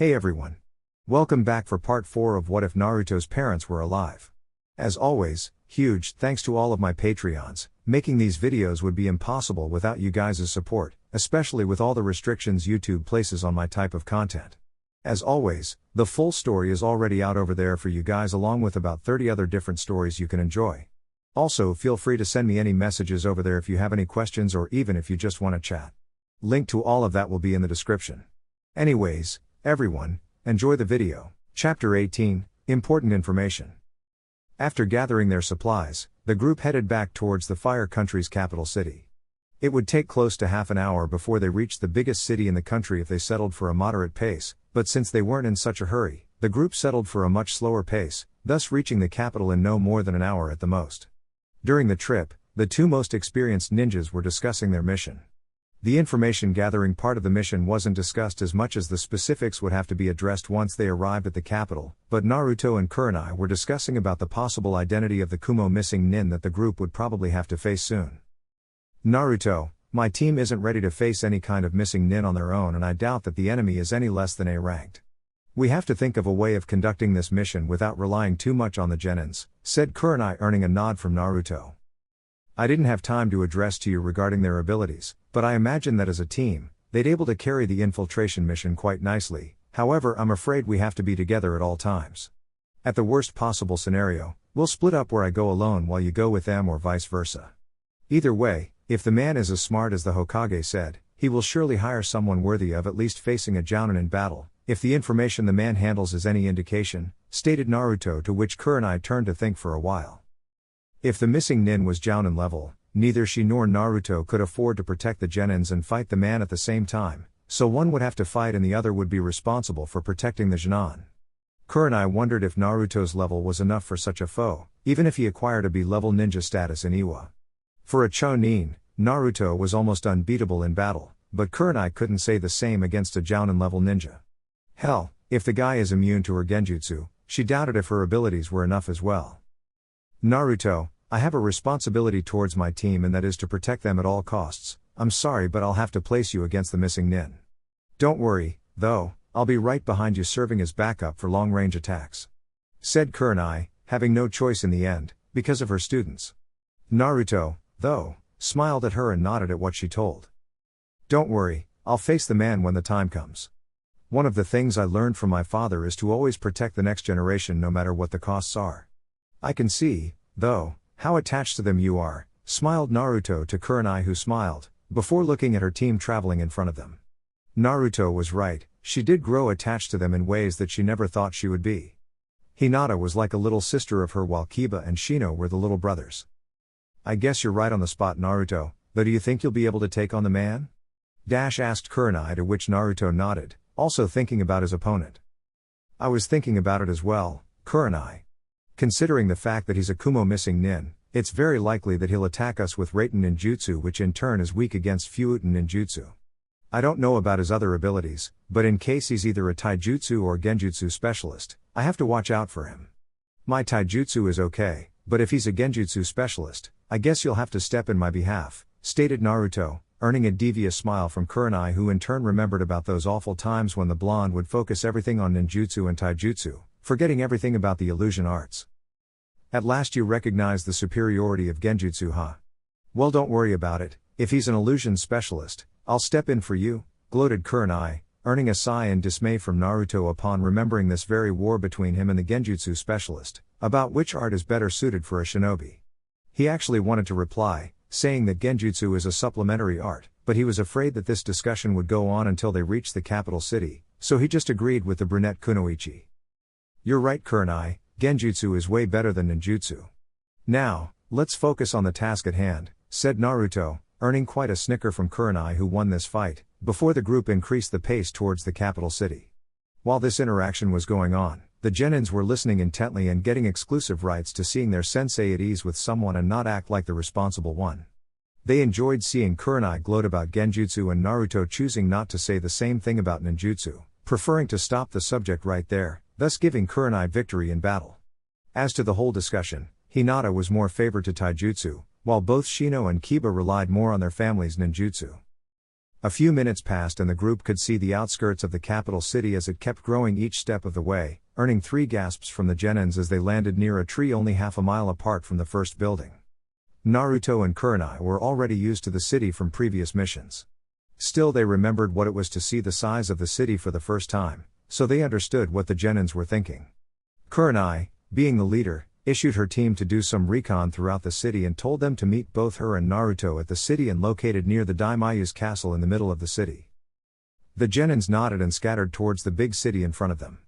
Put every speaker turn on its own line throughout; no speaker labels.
Hey everyone. Welcome back for part 4 of What If Naruto's Parents Were Alive. As always, huge thanks to all of my Patreons. Making these videos would be impossible without you guys' support, especially with all the restrictions YouTube places on my type of content. As always, the full story is already out over there for you guys along with about 30 other different stories you can enjoy. Also, feel free to send me any messages over there if you have any questions or even if you just want to chat. Link to all of that will be in the description. Anyways, everyone, enjoy the video. Chapter 18, Important Information. After gathering their supplies, the group headed back towards the Fire Country's capital city. It would take close to half an hour before they reached the biggest city in the country if they settled for a moderate pace, but since they weren't in such a hurry, the group settled for a much slower pace, thus reaching the capital in no more than an hour at the most. During the trip, the two most experienced ninjas were discussing their mission. The information gathering part of the mission wasn't discussed as much as the specifics would have to be addressed once they arrived at the capital, but Naruto and Kurenai were discussing about the possible identity of the Kumo missing nin that the group would probably have to face soon. Naruto, my team isn't ready to face any kind of missing nin on their own and I doubt that the enemy is any less than A-ranked. We have to think of a way of conducting this mission without relying too much on the Genins, said Kurenai earning a nod from Naruto. I didn't have time to address to you regarding their abilities, but I imagine that as a team, they'd able to carry the infiltration mission quite nicely. However, I'm afraid we have to be together at all times. At the worst possible scenario, we'll split up where I go alone while you go with them or vice versa. Either way, if the man is as smart as the Hokage said, he will surely hire someone worthy of at least facing a Jounin in battle, if the information the man handles is any indication, stated Naruto, to which Kurenai turned to think for a while. If the missing nin was Jounin level, neither she nor Naruto could afford to protect the Genins and fight the man at the same time, so one would have to fight and the other would be responsible for protecting the Genin. Kurenai wondered if Naruto's level was enough for such a foe, even if he acquired a B-level ninja status in Iwa. For a Chunin, Naruto was almost unbeatable in battle, but Kurenai couldn't say the same against a Jounin level ninja. Hell, if the guy is immune to her genjutsu, she doubted if her abilities were enough as well. Naruto, I have a responsibility towards my team and that is to protect them at all costs. I'm sorry but I'll have to place you against the missing nin. Don't worry, though, I'll be right behind you serving as backup for long-range attacks. Said Kurenai, having no choice in the end, because of her students. Naruto, though, smiled at her and nodded at what she told. Don't worry, I'll face the man when the time comes. One of the things I learned from my father is to always protect the next generation no matter what the costs are. I can see, though, how attached to them you are, smiled Naruto to Kurenai, who smiled, before looking at her team traveling in front of them. Naruto was right, she did grow attached to them in ways that she never thought she would be. Hinata was like a little sister of her while Kiba and Shino were the little brothers. I guess you're right on the spot, Naruto, but do you think you'll be able to take on the man? Asked Kurenai, to which Naruto nodded, also thinking about his opponent. I was thinking about it as well, Kurenai. Considering the fact that he's a Kumo missing nin, it's very likely that he'll attack us with Raiten ninjutsu, which in turn is weak against Fuuten ninjutsu. I don't know about his other abilities, but in case he's either a taijutsu or genjutsu specialist, I have to watch out for him. My taijutsu is okay, but if he's a genjutsu specialist, I guess you'll have to step in my behalf, stated Naruto, earning a devious smile from Kurenai, who in turn remembered about those awful times when the blonde would focus everything on ninjutsu and taijutsu, forgetting everything about the illusion arts. At last you recognize the superiority of genjutsu, huh? Well, don't worry about it, if he's an illusion specialist, I'll step in for you, gloated Kurenai, earning a sigh in dismay from Naruto upon remembering this very war between him and the genjutsu specialist, about which art is better suited for a shinobi. He actually wanted to reply, saying that genjutsu is a supplementary art, but he was afraid that this discussion would go on until they reached the capital city, so he just agreed with the brunette Kunoichi. You're right, Kurenai, genjutsu is way better than ninjutsu. Now, let's focus on the task at hand, said Naruto, earning quite a snicker from Kurenai, who won this fight, before the group increased the pace towards the capital city. While this interaction was going on, the Genins were listening intently and getting exclusive rights to seeing their sensei at ease with someone and not act like the responsible one. They enjoyed seeing Kurenai gloat about genjutsu and Naruto choosing not to say the same thing about ninjutsu, preferring to stop the subject right there, thus giving Kurenai victory in battle. As to the whole discussion, Hinata was more favored to taijutsu, while both Shino and Kiba relied more on their family's ninjutsu. A few minutes passed and the group could see the outskirts of the capital city as it kept growing each step of the way, earning 3 gasps from the Genins as they landed near a tree only half a mile apart from the first building. Naruto and Kurenai were already used to the city from previous missions. Still, they remembered what it was to see the size of the city for the first time, so they understood what the Genins were thinking. Kurenai, being the leader, issued her team to do some recon throughout the city and told them to meet both her and Naruto at the city and located near the Daimayu's castle in the middle of the city. The Genins nodded and scattered towards the big city in front of them.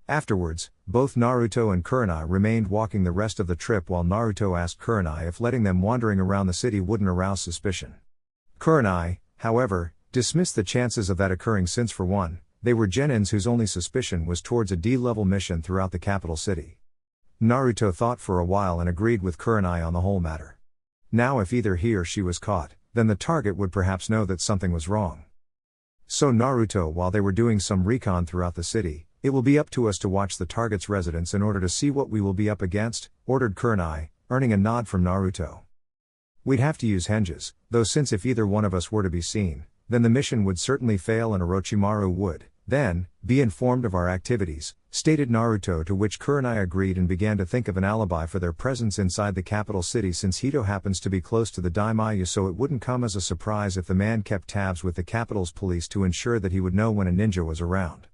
Afterwards, both Naruto and Kurenai remained walking the rest of the trip while Naruto asked Kurenai if letting them wandering around the city wouldn't arouse suspicion. Kurenai, however, dismissed the chances of that occurring since for one, they were Genins whose only suspicion was towards a D-level mission throughout the capital city. Naruto thought for a while and agreed with Kurenai on the whole matter. Now if either he or she was caught, then the target would perhaps know that something was wrong. So Naruto, while they were doing some recon throughout the city, "It will be up to us to watch the target's residence in order to see what we will be up against," ordered Kurenai, earning a nod from Naruto. "We'd have to use henges, though, since if either one of us were to be seen, then the mission would certainly fail and Orochimaru would, then, be informed of our activities," stated Naruto, to which Kurenai agreed and began to think of an alibi for their presence inside the capital city since Hito happens to be close to the Daimayu, so it wouldn't come as a surprise if the man kept tabs with the capital's police to ensure that he would know when a ninja was around.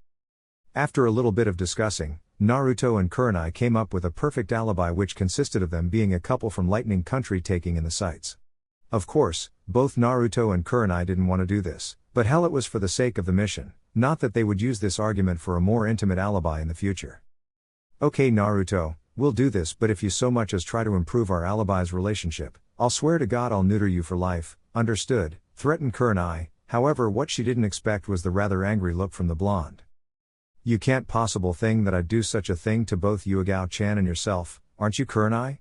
After a little bit of discussing, Naruto and Kurenai came up with a perfect alibi which consisted of them being a couple from Lightning Country taking in the sights. Of course, both Naruto and Kurenai didn't want to do this, but hell, it was for the sake of the mission, not that they would use this argument for a more intimate alibi in the future. "Okay Naruto, we'll do this, but if you so much as try to improve our alibi's relationship, I'll swear to God I'll neuter you for life, understood?" threatened Kurenai. However, what she didn't expect was the rather angry look from the blonde. "You can't possible thing that I'd do such a thing to both Yugao-chan and yourself, aren't you Kurenai?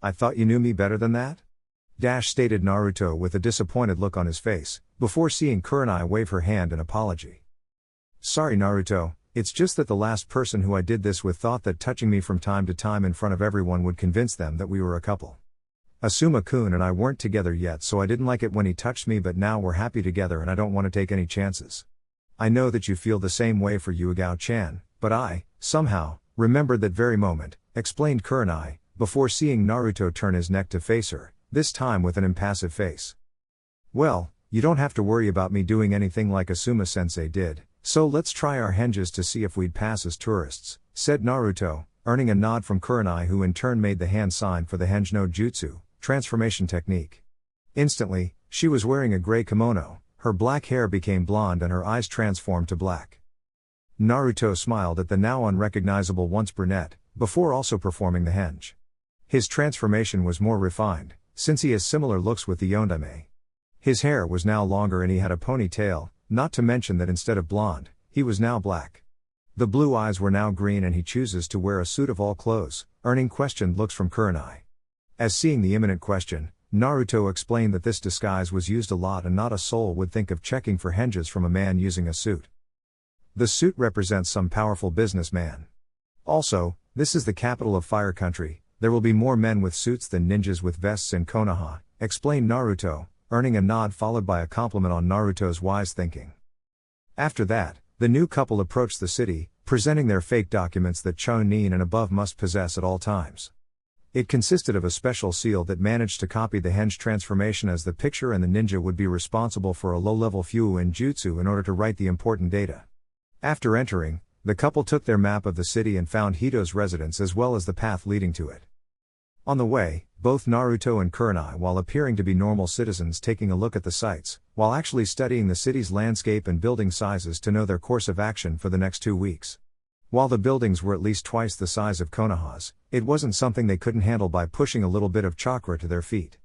I thought you knew me better than that?" Stated Naruto with a disappointed look on his face, before seeing Kurenai wave her hand in apology. "Sorry Naruto, it's just that the last person who I did this with thought that touching me from time to time in front of everyone would convince them that we were a couple. Asuma-kun and I weren't together yet, so I didn't like it when he touched me, but now we're happy together and I don't want to take any chances. I know that you feel the same way for Yugao-chan, but I, somehow, remembered that very moment," explained Kurenai, before seeing Naruto turn his neck to face her, this time with an impassive face. "Well, you don't have to worry about me doing anything like Asuma-sensei did, so let's try our henges to see if we'd pass as tourists," said Naruto, earning a nod from Kurenai, who in turn made the hand sign for the henge no jutsu, transformation technique. Instantly, she was wearing a gray kimono, her black hair became blonde and her eyes transformed to black. Naruto smiled at the now unrecognizable once brunette, before also performing the henge. His transformation was more refined, since he has similar looks with the yondame. His hair was now longer and he had a ponytail, not to mention that instead of blonde, he was now black. The blue eyes were now green and he chooses to wear a suit of all clothes, earning questioned looks from Kurenai. As seeing the imminent question, Naruto explained that this disguise was used a lot and not a soul would think of checking for henges from a man using a suit. The suit represents some powerful businessman. Also, this is the capital of Fire Country, there will be more men with suits than ninjas with vests in Konoha, explained Naruto, earning a nod followed by a compliment on Naruto's wise thinking. After that, the new couple approached the city, presenting their fake documents that Chunin and above must possess at all times. It consisted of a special seal that managed to copy the henge transformation as the picture, and the ninja would be responsible for a low-level Fuuin jutsu in order to write the important data. After entering, the couple took their map of the city and found Hito's residence as well as the path leading to it. On the way, both Naruto and Kurenai, while appearing to be normal citizens taking a look at the sights, while actually studying the city's landscape and building sizes to know their course of action for the next 2 weeks. While the buildings were at least twice the size of Konoha's, it wasn't something they couldn't handle by pushing a little bit of chakra to their feet.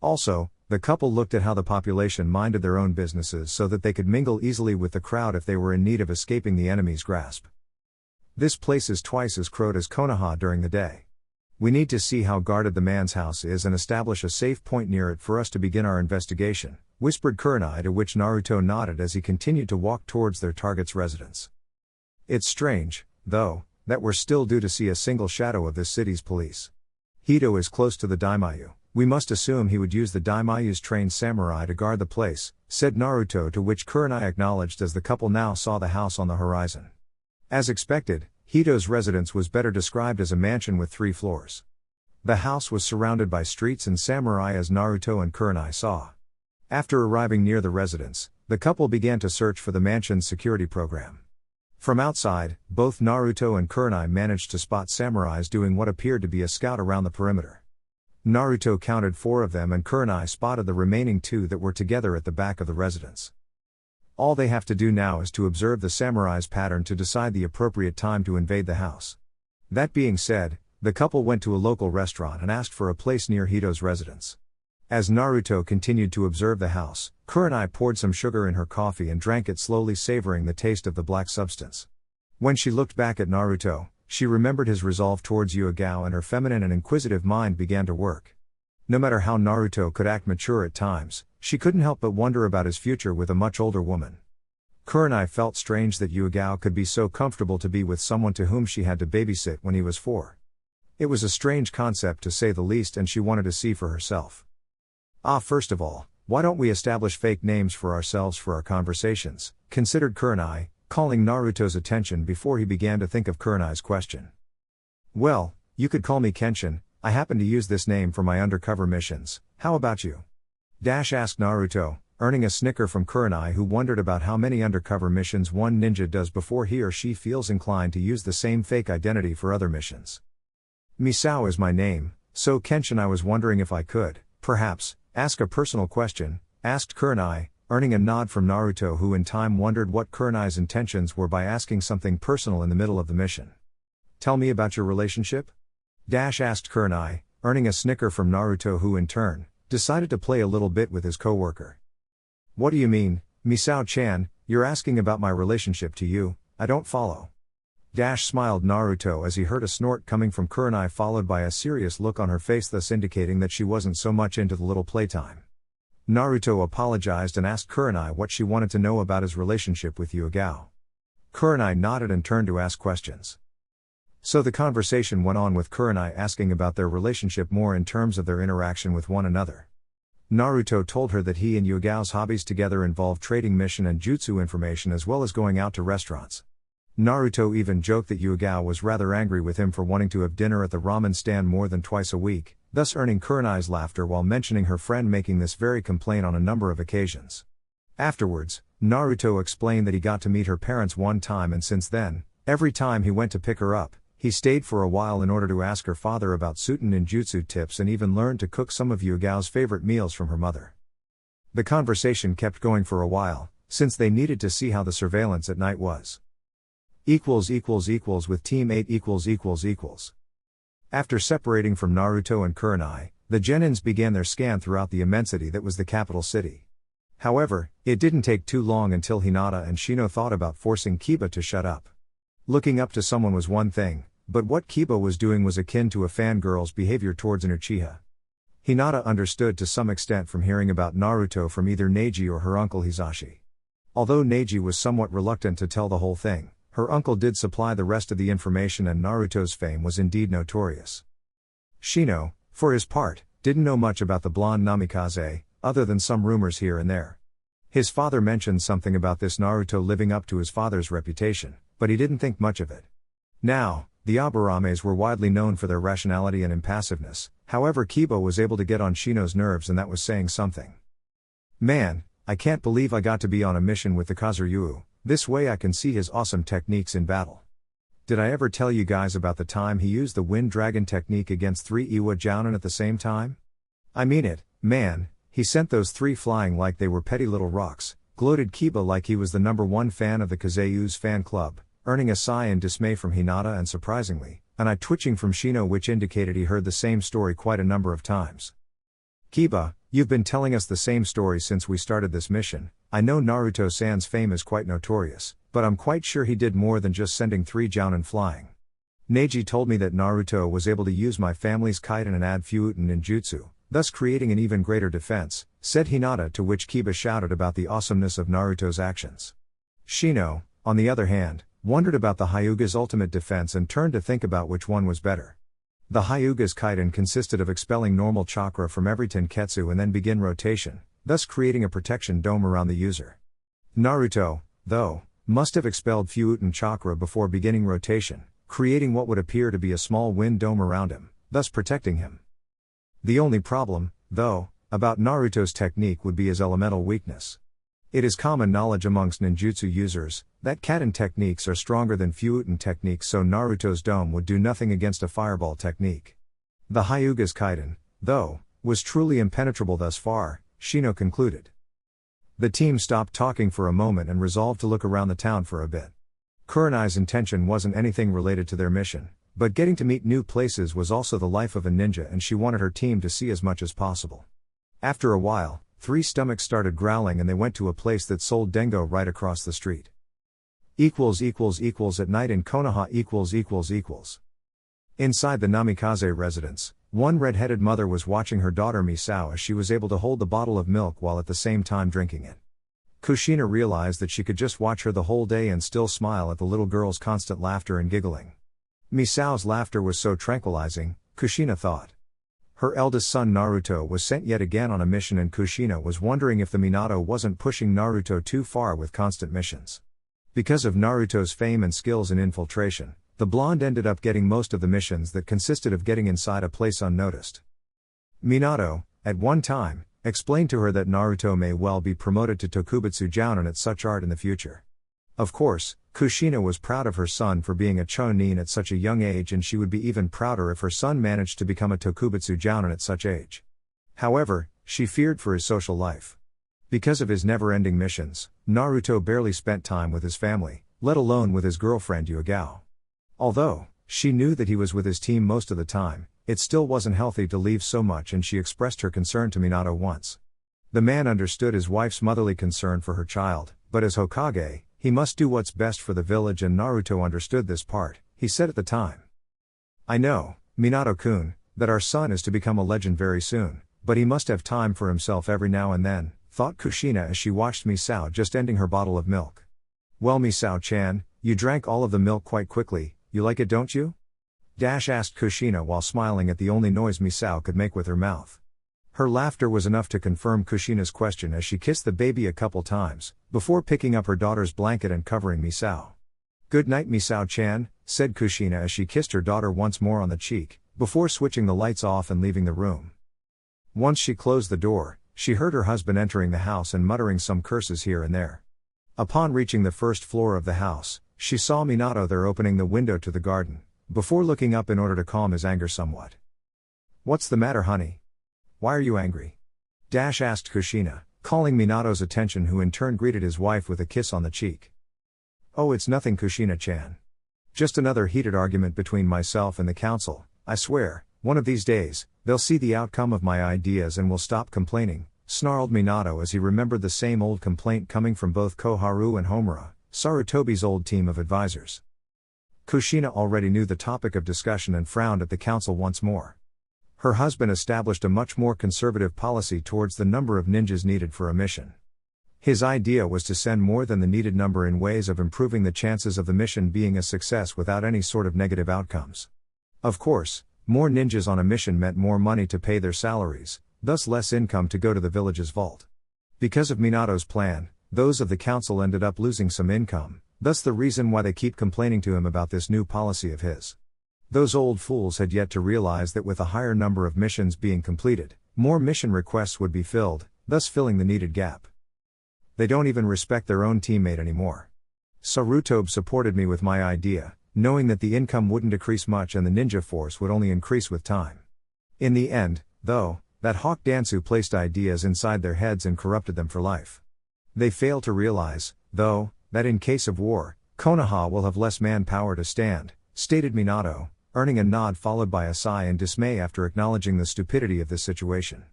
Also, the couple looked at how the population minded their own businesses so that they could mingle easily with the crowd if they were in need of escaping the enemy's grasp. "This place is twice as crowded as Konoha during the day. We need to see how guarded the man's house is and establish a safe point near it for us to begin our investigation," whispered Kurenai, to which Naruto nodded as he continued to walk towards their target's residence. "It's strange, though, that we're still due to see a single shadow of this city's police. Hito is close to the Daimayu, we must assume he would use the Daimayu's trained samurai to guard the place, said Naruto, to which Kurenai acknowledged as the couple now saw the house on the horizon. As expected, Hito's residence was better described as a mansion with 3 floors. The house was surrounded by streets and samurai as Naruto and Kurenai saw. After arriving near the residence, the couple began to search for the mansion's security program. From outside, both Naruto and Kurenai managed to spot samurais doing what appeared to be a scout around the perimeter. Naruto counted 4 of them and Kurenai spotted the remaining 2 that were together at the back of the residence. All they have to do now is to observe the samurai's pattern to decide the appropriate time to invade the house. That being said, the couple went to a local restaurant and asked for a place near Hito's residence. As Naruto continued to observe the house, Kurenai poured some sugar in her coffee and drank it slowly, savoring the taste of the black substance. When she looked back at Naruto, she remembered his resolve towards Yugao and her feminine and inquisitive mind began to work. No matter how Naruto could act mature at times, she couldn't help but wonder about his future with a much older woman. Kurenai felt strange that Yugao could be so comfortable to be with someone to whom she had to babysit when he was 4. It was a strange concept to say the least, and she wanted to see for herself. First of all, why don't we establish fake names for ourselves for our conversations, considered Kurenai, calling Naruto's attention before he began to think of Kurenai's question. Well, you could call me Kenshin, I happen to use this name for my undercover missions, how about you? Asked Naruto, earning a snicker from Kurenai, who wondered about how many undercover missions one ninja does before he or she feels inclined to use the same fake identity for other missions. Misao is my name, so Kenshin, I was wondering if I could, perhaps, ask a personal question, asked Kurenai, earning a nod from Naruto, who in time wondered what Kurenai's intentions were by asking something personal in the middle of the mission. Tell me about your relationship? Asked Kurenai, earning a snicker from Naruto, who in turn, decided to play a little bit with his coworker. What do you mean, Misao-chan, you're asking about my relationship to you? I don't follow. Smiled Naruto as he heard a snort coming from Kurenai, followed by a serious look on her face, thus indicating that she wasn't so much into the little playtime. Naruto apologized and asked Kurenai what she wanted to know about his relationship with Yugao. Kurenai nodded and turned to ask questions. So the conversation went on with Kurenai asking about their relationship more in terms of their interaction with one another. Naruto told her that he and Yugao's hobbies together involve trading mission and jutsu information as well as going out to restaurants. Naruto even joked that Yugao was rather angry with him for wanting to have dinner at the ramen stand more than twice a week, thus earning Kurenai's laughter while mentioning her friend making this very complaint on a number of occasions. Afterwards, Naruto explained that he got to meet her parents one time, and since then, every time he went to pick her up, he stayed for a while in order to ask her father about Suiten ninjutsu tips and even learned to cook some of Yugao's favorite meals from her mother. The conversation kept going for a while, since they needed to see how the surveillance at night was. With Team 8 . After separating from Naruto and Kurenai, the Genins began their scan throughout the immensity that was the capital city. However, it didn't take too long until Hinata and Shino thought about forcing Kiba to shut up. Looking up to someone was one thing, but what Kiba was doing was akin to a fangirl's behavior towards an Uchiha. Hinata understood to some extent from hearing about Naruto from either Neji or her uncle Hisashi. Although Neji was somewhat reluctant to tell the whole thing, her uncle did supply the rest of the information, and Naruto's fame was indeed notorious. Shino, for his part, didn't know much about the blonde Namikaze, other than some rumors here and there. His father mentioned something about this Naruto living up to his father's reputation, but he didn't think much of it. Now, the Aburames were widely known for their rationality and impassiveness, however Kiba was able to get on Shino's nerves, and that was saying something. Man, I can't believe I got to be on a mission with the Kazuryu. This way I can see his awesome techniques in battle. Did I ever tell you guys about the time he used the Wind Dragon technique against 3 Iwa Jounin at the same time? I mean it, man, he sent those 3 flying like they were petty little rocks, gloated Kiba like he was the #1 fan of the Kazeyu's fan club, earning a sigh in dismay from Hinata and surprisingly, an eye twitching from Shino, which indicated he heard the same story quite a number of times. Kiba, you've been telling us the same story since we started this mission. I know Naruto-san's fame is quite notorious, but I'm quite sure he did more than just sending 3 Jounin flying. Neji told me that Naruto was able to use my family's kaiten and add Fuuten ninjutsu, thus creating an even greater defense, said Hinata, to which Kiba shouted about the awesomeness of Naruto's actions. Shino, on the other hand, wondered about the Hyuga's ultimate defense and turned to think about which one was better. The Hyuga's kaiden consisted of expelling normal chakra from every tenketsu and then begin rotation, thus creating a protection dome around the user. Naruto, though, must have expelled Fuuten chakra before beginning rotation, creating what would appear to be a small wind dome around him, thus protecting him. The only problem, though, about Naruto's technique would be his elemental weakness. It is common knowledge amongst ninjutsu users that kaiden techniques are stronger than Fuuten techniques, so Naruto's dome would do nothing against a fireball technique. The Hyuga's kaiden, though, was truly impenetrable thus far, Shino concluded. The team stopped talking for a moment and resolved to look around the town for a bit. Kurenai's intention wasn't anything related to their mission, but getting to meet new places was also the life of a ninja, and she wanted her team to see as much as possible. After a while, 3 stomachs started growling and they went to a place that sold dengo right across the street. At night in Konoha . Inside the Namikaze residence, one red-headed mother was watching her daughter Misao as she was able to hold the bottle of milk while at the same time drinking it. Kushina realized that she could just watch her the whole day and still smile at the little girl's constant laughter and giggling. Misao's laughter was so tranquilizing, Kushina thought. Her eldest son Naruto was sent yet again on a mission, and Kushina was wondering if the Minato wasn't pushing Naruto too far with constant missions. Because of Naruto's fame and skills in infiltration, the blonde ended up getting most of the missions that consisted of getting inside a place unnoticed. Minato, at one time, explained to her that Naruto may well be promoted to Tokubutsu Jounin at such art in the future. Of course, Kushina was proud of her son for being a Chunin at such a young age, and she would be even prouder if her son managed to become a Tokubutsu Jounin at such age. However, she feared for his social life. Because of his never-ending missions, Naruto barely spent time with his family, let alone with his girlfriend Yugao. Although she knew that he was with his team most of the time, it still wasn't healthy to leave so much, and she expressed her concern to Minato once. The man understood his wife's motherly concern for her child, but as Hokage, he must do what's best for the village, and Naruto understood this part. He said at the time, "I know, Minato-kun, that our son is to become a legend very soon, but he must have time for himself every now and then," thought Kushina as she watched Misao just ending her bottle of milk. "Well, Misao-chan, you drank all of the milk quite quickly, you like it, don't you?" asked Kushina while smiling at the only noise Misao could make with her mouth. Her laughter was enough to confirm Kushina's question as she kissed the baby a couple times, before picking up her daughter's blanket and covering Misao. "Good night, Misao-chan," said Kushina as she kissed her daughter once more on the cheek, before switching the lights off and leaving the room. Once she closed the door, she heard her husband entering the house and muttering some curses here and there. Upon reaching the first floor of the house, she saw Minato there opening the window to the garden, before looking up in order to calm his anger somewhat. "What's the matter, honey? Why are you angry?" asked Kushina, calling Minato's attention, who in turn greeted his wife with a kiss on the cheek. "Oh, it's nothing, Kushina-chan. Just another heated argument between myself and the council. I swear, one of these days, they'll see the outcome of my ideas and will stop complaining," snarled Minato as he remembered the same old complaint coming from both Koharu and Homura, Sarutobi's old team of advisors. Kushina already knew the topic of discussion and frowned at the council once more. Her husband established a much more conservative policy towards the number of ninjas needed for a mission. His idea was to send more than the needed number in ways of improving the chances of the mission being a success without any sort of negative outcomes. Of course, more ninjas on a mission meant more money to pay their salaries, thus less income to go to the village's vault. Because of Minato's plan, those of the council ended up losing some income, thus the reason why they keep complaining to him about this new policy of his. Those old fools had yet to realize that with a higher number of missions being completed, more mission requests would be filled, thus filling the needed gap. They don't even respect their own teammate anymore. Sarutobi supported me with my idea, knowing that the income wouldn't decrease much and the ninja force would only increase with time. In the end, though, that hawk dansu placed ideas inside their heads and corrupted them for life. They fail to realize, though, that in case of war, Konoha will have less manpower to stand, stated Minato, earning a nod followed by a sigh in dismay after acknowledging the stupidity of this situation.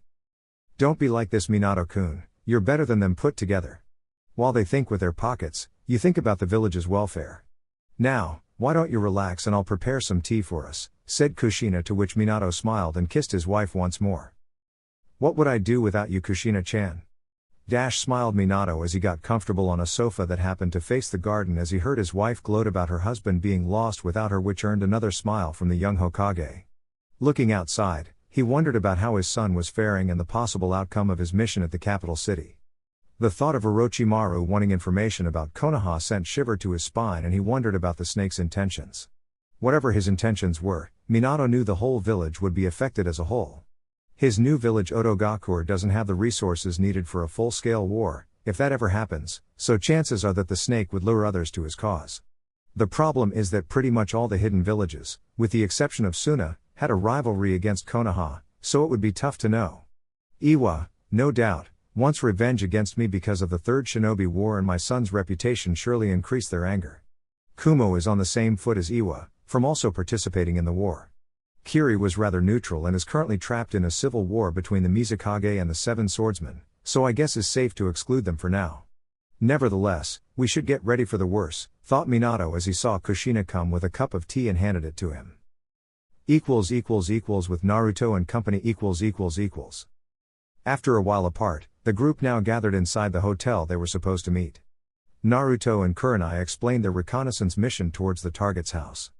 "Don't be like this, Minato-kun, you're better than them put together. While they think with their pockets, you think about the village's welfare. Now, why don't you relax and I'll prepare some tea for us," said Kushina, to which Minato smiled and kissed his wife once more. "What would I do without you, Kushina-chan?" Smiled Minato as he got comfortable on a sofa that happened to face the garden as he heard his wife gloat about her husband being lost without her, which earned another smile from the young Hokage. Looking outside, he wondered about how his son was faring and the possible outcome of his mission at the capital city. The thought of Orochimaru wanting information about Konoha sent shiver to his spine, and he wondered about the snake's intentions. Whatever his intentions were, Minato knew the whole village would be affected as a whole. His new village Otogakur doesn't have the resources needed for a full-scale war, if that ever happens, so chances are that the snake would lure others to his cause. The problem is that pretty much all the hidden villages, with the exception of Suna, had a rivalry against Konoha, so it would be tough to know. Iwa, no doubt, wants revenge against me because of the Third Shinobi War, and my son's reputation surely increased their anger. Kumo is on the same foot as Iwa, from also participating in the war. Kiri was rather neutral and is currently trapped in a civil war between the Mizukage and the Seven Swordsmen, so I guess it's safe to exclude them for now. Nevertheless, we should get ready for the worst, thought Minato as he saw Kushina come with a cup of tea and handed it to him. With Naruto and company . After a while apart, the group now gathered inside the hotel they were supposed to meet. Naruto and Kurenai explained their reconnaissance mission towards the target's house.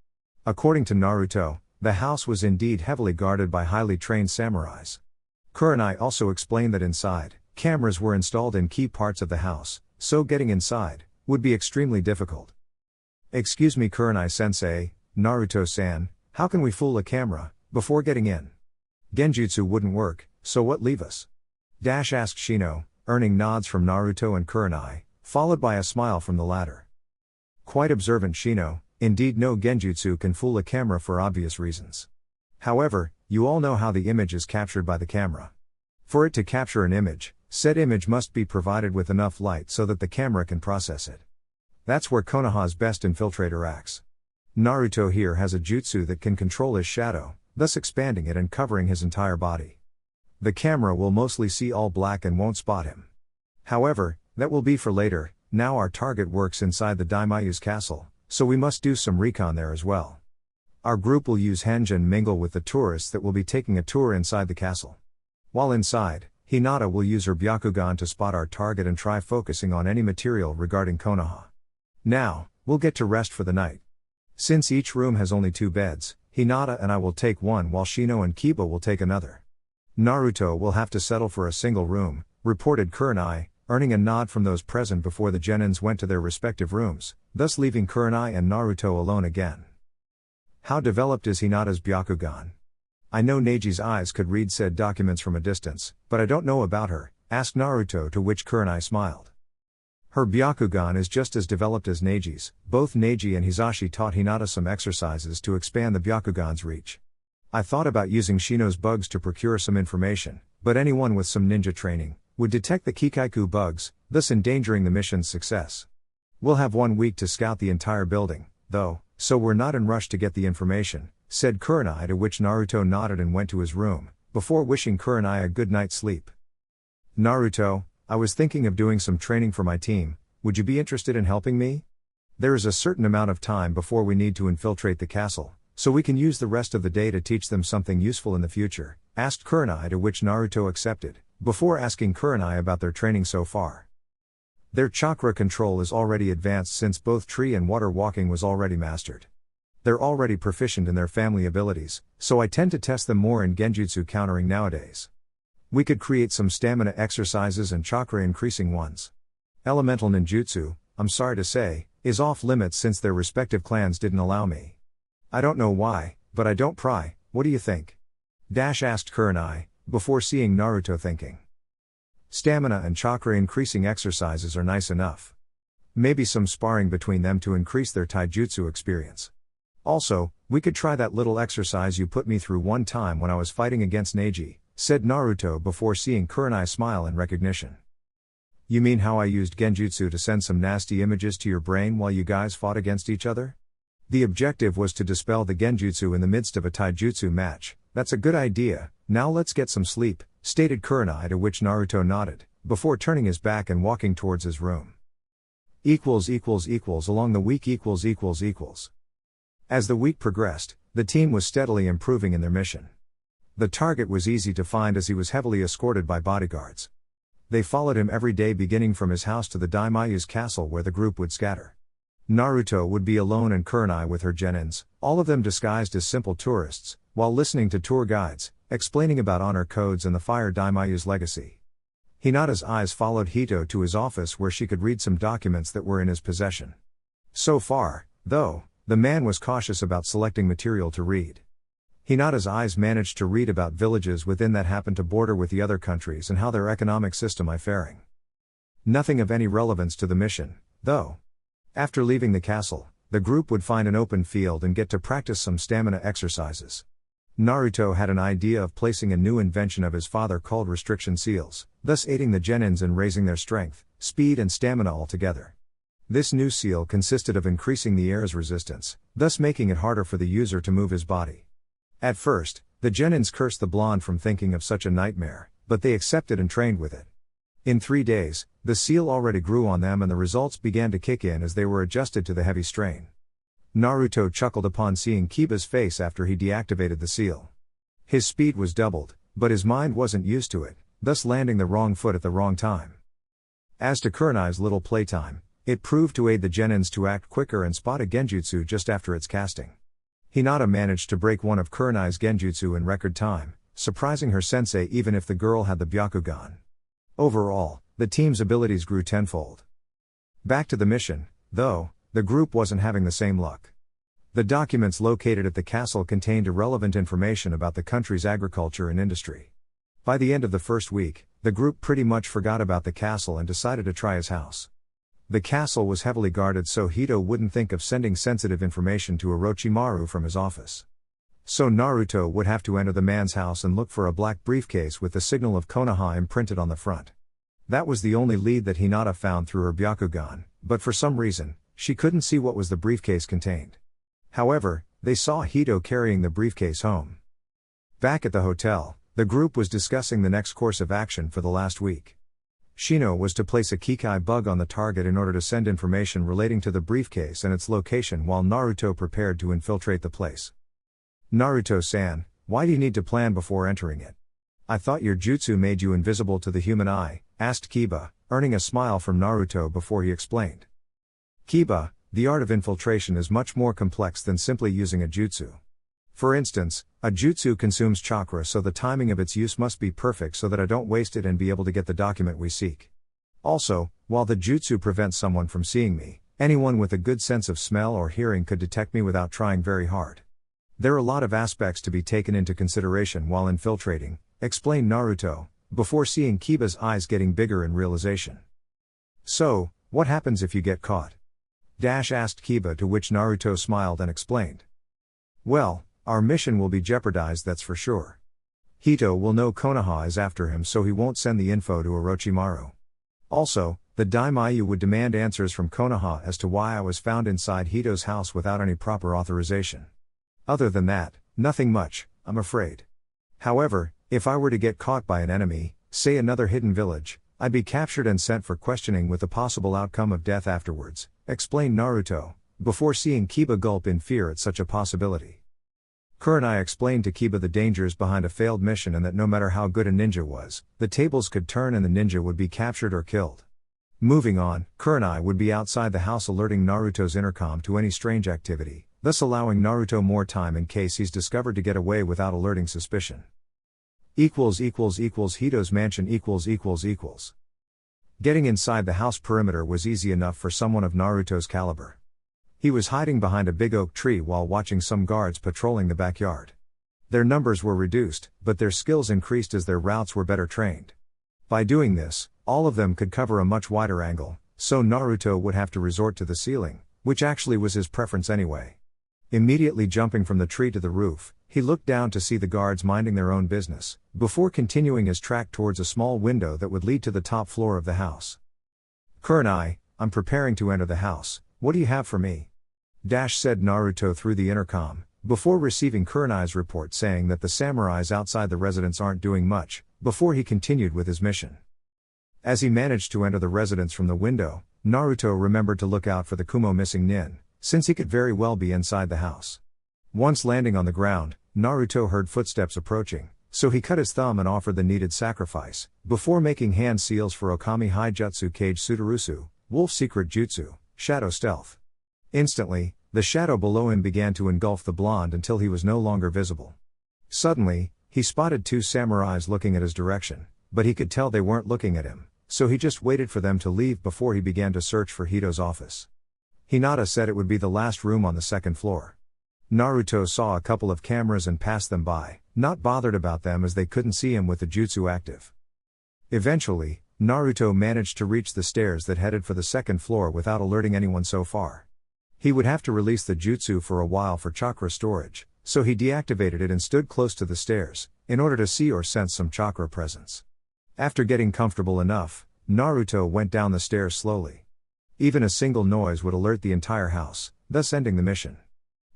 According to Naruto, the house was indeed heavily guarded by highly trained samurais. Kurenai also explained that inside, cameras were installed in key parts of the house, so getting inside would be extremely difficult. Excuse me Kurenai-sensei, Naruto-san, how can we fool a camera before getting in? Genjutsu wouldn't work, so what leave us? Asked Shino, earning nods from Naruto and Kurenai, followed by a smile from the latter. Quite observant Shino, indeed no genjutsu can fool a camera for obvious reasons. However, you all know how the image is captured by the camera. For it to capture an image, said image must be provided with enough light so that the camera can process it. That's where Konoha's best infiltrator acts. Naruto here has a jutsu that can control his shadow, thus expanding it and covering his entire body. The camera will mostly see all black and won't spot him. However, that will be for later. Now our target works inside the Daimayu's castle, so we must do some recon there as well. Our group will use Henjin mingle with the tourists that will be taking a tour inside the castle. While inside, Hinata will use her Byakugan to spot our target and try focusing on any material regarding Konoha. Now, we'll get to rest for the night. Since each room has only 2 beds, Hinata and I will take one while Shino and Kiba will take another. Naruto will have to settle for a single room, reported Kurenai, earning a nod from those present before the Genins went to their respective rooms, thus leaving Kurenai and Naruto alone again. How developed is Hinata's Byakugan? I know Neji's eyes could read said documents from a distance, but I don't know about her, asked Naruto, to which Kurenai smiled. Her Byakugan is just as developed as Neji's. Both Neji and Hisashi taught Hinata some exercises to expand the Byakugan's reach. I thought about using Shino's bugs to procure some information, but anyone with some ninja training would detect the Kikaiku bugs, thus endangering the mission's success. We'll have 1 week to scout the entire building, though, so we're not in rush to get the information, said Kurenai, to which Naruto nodded and went to his room, before wishing Kurenai a good night's sleep. Naruto, I was thinking of doing some training for my team, would you be interested in helping me? There is a certain amount of time before we need to infiltrate the castle, so we can use the rest of the day to teach them something useful in the future, asked Kurenai, to which Naruto accepted, before asking Kurenai about their training so far. Their chakra control is already advanced since both tree and water walking was already mastered. They're already proficient in their family abilities, so I tend to test them more in genjutsu countering nowadays. We could create some stamina exercises and chakra increasing ones. Elemental ninjutsu, I'm sorry to say, is off limits since their respective clans didn't allow me. I don't know why, but I don't pry, what do you think? Asked Kurenai, before seeing Naruto thinking. Stamina and chakra increasing exercises are nice enough. Maybe some sparring between them to increase their taijutsu experience. Also, we could try that little exercise you put me through one time when I was fighting against Neji, said Naruto before seeing Kurenai smile in recognition. You mean how I used genjutsu to send some nasty images to your brain while you guys fought against each other? The objective was to dispel the genjutsu in the midst of a taijutsu match. That's a good idea, now let's get some sleep, stated Kurenai, to which Naruto nodded, before turning his back and walking towards his room. Along the week . As the week progressed, the team was steadily improving in their mission. The target was easy to find as he was heavily escorted by bodyguards. They followed him every day beginning from his house to the Daimayu's castle where the group would scatter. Naruto would be alone and Kurenai with her genins, all of them disguised as simple tourists, while listening to tour guides, explaining about honor codes and the Fire Daimayu's legacy. Hinata's eyes followed Hito to his office where she could read some documents that were in his possession. So far, though, the man was cautious about selecting material to read. Hinata's eyes managed to read about villages within that happened to border with the other countries and how their economic system is faring. Nothing of any relevance to the mission, though. After leaving the castle, the group would find an open field and get to practice some stamina exercises. Naruto had an idea of placing a new invention of his father called restriction seals, thus aiding the genins in raising their strength, speed and stamina altogether. This new seal consisted of increasing the air's resistance, thus making it harder for the user to move his body. At first, the genins cursed the blonde from thinking of such a nightmare, but they accepted and trained with it. In 3 days, the seal already grew on them and the results began to kick in as they were adjusted to the heavy strain. Naruto chuckled upon seeing Kiba's face after he deactivated the seal. His speed was doubled, but his mind wasn't used to it, thus landing the wrong foot at the wrong time. As to Kurenai's little playtime, it proved to aid the genins to act quicker and spot a genjutsu just after its casting. Hinata managed to break one of Kurenai's genjutsu in record time, surprising her sensei even if the girl had the Byakugan. Overall, the team's abilities grew tenfold. Back to the mission, though, the group wasn't having the same luck. The documents located at the castle contained irrelevant information about the country's agriculture and industry. By the end of the first week, the group pretty much forgot about the castle and decided to try his house. The castle was heavily guarded so Hito wouldn't think of sending sensitive information to Orochimaru from his office. So Naruto would have to enter the man's house and look for a black briefcase with the signal of Konoha imprinted on the front. That was the only lead that Hinata found through her Byakugan, but for some reason, she couldn't see what was the briefcase contained. However, they saw Hito carrying the briefcase home. Back at the hotel, the group was discussing the next course of action for the last week. Shino was to place a Kikai bug on the target in order to send information relating to the briefcase and its location while Naruto prepared to infiltrate the place. Naruto-san, why do you need to plan before entering it? I thought your jutsu made you invisible to the human eye, asked Kiba, earning a smile from Naruto before he explained. Kiba, the art of infiltration is much more complex than simply using a jutsu. For instance, a jutsu consumes chakra so the timing of its use must be perfect so that I don't waste it and be able to get the document we seek. Also, while the jutsu prevents someone from seeing me, anyone with a good sense of smell or hearing could detect me without trying very hard. There are a lot of aspects to be taken into consideration while infiltrating, explained Naruto, before seeing Kiba's eyes getting bigger in realization. So, what happens if you get caught? Asked Kiba, to which Naruto smiled and explained. Well, our mission will be jeopardized, that's for sure. Hito will know Konoha is after him so he won't send the info to Orochimaru. Also, the Daimayu would demand answers from Konoha as to why I was found inside Hito's house without any proper authorization. Other than that, nothing much, I'm afraid. However, if I were to get caught by an enemy, say another hidden village, I'd be captured and sent for questioning with the possible outcome of death afterwards, explained Naruto, before seeing Kiba gulp in fear at such a possibility. Kurenai explained to Kiba the dangers behind a failed mission and that no matter how good a ninja was, the tables could turn and the ninja would be captured or killed. Moving on, Kurenai would be outside the house alerting Naruto's intercom to any strange activity, thus allowing Naruto more time in case he's discovered to get away without alerting suspicion. Hito's mansion . Getting inside the house perimeter was easy enough for someone of Naruto's caliber. He was hiding behind a big oak tree while watching some guards patrolling the backyard. Their numbers were reduced, but their skills increased as their routes were better trained. By doing this, all of them could cover a much wider angle, so Naruto would have to resort to the ceiling, which actually was his preference anyway. Immediately jumping from the tree to the roof, he looked down to see the guards minding their own business, before continuing his track towards a small window that would lead to the top floor of the house. Kurenai, I'm preparing to enter the house, what do you have for me? Said Naruto through the intercom, before receiving Kurenai's report saying that the samurais outside the residence aren't doing much, before he continued with his mission. As he managed to enter the residence from the window, Naruto remembered to look out for the Kumo missing nin, since he could very well be inside the house. Once landing on the ground, Naruto heard footsteps approaching, so he cut his thumb and offered the needed sacrifice, before making hand seals for Okami Haijutsu Kage Sudarusu, Wolf Secret Jutsu, Shadow Stealth. Instantly, the shadow below him began to engulf the blonde until he was no longer visible. Suddenly, he spotted two samurais looking at his direction, but he could tell they weren't looking at him, so he just waited for them to leave before he began to search for Hito's office. Hinata said it would be the last room on the second floor. Naruto saw a couple of cameras and passed them by, not bothered about them as they couldn't see him with the jutsu active. Eventually, Naruto managed to reach the stairs that headed for the second floor without alerting anyone so far. He would have to release the jutsu for a while for chakra storage, so he deactivated it and stood close to the stairs, in order to see or sense some chakra presence. After getting comfortable enough, Naruto went down the stairs slowly. Even a single noise would alert the entire house, thus ending the mission.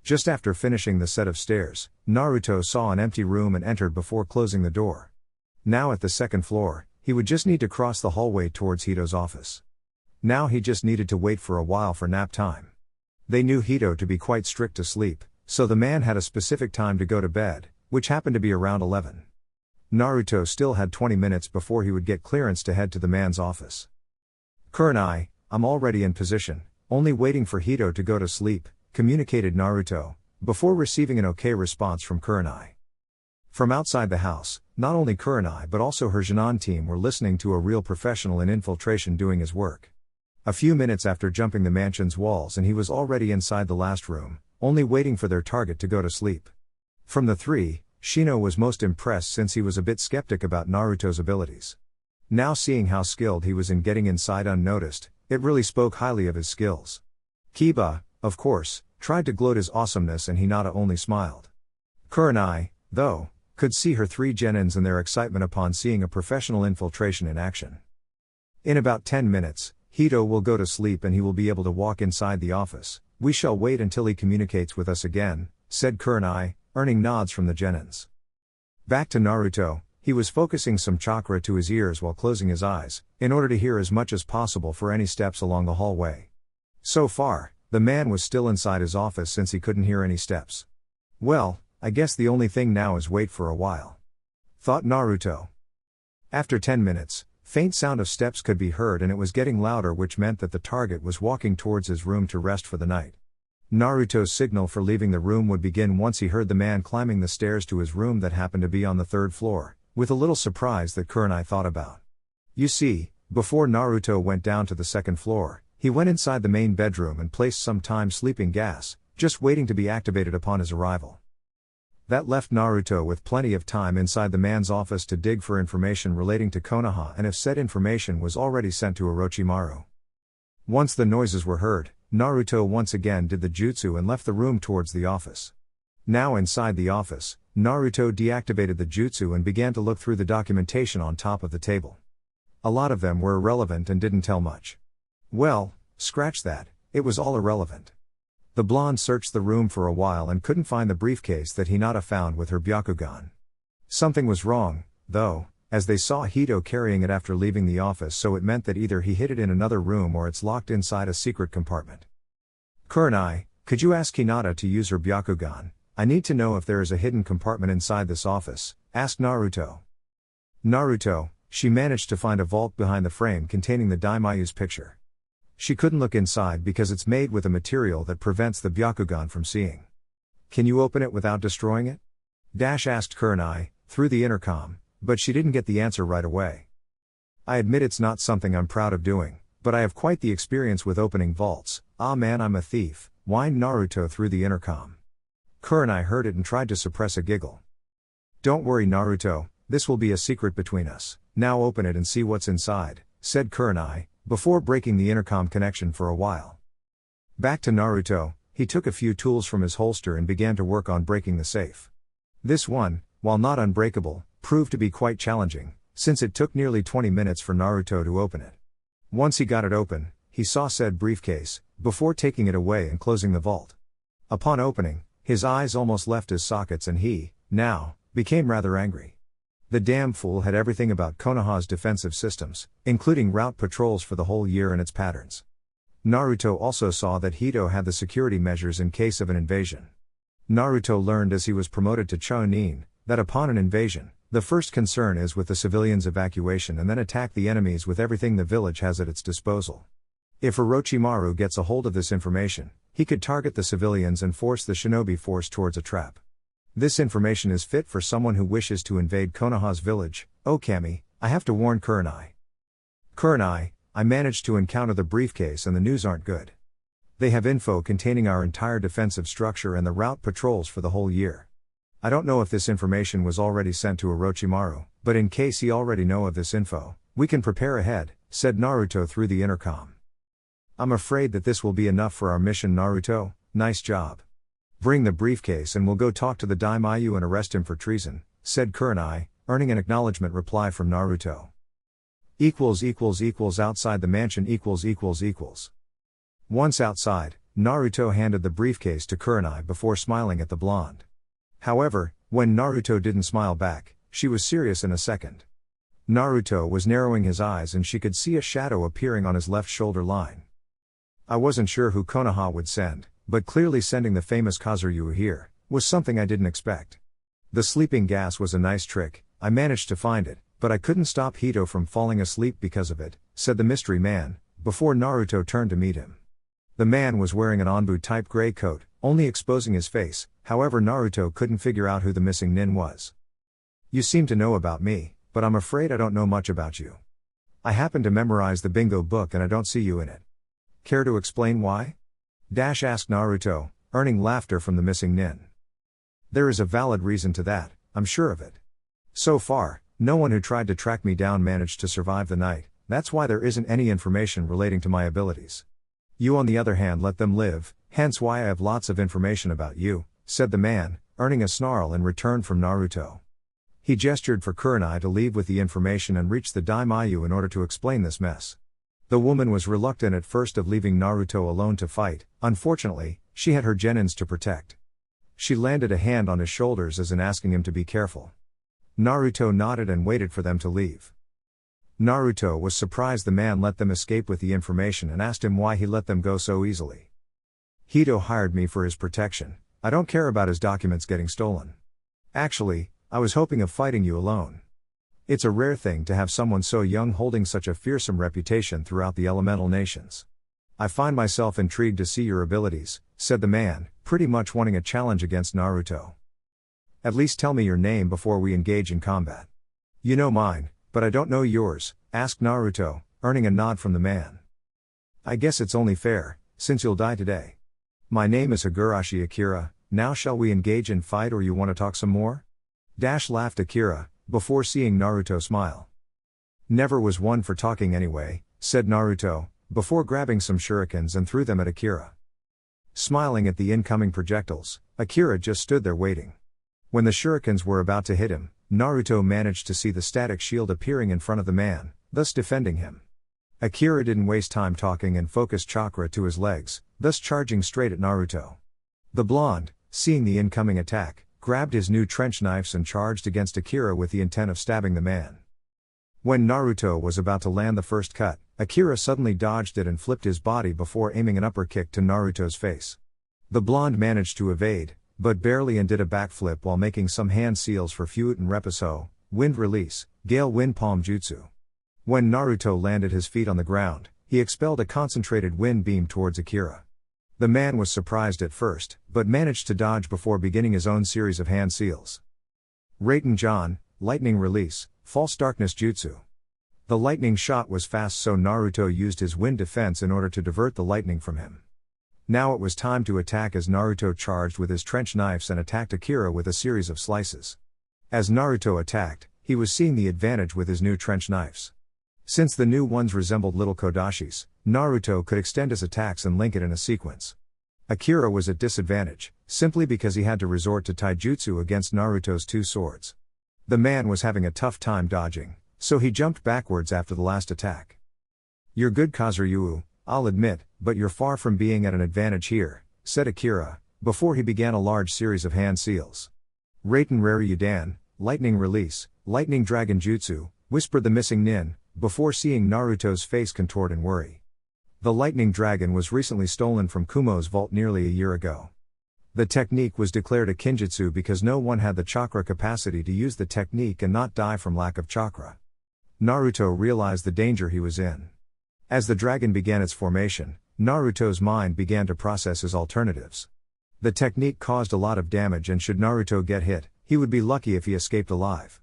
Just after finishing the set of stairs, Naruto saw an empty room and entered before closing the door. Now at the second floor, he would just need to cross the hallway towards Hito's office. Now he just needed to wait for a while for nap time. They knew Hito to be quite strict to sleep, so the man had a specific time to go to bed, which happened to be around 11. Naruto still had 20 minutes before he would get clearance to head to the man's office. "Kurenai, I'm already in position, only waiting for Hito to go to sleep," communicated Naruto, before receiving an okay response from Kurenai. From outside the house, not only Kurenai but also her Genin team were listening to a real professional in infiltration doing his work. A few minutes after jumping the mansion's walls and he was already inside the last room, only waiting for their target to go to sleep. From the three, Shino was most impressed since he was a bit skeptic about Naruto's abilities. Now seeing how skilled he was in getting inside unnoticed, it really spoke highly of his skills. Kiba, of course, tried to gloat his awesomeness and Hinata only smiled. Kurenai, though, could see her three genins and their excitement upon seeing a professional infiltration in action. In about 10 minutes, Hito will go to sleep and he will be able to walk inside the office. "We shall wait until he communicates with us again," said Kurenai, earning nods from the genins. Back to Naruto, he was focusing some chakra to his ears while closing his eyes, in order to hear as much as possible for any steps along the hallway. So far, the man was still inside his office since he couldn't hear any steps. "Well, I guess the only thing now is wait for a while," thought Naruto. After 10 minutes, faint sound of steps could be heard and it was getting louder, which meant that the target was walking towards his room to rest for the night. Naruto's signal for leaving the room would begin once he heard the man climbing the stairs to his room that happened to be on the third floor, with a little surprise that Kurenai thought about. You see, before Naruto went down to the second floor, he went inside the main bedroom and placed some time sleeping gas, just waiting to be activated upon his arrival. That left Naruto with plenty of time inside the man's office to dig for information relating to Konoha and if said information was already sent to Orochimaru. Once the noises were heard, Naruto once again did the jutsu and left the room towards the office. Now inside the office, Naruto deactivated the jutsu and began to look through the documentation on top of the table. A lot of them were irrelevant and didn't tell much. Well, scratch that, it was all irrelevant. The blonde searched the room for a while and couldn't find the briefcase that Hinata found with her Byakugan. Something was wrong, though, as they saw Hito carrying it after leaving the office, so it meant that either he hid it in another room or it's locked inside a secret compartment. "Kurenai, could you ask Hinata to use her Byakugan? I need to know if there is a hidden compartment inside this office," asked Naruto. Naruto, she managed to find a vault behind the frame containing the Daimayu's picture. She couldn't look inside because it's made with a material that prevents the Byakugan from seeing. "Can you open it without destroying it?" asked Kurenai, through the intercom, but she didn't get the answer right away. "I admit it's not something I'm proud of doing, but I have quite the experience with opening vaults. Ah man, I'm a thief," whined Naruto through the intercom. Kurenai heard it and tried to suppress a giggle. "Don't worry Naruto, this will be a secret between us, now open it and see what's inside," said Kurenai, before breaking the intercom connection for a while. Back to Naruto, he took a few tools from his holster and began to work on breaking the safe. This one, while not unbreakable, proved to be quite challenging, since it took nearly 20 minutes for Naruto to open it. Once he got it open, he saw said briefcase, before taking it away and closing the vault. Upon opening, his eyes almost left his sockets and he, now, became rather angry. The damn fool had everything about Konoha's defensive systems, including route patrols for the whole year and its patterns. Naruto also saw that Hito had the security measures in case of an invasion. Naruto learned as he was promoted to Chunin, that upon an invasion, the first concern is with the civilians' evacuation and then attack the enemies with everything the village has at its disposal. If Orochimaru gets a hold of this information, he could target the civilians and force the shinobi force towards a trap. This information is fit for someone who wishes to invade Konoha's village. Oh Kami, I have to warn Kurenai. Kurenai, I managed to encounter the briefcase and the news aren't good. They have info containing our entire defensive structure and the route patrols for the whole year. I don't know if this information was already sent to Orochimaru, but in case he already know of this info, we can prepare ahead, said Naruto through the intercom. I'm afraid that this will be enough for our mission, Naruto. Nice job. Bring the briefcase and we'll go talk to the daimyo and arrest him for treason, said Kurenai, earning an acknowledgement reply from Naruto. Outside the mansion . Once outside, Naruto handed the briefcase to Kurenai before smiling at the blonde. However, when Naruto didn't smile back, she was serious in a second. Naruto was narrowing his eyes and she could see a shadow appearing on his left shoulder line. I wasn't sure who Konoha would send, but clearly sending the famous Kazuryu here was something I didn't expect. The sleeping gas was a nice trick, I managed to find it, but I couldn't stop Hito from falling asleep because of it, said the mystery man, before Naruto turned to meet him. The man was wearing an Anbu-type gray coat, only exposing his face, however Naruto couldn't figure out who the missing nin was. You seem to know about me, but I'm afraid I don't know much about you. I happen to memorize the bingo book and I don't see you in it. Care to explain why? Asked Naruto, earning laughter from the missing nin. There is a valid reason to that, I'm sure of it. So far, no one who tried to track me down managed to survive the night, that's why there isn't any information relating to my abilities. You on the other hand let them live, hence why I have lots of information about you, said the man, earning a snarl in return from Naruto. He gestured for Kurenai to leave with the information and reach the daimyo in order to explain this mess. The woman was reluctant at first of leaving Naruto alone to fight, unfortunately, she had her genins to protect. She landed a hand on his shoulders as in asking him to be careful. Naruto nodded and waited for them to leave. Naruto was surprised the man let them escape with the information and asked him why he let them go so easily. Hito hired me for his protection, I don't care about his documents getting stolen. Actually, I was hoping of fighting you alone. It's a rare thing to have someone so young holding such a fearsome reputation throughout the elemental nations. I find myself intrigued to see your abilities, said the man, pretty much wanting a challenge against Naruto. At least tell me your name before we engage in combat. You know mine, but I don't know yours, asked Naruto, earning a nod from the man. I guess it's only fair, since you'll die today. My name is Higurashi Akira, now shall we engage in fight or you want to talk some more? Laughed Akira, before seeing Naruto smile. Never was one for talking anyway, said Naruto, before grabbing some shurikens and threw them at Akira. Smiling at the incoming projectiles, Akira just stood there waiting. When the shurikens were about to hit him, Naruto managed to see the static shield appearing in front of the man, thus defending him. Akira didn't waste time talking and focused chakra to his legs, thus charging straight at Naruto. The blonde, seeing the incoming attack, grabbed his new trench knives and charged against Akira with the intent of stabbing the man. When Naruto was about to land the first cut, Akira suddenly dodged it and flipped his body before aiming an upper kick to Naruto's face. The blonde managed to evade, but barely, and did a backflip while making some hand seals for Fuut and Reposo, wind release, gale wind palm jutsu. When Naruto landed his feet on the ground, he expelled a concentrated wind beam towards Akira. The man was surprised at first, but managed to dodge before beginning his own series of hand seals. Raiden-Jan, lightning release, false darkness jutsu. The lightning shot was fast, so Naruto used his wind defense in order to divert the lightning from him. Now it was time to attack as Naruto charged with his trench knives and attacked Akira with a series of slices. As Naruto attacked, he was seeing the advantage with his new trench knives. Since the new ones resembled little kodashis, Naruto could extend his attacks and link it in a sequence. Akira was at disadvantage, simply because he had to resort to taijutsu against Naruto's two swords. The man was having a tough time dodging, so he jumped backwards after the last attack. You're good Kazuryu, I'll admit, but you're far from being at an advantage here, said Akira, before he began a large series of hand seals. Raiten Ryudan, lightning release, lightning dragon jutsu, whispered the missing nin, before seeing Naruto's face contort in worry. The lightning dragon was recently stolen from Kumo's vault nearly a year ago. The technique was declared a kinjutsu because no one had the chakra capacity to use the technique and not die from lack of chakra. Naruto realized the danger he was in. As the dragon began its formation, Naruto's mind began to process his alternatives. The technique caused a lot of damage, and should Naruto get hit, he would be lucky if he escaped alive.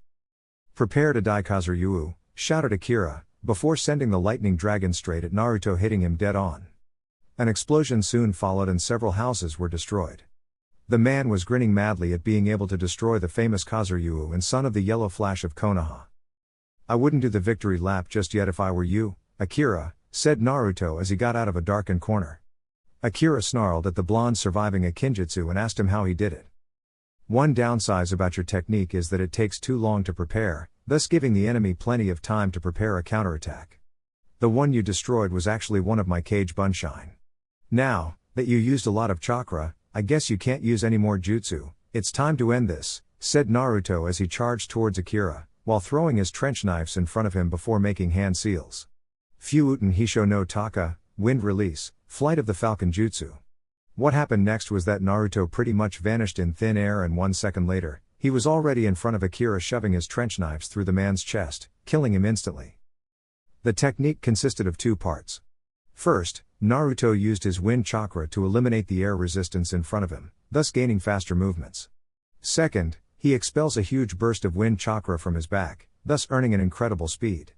"Prepare to die, Kazuryu," shouted Akira, before sending the lightning dragon straight at Naruto, hitting him dead on. An explosion soon followed and several houses were destroyed. The man was grinning madly at being able to destroy the famous Kazuryu and son of the Yellow Flash of Konoha. "I wouldn't do the victory lap just yet if I were you, Akira," said Naruto as he got out of a darkened corner. Akira snarled at the blonde surviving a kinjutsu and asked him how he did it. "One downside about your technique is that it takes too long to prepare, thus giving the enemy plenty of time to prepare a counterattack. The one you destroyed was actually one of my Kage Bunshine. Now that you used a lot of chakra, I guess you can't use any more jutsu. It's time to end this," said Naruto as he charged towards Akira, while throwing his trench knives in front of him before making hand seals. Fuuten Hisho no Taka, Wind Release, Flight of the Falcon Jutsu. What happened next was that Naruto pretty much vanished in thin air, and 1 second later, he was already in front of Akira, shoving his trench knives through the man's chest, killing him instantly. The technique consisted of 2 parts. First, Naruto used his wind chakra to eliminate the air resistance in front of him, thus gaining faster movements. Second, he expels a huge burst of wind chakra from his back, thus earning an incredible speed.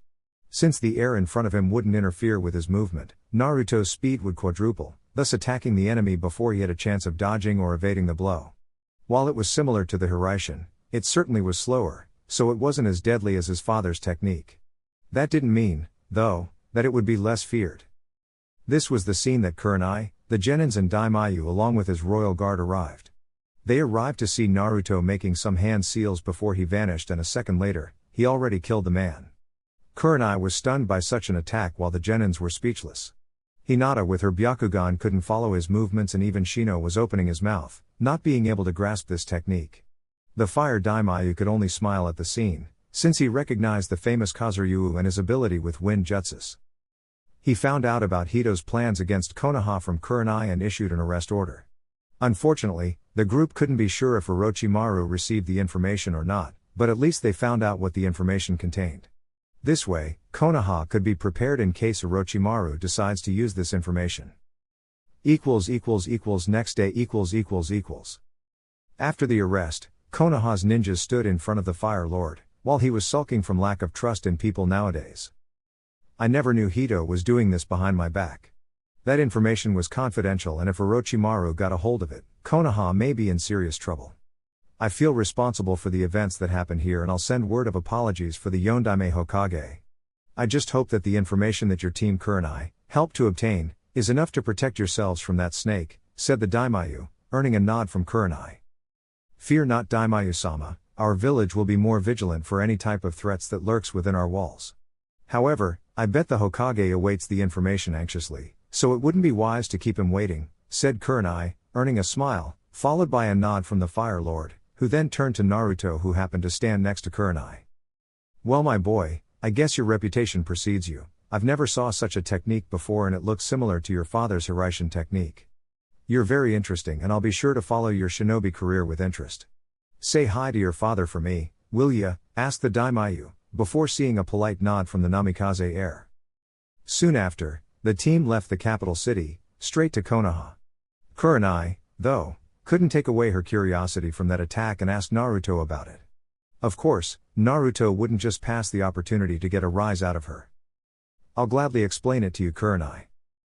Since the air in front of him wouldn't interfere with his movement, Naruto's speed would quadruple, thus attacking the enemy before he had a chance of dodging or evading the blow. While it was similar to the Hiraishin, it certainly was slower, so it wasn't as deadly as his father's technique. That didn't mean, though, that it would be less feared. This was the scene that Kurenai, the Genins and Daimayu along with his royal guard arrived. They arrived to see Naruto making some hand seals before he vanished, and a second later, he already killed the man. Kurenai was stunned by such an attack while the Genins were speechless. Hinata with her Byakugan couldn't follow his movements, and even Shino was opening his mouth, not being able to grasp this technique. The Fire Daimayu could only smile at the scene, since he recognized the famous Kazuryu and his ability with wind jutsus. He found out about Hito's plans against Konoha from Kurenai and issued an arrest order. Unfortunately, the group couldn't be sure if Orochimaru received the information or not, but at least they found out what the information contained. This way, Konoha could be prepared in case Orochimaru decides to use this information. Next day After the arrest, Konoha's ninjas stood in front of the Fire Lord, while he was sulking from lack of trust in people nowadays. "I never knew Hito was doing this behind my back. That information was confidential, and if Orochimaru got a hold of it, Konoha may be in serious trouble. I feel responsible for the events that happened here, and I'll send word of apologies for the Yondaime Hokage. I just hope that the information that your team Kurenai helped to obtain is enough to protect yourselves from that snake," said the Daimayu, earning a nod from Kurenai. "Fear not, Daimayu-sama, our village will be more vigilant for any type of threats that lurks within our walls. However, I bet the Hokage awaits the information anxiously, so it wouldn't be wise to keep him waiting," said Kurenai, earning a smile, followed by a nod from the Fire Lord, who then turned to Naruto, who happened to stand next to Kurenai. "Well, my boy, I guess your reputation precedes you. I've never saw such a technique before, and it looks similar to your father's Hiraishin technique. You're very interesting, and I'll be sure to follow your shinobi career with interest. Say hi to your father for me, will ya?" asked the Daimayu, before seeing a polite nod from the Namikaze heir. Soon after, the team left the capital city, straight to Konoha. Kurenai, though, couldn't take away her curiosity from that attack and asked Naruto about it. Of course, Naruto wouldn't just pass the opportunity to get a rise out of her. "I'll gladly explain it to you, Kurenai.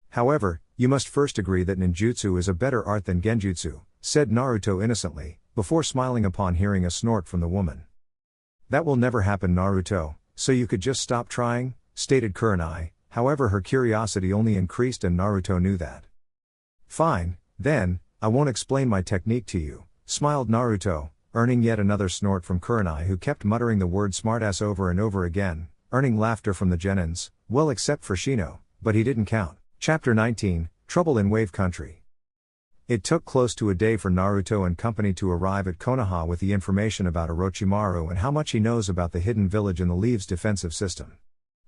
However, you must first agree that ninjutsu is a better art than genjutsu," said Naruto innocently, before smiling upon hearing a snort from the woman. "That will never happen, Naruto, so you could just stop trying," stated Kurenai. However, her curiosity only increased, and Naruto knew that. "Fine, then, I won't explain my technique to you," smiled Naruto, earning yet another snort from Kurenai, who kept muttering the word smartass over and over again, earning laughter from the Genins, well except for Shino, but he didn't count. Chapter 19, Trouble in Wave Country. It took close to a day for Naruto and company to arrive at Konoha with the information about Orochimaru and how much he knows about the hidden village in the Leaves' defensive system.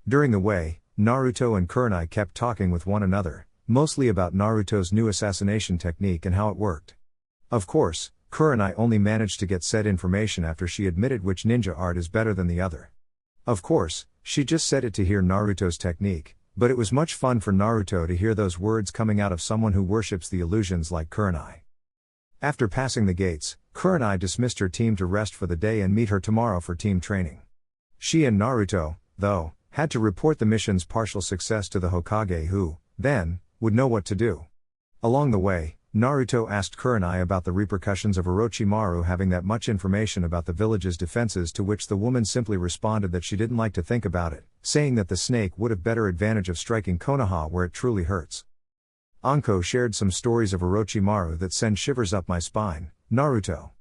During the way, Naruto and Kurenai kept talking with one another, mostly about Naruto's new assassination technique and how it worked. Of course, Kurenai only managed to get said information after she admitted which ninja art is better than the other. Of course, she just said it to hear Naruto's technique, but it was much fun for Naruto to hear those words coming out of someone who worships the illusions like Kurenai. After passing the gates, Kurenai dismissed her team to rest for the day and meet her tomorrow for team training. She and Naruto, though, had to report the mission's partial success to the Hokage who, then, would know what to do. Along the way, Naruto asked Kurenai about the repercussions of Orochimaru having that much information about the village's defenses, to which the woman simply responded that she didn't like to think about it, saying that the snake would have better advantage of striking Konoha where it truly hurts. Anko shared some stories of Orochimaru that send shivers up my spine. Naruto.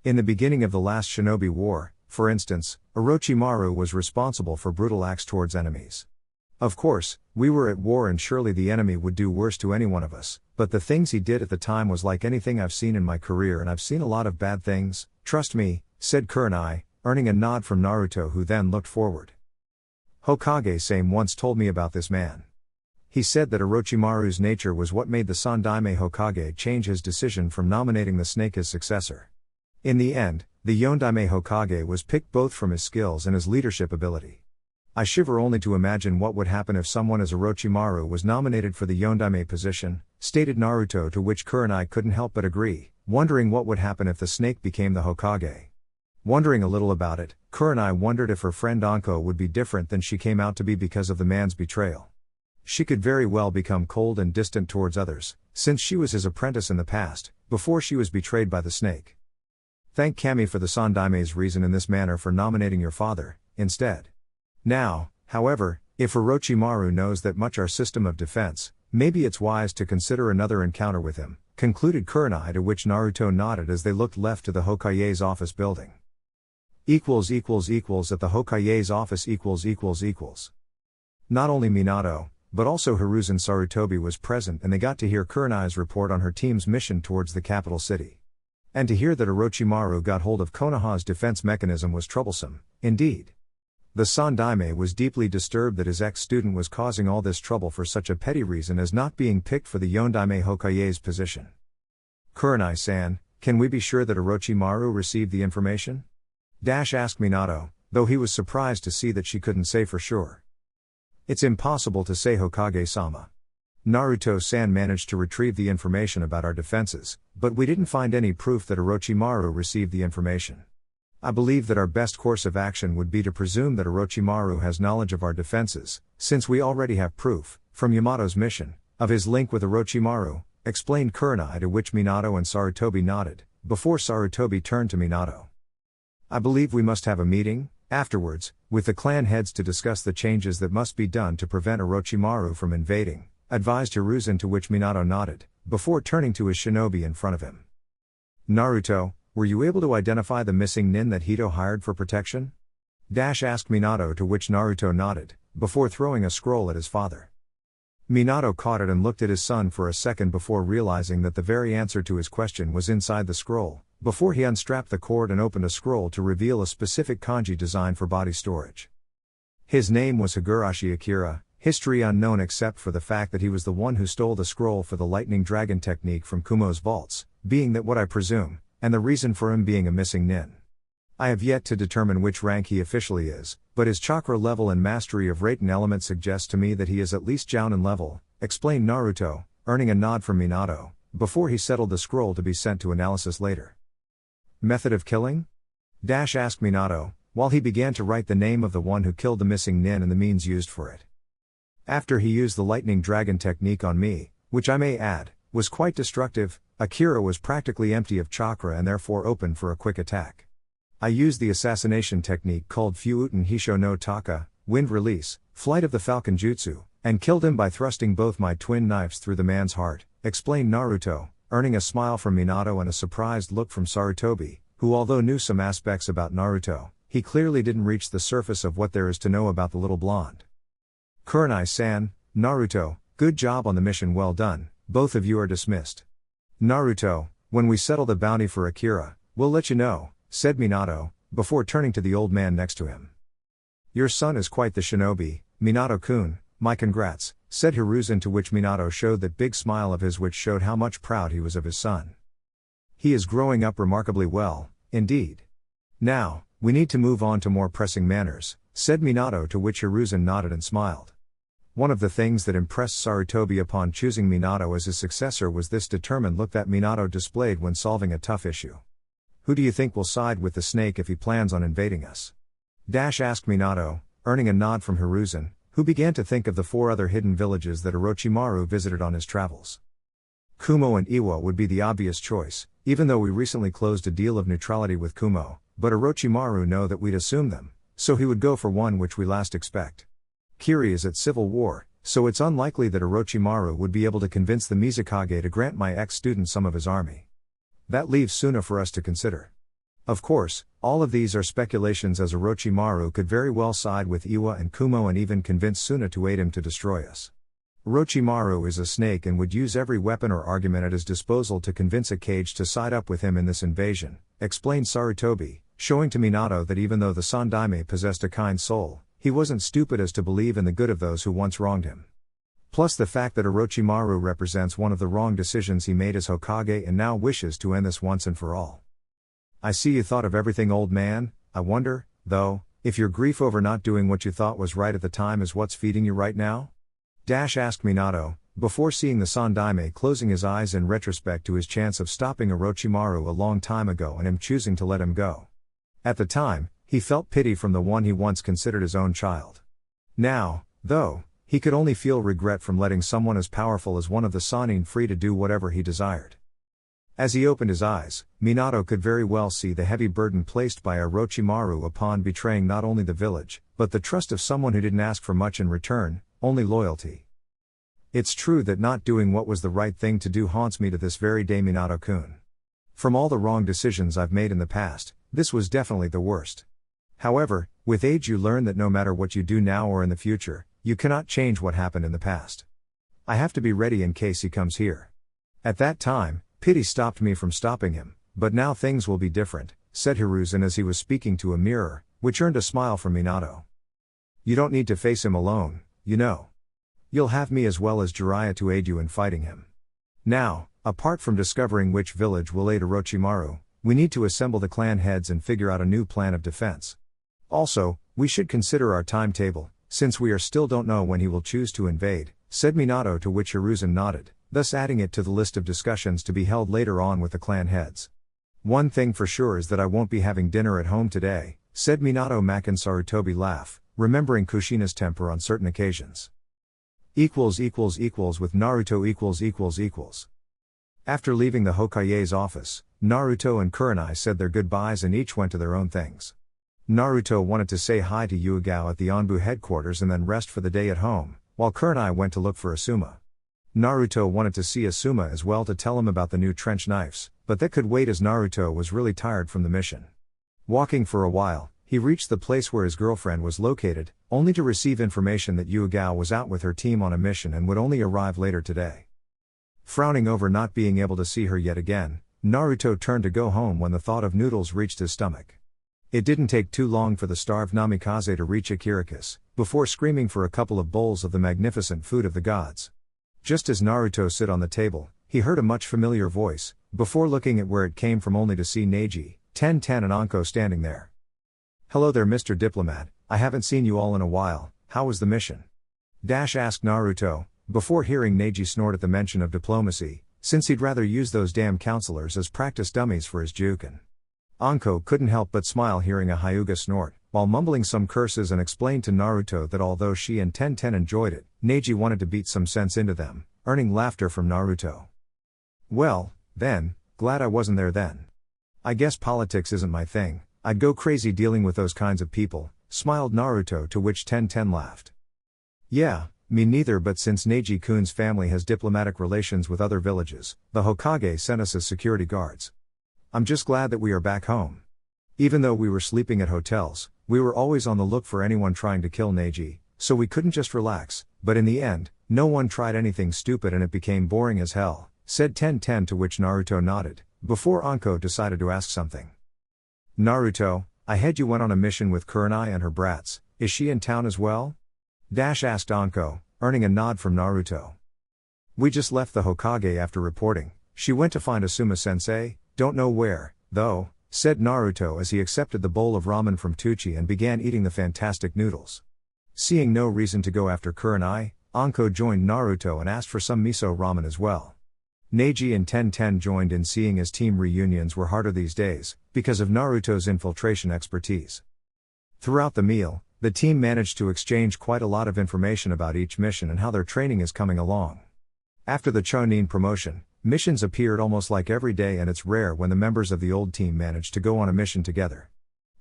In the beginning of the last Shinobi War, for instance, Orochimaru was responsible for brutal acts towards enemies. Of course, we were at war and surely the enemy would do worse to any one of us, but the things he did at the time was like anything I've seen in my career, and I've seen a lot of bad things, trust me, said Kurenai, earning a nod from Naruto, who then looked forward. Hokage Same once told me about this man. He said that Orochimaru's nature was what made the Sandaime Hokage change his decision from nominating the snake as successor. In the end, the Yondaime Hokage was picked both from his skills and his leadership ability. I shiver only to imagine what would happen if someone as Orochimaru was nominated for the Yondaime position, stated Naruto, to which Kurenai couldn't help but agree, wondering what would happen if the snake became the Hokage. Wondering a little about it, Kurenai wondered if her friend Anko would be different than she came out to be because of the man's betrayal. She could very well become cold and distant towards others, since she was his apprentice in the past, before she was betrayed by the snake. Thank Kami for the Sandaime's reason in this manner for nominating your father, instead. Now, however, if Orochimaru knows that much our system of defense, maybe it's wise to consider another encounter with him, concluded Kurenai, to which Naruto nodded as they looked left to the Hokage's office building. At the Hokage's office . Not only Minato, but also Hiruzen Sarutobi was present, and they got to hear Kurenai's report on her team's mission towards the capital city. And to hear that Orochimaru got hold of Konoha's defense mechanism was troublesome, indeed. The Sandaime was deeply disturbed that his ex-student was causing all this trouble for such a petty reason as not being picked for the Yondaime Hokage's position. Kurenai-san, can we be sure that Orochimaru received the information? Asked Minato, though he was surprised to see that she couldn't say for sure. It's impossible to say, Hokage-sama. Naruto-san managed to retrieve the information about our defenses, but we didn't find any proof that Orochimaru received the information. I believe that our best course of action would be to presume that Orochimaru has knowledge of our defenses, since we already have proof, from Yamato's mission, of his link with Orochimaru, explained Kurenai, to which Minato and Sarutobi nodded, before Sarutobi turned to Minato. I believe we must have a meeting, afterwards, with the clan heads to discuss the changes that must be done to prevent Orochimaru from invading, advised Hiruzen, to which Minato nodded, before turning to his shinobi in front of him. Naruto, were you able to identify the missing nin that Hito hired for protection? Asked Minato, to which Naruto nodded, before throwing a scroll at his father. Minato caught it and looked at his son for a second before realizing that the very answer to his question was inside the scroll, before he unstrapped the cord and opened a scroll to reveal a specific kanji design for body storage. His name was Higurashi Akira, history unknown except for the fact that he was the one who stole the scroll for the lightning dragon technique from Kumo's vaults, being that what I presume, and the reason for him being a missing nin. I have yet to determine which rank he officially is, but his chakra level and mastery of Raiten element suggests to me that he is at least Jounin level, explained Naruto, earning a nod from Minato, before he settled the scroll to be sent to analysis later. Method of killing? Asked Minato, while he began to write the name of the one who killed the missing nin and the means used for it. After he used the lightning dragon technique on me, which I may add, was quite destructive, Akira was practically empty of chakra and therefore open for a quick attack. I used the assassination technique called Fuuten Hisho no Taka, wind release, flight of the falcon jutsu, and killed him by thrusting both my twin knives through the man's heart, explained Naruto, earning a smile from Minato and a surprised look from Sarutobi, who although knew some aspects about Naruto, he clearly didn't reach the surface of what there is to know about the little blonde. Kurenai-san, Naruto, good job on the mission, well done, both of you are dismissed. Naruto, when we settle the bounty for Akira, we'll let you know, said Minato, before turning to the old man next to him. Your son is quite the shinobi, Minato-kun, my congrats, said Hiruzen, to which Minato showed that big smile of his which showed how much proud he was of his son. He is growing up remarkably well, indeed. Now, we need to move on to more pressing matters, said Minato, to which Hiruzen nodded and smiled. One of the things that impressed Sarutobi upon choosing Minato as his successor was this determined look that Minato displayed when solving a tough issue. Who do you think will side with the snake if he plans on invading us? Asked Minato, earning a nod from Hiruzen, who began to think of the 4 other hidden villages that Orochimaru visited on his travels. Kumo and Iwa would be the obvious choice, even though we recently closed a deal of neutrality with Kumo, but Orochimaru know that we'd assume them, so he would go for one which we last expect. Kiri is at civil war, so it's unlikely that Orochimaru would be able to convince the Mizukage to grant my ex-student some of his army. That leaves Suna for us to consider. Of course, all of these are speculations, as Orochimaru could very well side with Iwa and Kumo and even convince Suna to aid him to destroy us. Orochimaru is a snake and would use every weapon or argument at his disposal to convince a Kage to side up with him in this invasion, explained Sarutobi, showing to Minato that even though the Sandaime possessed a kind soul, he wasn't stupid as to believe in the good of those who once wronged him. Plus the fact that Orochimaru represents one of the wrong decisions he made as Hokage and now wishes to end this once and for all. I see you thought of everything, old man. I wonder, though, if your grief over not doing what you thought was right at the time is what's feeding you right now? Asked Minato, before seeing the Sandaime closing his eyes in retrospect to his chance of stopping Orochimaru a long time ago and him choosing to let him go. At the time, he felt pity from the one he once considered his own child. Now, though, he could only feel regret from letting someone as powerful as one of the Sannin free to do whatever he desired. As he opened his eyes, Minato could very well see the heavy burden placed by Orochimaru upon betraying not only the village, but the trust of someone who didn't ask for much in return, only loyalty. It's true that not doing what was the right thing to do haunts me to this very day, Minato-kun. From all the wrong decisions I've made in the past, this was definitely the worst. However, with age you learn that no matter what you do now or in the future, you cannot change what happened in the past. I have to be ready in case he comes here. At that time, pity stopped me from stopping him, but now things will be different, said Hiruzen as he was speaking to a mirror, which earned a smile from Minato. You don't need to face him alone, you know. You'll have me as well as Jiraiya to aid you in fighting him. Now, apart from discovering which village will aid Orochimaru, we need to assemble the clan heads and figure out a new plan of defense. Also, we should consider our timetable, since we still don't know when he will choose to invade, said Minato, to which Hiruzen nodded, thus adding it to the list of discussions to be held later on with the clan heads. One thing for sure is that I won't be having dinner at home today, said Minato, making Sarutobi laugh, remembering Kushina's temper on certain occasions. With Naruto . After leaving the Hokage's office, Naruto and Kurenai said their goodbyes and each went to their own things. Naruto wanted to say hi to Yugao at the Anbu headquarters and then rest for the day at home, while Kurenai went to look for Asuma. Naruto wanted to see Asuma as well to tell him about the new trench knives, but that could wait as Naruto was really tired from the mission. Walking for a while, he reached the place where his girlfriend was located, only to receive information that Yugao was out with her team on a mission and would only arrive later today. Frowning over not being able to see her yet again, Naruto turned to go home when the thought of noodles reached his stomach. It didn't take too long for the starved Namikaze to reach Ikirakus, before screaming for a couple of bowls of the magnificent food of the gods. Just as Naruto sit on the table, he heard a much familiar voice, before looking at where it came from only to see Neji, Ten-Ten and Anko standing there. Hello there, Mr. Diplomat, I haven't seen you all in a while, how was the mission? Asked Naruto, before hearing Neji snort at the mention of diplomacy, since he'd rather use those damn counselors as practice dummies for his juken. Anko couldn't help but smile hearing a Hyuga snort, while mumbling some curses, and explained to Naruto that although she and Ten-Ten enjoyed it, Neji wanted to beat some sense into them, earning laughter from Naruto. Well, then, glad I wasn't there then. I guess politics isn't my thing, I'd go crazy dealing with those kinds of people, smiled Naruto, to which Ten-Ten laughed. Yeah, me neither, but since Neji-kun's family has diplomatic relations with other villages, the Hokage sent us as security guards. I'm just glad that we are back home. Even though we were sleeping at hotels, we were always on the look for anyone trying to kill Neji, so we couldn't just relax, but in the end, no one tried anything stupid and it became boring as hell, said Ten-Ten, to which Naruto nodded, before Anko decided to ask something. Naruto, I heard you went on a mission with Kurenai and her brats, is she in town as well? Asked Anko, earning a nod from Naruto. We just left the Hokage after reporting, she went to find Asuma-sensei, don't know where, though, said Naruto as he accepted the bowl of ramen from Tucci and began eating the fantastic noodles. Seeing no reason to go after Kurenai, Anko joined Naruto and asked for some miso ramen as well. Neji and Tenten joined in, seeing as team reunions were harder these days, because of Naruto's infiltration expertise. Throughout the meal, the team managed to exchange quite a lot of information about each mission and how their training is coming along. After the Chunin promotion, missions appeared almost like every day, and it's rare when the members of the old team manage to go on a mission together.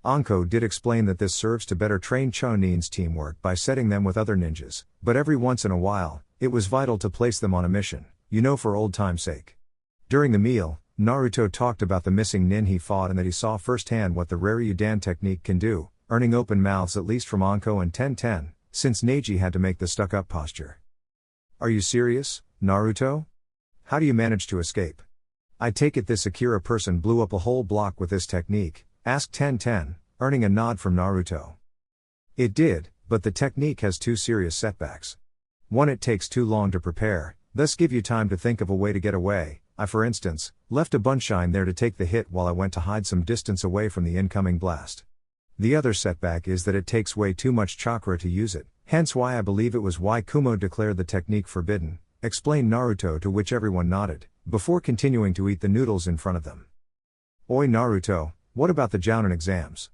Anko did explain that this serves to better train Chunin's teamwork by setting them with other ninjas, but every once in a while, it was vital to place them on a mission, for old time's sake. During the meal, Naruto talked about the missing nin he fought and that he saw firsthand what the Ryudan technique can do, earning open mouths at least from Anko and Tenten, since Neji had to make the stuck-up posture. "Are you serious, Naruto? How do you manage to escape? I take it this Akira person blew up a whole block with this technique?" asked Tenten, earning a nod from Naruto. "It did, but the technique has two serious setbacks. One, it takes too long to prepare, thus give you time to think of a way to get away. I, for instance, left a bunshine there to take the hit while I went to hide some distance away from the incoming blast. The other setback is that it takes way too much chakra to use it, hence why I believe it was why Kumo declared the technique forbidden," explained Naruto, to which everyone nodded, before continuing to eat the noodles in front of them. "Oi Naruto, what about the Jounin exams?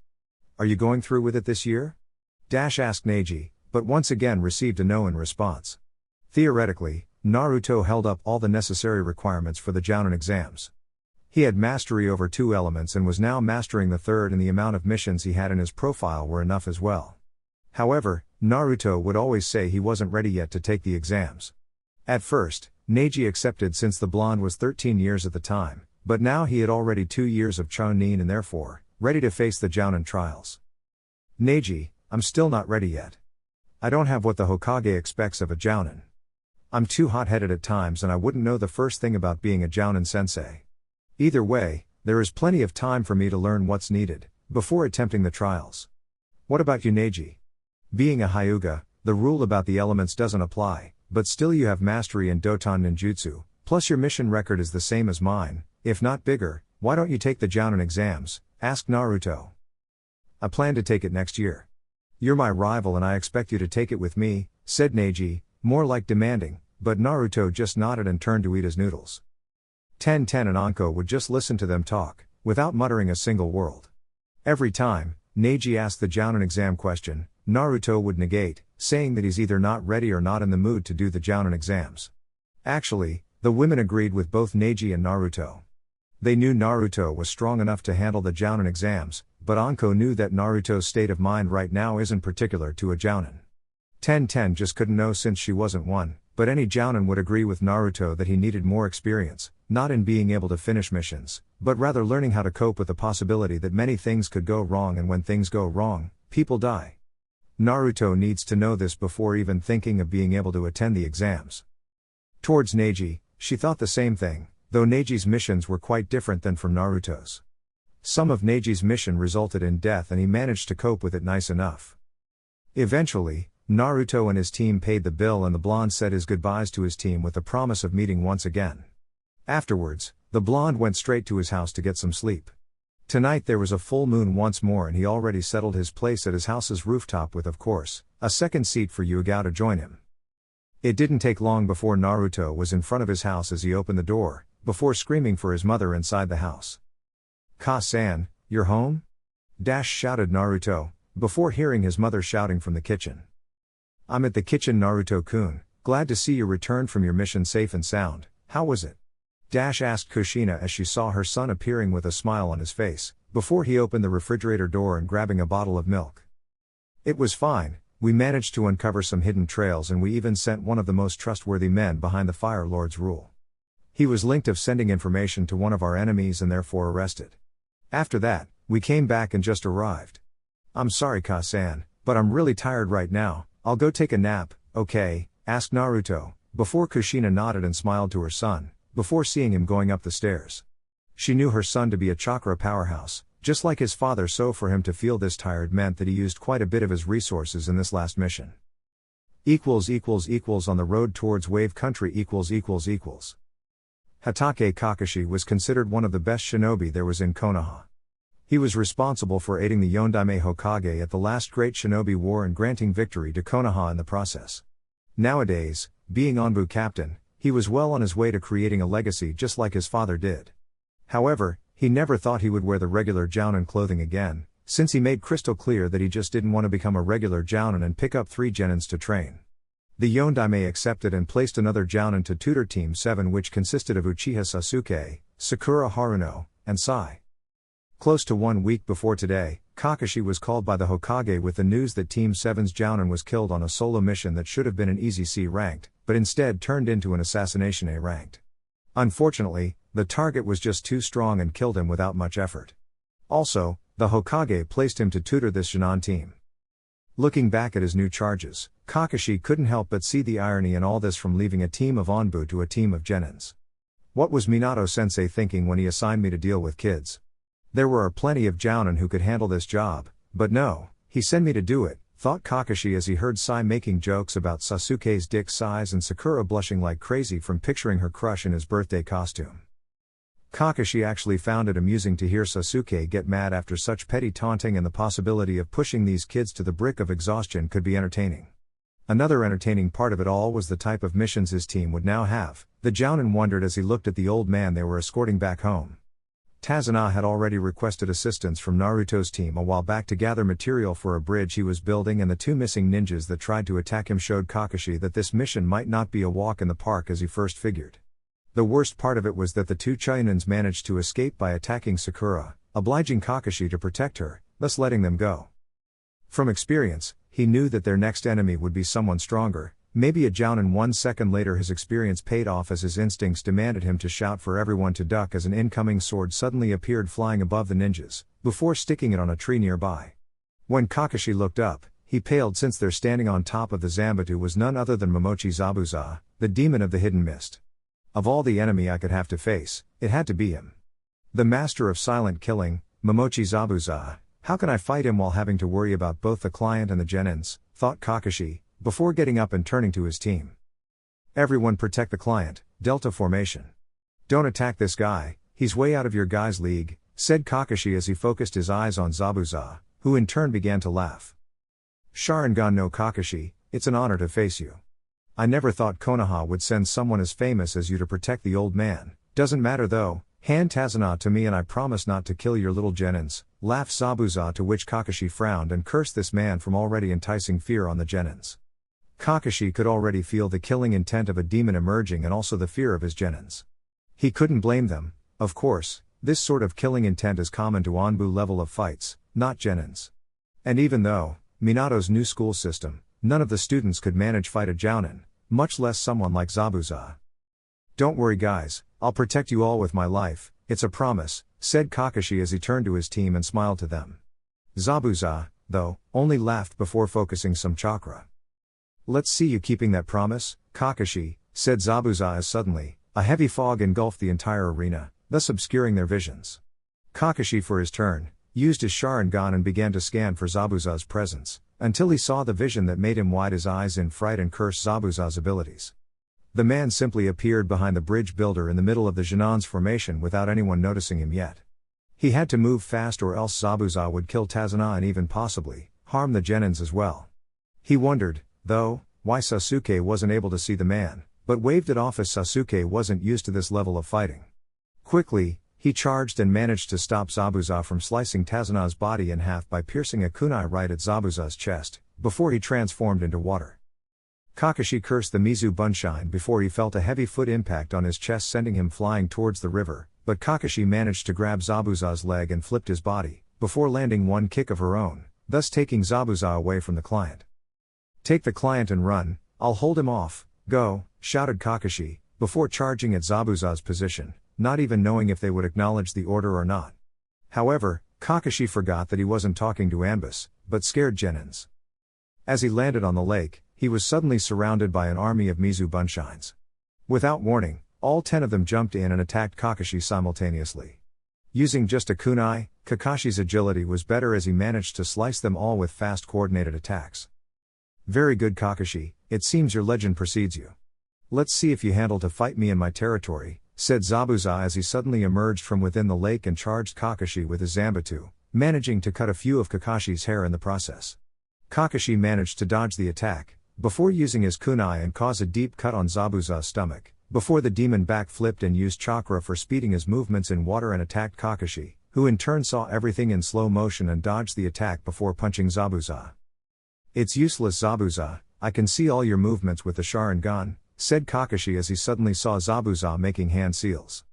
Are you going through with it this year?" asked Neji, but once again received a no in response. Theoretically, Naruto held up all the necessary requirements for the Jounin exams. He had mastery over 2 elements and was now mastering the third, and the amount of missions he had in his profile were enough as well. However, Naruto would always say he wasn't ready yet to take the exams. At first, Neji accepted since the blonde was 13 years at the time, but now he had already 2 years of Chunin and therefore, ready to face the Jounin trials. "Neji, I'm still not ready yet. I don't have what the Hokage expects of a Jounin. I'm too hot-headed at times and I wouldn't know the first thing about being a Jounin sensei. Either way, there is plenty of time for me to learn what's needed, before attempting the trials. What about you Neji? Being a Hyuga, the rule about the elements doesn't apply, but still you have mastery in Doton Ninjutsu, plus your mission record is the same as mine, if not bigger. Why don't you take the Jounin exams?" asked Naruto. "I plan to take it next year. You're my rival and I expect you to take it with me," said Neji, more like demanding, but Naruto just nodded and turned to eat his noodles. Tenten and Anko would just listen to them talk, without muttering a single word. Every time Neji asked the Jounin exam question, Naruto would negate, saying that he's either not ready or not in the mood to do the Jounin exams. Actually, the women agreed with both Neji and Naruto. They knew Naruto was strong enough to handle the Jounin exams, but Anko knew that Naruto's state of mind right now isn't particular to a Jounin. Tenten just couldn't know since she wasn't one, but any Jounin would agree with Naruto that he needed more experience, not in being able to finish missions, but rather learning how to cope with the possibility that many things could go wrong, and when things go wrong, people die. Naruto needs to know this before even thinking of being able to attend the exams. Towards Neji, she thought the same thing, though Neji's missions were quite different than from Naruto's. Some of Neji's mission resulted in death and he managed to cope with it nice enough. Eventually, Naruto and his team paid the bill and the blonde said his goodbyes to his team with the promise of meeting once again. Afterwards, the blonde went straight to his house to get some sleep. Tonight there was a full moon once more and he already settled his place at his house's rooftop with, of course, a second seat for Yugao to join him. It didn't take long before Naruto was in front of his house as he opened the door, before screaming for his mother inside the house. "Ka-san, you're home?" shouted Naruto, before hearing his mother shouting from the kitchen. "I'm at the kitchen Naruto-kun, glad to see you returned from your mission safe and sound. How was it?" asked Kushina as she saw her son appearing with a smile on his face, before he opened the refrigerator door and grabbing a bottle of milk. "It was fine, we managed to uncover some hidden trails and we even sent one of the most trustworthy men behind the Fire Lord's rule. He was linked of sending information to one of our enemies and therefore arrested. After that, we came back and just arrived. I'm sorry Ka-san, but I'm really tired right now, I'll go take a nap, okay?" asked Naruto, before Kushina nodded and smiled to her son, before seeing him going up the stairs. She knew her son to be a chakra powerhouse, just like his father, so for him to feel this tired meant that he used quite a bit of his resources in this last mission. On the road towards Wave Country Hatake Kakashi was considered one of the best shinobi there was in Konoha. He was responsible for aiding the Yondaime Hokage at the last Great Shinobi War and granting victory to Konoha in the process. Nowadays, being Anbu captain, he was well on his way to creating a legacy just like his father did. However, he never thought he would wear the regular jounin clothing again, since he made crystal clear that he just didn't want to become a regular jounin and pick up 3 genins to train. The Yondaime accepted and placed another jounin to tutor Team 7, which consisted of Uchiha Sasuke, Sakura Haruno, and Sai. Close to 1 week before today, Kakashi was called by the Hokage with the news that Team 7's jounin was killed on a solo mission that should have been an easy C ranked, but instead turned into an assassination A ranked. Unfortunately, the target was just too strong and killed him without much effort. Also, the Hokage placed him to tutor this Genin team. Looking back at his new charges, Kakashi couldn't help but see the irony in all this, from leaving a team of Anbu to a team of genins. What was Minato-sensei thinking when he assigned me to deal with kids? There were plenty of jounin who could handle this job, but no, he sent me to do it, thought Kakashi as he heard Sai making jokes about Sasuke's dick size and Sakura blushing like crazy from picturing her crush in his birthday costume. Kakashi actually found it amusing to hear Sasuke get mad after such petty taunting, and the possibility of pushing these kids to the brink of exhaustion could be entertaining. Another entertaining part of it all was the type of missions his team would now have. The jounin wondered as he looked at the old man they were escorting back home. Tazuna had already requested assistance from Naruto's team a while back to gather material for a bridge he was building, and the 2 missing ninjas that tried to attack him showed Kakashi that this mission might not be a walk in the park as he first figured. The worst part of it was that the 2 Chunins managed to escape by attacking Sakura, obliging Kakashi to protect her, thus letting them go. From experience, he knew that their next enemy would be someone stronger, maybe a jounin. 1 second later his experience paid off as his instincts demanded him to shout for everyone to duck as an incoming sword suddenly appeared flying above the ninjas, before sticking it on a tree nearby. When Kakashi looked up, he paled, since there standing on top of the Zanbatsu was none other than Momochi Zabuza, the demon of the hidden mist. Of all the enemy I could have to face, it had to be him. The master of silent killing, Momochi Zabuza. How can I fight him while having to worry about both the client and the genins, thought Kakashi, before getting up and turning to his team. Everyone protect the client, Delta formation. Don't attack this guy, he's way out of your guys' league, said Kakashi as he focused his eyes on Zabuza, who in turn began to laugh. Sharingan no Kakashi, it's an honor to face you. I never thought Konoha would send someone as famous as you to protect the old man. Doesn't matter though, hand Tazuna to me and I promise not to kill your little genins, laughed Zabuza, to which Kakashi frowned and cursed this man from already enticing fear on the genins. Kakashi could already feel the killing intent of a demon emerging and also the fear of his genins. He couldn't blame them, of course, this sort of killing intent is common to Anbu level of fights, not genins. And even though, Minato's new school system, none of the students could manage fight a jounin, much less someone like Zabuza. Don't worry guys, I'll protect you all with my life, it's a promise, said Kakashi as he turned to his team and smiled to them. Zabuza, though, only laughed before focusing some chakra. Let's see you keeping that promise, Kakashi, said Zabuza as suddenly, a heavy fog engulfed the entire arena, thus obscuring their visions. Kakashi for his turn, used his Sharingan and began to scan for Zabuza's presence, until he saw the vision that made him wide his eyes in fright and curse Zabuza's abilities. The man simply appeared behind the bridge builder in the middle of the Genin's formation without anyone noticing him yet. He had to move fast or else Zabuza would kill Tazuna and even possibly harm the genins as well. He wondered, though, why Sasuke wasn't able to see the man, but waved it off as Sasuke wasn't used to this level of fighting. Quickly, he charged and managed to stop Zabuza from slicing Tazuna's body in half by piercing a kunai right at Zabuza's chest, before he transformed into water. Kakashi cursed the Mizu Bunshine before he felt a heavy foot impact on his chest sending him flying towards the river, but Kakashi managed to grab Zabuza's leg and flipped his body, before landing one kick of her own, thus taking Zabuza away from the client. Take the client and run, I'll hold him off, go, shouted Kakashi, before charging at Zabuza's position, not even knowing if they would acknowledge the order or not. However, Kakashi forgot that he wasn't talking to Ambus, but scared genins. As he landed on the lake, he was suddenly surrounded by an army of Mizu Bunshines. Without warning, all 10 of them jumped in and attacked Kakashi simultaneously. Using just a kunai, Kakashi's agility was better as he managed to slice them all with fast coordinated attacks. Very good Kakashi, it seems your legend precedes you. Let's see if you handle to fight me in my territory, said Zabuza as he suddenly emerged from within the lake and charged Kakashi with his Zanbatsu, managing to cut a few of Kakashi's hair in the process. Kakashi managed to dodge the attack, before using his kunai and cause a deep cut on Zabuza's stomach, before the demon backflipped and used chakra for speeding his movements in water and attacked Kakashi, who in turn saw everything in slow motion and dodged the attack before punching Zabuza. "It's useless, Zabuza, I can see all your movements with the Sharingan," said Kakashi as he suddenly saw Zabuza making hand seals.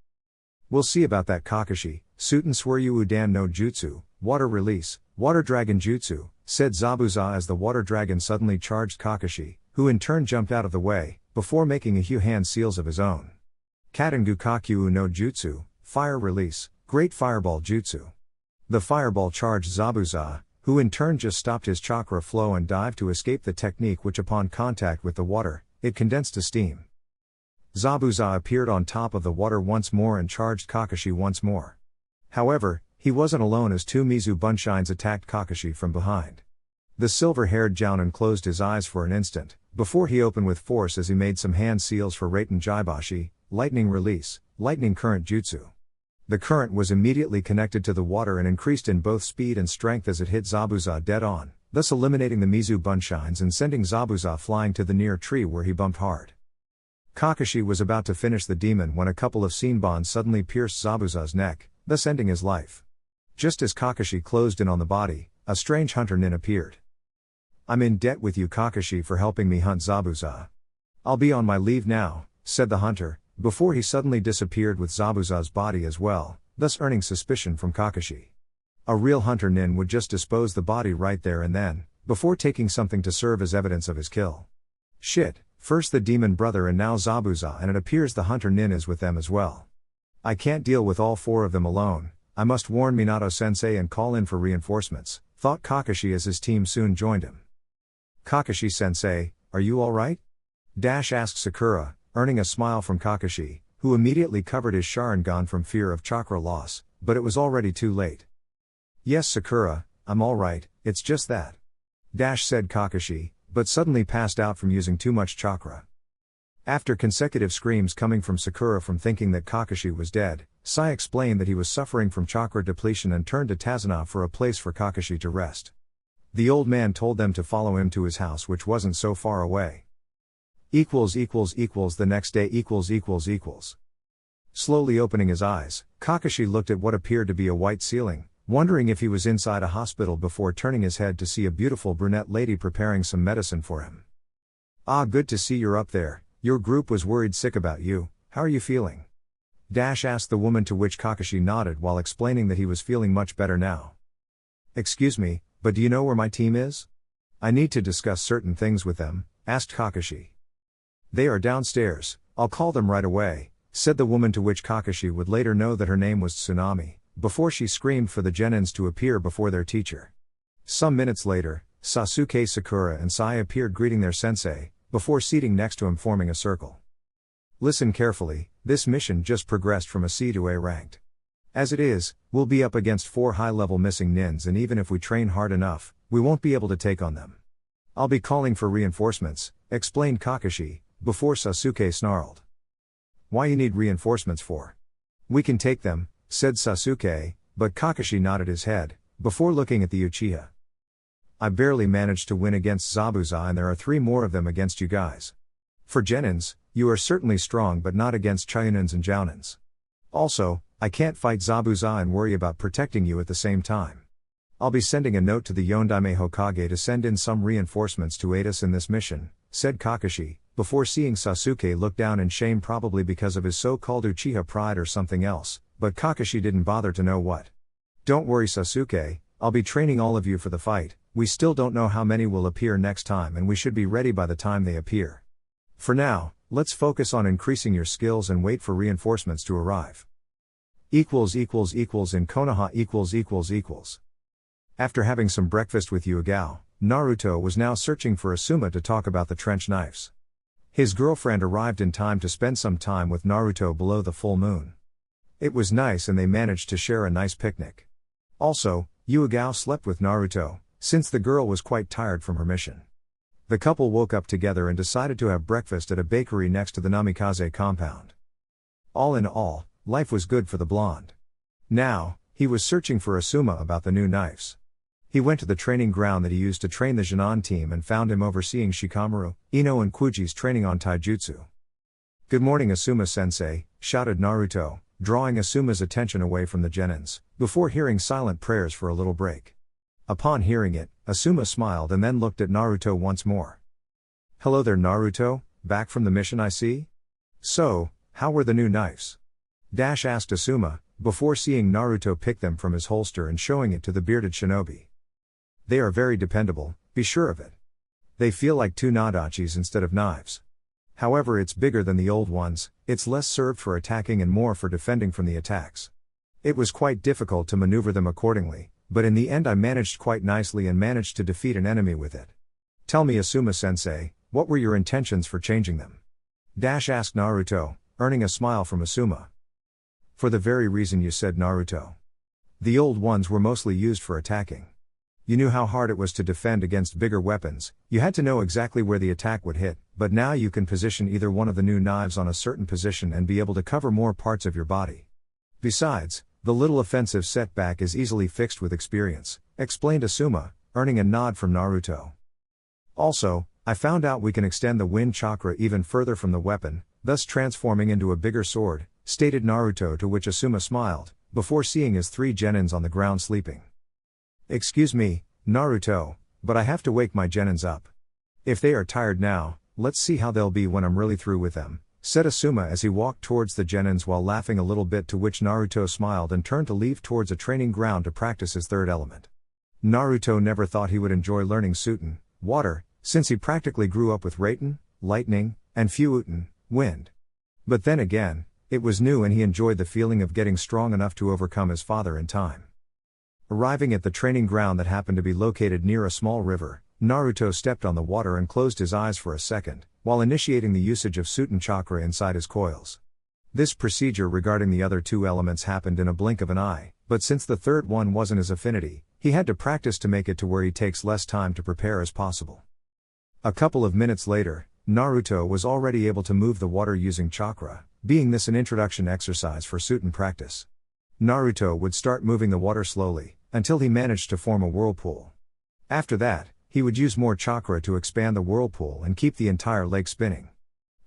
"We'll see about that, Kakashi. Suten Sweryu Udan no Jutsu, Water Release, Water Dragon Jutsu," said Zabuza as the water dragon suddenly charged Kakashi, who in turn jumped out of the way, before making a few hand seals of his own. "Katengu Kakyu no Jutsu, Fire Release, Great Fireball Jutsu." The fireball charged Zabuza, who in turn just stopped his chakra flow and dived to escape the technique, which upon contact with the water, it condensed to steam. Zabuza appeared on top of the water once more and charged Kakashi once more. However, he wasn't alone as two Mizu Bunshines attacked Kakashi from behind. The silver-haired Jounin closed his eyes for an instant, before he opened with force as he made some hand seals for Raiten Jaibashi, Lightning Release, Lightning Current Jutsu. The current was immediately connected to the water and increased in both speed and strength as it hit Zabuza dead on, thus eliminating the Mizu Bunshines and sending Zabuza flying to the near tree where he bumped hard. Kakashi was about to finish the demon when a couple of Shinbons suddenly pierced Zabuza's neck, thus ending his life. Just as Kakashi closed in on the body, a strange hunter nin appeared. "I'm in debt with you, Kakashi, for helping me hunt Zabuza. I'll be on my leave now," said the hunter, before he suddenly disappeared with Zabuza's body as well, thus earning suspicion from Kakashi. A real hunter nin would just dispose the body right there and then, before taking something to serve as evidence of his kill. Shit, first the demon brother and now Zabuza, and it appears the hunter nin is with them as well. I can't deal with all four of them alone, I must warn Minato-sensei and call in for reinforcements, thought Kakashi as his team soon joined him. "Kakashi-sensei, are you alright?" asked Sakura, earning a smile from Kakashi, who immediately covered his Sharingan from fear of chakra loss, but it was already too late. "Yes, Sakura, I'm alright, it's just that," said Kakashi, but suddenly passed out from using too much chakra. After consecutive screams coming from Sakura from thinking that Kakashi was dead, Sai explained that he was suffering from chakra depletion and turned to Tazuna for a place for Kakashi to rest. The old man told them to follow him to his house, which wasn't so far away. The next day. Slowly opening his eyes, Kakashi looked at what appeared to be a white ceiling, wondering if he was inside a hospital before turning his head to see a beautiful brunette lady preparing some medicine for him. "Ah, good to see you're up there. Your group was worried sick about you, how are you feeling?" asked the woman, to which Kakashi nodded while explaining that he was feeling much better now. "Excuse me, but do you know where my team is? I need to discuss certain things with them," asked Kakashi. "They are downstairs, I'll call them right away," said the woman, to which Kakashi would later know that her name was Tsunami, before she screamed for the Genins to appear before their teacher. Some minutes later, Sasuke, Sakura and Sai appeared greeting their sensei, before seating next to him forming a circle. "Listen carefully, this mission just progressed from a C to A ranked. As it is, we'll be up against 4 high-level missing nins, and even if we train hard enough, we won't be able to take on them. I'll be calling for reinforcements," explained Kakashi, before Sasuke snarled. "Why you need reinforcements for?" "We can take them," said Sasuke, but Kakashi nodded his head, before looking at the Uchiha. "I barely managed to win against Zabuza, and there are 3 more of them against you guys. For Genins, you are certainly strong, but not against Chunins and Jounins. Also, I can't fight Zabuza and worry about protecting you at the same time. I'll be sending a note to the Yondaime Hokage to send in some reinforcements to aid us in this mission," said Kakashi, before seeing Sasuke look down in shame, probably because of his so-called Uchiha pride or something else, but Kakashi didn't bother to know what. "Don't worry, Sasuke, I'll be training all of you for the fight. We still don't know how many will appear next time, and we should be ready by the time they appear. For now, let's focus on increasing your skills and wait for reinforcements to arrive." In Konoha . After having some breakfast with Yugao, Naruto was now searching for Asuma to talk about the trench knives. His girlfriend arrived in time to spend some time with Naruto below the full moon. It was nice, and they managed to share a nice picnic. Also, Yugao slept with Naruto, since the girl was quite tired from her mission. The couple woke up together and decided to have breakfast at a bakery next to the Namikaze compound. All in all, life was good for the blonde. Now, he was searching for Asuma about the new knives. He went to the training ground that he used to train the Genin team and found him overseeing Shikamaru, Ino and Kuji's training on taijutsu. "Good morning, Asuma-sensei," shouted Naruto, drawing Asuma's attention away from the Genins, before hearing silent prayers for a little break. Upon hearing it, Asuma smiled and then looked at Naruto once more. "Hello there, Naruto, back from the mission I see? So, how were the new knives?" asked Asuma, before seeing Naruto pick them from his holster and showing it to the bearded shinobi. "They are very dependable, be sure of it. They feel like two nadachis instead of knives. However, it's bigger than the old ones, it's less served for attacking and more for defending from the attacks. It was quite difficult to maneuver them accordingly, but in the end I managed quite nicely and managed to defeat an enemy with it. Tell me, Asuma-sensei, what were your intentions for changing them?" asked Naruto, earning a smile from Asuma. "For the very reason you said, Naruto. The old ones were mostly used for attacking. You knew how hard it was to defend against bigger weapons, you had to know exactly where the attack would hit, but now you can position either one of the new knives on a certain position and be able to cover more parts of your body. Besides, the little offensive setback is easily fixed with experience," explained Asuma, earning a nod from Naruto. "Also, I found out we can extend the wind chakra even further from the weapon, thus transforming into a bigger sword," stated Naruto, to which Asuma smiled, before seeing his three Genins on the ground sleeping. "Excuse me, Naruto, but I have to wake my Genins up. If they are tired now, let's see how they'll be when I'm really through with them," said Asuma as he walked towards the Genins while laughing a little bit, to which Naruto smiled and turned to leave towards a training ground to practice his third element. Naruto never thought he would enjoy learning Suiten, water, since he practically grew up with Raiten, lightning, and Fuuten, wind. But then again, it was new and he enjoyed the feeling of getting strong enough to overcome his father in time. Arriving at the training ground that happened to be located near a small river, Naruto stepped on the water and closed his eyes for a second, while initiating the usage of Suiten chakra inside his coils. This procedure regarding the other two elements happened in a blink of an eye, but since the third one wasn't his affinity, he had to practice to make it to where he takes less time to prepare as possible. A couple of minutes later, Naruto was already able to move the water using chakra, being this an introduction exercise for Suiten practice. Naruto would start moving the water slowly, until he managed to form a whirlpool. After that, he would use more chakra to expand the whirlpool and keep the entire lake spinning.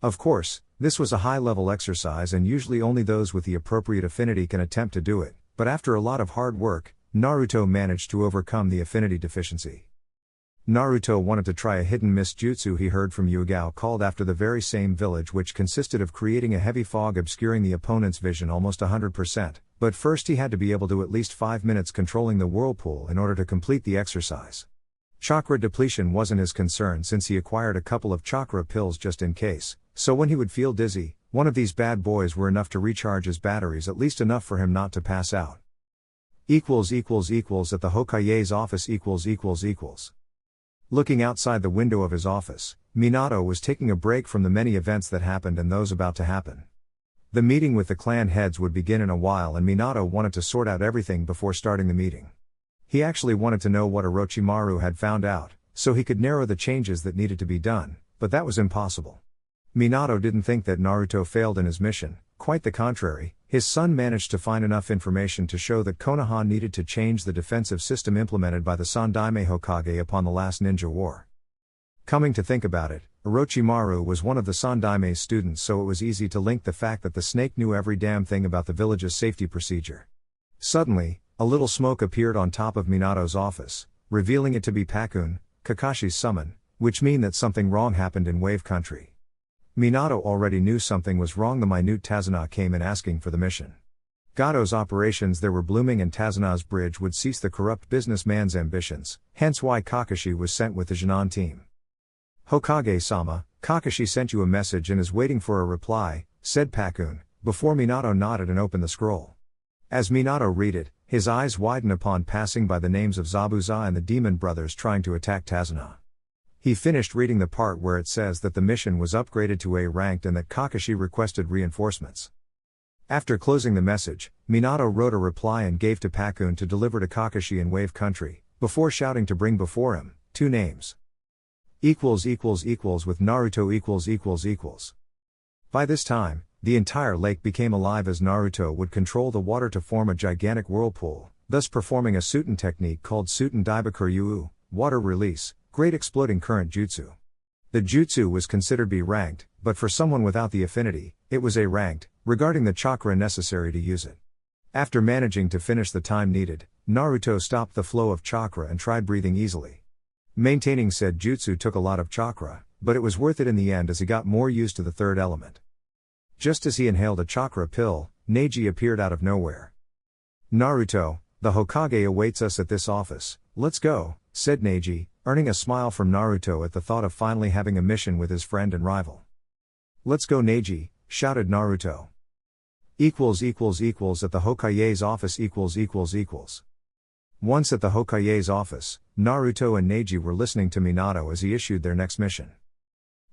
Of course, this was a high-level exercise and usually only those with the appropriate affinity can attempt to do it, but after a lot of hard work, Naruto managed to overcome the affinity deficiency. Naruto wanted to try a hidden mist jutsu he heard from Yugao called after the very same village, which consisted of creating a heavy fog obscuring the opponent's vision almost 100%, but first he had to be able to at least 5 minutes controlling the whirlpool in order to complete the exercise. Chakra depletion wasn't his concern since he acquired a couple of chakra pills just in case, so when he would feel dizzy, one of these bad boys were enough to recharge his batteries, at least enough for him not to pass out. At the Hokage's office . Looking outside the window of his office, Minato was taking a break from the many events that happened and those about to happen. The meeting with the clan heads would begin in a while and Minato wanted to sort out everything before starting the meeting. He actually wanted to know what Orochimaru had found out, so he could narrow the changes that needed to be done, but that was impossible. Minato didn't think that Naruto failed in his mission, quite the contrary, his son managed to find enough information to show that Konoha needed to change the defensive system implemented by the Sandaime Hokage upon the last ninja war. Coming to think about it, Orochimaru was one of the Sandaime's students, so it was easy to link the fact that the snake knew every damn thing about the village's safety procedure. Suddenly, a little smoke appeared on top of Minato's office, revealing it to be Pakun, Kakashi's summon, which mean that something wrong happened in Wave Country. Minato already knew something was wrong. The minute Tazuna came in asking for the mission. Gato's operations there were blooming and Tazuna's bridge would cease the corrupt businessman's ambitions, hence why Kakashi was sent with the Genin team. "Hokage-sama, Kakashi sent you a message and is waiting for a reply," said Pakun, before Minato nodded and opened the scroll. As Minato read it, his eyes widened upon passing by the names of Zabuza and the demon brothers trying to attack Tazuna. He finished reading the part where it says that the mission was upgraded to A-ranked and that Kakashi requested reinforcements. After closing the message, Minato wrote a reply and gave to Pakun to deliver to Kakashi in Wave Country, before shouting to bring before him 2 names. With Naruto . By this time, the entire lake became alive as Naruto would control the water to form a gigantic whirlpool, thus performing a Suiten technique called Suiten Daibakuryu, water release, great exploding current jutsu. The jutsu was considered B-ranked, but for someone without the affinity, it was A-ranked, regarding the chakra necessary to use it. After managing to finish the time needed, Naruto stopped the flow of chakra and tried breathing easily. Maintaining said jutsu took a lot of chakra, but it was worth it in the end as he got more used to the third element. Just as he inhaled a chakra pill, Neji appeared out of nowhere. "Naruto, the Hokage awaits us at this office, let's go," said Neji, earning a smile from Naruto at the thought of finally having a mission with his friend and rival. "Let's go Neji," shouted Naruto. At the Hokage's office . Once at the Hokage's office, Naruto and Neji were listening to Minato as he issued their next mission.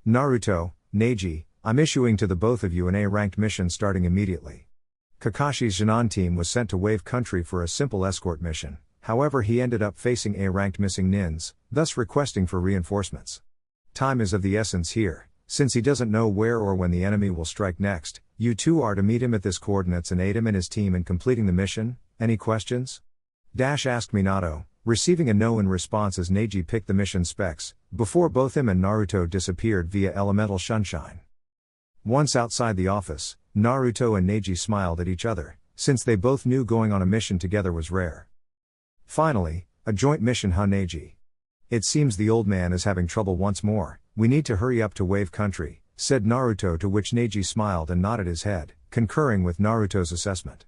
"Naruto, Neji, I'm issuing to the both of you an A-ranked mission starting immediately." Kakashi's Genin team was sent to Wave Country for a simple escort mission, however he ended up facing A-ranked missing nins, thus requesting for reinforcements. Time is of the essence here, since he doesn't know where or when the enemy will strike next. You two are to meet him at this coordinates and aid him and his team in completing the mission. Any questions? Asked Minato, receiving a no in response as Neji picked the mission specs, before both him and Naruto disappeared via elemental sunshine. Once outside the office, Naruto and Neji smiled at each other, since they both knew going on a mission together was rare. "Finally, a joint mission, huh Neji? It seems the old man is having trouble once more, we need to hurry up to Wave Country," said Naruto, to which Neji smiled and nodded his head, concurring with Naruto's assessment.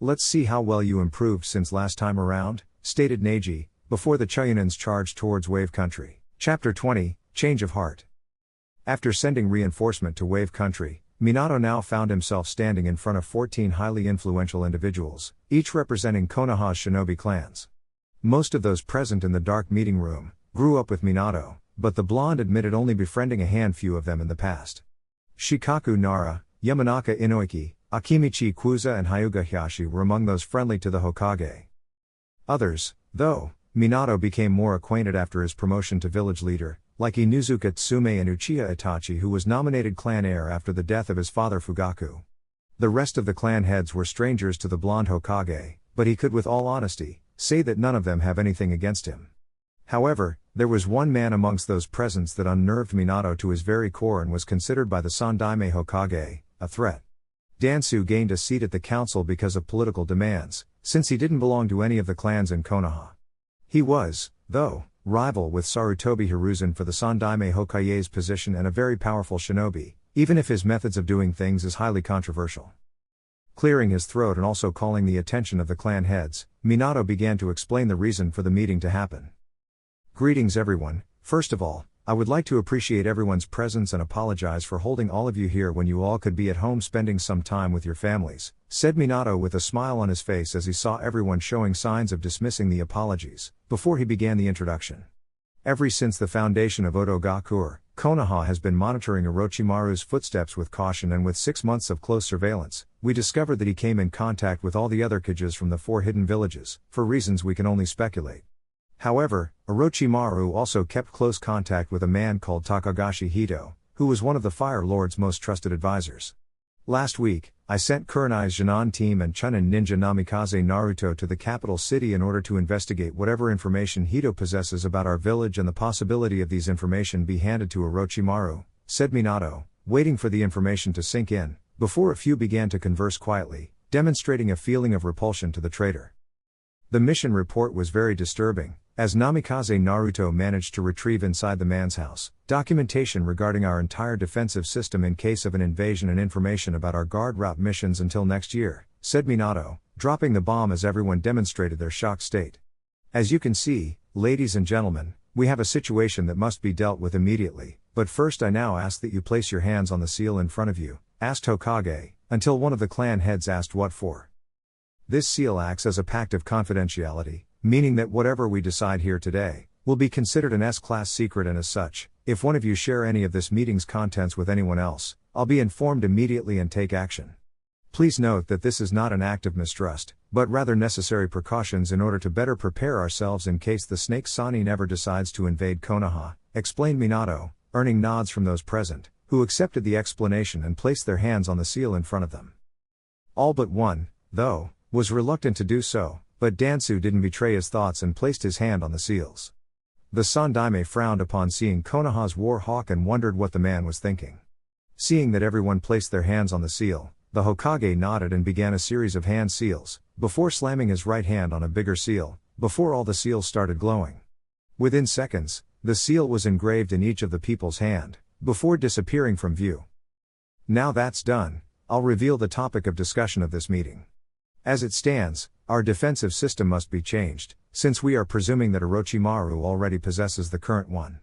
"Let's see how well you improved since last time around," stated Neji, before the Chunin's charged towards Wave Country. Chapter 20, Change of Heart. After sending reinforcement to Wave Country, Minato now found himself standing in front of 14 highly influential individuals, each representing Konoha's shinobi clans. Most of those present in the dark meeting room grew up with Minato, but the blonde admitted only befriending a handful of them in the past. Shikaku Nara, Yamanaka Inoiki, Akimichi Kuza and Hyuga Hiashi were among those friendly to the Hokage. Others, though, Minato became more acquainted after his promotion to village leader, like Inuzuka Tsume and Uchiha Itachi, who was nominated clan heir after the death of his father Fugaku. The rest of the clan heads were strangers to the blonde Hokage, but he could with all honesty say that none of them have anything against him. However, there was one man amongst those presents that unnerved Minato to his very core and was considered by the Sandaime Hokage a threat. Dansu gained a seat at the council because of political demands, since he didn't belong to any of the clans in Konoha. He was, though, rival with Sarutobi Hiruzen for the Sandaime Hokage's position and a very powerful shinobi, even if his methods of doing things is highly controversial. Clearing his throat and also calling the attention of the clan heads, Minato began to explain the reason for the meeting to happen. "Greetings everyone, first of all, I would like to appreciate everyone's presence and apologize for holding all of you here when you all could be at home spending some time with your families," said Minato with a smile on his face as he saw everyone showing signs of dismissing the apologies, before he began the introduction. Ever since the foundation of Otogakur, Konoha has been monitoring Orochimaru's footsteps with caution, and with 6 months of close surveillance, we discovered that he came in contact with all the other Kages from the 4 hidden villages, for reasons we can only speculate. However, Orochimaru also kept close contact with a man called Takagashi Hito, who was one of the Fire Lord's most trusted advisors. Last week, I sent Kurenai's Genin team and Chunin ninja Namikaze Naruto to the capital city in order to investigate whatever information Hito possesses about our village and the possibility of these information be handed to Orochimaru, said Minato, waiting for the information to sink in, before a few began to converse quietly, demonstrating a feeling of repulsion to the traitor. The mission report was very disturbing, as Namikaze Naruto managed to retrieve inside the man's house documentation regarding our entire defensive system in case of an invasion and information about our guard route missions until next year, said Minato, dropping the bomb as everyone demonstrated their shocked state. "As you can see, ladies and gentlemen, we have a situation that must be dealt with immediately, but first I now ask that you place your hands on the seal in front of you," asked Hokage, until one of the clan heads asked what for. "This seal acts as a pact of confidentiality, meaning that whatever we decide here today will be considered an S-class secret, and as such, if one of you share any of this meeting's contents with anyone else, I'll be informed immediately and take action. Please note that this is not an act of mistrust, but rather necessary precautions in order to better prepare ourselves in case the Snake Sanin ever decides to invade Konoha," explained Minato, earning nods from those present, who accepted the explanation and placed their hands on the seal in front of them. All but one, though, was reluctant to do so, but Dansu didn't betray his thoughts and placed his hand on the seals. The Sandaime frowned upon seeing Konoha's war hawk and wondered what the man was thinking. Seeing that everyone placed their hands on the seal, the Hokage nodded and began a series of hand seals, before slamming his right hand on a bigger seal, before all the seals started glowing. Within seconds, the seal was engraved in each of the people's hand, before disappearing from view. Now that's done, I'll reveal the topic of discussion of this meeting. As it stands, our defensive system must be changed, since we are presuming that Orochimaru already possesses the current one.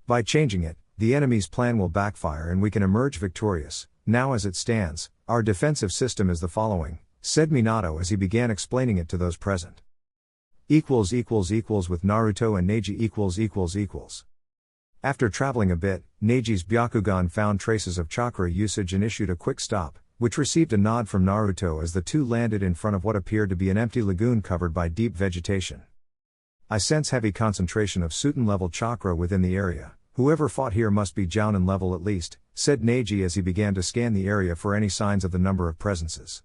By changing it, the enemy's plan will backfire and we can emerge victorious. Now as it stands, our defensive system is the following, said Minato as he began explaining it to those present. With Naruto and Neji . After traveling a bit, Neji's Byakugan found traces of chakra usage and issued a quick stop, which received a nod from Naruto as the two landed in front of what appeared to be an empty lagoon covered by deep vegetation. I sense heavy concentration of Suiten level chakra within the area. Whoever fought here must be Jounin level at least, said Neji as he began to scan the area for any signs of the number of presences.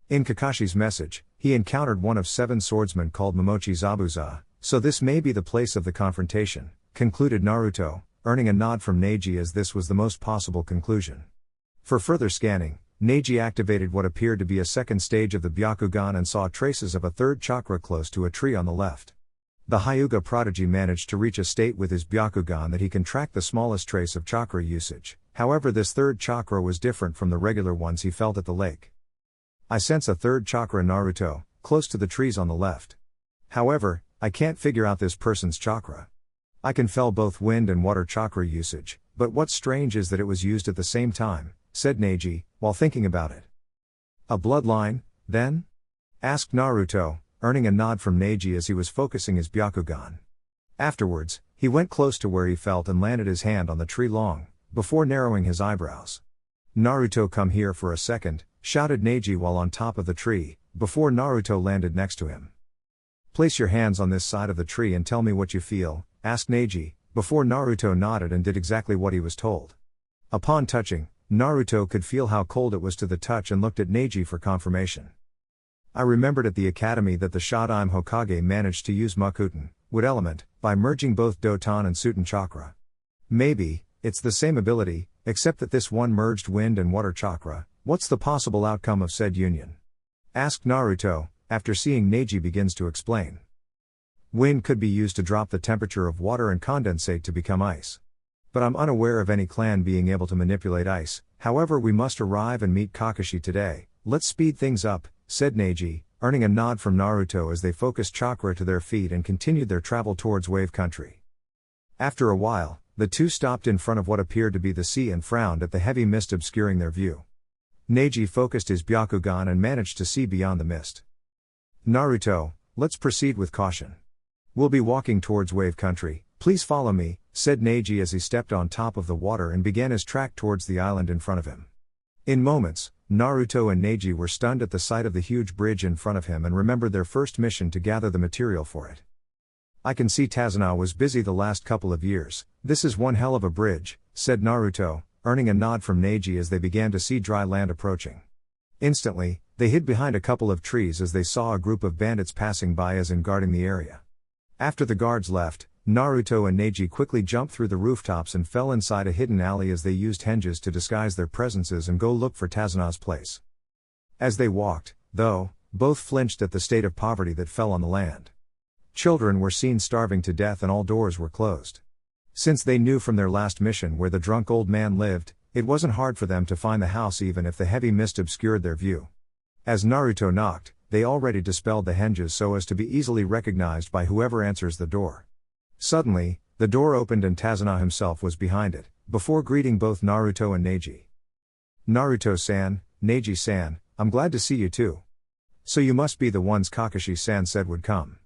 In Kakashi's message, he encountered one of 7 swordsmen called Momochi Zabuza, so this may be the place of the confrontation, concluded Naruto, earning a nod from Neji as this was the most possible conclusion. For further scanning, Neji activated what appeared to be a second stage of the Byakugan and saw traces of a third chakra close to a tree on the left. The Hyuga prodigy managed to reach a state with his Byakugan that he can track the smallest trace of chakra usage, however this third chakra was different from the regular ones he felt at the lake. I sense a third chakra Naruto, close to the trees on the left. However, I can't figure out this person's chakra. I can feel both wind and water chakra usage, but what's strange is that it was used at the same time, said Neji, while thinking about it. A bloodline, then? Asked Naruto, earning a nod from Neji as he was focusing his Byakugan. Afterwards, he went close to where he felt and landed his hand on the tree long, before narrowing his eyebrows. Naruto, come here for a second, shouted Neji while on top of the tree, before Naruto landed next to him. Place your hands on this side of the tree and tell me what you feel, asked Neji, before Naruto nodded and did exactly what he was told. Upon touching, Naruto could feel how cold it was to the touch and looked at Neji for confirmation. I remembered at the academy that the Showdown Hokage managed to use Makuten, wood element, by merging both Doton and Suiten chakra. Maybe, it's the same ability, except that this one merged wind and water chakra. What's the possible outcome of said union? Asked Naruto, after seeing Neji begins to explain. Wind could be used to drop the temperature of water and condensate to become ice. But I'm unaware of any clan being able to manipulate ice, however we must arrive and meet Kakashi today, let's speed things up, said Neji, earning a nod from Naruto as they focused chakra to their feet and continued their travel towards Wave Country. After a while, the two stopped in front of what appeared to be the sea and frowned at the heavy mist obscuring their view. Neji focused his Byakugan and managed to see beyond the mist. Naruto, let's proceed with caution. We'll be walking towards Wave Country, please follow me, said Neji as he stepped on top of the water and began his track towards the island in front of him. In moments, Naruto and Neji were stunned at the sight of the huge bridge in front of him and remembered their first mission to gather the material for it. I can see Tazuna was busy the last couple of years, this is one hell of a bridge, said Naruto, earning a nod from Neji as they began to see dry land approaching. Instantly, they hid behind a couple of trees as they saw a group of bandits passing by as in guarding the area. After the guards left, Naruto and Neji quickly jumped through the rooftops and fell inside a hidden alley as they used henges to disguise their presences and go look for Tazuna's place. As they walked, though, both flinched at the state of poverty that fell on the land. Children were seen starving to death and all doors were closed. Since they knew from their last mission where the drunk old man lived, it wasn't hard for them to find the house even if the heavy mist obscured their view. As Naruto knocked, they already dispelled the henges so as to be easily recognized by whoever answers the door. Suddenly, the door opened and Tazuna himself was behind it, before greeting both Naruto and Neji. Naruto-san, Neji-san, I'm glad to see you too. So you must be the ones Kakashi-san said would come.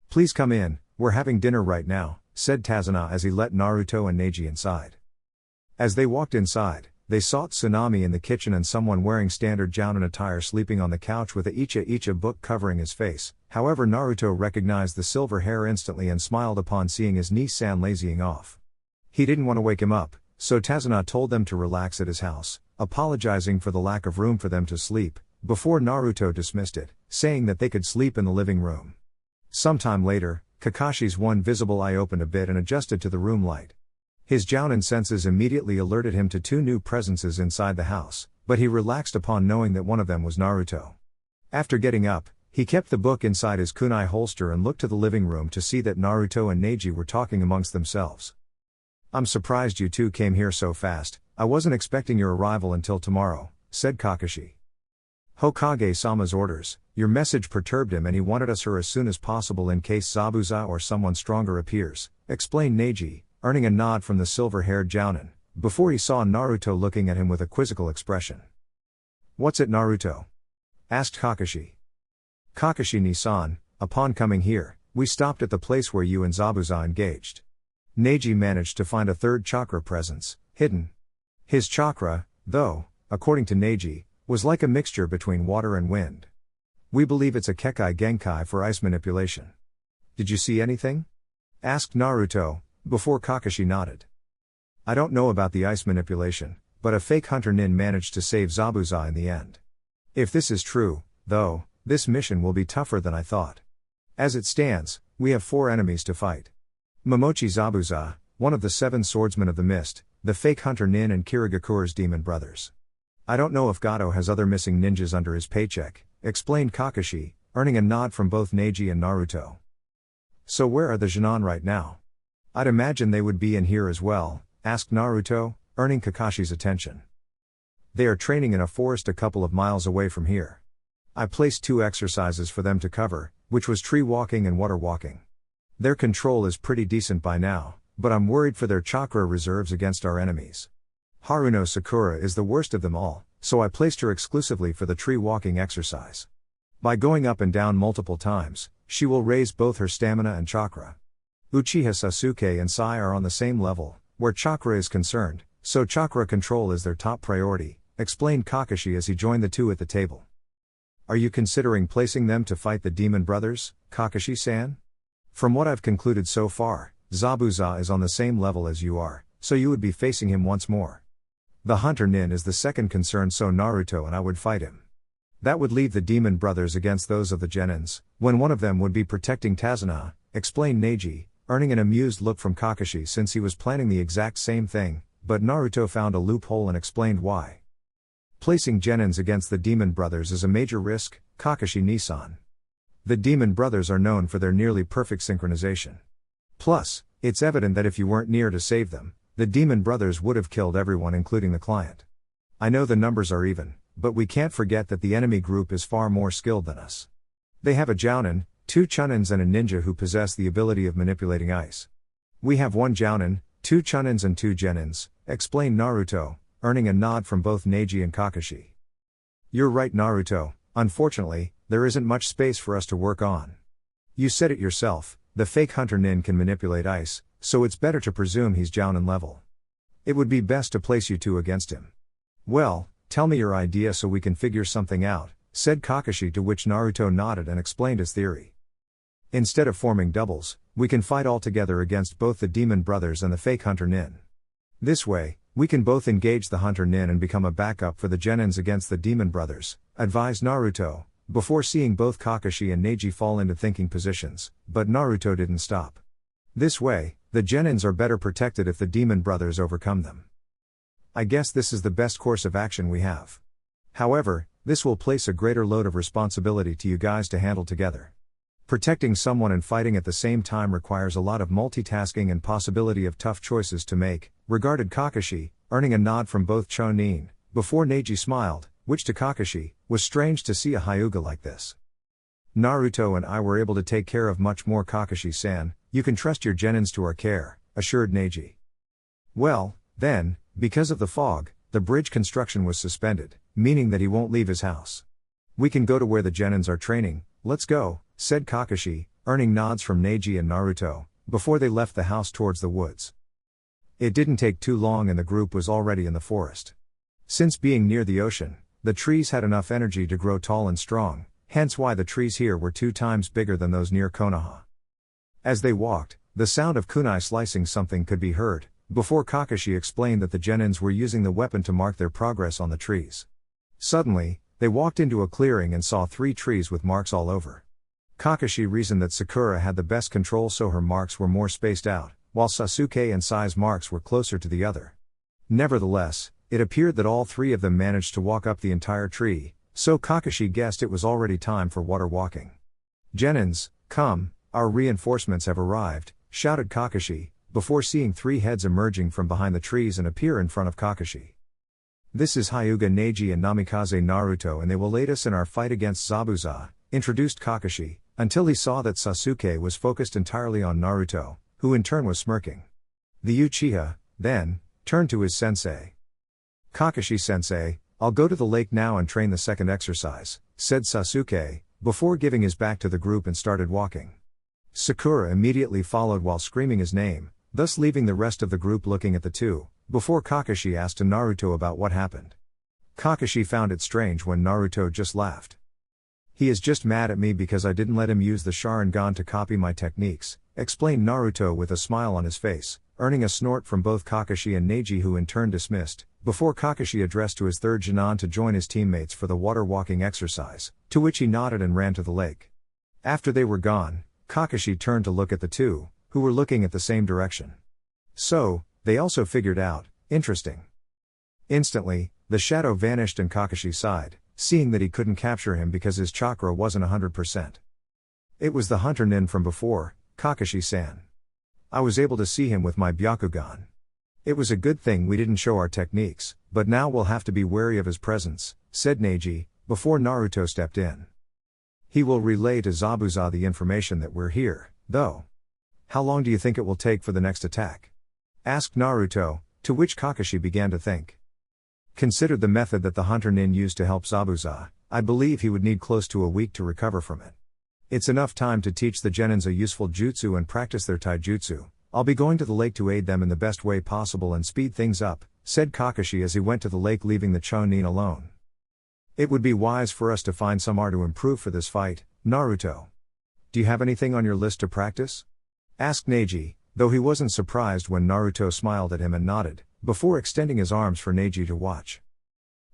Please come in, we're having dinner right now, said Tazuna as he let Naruto and Neji inside. As they walked inside, they saw Tsunami in the kitchen and someone wearing standard Jounin attire sleeping on the couch with a Icha book covering his face. However, Naruto recognized the silver hair instantly and smiled upon seeing his niece-san lazying off. He didn't want to wake him up, so Tazuna told them to relax at his house, apologizing for the lack of room for them to sleep, before Naruto dismissed it, saying that they could sleep in the living room. Sometime later, Kakashi's one visible eye opened a bit and adjusted to the room light. His Jounin senses immediately alerted him to two new presences inside the house, but he relaxed upon knowing that one of them was Naruto. After getting up, he kept the book inside his kunai holster and looked to the living room to see that Naruto and Neji were talking amongst themselves. "I'm surprised you two came here so fast, I wasn't expecting your arrival until tomorrow," said Kakashi. "Hokage-sama's orders, your message perturbed him and he wanted us here as soon as possible in case Zabuza or someone stronger appears," explained Neji, earning a nod from the silver-haired Jounin, before he saw Naruto looking at him with a quizzical expression. "What's it, Naruto?" asked Kakashi. "Kakashi-ni-san, upon coming here, we stopped at the place where you and Zabuza engaged. Neji managed to find a third chakra presence, hidden. His chakra, though, according to Neji, was like a mixture between water and wind. We believe it's a Kekai Genkai for ice manipulation. Did you see anything?" asked Naruto, before Kakashi nodded. "I don't know about the ice manipulation, but a fake hunter nin managed to save Zabuza in the end. If this is true, though, this mission will be tougher than I thought. As it stands, we have 4 enemies to fight. Momochi Zabuza, one of the 7 swordsmen of the mist, the fake hunter nin and Kirigakura's demon brothers. I don't know if Gato has other missing ninjas under his paycheck," explained Kakashi, earning a nod from both Neji and Naruto. "So where are the Genin right now? I'd imagine they would be in here as well," asked Naruto, earning Kakashi's attention. "They are training in a forest a couple of miles away from here. I placed 2 exercises for them to cover, which was tree walking and water walking. Their control is pretty decent by now, but I'm worried for their chakra reserves against our enemies. Haruno Sakura is the worst of them all, so I placed her exclusively for the tree walking exercise. By going up and down multiple times, she will raise both her stamina and chakra. Uchiha Sasuke and Sai are on the same level, where chakra is concerned, so chakra control is their top priority," explained Kakashi as he joined the two at the table. "Are you considering placing them to fight the demon brothers, Kakashi-san? From what I've concluded so far, Zabuza is on the same level as you are, so you would be facing him once more. The hunter nin is the second concern, so Naruto and I would fight him. That would leave the demon brothers against those of the Genins, when one of them would be protecting Tazuna," explained Neji, earning an amused look from Kakashi since he was planning the exact same thing, but Naruto found a loophole and explained why. "Placing Genins against the demon brothers is a major risk, Kakashi-ni-san. The demon brothers are known for their nearly perfect synchronization. Plus, it's evident that if you weren't near to save them, the demon brothers would have killed everyone including the client. I know the numbers are even, but we can't forget that the enemy group is far more skilled than us. They have a Jounin, 2 Chunins and a ninja who possess the ability of manipulating ice. We have 1 Jounin, 2 Chunins and 2 Genins," explained Naruto, earning a nod from both Neji and Kakashi. "You're right, Naruto, unfortunately, there isn't much space for us to work on. You said it yourself, the fake hunter nin can manipulate ice, so it's better to presume he's Jounin level. It would be best to place you 2 against him." "Well, tell me your idea so we can figure something out," said Kakashi, to which Naruto nodded and explained his theory. "Instead of forming doubles, we can fight all together against both the demon brothers and the fake hunter nin. This way, we can both engage the hunter nin and become a backup for the Genins against the demon brothers," advised Naruto, before seeing both Kakashi and Neji fall into thinking positions, but Naruto didn't stop. "This way, the Genins are better protected if the demon brothers overcome them. I guess this is the best course of action we have. However, this will place a greater load of responsibility to you guys to handle together. Protecting someone and fighting at the same time requires a lot of multitasking and possibility of tough choices to make," regarded Kakashi, earning a nod from both Chunin, before Neji smiled, which to Kakashi, was strange to see a Hyuga like this. "Naruto and I were able to take care of much more, Kakashi-san, you can trust your Genins to our care," assured Neji. "Well, then, because of the fog, the bridge construction was suspended, meaning that he won't leave his house. We can go to where the Genins are training, let's go," said Kakashi, earning nods from Neji and Naruto, before they left the house towards the woods. It didn't take too long and the group was already in the forest. Since being near the ocean, the trees had enough energy to grow tall and strong, hence why the trees here were 2 times bigger than those near Konoha. As they walked, the sound of kunai slicing something could be heard, before Kakashi explained that the Genins were using the weapon to mark their progress on the trees. Suddenly, They walked into a clearing and saw 3 trees with marks all over. Kakashi reasoned that Sakura had the best control, so her marks were more spaced out, while Sasuke and Sai's marks were closer to the other. Nevertheless, it appeared that all 3 of them managed to walk up the entire tree, so Kakashi guessed it was already time for water walking. "Genins, come, our reinforcements have arrived," shouted Kakashi, before seeing 3 heads emerging from behind the trees and appear in front of Kakashi. "This is Hyuga, Neji and Namikaze Naruto, and they will aid us in our fight against Zabuza," introduced Kakashi, until he saw that Sasuke was focused entirely on Naruto, who in turn was smirking. The Uchiha, then, turned to his sensei. "Kakashi-sensei, I'll go to the lake now and train the second exercise," said Sasuke, before giving his back to the group and started walking. Sakura immediately followed while screaming his name, thus leaving the rest of the group looking at the two, before Kakashi asked Naruto about what happened. Kakashi found it strange when Naruto just laughed. "He is just mad at me because I didn't let him use the Sharingan to copy my techniques," explained Naruto with a smile on his face, earning a snort from both Kakashi and Neji, who in turn dismissed, before Kakashi addressed to his third Genin to join his teammates for the water walking exercise, to which he nodded and ran to the lake. After they were gone, Kakashi turned to look at the two, who were looking at the same direction. "So, they also figured out, interesting." Instantly, the shadow vanished and Kakashi sighed, seeing that he couldn't capture him because his chakra wasn't 100%. "It was the hunter Nin from before, Kakashi-san. I was able to see him with my Byakugan. It was a good thing we didn't show our techniques, but now we'll have to be wary of his presence," said Neji, before Naruto stepped in. "He will relay to Zabuza the information that we're here, though. How long do you think it will take for the next attack?" asked Naruto, to which Kakashi began to think. Considered the method that the hunter Nin used to help Zabuza, I believe he would need close to a week to recover from it. It's enough time to teach the Genins a useful jutsu and practice their taijutsu. I'll be going to the lake to aid them in the best way possible and speed things up, said Kakashi as he went to the lake, leaving the Chunin alone. "It would be wise for us to find some art to improve for this fight, Naruto. Do you have anything on your list to practice?" asked Neji, though he wasn't surprised when Naruto smiled at him and nodded, before extending his arms for Neji to watch.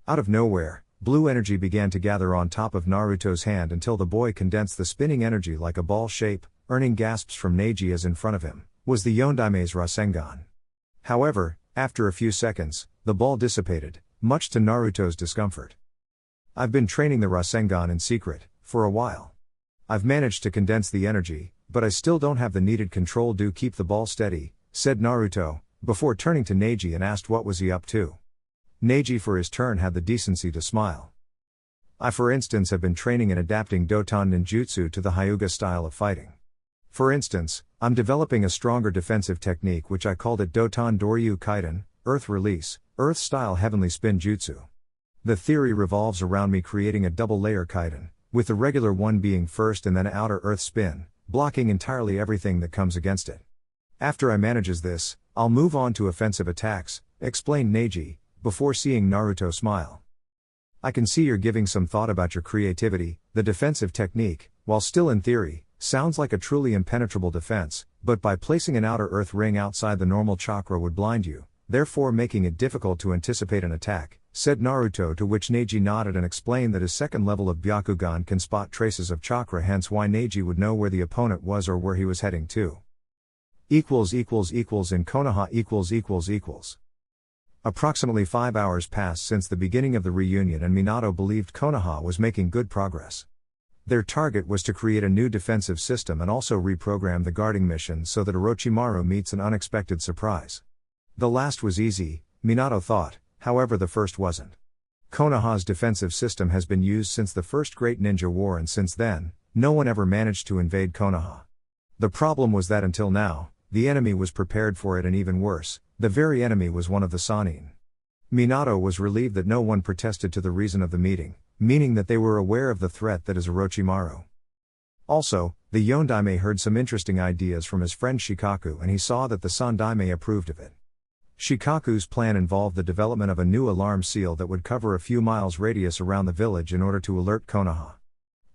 Out of nowhere, blue energy began to gather on top of Naruto's hand until the boy condensed the spinning energy like a ball shape, earning gasps from Neji as in front of him was the Yondaime's Rasengan. However, after a few seconds, the ball dissipated, much to Naruto's discomfort. "I've been training the Rasengan in secret, for a while. I've managed to condense the energy, but I still don't have the needed control. Do keep the ball steady," said Naruto, before turning to Neji and asked what was he up to. Neji for his turn had the decency to smile. "I for instance have been training in adapting Doton ninjutsu to the Hyuga style of fighting. For instance, I'm developing a stronger defensive technique which I called it Doton Doryu Kaiden, Earth Release, Earth Style Heavenly Spin Jutsu. The theory revolves around me creating a double layer Kaiden, with the regular one being first and then outer Earth Spin, blocking entirely everything that comes against it. After I manages this, I'll move on to offensive attacks," explained Neji, before seeing Naruto smile. "I can see you're giving some thought about your creativity. The defensive technique, while still in theory, sounds like a truly impenetrable defense, but by placing an outer earth ring outside the normal chakra would blind you, therefore making it difficult to anticipate an attack," said Naruto, to which Neji nodded and explained that his second level of Byakugan can spot traces of chakra, hence why Neji would know where the opponent was or where he was heading to. In Konoha . Approximately 5 hours passed since the beginning of the reunion and Minato believed Konoha was making good progress. Their target was to create a new defensive system and also reprogram the guarding mission so that Orochimaru meets an unexpected surprise. The last was easy, Minato thought, however the first wasn't. Konoha's defensive system has been used since the first Great Ninja War, and since then, no one ever managed to invade Konoha. The problem was that until now, the enemy was prepared for it, and even worse, the very enemy was one of the Sannin. Minato was relieved that no one protested to the reason of the meeting, meaning that they were aware of the threat that is Orochimaru. Also, the Yondaime heard some interesting ideas from his friend Shikaku, and he saw that the Sandaime approved of it. Shikaku's plan involved the development of a new alarm seal that would cover a few miles radius around the village in order to alert Konoha.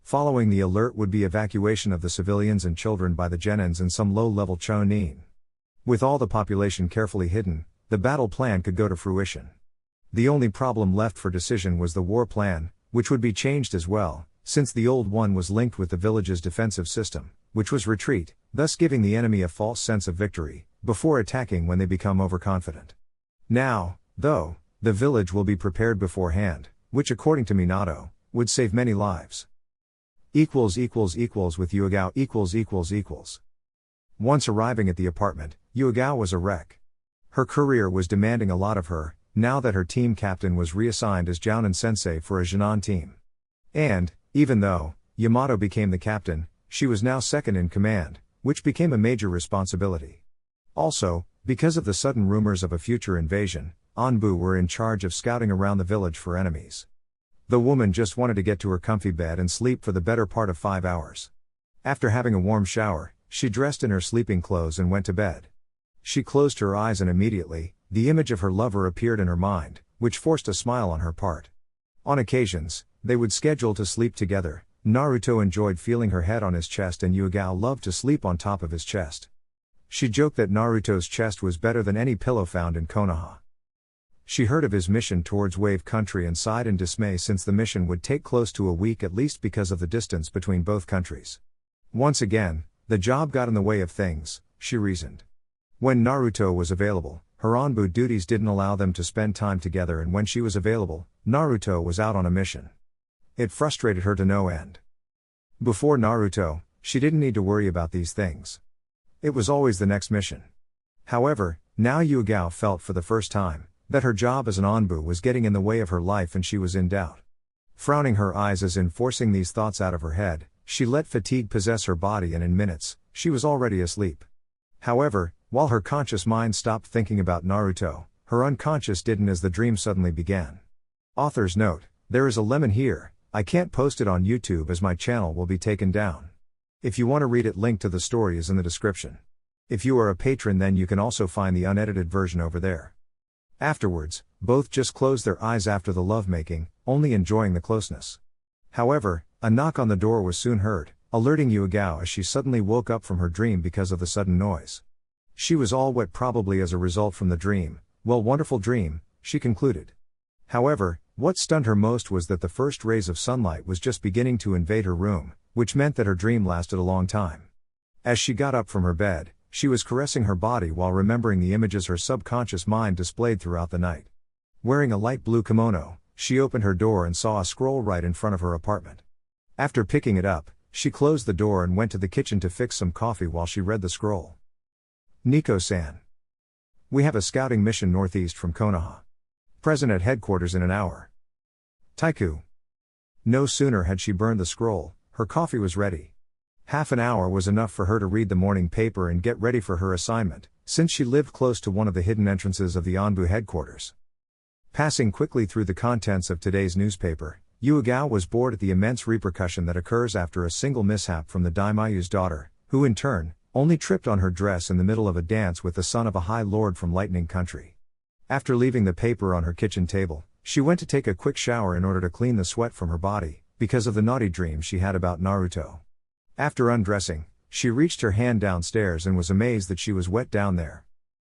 Following the alert would be evacuation of the civilians and children by the Genins and some low-level Chunin. With all the population carefully hidden, the battle plan could go to fruition. The only problem left for decision was the war plan, which would be changed as well, since the old one was linked with the village's defensive system, which was retreat, thus giving the enemy a false sense of victory, before attacking when they become overconfident. Now, though, the village will be prepared beforehand, which according to Minato, would save many lives. With Yugao . Once arriving at the apartment, Yugao was a wreck. Her career was demanding a lot of her, now that her team captain was reassigned as Jounin sensei for a Genin team. And, even though Yamato became the captain, she was now second in command, which became a major responsibility. Also, because of the sudden rumors of a future invasion, Anbu were in charge of scouting around the village for enemies. The woman just wanted to get to her comfy bed and sleep for the better part of 5 hours. After having a warm shower, she dressed in her sleeping clothes and went to bed. She closed her eyes and immediately, the image of her lover appeared in her mind, which forced a smile on her part. On occasions, they would schedule to sleep together. Naruto enjoyed feeling her head on his chest and Yugao loved to sleep on top of his chest. She joked that Naruto's chest was better than any pillow found in Konoha. She heard of his mission towards Wave Country and sighed in dismay since the mission would take close to a week at least because of the distance between both countries. Once again, the job got in the way of things, she reasoned. When Naruto was available, her Anbu duties didn't allow them to spend time together, and when she was available, Naruto was out on a mission. It frustrated her to no end. Before Naruto, she didn't need to worry about these things. It was always the next mission. However, now Yugao felt for the first time that her job as an Anbu was getting in the way of her life and she was in doubt. Frowning her eyes as in forcing these thoughts out of her head, she let fatigue possess her body and in minutes, she was already asleep. However, while her conscious mind stopped thinking about Naruto, her unconscious didn't as the dream suddenly began. Author's note: there is a lemon here, I can't post it on YouTube as my channel will be taken down. If you want to read it, link to the story is in the description. If you are a patron, then you can also find the unedited version over there. Afterwards, both just closed their eyes after the lovemaking, only enjoying the closeness. However, a knock on the door was soon heard, alerting Yugao as she suddenly woke up from her dream because of the sudden noise. She was all wet, probably as a result from the dream. Well, wonderful dream, she concluded. However, what stunned her most was that the first rays of sunlight was just beginning to invade her room, which meant that her dream lasted a long time. As she got up from her bed, she was caressing her body while remembering the images her subconscious mind displayed throughout the night. Wearing a light blue kimono, she opened her door and saw a scroll right in front of her apartment. After picking it up, she closed the door and went to the kitchen to fix some coffee while she read the scroll. Nico-san. We have a scouting mission northeast from Konoha. Present at headquarters in an hour. Taiku. No sooner had she burned the scroll, her coffee was ready. Half an hour was enough for her to read the morning paper and get ready for her assignment, since she lived close to one of the hidden entrances of the Anbu headquarters. Passing quickly through the contents of today's newspaper, Yugao was bored at the immense repercussion that occurs after a single mishap from the daimyo's daughter, who in turn, only tripped on her dress in the middle of a dance with the son of a high lord from Lightning Country. After leaving the paper on her kitchen table, she went to take a quick shower in order to clean the sweat from her body, because of the naughty dream she had about Naruto. After undressing, she reached her hand downstairs and was amazed that she was wet down there.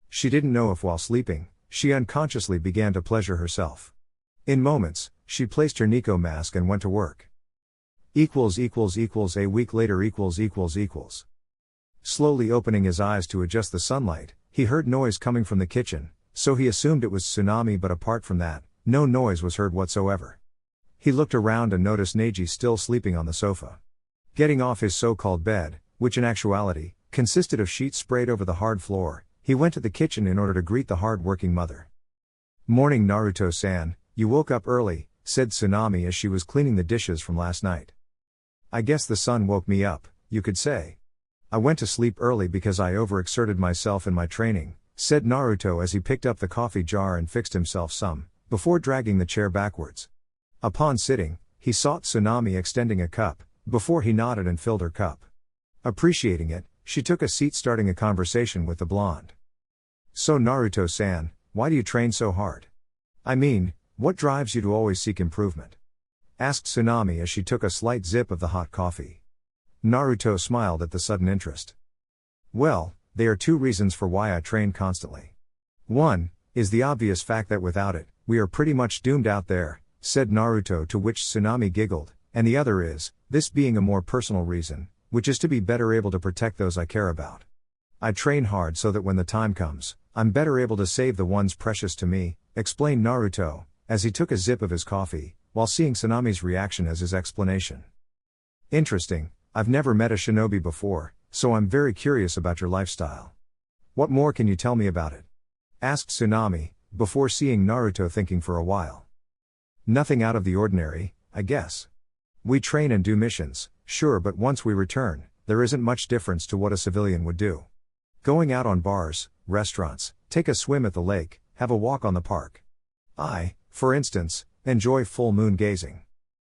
She didn't know if while sleeping, she unconsciously began to pleasure herself. In moments, she placed her Nico mask and went to work. A week later. Slowly opening his eyes to adjust the sunlight, he heard noise coming from the kitchen, so he assumed it was tsunami, but apart from that, no noise was heard whatsoever. He looked around and noticed Neji still sleeping on the sofa. Getting off his so-called bed, which in actuality, consisted of sheets sprayed over the hard floor, he went to the kitchen in order to greet the hard-working mother. "Morning, Naruto-san, you woke up early," said Tsunami as she was cleaning the dishes from last night. "I guess the sun woke me up, you could say. I went to sleep early because I overexerted myself in my training," said Naruto as he picked up the coffee jar and fixed himself some, before dragging the chair backwards. Upon sitting, he saw Tsunami extending a cup, before he nodded and filled her cup. Appreciating it, she took a seat, starting a conversation with the blonde. "So Naruto-san, why do you train so hard? I mean, what drives you to always seek improvement?" asked Tsunami as she took a slight sip of the hot coffee. Naruto smiled at the sudden interest. "Well, there are two reasons for why I train constantly. One is the obvious fact that without it, we are pretty much doomed out there," said Naruto, to which Tsunami giggled, and the other is, this being a more personal reason, which is to be better able to protect those I care about. I train hard so that when the time comes, I'm better able to save the ones precious to me, explained Naruto, as he took a sip of his coffee, while seeing Tsunami's reaction as his explanation. Interesting, I've never met a shinobi before, so I'm very curious about your lifestyle. What more can you tell me about it? Asked Tsunami, before seeing Naruto thinking for a while. Nothing out of the ordinary, I guess. We train and do missions, sure, but once we return, there isn't much difference to what a civilian would do. Going out on bars, restaurants, take a swim at the lake, have a walk on the park. I, for instance, enjoy full moon gazing.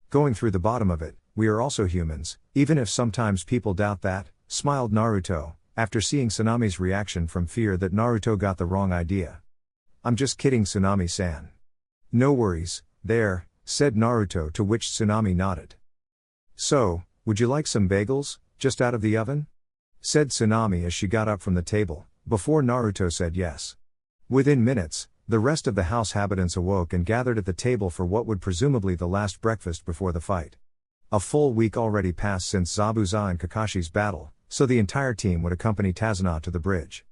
Going through the bottom of it, we are also humans, even if sometimes people doubt that, smiled Naruto, after seeing Tsunami's reaction from fear that Naruto got the wrong idea. I'm just kidding, Tsunami-san. No worries, there, said Naruto, to which Tsunami nodded. So, would you like some bagels, just out of the oven? Said Tsunami as she got up from the table, before Naruto said yes. Within minutes, the rest of the house habitants awoke and gathered at the table for what would presumably the last breakfast before the fight. A full week already passed since Zabuza and Kakashi's battle, so the entire team would accompany Tazuna to the bridge.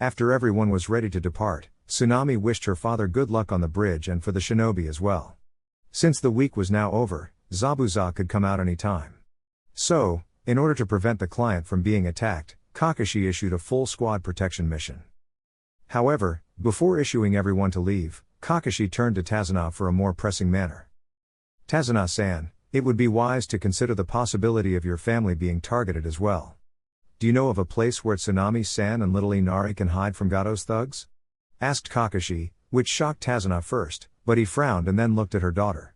After everyone was ready to depart, Tsunami wished her father good luck on the bridge and for the shinobi as well. Since the week was now over, Zabuza could come out any time. So, in order to prevent the client from being attacked, Kakashi issued a full squad protection mission. However, before issuing everyone to leave, Kakashi turned to Tazuna for a more pressing manner. Tazuna-san, it would be wise to consider the possibility of your family being targeted as well. Do you know of a place where Tsunami-san and little Inari can hide from Gato's thugs? Asked Kakashi, which shocked Tazuna first, but he frowned and then looked at her daughter.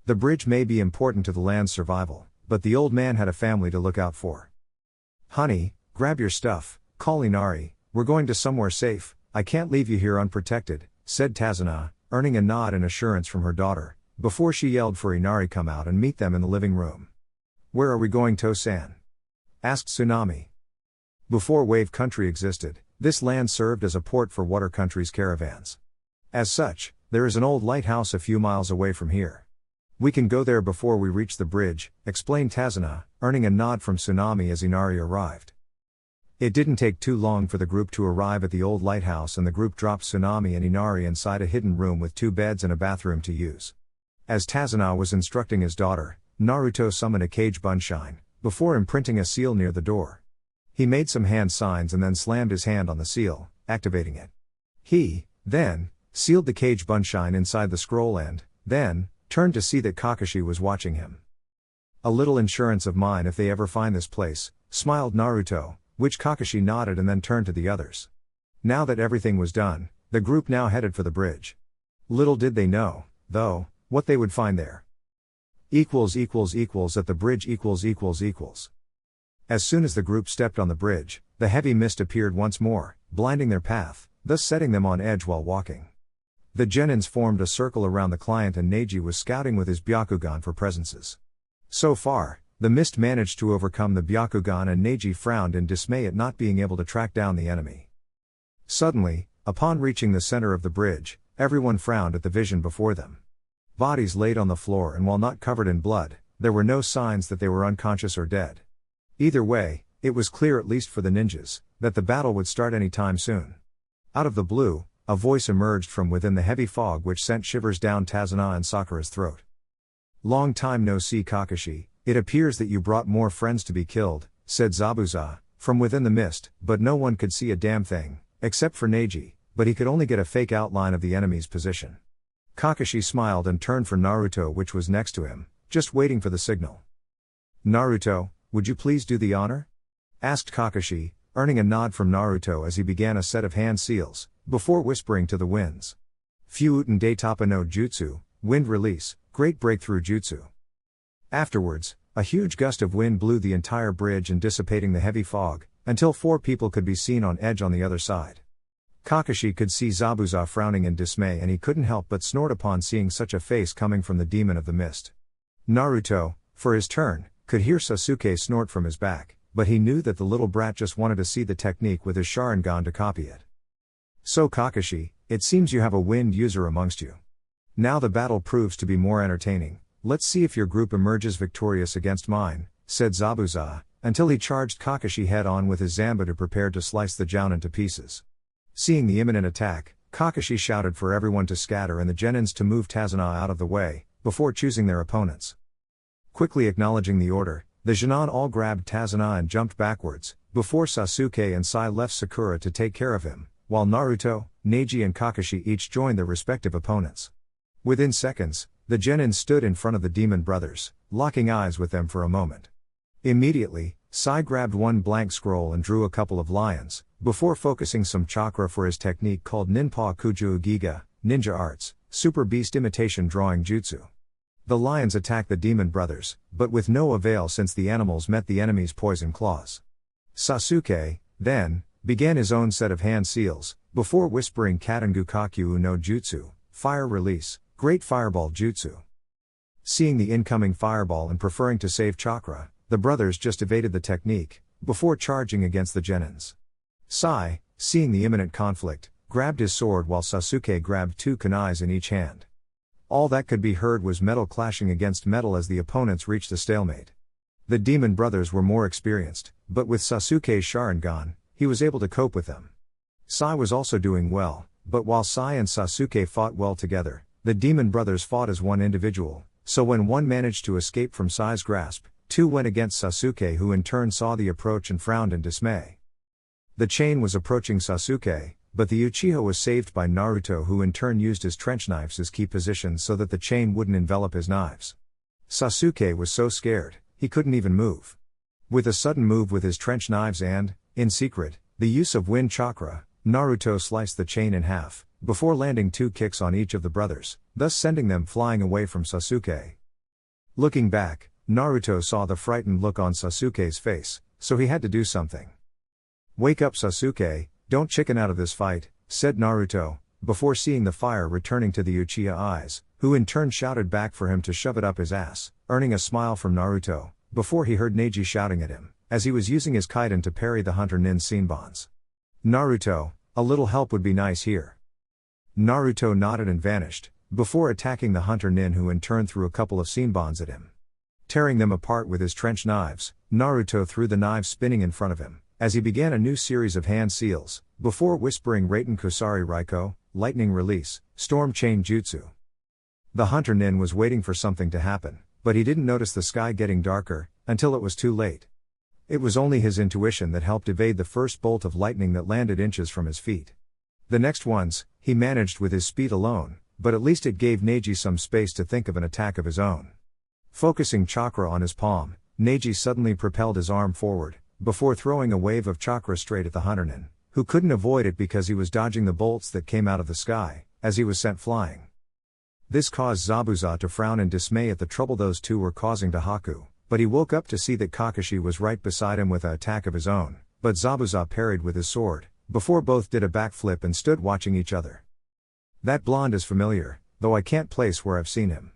The bridge may be important to the land's survival, but the old man had a family to look out for. Honey, grab your stuff, call Inari, we're going to somewhere safe, I can't leave you here unprotected, said Tazuna, earning a nod and assurance from her daughter, before she yelled for Inari come out and meet them in the living room. Where are we going, To-san? Asked Tsunami. Before Wave Country existed, this land served as a port for water country's caravans. As such, there is an old lighthouse a few miles away from here. We can go there before we reach the bridge, explained Tazuna, earning a nod from Tsunami as Inari arrived. It didn't take too long for the group to arrive at the old lighthouse, and the group dropped Tsunami and Inari inside a hidden room with 2 beds and a bathroom to use. As Tazuna was instructing his daughter, Naruto summoned a cage bunshine, before imprinting a seal near the door. He made some hand signs and then slammed his hand on the seal, activating it. He, then, sealed the cage bunshine inside the scroll and, then, turned to see that Kakashi was watching him. A little insurance of mine if they ever find this place, smiled Naruto, which Kakashi nodded and then turned to the others. Now that everything was done, the group now headed for the bridge. Little did they know, though, what they would find there. At the bridge . As soon as the group stepped on the bridge, the heavy mist appeared once more, blinding their path, thus setting them on edge while walking. The Genins formed a circle around the client and Neji was scouting with his Byakugan for presences. So far, the mist managed to overcome the Byakugan and Neji frowned in dismay at not being able to track down the enemy. Suddenly, upon reaching the center of the bridge, everyone frowned at the vision before them. Bodies laid on the floor, and while not covered in blood, there were no signs that they were unconscious or dead. Either way, it was clear, at least for the ninjas, that the battle would start any time soon. Out of the blue, a voice emerged from within the heavy fog which sent shivers down Tazuna and Sakura's throat. Long time no see, Kakashi, it appears that you brought more friends to be killed, said Zabuza, from within the mist, but no one could see a damn thing, except for Neji, but he could only get a fake outline of the enemy's position. Kakashi smiled and turned for Naruto, which was next to him, just waiting for the signal. Naruto, would you please do the honor? Asked Kakashi, earning a nod from Naruto as he began a set of hand seals, before whispering to the winds. Fuuten de Tapa no Jutsu, wind release, great breakthrough jutsu. Afterwards, a huge gust of wind blew the entire bridge and dissipating the heavy fog, until 4 people could be seen on edge on the other side. Kakashi could see Zabuza frowning in dismay, and he couldn't help but snort upon seeing such a face coming from the demon of the mist. Naruto, for his turn, could hear Sasuke snort from his back, but he knew that the little brat just wanted to see the technique with his Sharingan to copy it. So Kakashi, it seems you have a wind user amongst you. Now the battle proves to be more entertaining. Let's see if your group emerges victorious against mine, said Zabuza, until he charged Kakashi head-on with his Zanbato prepared to slice the Jounin to pieces. Seeing the imminent attack, Kakashi shouted for everyone to scatter and the Genins to move Tazuna out of the way, before choosing their opponents. Quickly acknowledging the order, the Genin all grabbed Tazuna and jumped backwards, before Sasuke and Sai left Sakura to take care of him, while Naruto, Neji and Kakashi each joined their respective opponents. Within seconds, the Genin stood in front of the Demon Brothers, locking eyes with them for a moment. Immediately, Sai grabbed one blank scroll and drew a couple of lions, before focusing some chakra for his technique called Ninpa Kuju Giga, Ninja Arts, Super Beast Imitation Drawing Jutsu. The lions attacked the Demon Brothers, but with no avail since the animals met the enemy's poison claws. Sasuke, then, began his own set of hand seals, before whispering Katengu Kakyu no Jutsu, Fire Release, Great Fireball Jutsu. Seeing the incoming fireball and preferring to save chakra, the brothers just evaded the technique, before charging against the Genins. Sai, seeing the imminent conflict, grabbed his sword while Sasuke grabbed two kunais in each hand. All that could be heard was metal clashing against metal as the opponents reached a stalemate. The Demon Brothers were more experienced, but with Sasuke's Sharingan, he was able to cope with them. Sai was also doing well, but while Sai and Sasuke fought well together, the Demon Brothers fought as one individual, so when one managed to escape from Sai's grasp, two went against Sasuke, who in turn saw the approach and frowned in dismay. The chain was approaching Sasuke, but the Uchiha was saved by Naruto, who in turn used his trench knives as key positions so that the chain wouldn't envelop his knives. Sasuke was so scared, he couldn't even move. With a sudden move with his trench knives and, in secret, the use of wind chakra, Naruto sliced the chain in half, before landing two kicks on each of the brothers, thus sending them flying away from Sasuke. Looking back, Naruto saw the frightened look on Sasuke's face, so he had to do something. "Wake up, Sasuke, don't chicken out of this fight," said Naruto, before seeing the fire returning to the Uchiha eyes, who in turn shouted back for him to shove it up his ass, earning a smile from Naruto, before he heard Neji shouting at him, as he was using his kaiden to parry the Hunter Nin Senbons. "Naruto, a little help would be nice here." Naruto nodded and vanished, before attacking the Hunter Nin, who in turn threw a couple of Senbons at him. Tearing them apart with his trench knives, Naruto threw the knives spinning in front of him, as he began a new series of hand seals, before whispering Raiten Kusari Raiko, Lightning Release, Storm Chain Jutsu. The Hunter Nin was waiting for something to happen, but he didn't notice the sky getting darker, until it was too late. It was only his intuition that helped evade the first bolt of lightning that landed inches from his feet. The next ones, he managed with his speed alone, but at least it gave Neji some space to think of an attack of his own. Focusing chakra on his palm, Neji suddenly propelled his arm forward, before throwing a wave of chakra straight at the Hunter Nin, who couldn't avoid it because he was dodging the bolts that came out of the sky, as he was sent flying. This caused Zabuza to frown in dismay at the trouble those two were causing to Haku, but he woke up to see that Kakashi was right beside him with an attack of his own, but Zabuza parried with his sword, before both did a backflip and stood watching each other. "That blonde is familiar, though I can't place where I've seen him.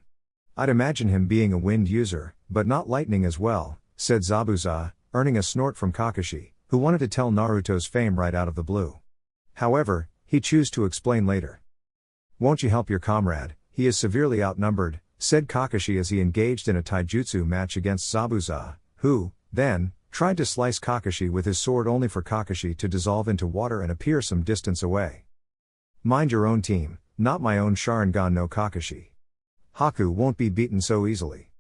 I'd imagine him being a wind user, but not lightning as well," said Zabuza, earning a snort from Kakashi, who wanted to tell Naruto's fame right out of the blue. However, he chose to explain later. "Won't you help your comrade, he is severely outnumbered," said Kakashi as he engaged in a taijutsu match against Zabuza, who, then, tried to slice Kakashi with his sword only for Kakashi to dissolve into water and appear some distance away. "Mind your own team, not my own Sharingan no Kakashi. Haku won't be beaten so easily.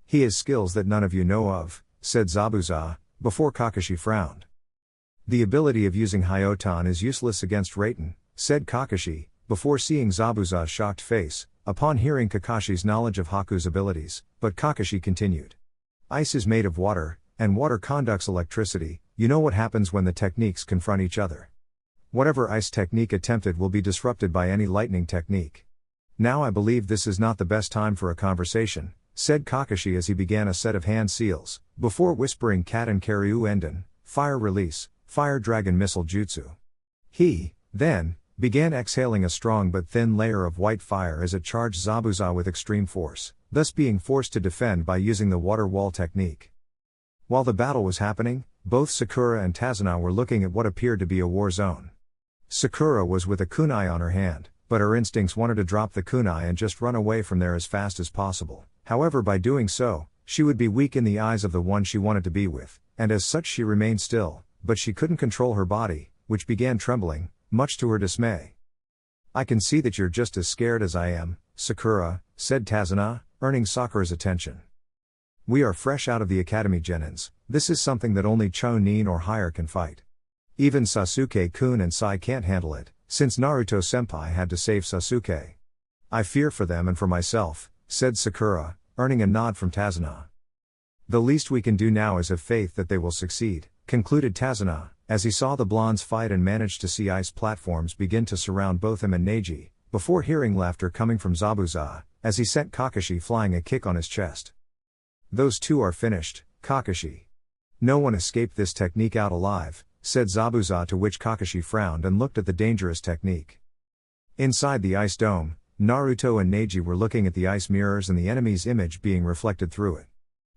He has skills that none of you know of," said Zabuza, before Kakashi frowned. "The ability of using Hyotan is useless against Raiten," said Kakashi, before seeing Zabuza's shocked face, upon hearing Kakashi's knowledge of Haku's abilities, but Kakashi continued. "Ice is made of water, and water conducts electricity. You know what happens when the techniques confront each other. Whatever ice technique attempted will be disrupted by any lightning technique. Now I believe this is not the best time for a conversation," said Kakashi as he began a set of hand seals, before whispering Katen Karyu Enden, Fire Release, Fire Dragon Missile Jutsu. He, then, began exhaling a strong but thin layer of white fire as it charged Zabuza with extreme force, thus being forced to defend by using the water wall technique. While the battle was happening, both Sakura and Tazuna were looking at what appeared to be a war zone. Sakura was with a kunai on her hand, but her instincts wanted to drop the kunai and just run away from there as fast as possible. However, by doing so, she would be weak in the eyes of the one she wanted to be with, and as such she remained still, but she couldn't control her body, which began trembling, much to her dismay. "I can see that you're just as scared as I am, Sakura," said Tazuna, earning Sakura's attention. "We are fresh out of the academy Genins. This is something that only Chunin or higher can fight. Even Sasuke-kun and Sai can't handle it, since Naruto-senpai had to save Sasuke. I fear for them and for myself," said Sakura, earning a nod from Tazuna. "The least we can do now is have faith that they will succeed," concluded Tazuna, as he saw the blondes fight and managed to see ice platforms begin to surround both him and Neji, before hearing laughter coming from Zabuza, as he sent Kakashi flying a kick on his chest. "Those two are finished, Kakashi. No one escaped this technique out alive," said Zabuza, to which Kakashi frowned and looked at the dangerous technique. Inside the ice dome, Naruto and Neji were looking at the ice mirrors and the enemy's image being reflected through it.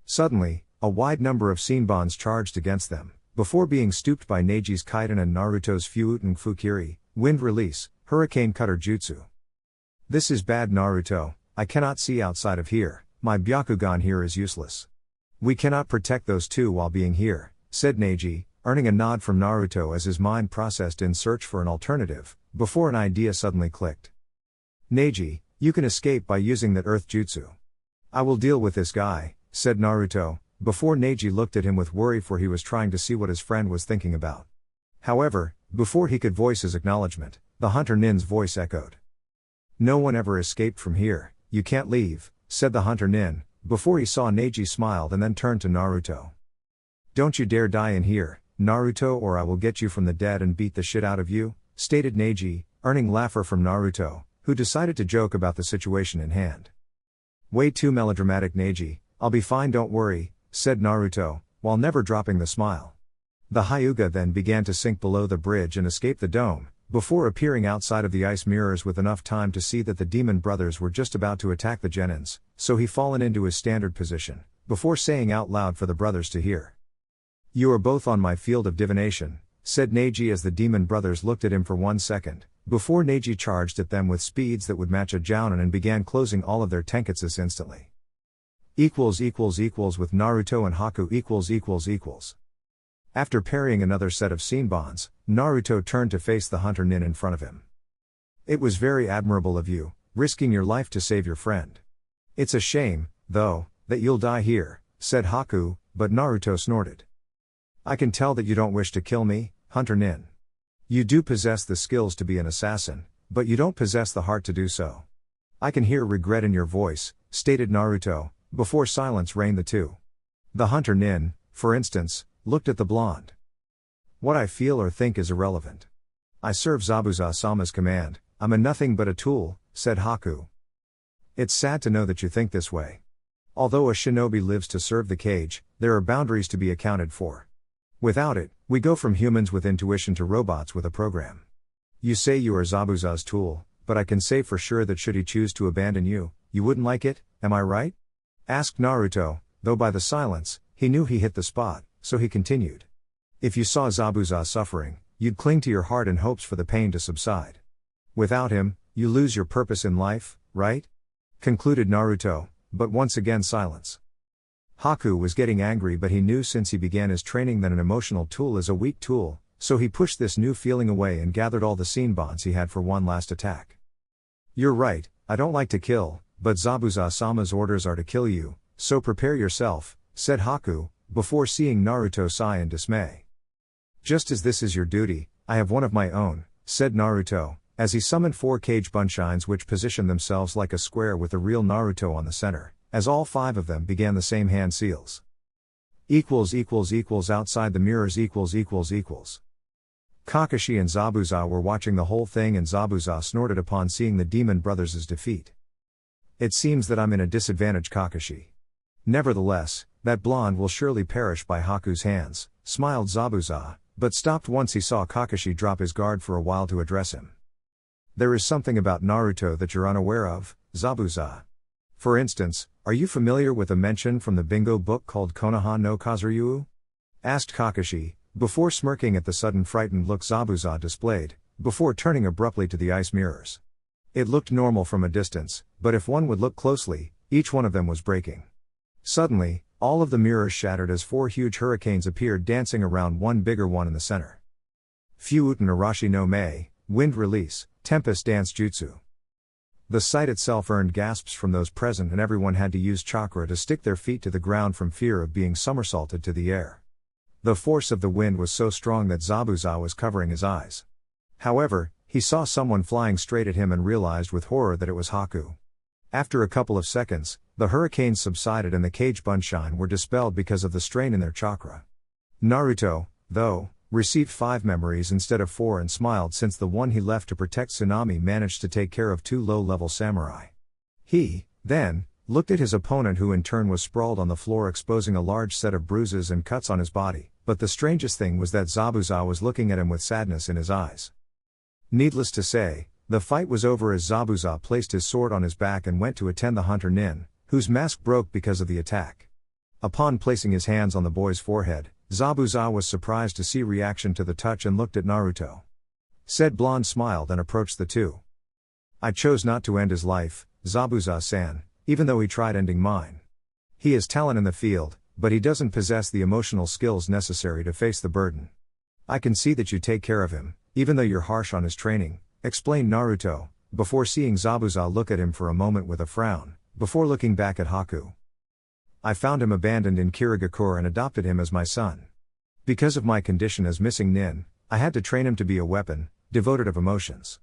Suddenly, a wide number of Shinbans charged against them, before being stooped by Neji's Kaiden and Naruto's Fuuten Fukiri, wind release, hurricane cutter jutsu. "This is bad, Naruto. I cannot see outside of here. My Byakugan here is useless. We cannot protect those two while being here," said Neji, earning a nod from Naruto as his mind processed in search for an alternative, before an idea suddenly clicked. "Neji, you can escape by using that earth jutsu." "I will deal with this guy," said Naruto, before Neji looked at him with worry, for he was trying to see what his friend was thinking about. However, before he could voice his acknowledgement, the Hunter Nin's voice echoed. "No one ever escaped from here, you can't leave," said the Hunter Nin, before he saw Neji smiled and then turned to Naruto. "Don't you dare die in here, Naruto, or I will get you from the dead and beat the shit out of you," stated Neji, earning laughter from Naruto, who decided to joke about the situation in hand. "Way too melodramatic, Neji. I'll be fine, don't worry," said Naruto, while never dropping the smile. The Hyuga then began to sink below the bridge and escape the dome, before appearing outside of the ice mirrors with enough time to see that the demon brothers were just about to attack the Genins, so he fallen into his standard position, before saying out loud for the brothers to hear. "You are both on my field of divination," said Neji as the demon brothers looked at him for 1 second, before Neji charged at them with speeds that would match a Jounin and began closing all of their tenketsus instantly. With Naruto and Haku . After parrying another set of Shinbans, Naruto turned to face the Hunter Nin in front of him. "It was very admirable of you, risking your life to save your friend. It's a shame, though, that you'll die here," said Haku, but Naruto snorted. "I can tell that you don't wish to kill me, Hunter Nin. You do possess the skills to be an assassin, but you don't possess the heart to do so. I can hear regret in your voice," stated Naruto, before silence reigned the two. The Hunter Nin, for instance, looked at the blonde. "What I feel or think is irrelevant. I serve Zabuza-sama's command, I'm a nothing but a tool," said Haku. "It's sad to know that you think this way. Although a shinobi lives to serve the cage, there are boundaries to be accounted for. Without it, we go from humans with intuition to robots with a program. You say you are Zabuza's tool, but I can say for sure that should he choose to abandon you, you wouldn't like it, am I right?" asked Naruto, though by the silence, he knew he hit the spot, so he continued. "If you saw Zabuza suffering, you'd cling to your heart in hopes for the pain to subside. Without him, you lose your purpose in life, right?" concluded Naruto, but once again silence. Haku was getting angry, but he knew since he began his training that an emotional tool is a weak tool, so he pushed this new feeling away and gathered all the Shinbans he had for one last attack. "You're right, I don't like to kill, but Zabuza-sama's orders are to kill you, so prepare yourself," said Haku, before seeing Naruto sigh in dismay. "Just as this is your duty, I have one of my own," said Naruto, as he summoned 4 cage bunshines which positioned themselves like a square with the real Naruto on the center, as all 5 of them began the same hand seals. Outside the mirrors . Kakashi and Zabuza were watching the whole thing, and Zabuza snorted upon seeing the demon brothers' defeat. "It seems that I'm in a disadvantage, Kakashi. Nevertheless, that blonde will surely perish by Haku's hands," smiled Zabuza, but stopped once he saw Kakashi drop his guard for a while to address him. "There is something about Naruto that you're unaware of, Zabuza. For instance, are you familiar with a mention from the bingo book called Konoha no Kazuryu?" asked Kakashi, before smirking at the sudden frightened look Zabuza displayed, before turning abruptly to the ice mirrors. It looked normal from a distance, but if one would look closely, each one of them was breaking. Suddenly, all of the mirrors shattered as 4 huge hurricanes appeared dancing around one bigger one in the center. Fuuten Arashi no Mei, Wind Release, Tempest Dance Jutsu. The sight itself earned gasps from those present, and everyone had to use chakra to stick their feet to the ground from fear of being somersaulted to the air. The force of the wind was so strong that Zabuza was covering his eyes. However, he saw someone flying straight at him and realized with horror that it was Haku. After a couple of seconds, the hurricanes subsided and the cage bunshine were dispelled because of the strain in their chakra. Naruto, though, received 5 memories instead of 4 and smiled since the one he left to protect Tsunami managed to take care of 2 low-level samurai. He, then, looked at his opponent, who in turn was sprawled on the floor exposing a large set of bruises and cuts on his body, but the strangest thing was that Zabuza was looking at him with sadness in his eyes. Needless to say, the fight was over as Zabuza placed his sword on his back and went to attend the hunter Nin, whose mask broke because of the attack. Upon placing his hands on the boy's forehead, Zabuza was surprised to see reaction to the touch and looked at Naruto. Said blonde smiled and approached the two. I chose not to end his life, Zabuza-san, even though he tried ending mine. He has talent in the field, but he doesn't possess the emotional skills necessary to face the burden. I can see that you take care of him, even though you're harsh on his training, explained Naruto, before seeing Zabuza look at him for a moment with a frown, before looking back at Haku. I found him abandoned in Kirigakure and adopted him as my son. Because of my condition as missing nin, I had to train him to be a weapon, devoted of emotions.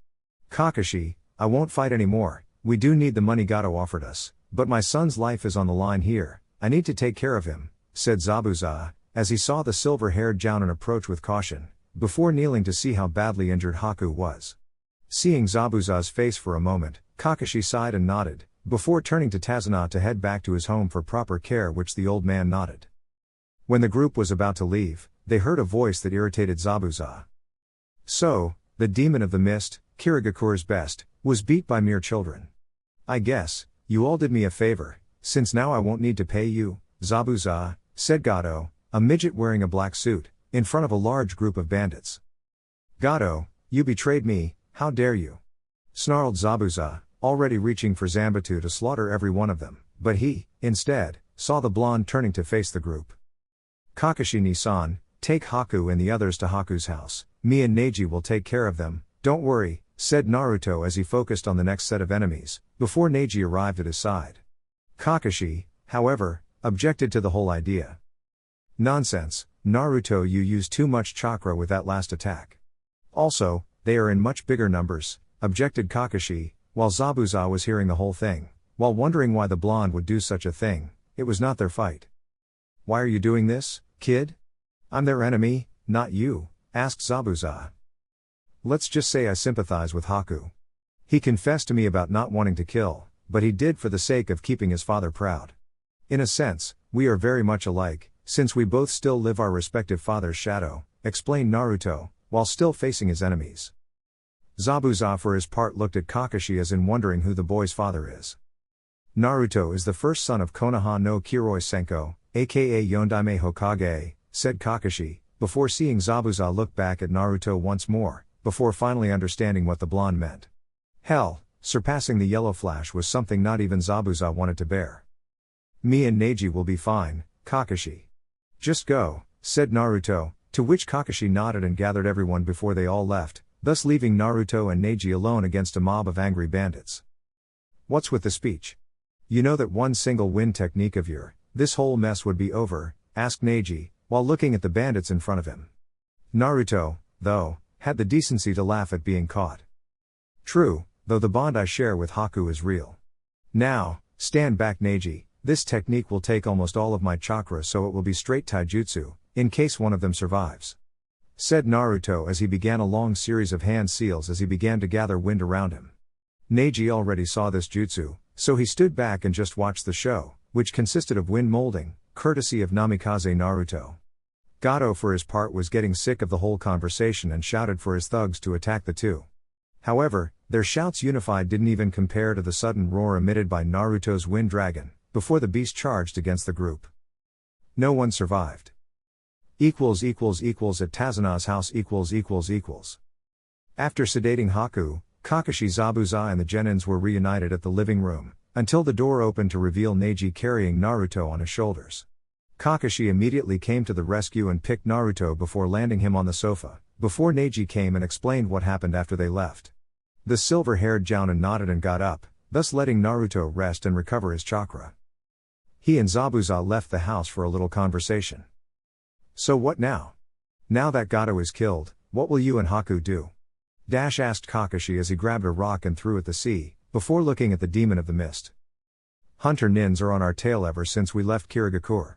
Kakashi, I won't fight anymore, we do need the money Gato offered us, but my son's life is on the line here, I need to take care of him, said Zabuza, as he saw the silver-haired Jounin approach with caution, before kneeling to see how badly injured Haku was. Seeing Zabuza's face for a moment, Kakashi sighed and nodded, before turning to Tazuna to head back to his home for proper care, which the old man nodded. When the group was about to leave, they heard a voice that irritated Zabuza. So, the demon of the mist, Kirigakure's best, was beat by mere children. I guess, you all did me a favor, since now I won't need to pay you, Zabuza, said Gato, a midget wearing a black suit, in front of a large group of bandits. Gato, you betrayed me, how dare you? Snarled Zabuza, already reaching for Zanbatsu to slaughter every one of them, but he, instead, saw the blonde turning to face the group. Kakashi-ni-san, take Haku and the others to Haku's house, me and Neji will take care of them, don't worry, said Naruto as he focused on the next set of enemies, before Neji arrived at his side. Kakashi, however, objected to the whole idea. Nonsense, Naruto, you used too much chakra with that last attack. Also, they are in much bigger numbers, objected Kakashi, while Zabuza was hearing the whole thing, while wondering why the blonde would do such a thing. It was not their fight. Why are you doing this, kid? I'm their enemy, not you, asked Zabuza. Let's just say I sympathize with Haku. He confessed to me about not wanting to kill, but he did for the sake of keeping his father proud. In a sense, we are very much alike, since we both still live our respective father's shadow, explained Naruto, while still facing his enemies. Zabuza for his part looked at Kakashi as in wondering who the boy's father is. Naruto is the first son of Konoha no Kiroi Senko, aka Yondaime Hokage, said Kakashi, before seeing Zabuza look back at Naruto once more, before finally understanding what the blonde meant. Hell, surpassing the yellow flash was something not even Zabuza wanted to bear. Me and Neji will be fine, Kakashi. Just go, said Naruto, to which Kakashi nodded and gathered everyone before they all left, thus leaving Naruto and Neji alone against a mob of angry bandits. What's with the speech? You know that one single wind technique of this whole mess would be over, asked Neji, while looking at the bandits in front of him. Naruto, though, had the decency to laugh at being caught. True, though the bond I share with Haku is real. Now, stand back Neji, this technique will take almost all of my chakra, so it will be straight taijutsu, in case one of them survives. Said Naruto as he began a long series of hand seals as he began to gather wind around him. Neji already saw this jutsu, so he stood back and just watched the show, which consisted of wind molding, courtesy of Namikaze Naruto. Gato for his part was getting sick of the whole conversation and shouted for his thugs to attack the two. However, their shouts unified didn't even compare to the sudden roar emitted by Naruto's wind dragon, before the beast charged against the group. No one survived. At Tazuna's house. After sedating Haku, Kakashi, Zabuza and the Genins were reunited at the living room, until the door opened to reveal Neji carrying Naruto on his shoulders. Kakashi immediately came to the rescue and picked Naruto before landing him on the sofa, before Neji came and explained what happened after they left. The silver-haired Jounin nodded and got up, thus letting Naruto rest and recover his chakra. He and Zabuza left the house for a little conversation. So what now? Now that Gato is killed, what will you and Haku do? Asked Kakashi as he grabbed a rock and threw at the sea, before looking at the demon of the mist. Hunter Nins are on our tail ever since we left Kirigakure.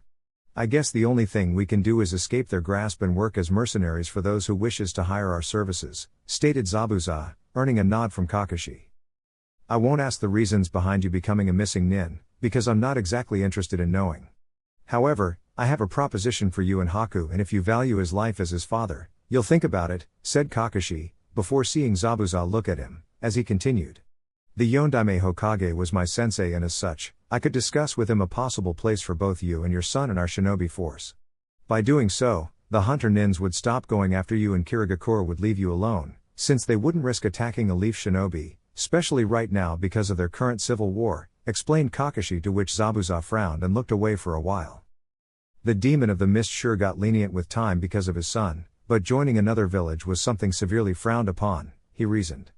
I guess the only thing we can do is escape their grasp and work as mercenaries for those who wishes to hire our services, stated Zabuza, earning a nod from Kakashi. I won't ask the reasons behind you becoming a missing nin, because I'm not exactly interested in knowing. However, I have a proposition for you and Haku, and if you value his life as his father, you'll think about it, said Kakashi, before seeing Zabuza look at him, as he continued. The Yondaime Hokage was my sensei, and as such, I could discuss with him a possible place for both you and your son in our shinobi force. By doing so, the Hunter Nins would stop going after you and Kirigakure would leave you alone, since they wouldn't risk attacking a leaf shinobi, especially right now because of their current civil war, explained Kakashi, to which Zabuza frowned and looked away for a while. The demon of the mist sure got lenient with time because of his son, but joining another village was something severely frowned upon, he reasoned.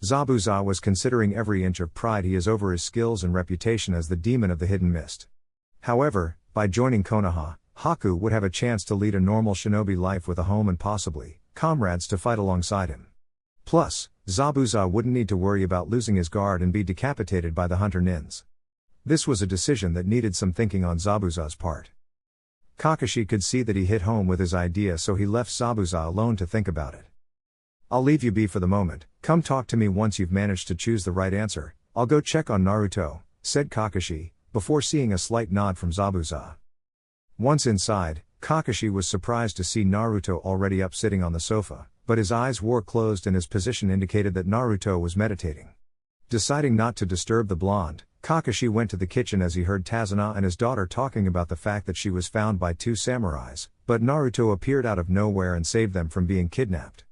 Zabuza was considering every inch of pride he has over his skills and reputation as the demon of the hidden mist. However, by joining Konoha, Haku would have a chance to lead a normal shinobi life with a home and possibly comrades to fight alongside him. Plus, Zabuza wouldn't need to worry about losing his guard and be decapitated by the Hunter Nins. This was a decision that needed some thinking on Zabuza's part. Kakashi could see that he hit home with his idea, so he left Zabuza alone to think about it. I'll leave you be for the moment, come talk to me once you've managed to choose the right answer. I'll go check on Naruto, said Kakashi, before seeing a slight nod from Zabuza. Once inside, Kakashi was surprised to see Naruto already up sitting on the sofa, but his eyes were closed and his position indicated that Naruto was meditating. Deciding not to disturb the blonde, Kakashi went to the kitchen as he heard Tazuna and his daughter talking about the fact that she was found by two samurais, but Naruto appeared out of nowhere and saved them from being kidnapped.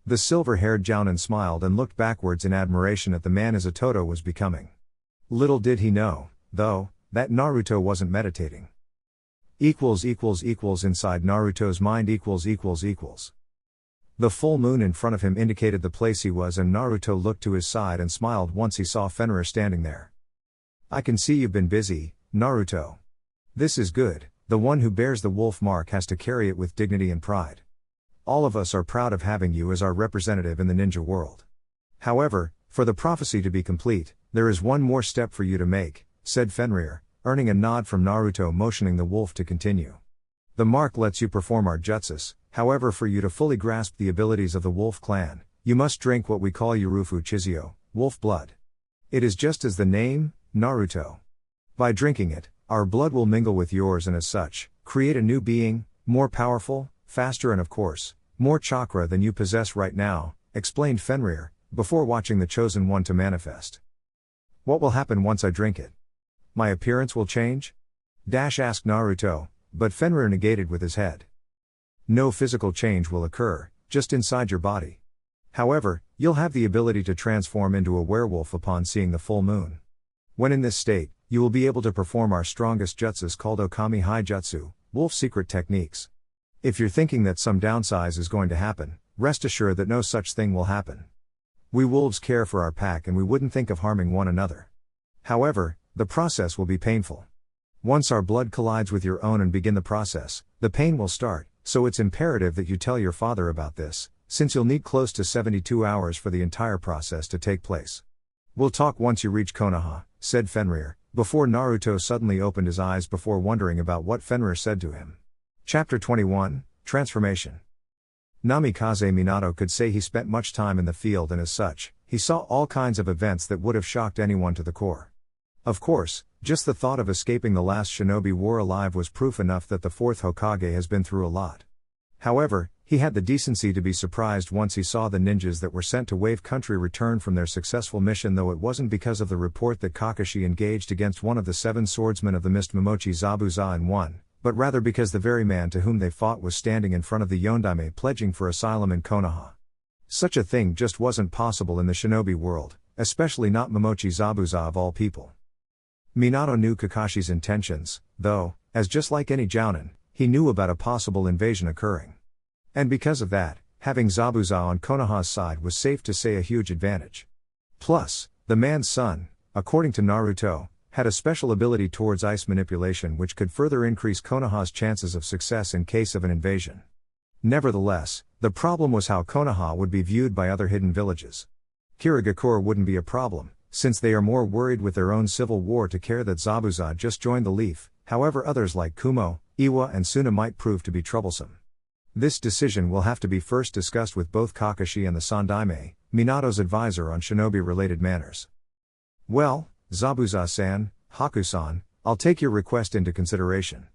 The silver-haired Jounin smiled and looked backwards in admiration at the man his Itoto was becoming. Little did he know, though, that Naruto wasn't meditating. Inside Naruto's mind The full moon in front of him indicated the place he was, and Naruto looked to his side and smiled once he saw Fenrir standing there. I can see you've been busy, Naruto. This is good. The one who bears the wolf mark has to carry it with dignity and pride. All of us are proud of having you as our representative in the ninja world. However, for the prophecy to be complete, there is one more step for you to make, said Fenrir, earning a nod from Naruto, motioning the wolf to continue. The mark lets you perform our jutsus, however, for you to fully grasp the abilities of the wolf clan, you must drink what we call Yurufu Chizio, wolf blood. It is just as the name, Naruto. By drinking it, our blood will mingle with yours and as such, create a new being, more powerful, faster and of course, more chakra than you possess right now, explained Fenrir, before watching the chosen one to manifest. What will happen once I drink it? My appearance will change? Asked Naruto, but Fenrir negated with his head. No physical change will occur, just inside your body. However, you'll have the ability to transform into a werewolf upon seeing the full moon. When in this state, you will be able to perform our strongest jutsus called Okami Hai Jutsu, wolf secret techniques. If you're thinking that some downsize is going to happen, rest assured that no such thing will happen. We wolves care for our pack and we wouldn't think of harming one another. However, the process will be painful. Once our blood collides with your own and begin the process, the pain will start, so it's imperative that you tell your father about this, since you'll need close to 72 hours for the entire process to take place. We'll talk once you reach Konoha, said Fenrir, before Naruto suddenly opened his eyes before wondering about what Fenrir said to him. Chapter 21, Transformation. Namikaze Minato could say he spent much time in the field, and as such, he saw all kinds of events that would have shocked anyone to the core. Of course, just the thought of escaping the last shinobi war alive was proof enough that the fourth Hokage has been through a lot. However, he had the decency to be surprised once he saw the ninjas that were sent to Wave Country return from their successful mission, though it wasn't because of the report that Kakashi engaged against one of the 7 swordsmen of the Mist Momochi Zabuza and won, but rather because the very man to whom they fought was standing in front of the Yondaime pledging for asylum in Konoha. Such a thing just wasn't possible in the shinobi world, especially not Momochi Zabuza of all people. Minato knew Kakashi's intentions, though, as just like any jounin, he knew about a possible invasion occurring. And because of that, having Zabuza on Konoha's side was safe to say a huge advantage. Plus, the man's son, according to Naruto, had a special ability towards ice manipulation which could further increase Konoha's chances of success in case of an invasion. Nevertheless, the problem was how Konoha would be viewed by other hidden villages. Kirigakure wouldn't be a problem, since they are more worried with their own civil war to care that Zabuza just joined the Leaf. However, others like Kumo, Iwa and Suna might prove to be troublesome. This decision will have to be first discussed with both Kakashi and the Sandaime, Minato's advisor on shinobi-related matters. Well, Zabuza-san, Haku-san, I'll take your request into consideration.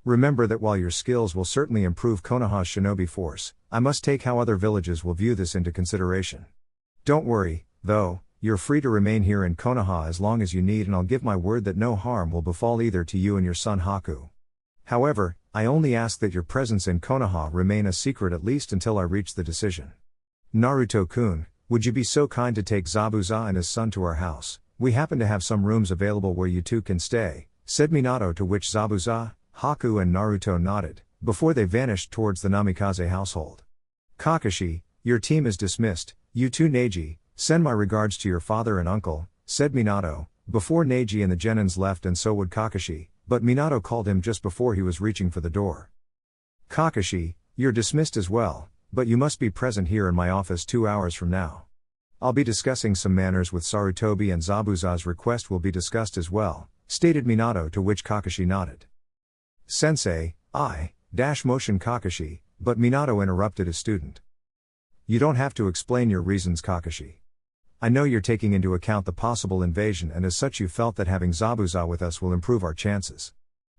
Remember that while your skills will certainly improve Konoha's shinobi force, I must take how other villages will view this into consideration. Don't worry, though, you're free to remain here in Konoha as long as you need, and I'll give my word that no harm will befall either to you and your son Haku. However, I only ask that your presence in Konoha remain a secret at least until I reach the decision. Naruto-kun, would you be so kind to take Zabuza and his son to our house? We happen to have some rooms available where you two can stay, said Minato, to which Zabuza, Haku and Naruto nodded, before they vanished towards the Namikaze household. Kakashi, your team is dismissed. You too, Neji, send my regards to your father and uncle, said Minato, before Neji and the Genins left, and so would Kakashi, but Minato called him just before he was reaching for the door. Kakashi, you're dismissed as well, but you must be present here in my office 2 hours from now. I'll be discussing some matters with Sarutobi, and Zabuza's request will be discussed as well, stated Minato, to which Kakashi nodded. Sensei, motion Kakashi, but Minato interrupted his student. You don't have to explain your reasons, Kakashi. I know you're taking into account the possible invasion, and as such you felt that having Zabuza with us will improve our chances.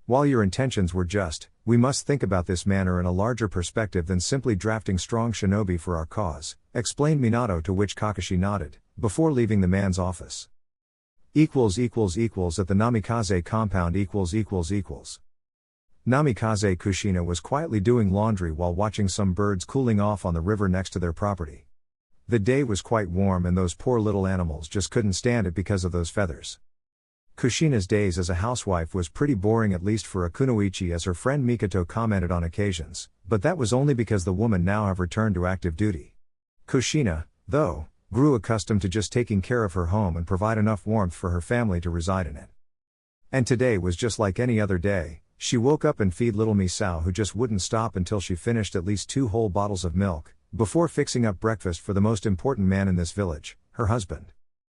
While your intentions were just, we must think about this matter in a larger perspective than simply drafting strong shinobi for our cause, explained Minato, to which Kakashi nodded, before leaving the man's office. At the Namikaze compound. Namikaze Kushina was quietly doing laundry while watching some birds cooling off on the river next to their property. The day was quite warm, and those poor little animals just couldn't stand it because of those feathers. Kushina's days as a housewife was pretty boring, at least for a kunoichi, as her friend Mikoto commented on occasions, but that was only because the woman now have returned to active duty. Kushina, though, grew accustomed to just taking care of her home and provide enough warmth for her family to reside in it. And today was just like any other day. She woke up and feed little Misao, who just wouldn't stop until she finished at least 2 whole bottles of milk, before fixing up breakfast for the most important man in this village, her husband.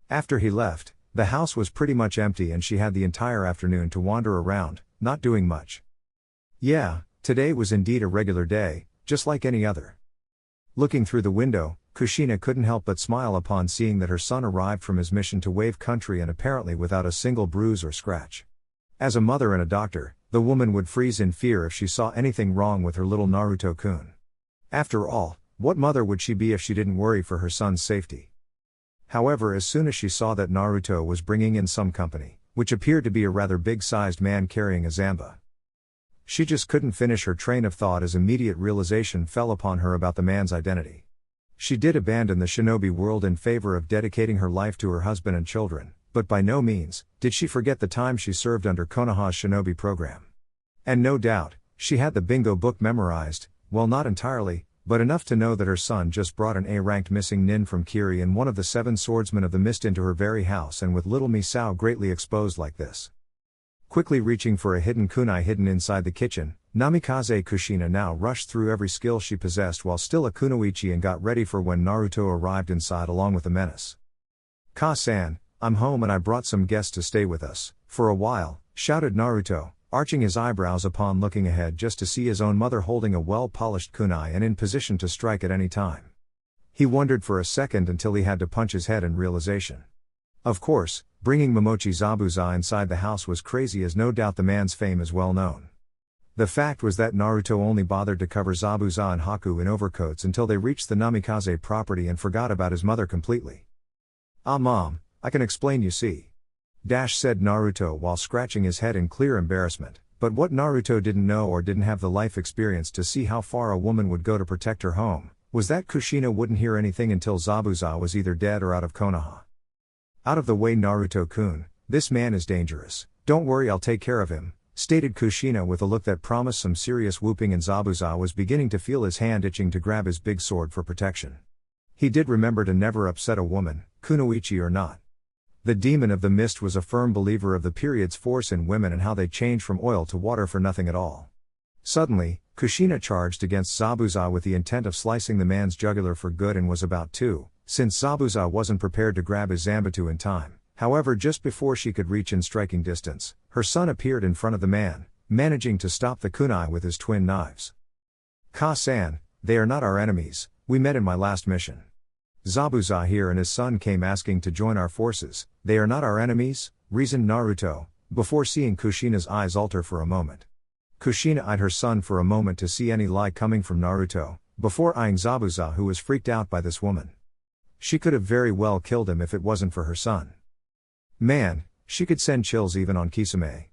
After he left, the house was pretty much empty, and she had the entire afternoon to wander around, not doing much. Yeah, today was indeed a regular day, just like any other. Looking through the window, Kushina couldn't help but smile upon seeing that her son arrived from his mission to Wave Country, and apparently without a single bruise or scratch. As a mother and a doctor, the woman would freeze in fear if she saw anything wrong with her little Naruto-kun. After all, what mother would she be if she didn't worry for her son's safety? However, as soon as she saw that Naruto was bringing in some company, which appeared to be a rather big-sized man carrying a zamba, she just couldn't finish her train of thought, as immediate realization fell upon her about the man's identity. She did abandon the shinobi world in favor of dedicating her life to her husband and children, but by no means did she forget the time she served under Konoha's shinobi program. And no doubt, she had the bingo book memorized, well, not entirely, but enough to know that her son just brought an A-ranked missing nin from Kiri and one of the 7 swordsmen of the mist into her very house, and with little Misao greatly exposed like this. Quickly reaching for a hidden kunai hidden inside the kitchen, Namikaze Kushina now rushed through every skill she possessed while still a kunoichi, and got ready for when Naruto arrived inside along with the menace. Ka-san, I'm home and I brought some guests to stay with us, for a while, shouted Naruto, arching his eyebrows upon looking ahead just to see his own mother holding a well-polished kunai and in position to strike at any time. He wondered for a second until he had to punch his head in realization. Of course, bringing Momochi Zabuza inside the house was crazy, as no doubt the man's fame is well known. The fact was that Naruto only bothered to cover Zabuza and Haku in overcoats until they reached the Namikaze property and forgot about his mother completely. Mom, I can explain, you see. Said Naruto while scratching his head in clear embarrassment, but what Naruto didn't know or didn't have the life experience to see how far a woman would go to protect her home, was that Kushina wouldn't hear anything until Zabuza was either dead or out of Konoha. Out of the way, Naruto-kun, this man is dangerous. Don't worry, I'll take care of him, stated Kushina with a look that promised some serious whooping, and Zabuza was beginning to feel his hand itching to grab his big sword for protection. He did remember to never upset a woman, kunoichi or not. The demon of the mist was a firm believer of the period's force in women and how they change from oil to water for nothing at all. Suddenly, Kushina charged against Zabuza with the intent of slicing the man's jugular for good and was about to, since Zabuza wasn't prepared to grab his Zanbatsu in time. However, just before she could reach in striking distance, her son appeared in front of the man, managing to stop the kunai with his twin knives. Ka-san, they are not our enemies, we met in my last mission. Zabuza here and his son came asking to join our forces. They are not our enemies, reasoned Naruto, before seeing Kushina's eyes alter for a moment. Kushina eyed her son for a moment to see any lie coming from Naruto, before eyeing Zabuza, who was freaked out by this woman. She could have very well killed him if it wasn't for her son. Man, she could send chills even on Kisame.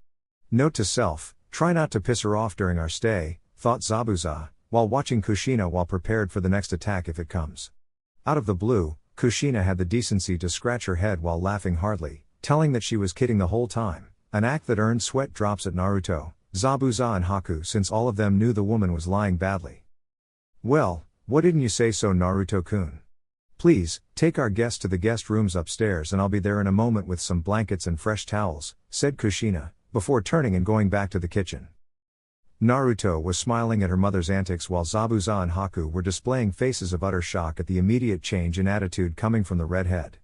Note to self, try not to piss her off during our stay, thought Zabuza, while watching Kushina while prepared for the next attack if it comes. Out of the blue, Kushina had the decency to scratch her head while laughing hardly, telling that she was kidding the whole time, an act that earned sweat drops at Naruto, Zabuza and Haku, since all of them knew the woman was lying badly. Well, what didn't you say so, Naruto-kun? Please, take our guest to the guest rooms upstairs and I'll be there in a moment with some blankets and fresh towels, said Kushina, before turning and going back to the kitchen. Naruto was smiling at her mother's antics while Zabuza and Haku were displaying faces of utter shock at the immediate change in attitude coming from the redhead.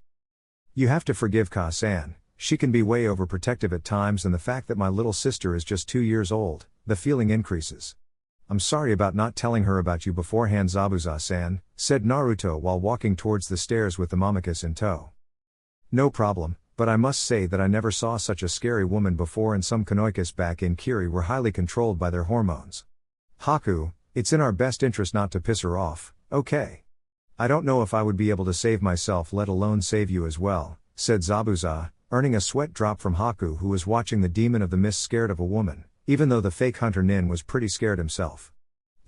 You have to forgive Ka-san, she can be way overprotective at times, and the fact that my little sister is just 2 years old, the feeling increases. I'm sorry about not telling her about you beforehand, Zabuza-san, said Naruto while walking towards the stairs with the Mamakas in tow. No problem, but I must say that I never saw such a scary woman before, and some Konoikas back in Kiri were highly controlled by their hormones. Haku, it's in our best interest not to piss her off, okay? I don't know if I would be able to save myself, let alone save you as well, said Zabuza, earning a sweat drop from Haku, who was watching the demon of the mist scared of a woman, even though the fake hunter Nin was pretty scared himself.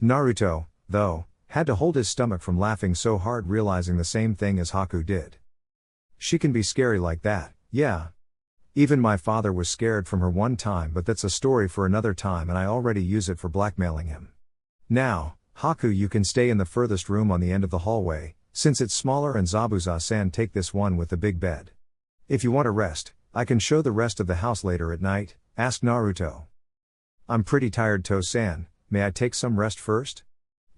Naruto, though, had to hold his stomach from laughing so hard, realizing the same thing as Haku did. She can be scary like that, yeah. Even my father was scared from her one time, but that's a story for another time, and I already use it for blackmailing him. Now, Haku, you can stay in the furthest room on the end of the hallway, since it's smaller, and Zabuza-san take this one with the big bed. If you want to rest, I can show the rest of the house later at night, asked Naruto. I'm pretty tired, To-san, may I take some rest first?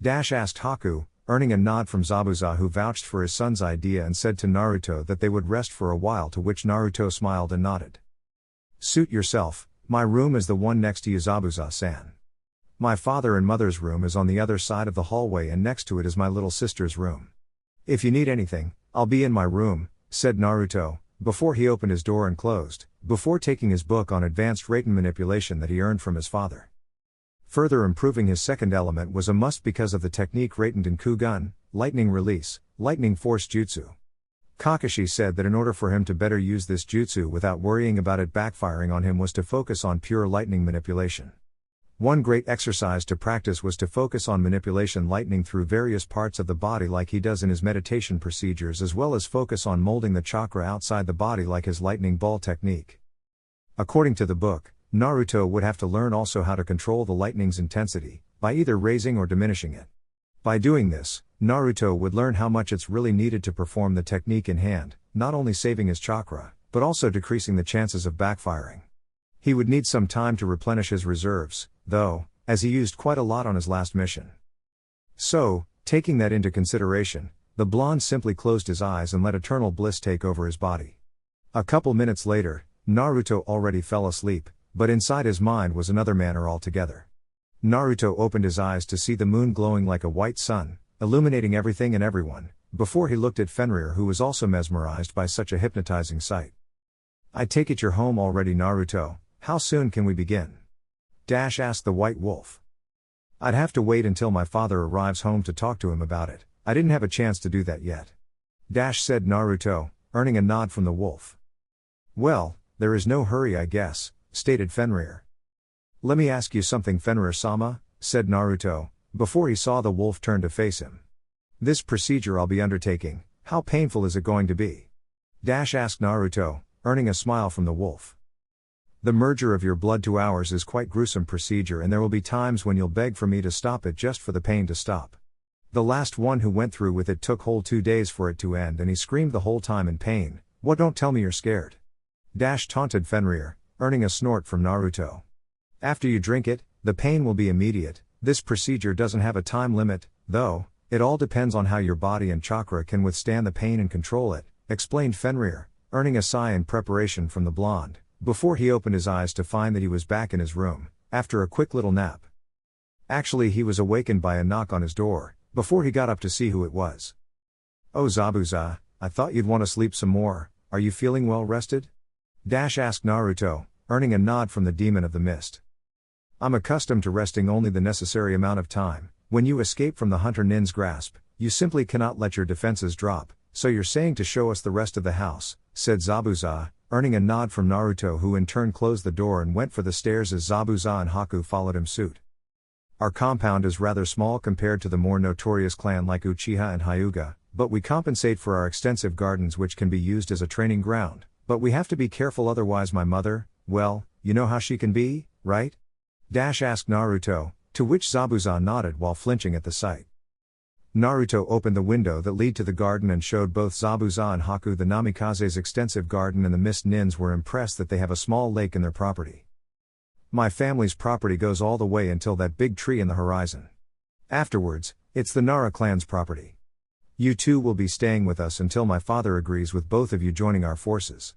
Asked Haku, earning a nod from Zabuza, who vouched for his son's idea and said to Naruto that they would rest for a while, to which Naruto smiled and nodded. Suit yourself, my room is the one next to you, Zabuza-san. My father and mother's room is on the other side of the hallway, and next to it is my little sister's room. If you need anything, I'll be in my room, said Naruto, before he opened his door and closed, before taking his book on advanced Raten manipulation that he earned from his father. Further improving his second element was a must because of the technique Raten in Kugun, lightning release, lightning force jutsu. Kakashi said that in order for him to better use this jutsu without worrying about it backfiring on him was to focus on pure lightning manipulation. One great exercise to practice was to focus on manipulation lightning through various parts of the body like he does in his meditation procedures, as well as focus on molding the chakra outside the body like his lightning ball technique. According to the book, Naruto would have to learn also how to control the lightning's intensity, by either raising or diminishing it. By doing this, Naruto would learn how much it's really needed to perform the technique in hand, not only saving his chakra, but also decreasing the chances of backfiring. He would need some time to replenish his reserves, though, as he used quite a lot on his last mission. So, taking that into consideration, the blonde simply closed his eyes and let eternal bliss take over his body. A couple minutes later, Naruto already fell asleep, but inside his mind was another manner altogether. Naruto opened his eyes to see the moon glowing like a white sun, illuminating everything and everyone, before he looked at Fenrir, who was also mesmerized by such a hypnotizing sight. I take it you're home already, Naruto, how soon can we begin? Asked the white wolf. I'd have to wait until my father arrives home to talk to him about it, I didn't have a chance to do that yet. Said Naruto, earning a nod from the wolf. Well, there is no hurry, I guess, stated Fenrir. Let me ask you something, Fenrir-sama, said Naruto, before he saw the wolf turn to face him. This procedure I'll be undertaking, how painful is it going to be? Asked Naruto, earning a smile from the wolf. The merger of your blood to ours is quite gruesome procedure, and there will be times when you'll beg for me to stop it just for the pain to stop. The last one who went through with it took whole 2 days for it to end, and he screamed the whole time in pain. What, don't tell me you're scared? Taunted Fenrir, earning a snort from Naruto. After you drink it, the pain will be immediate. This procedure doesn't have a time limit, though. It all depends on how your body and chakra can withstand the pain and control it, explained Fenrir, earning a sigh in preparation from the blonde, before he opened his eyes to find that he was back in his room, after a quick little nap. Actually, he was awakened by a knock on his door, before he got up to see who it was. Oh Zabuza, I thought you'd want to sleep some more. Are you feeling well rested? Asked Naruto, earning a nod from the demon of the mist. I'm accustomed to resting only the necessary amount of time. When you escape from the Hunter Nin's grasp, you simply cannot let your defenses drop, so you're saying to show us the rest of the house, said Zabuza, earning a nod from Naruto, who in turn closed the door and went for the stairs as Zabuza and Haku followed him suit. Our compound is rather small compared to the more notorious clan like Uchiha and Hyuga, but we compensate for our extensive gardens which can be used as a training ground, but we have to be careful otherwise my mother, well, you know how she can be, right? Asked Naruto, to which Zabuza nodded while flinching at the sight. Naruto opened the window that led to the garden and showed both Zabuza and Haku the Namikaze's extensive garden, and the Mist Nins were impressed that they have a small lake in their property. My family's property goes all the way until that big tree in the horizon. Afterwards, it's the Nara clan's property. You two will be staying with us until my father agrees with both of you joining our forces.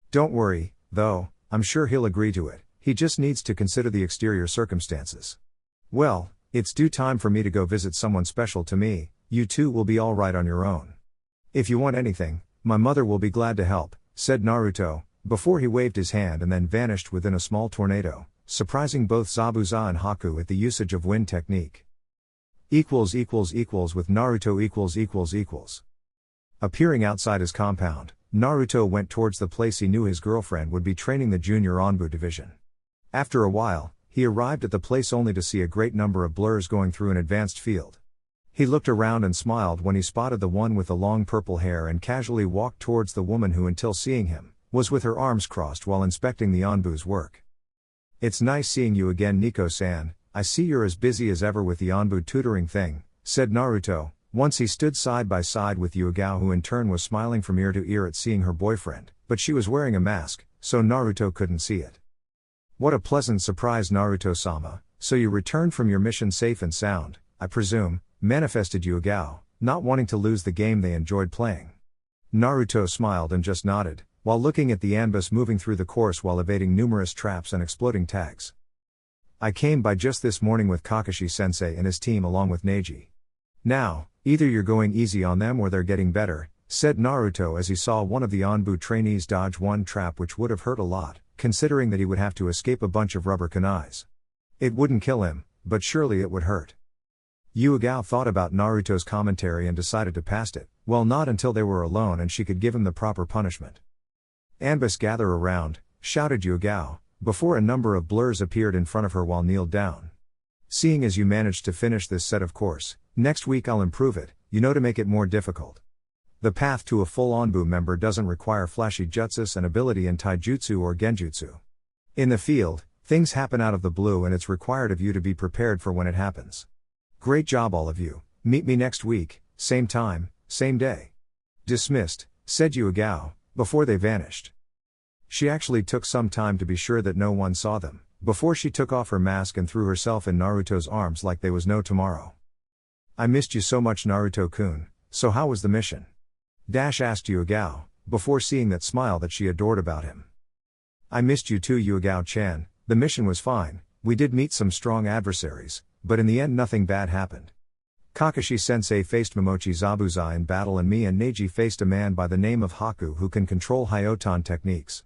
Don't worry, though, I'm sure he'll agree to it, he just needs to consider the exterior circumstances. Well, it's due time for me to go visit someone special to me. You two will be all right on your own. If you want anything, my mother will be glad to help, said Naruto, before he waved his hand and then vanished within a small tornado, surprising both Zabuza and Haku at the usage of wind technique. With Naruto . Appearing outside his compound, Naruto went towards the place he knew his girlfriend would be training the junior Onbu division. After a while, he arrived at the place only to see a great number of blurs going through an advanced field. He looked around and smiled when he spotted the one with the long purple hair and casually walked towards the woman who, until seeing him, was with her arms crossed while inspecting the Onbu's work. It's nice seeing you again, Nico-san. I see you're as busy as ever with the Onbu tutoring thing, said Naruto, once he stood side by side with Yugao, who in turn was smiling from ear to ear at seeing her boyfriend, but she was wearing a mask, so Naruto couldn't see it. What a pleasant surprise, Naruto-sama, so you returned from your mission safe and sound, I presume, manifested Yugao, not wanting to lose the game they enjoyed playing. Naruto smiled and just nodded, while looking at the Anbus moving through the course while evading numerous traps and exploding tags. I came by just this morning with Kakashi-sensei and his team along with Neji. Now, either you're going easy on them or they're getting better, said Naruto as he saw one of the Onbu trainees dodge one trap which would have hurt a lot, considering that he would have to escape a bunch of rubber kunais. It wouldn't kill him, but surely it would hurt. Yugao thought about Naruto's commentary and decided to pass it, well, not until they were alone and she could give him the proper punishment. Anbus, gather around, shouted Yugao, before a number of blurs appeared in front of her while kneeled down. Seeing as you managed to finish this set of course, next week I'll improve it, to make it more difficult. The path to a full Onbu member doesn't require flashy jutsus and ability in taijutsu or genjutsu. In the field, things happen out of the blue and it's required of you to be prepared for when it happens. Great job all of you, meet me next week, same time, same day. Dismissed, said Yugao, before they vanished. She actually took some time to be sure that no one saw them, before she took off her mask and threw herself in Naruto's arms like there was no tomorrow. I missed you so much, Naruto-kun, so how was the mission? Asked Yugao, before seeing that smile that she adored about him. I missed you too, Yugao-chan. The mission was fine, we did meet some strong adversaries, but in the end nothing bad happened. Kakashi-sensei faced Momochi Zabuza in battle and me and Neji faced a man by the name of Haku who can control Hyoton techniques.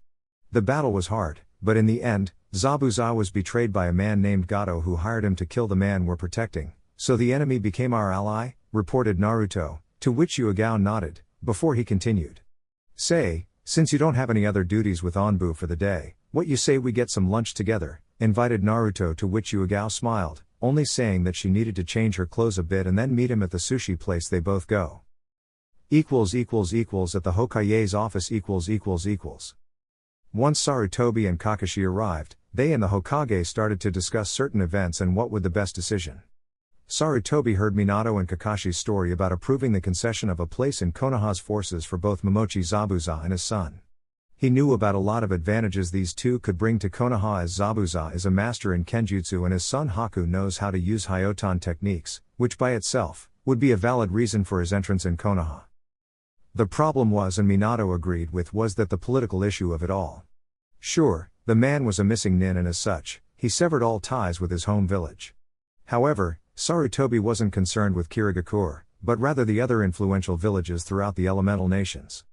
The battle was hard, but in the end, Zabuza was betrayed by a man named Gato who hired him to kill the man we're protecting, so the enemy became our ally, reported Naruto, to which Yugao nodded, before he continued. Say, since you don't have any other duties with Onbu for the day, what you say we get some lunch together, invited Naruto, to which Yugao smiled, only saying that she needed to change her clothes a bit and then meet him at the sushi place they both go. At the Hokage's office. Once Sarutobi and Kakashi arrived, they and the Hokage started to discuss certain events and what would the best decision. Sarutobi heard Minato and Kakashi's story about approving the concession of a place in Konoha's forces for both Momochi Zabuza and his son. He knew about a lot of advantages these two could bring to Konoha, as Zabuza is a master in Kenjutsu and his son Haku knows how to use Hyoton techniques, which by itself would be a valid reason for his entrance in Konoha. The problem was, and Minato agreed with, was that the political issue of it all. Sure, the man was a missing nin and as such, he severed all ties with his home village. However, Sarutobi wasn't concerned with Kirigakure, but rather the other influential villages throughout the elemental nations.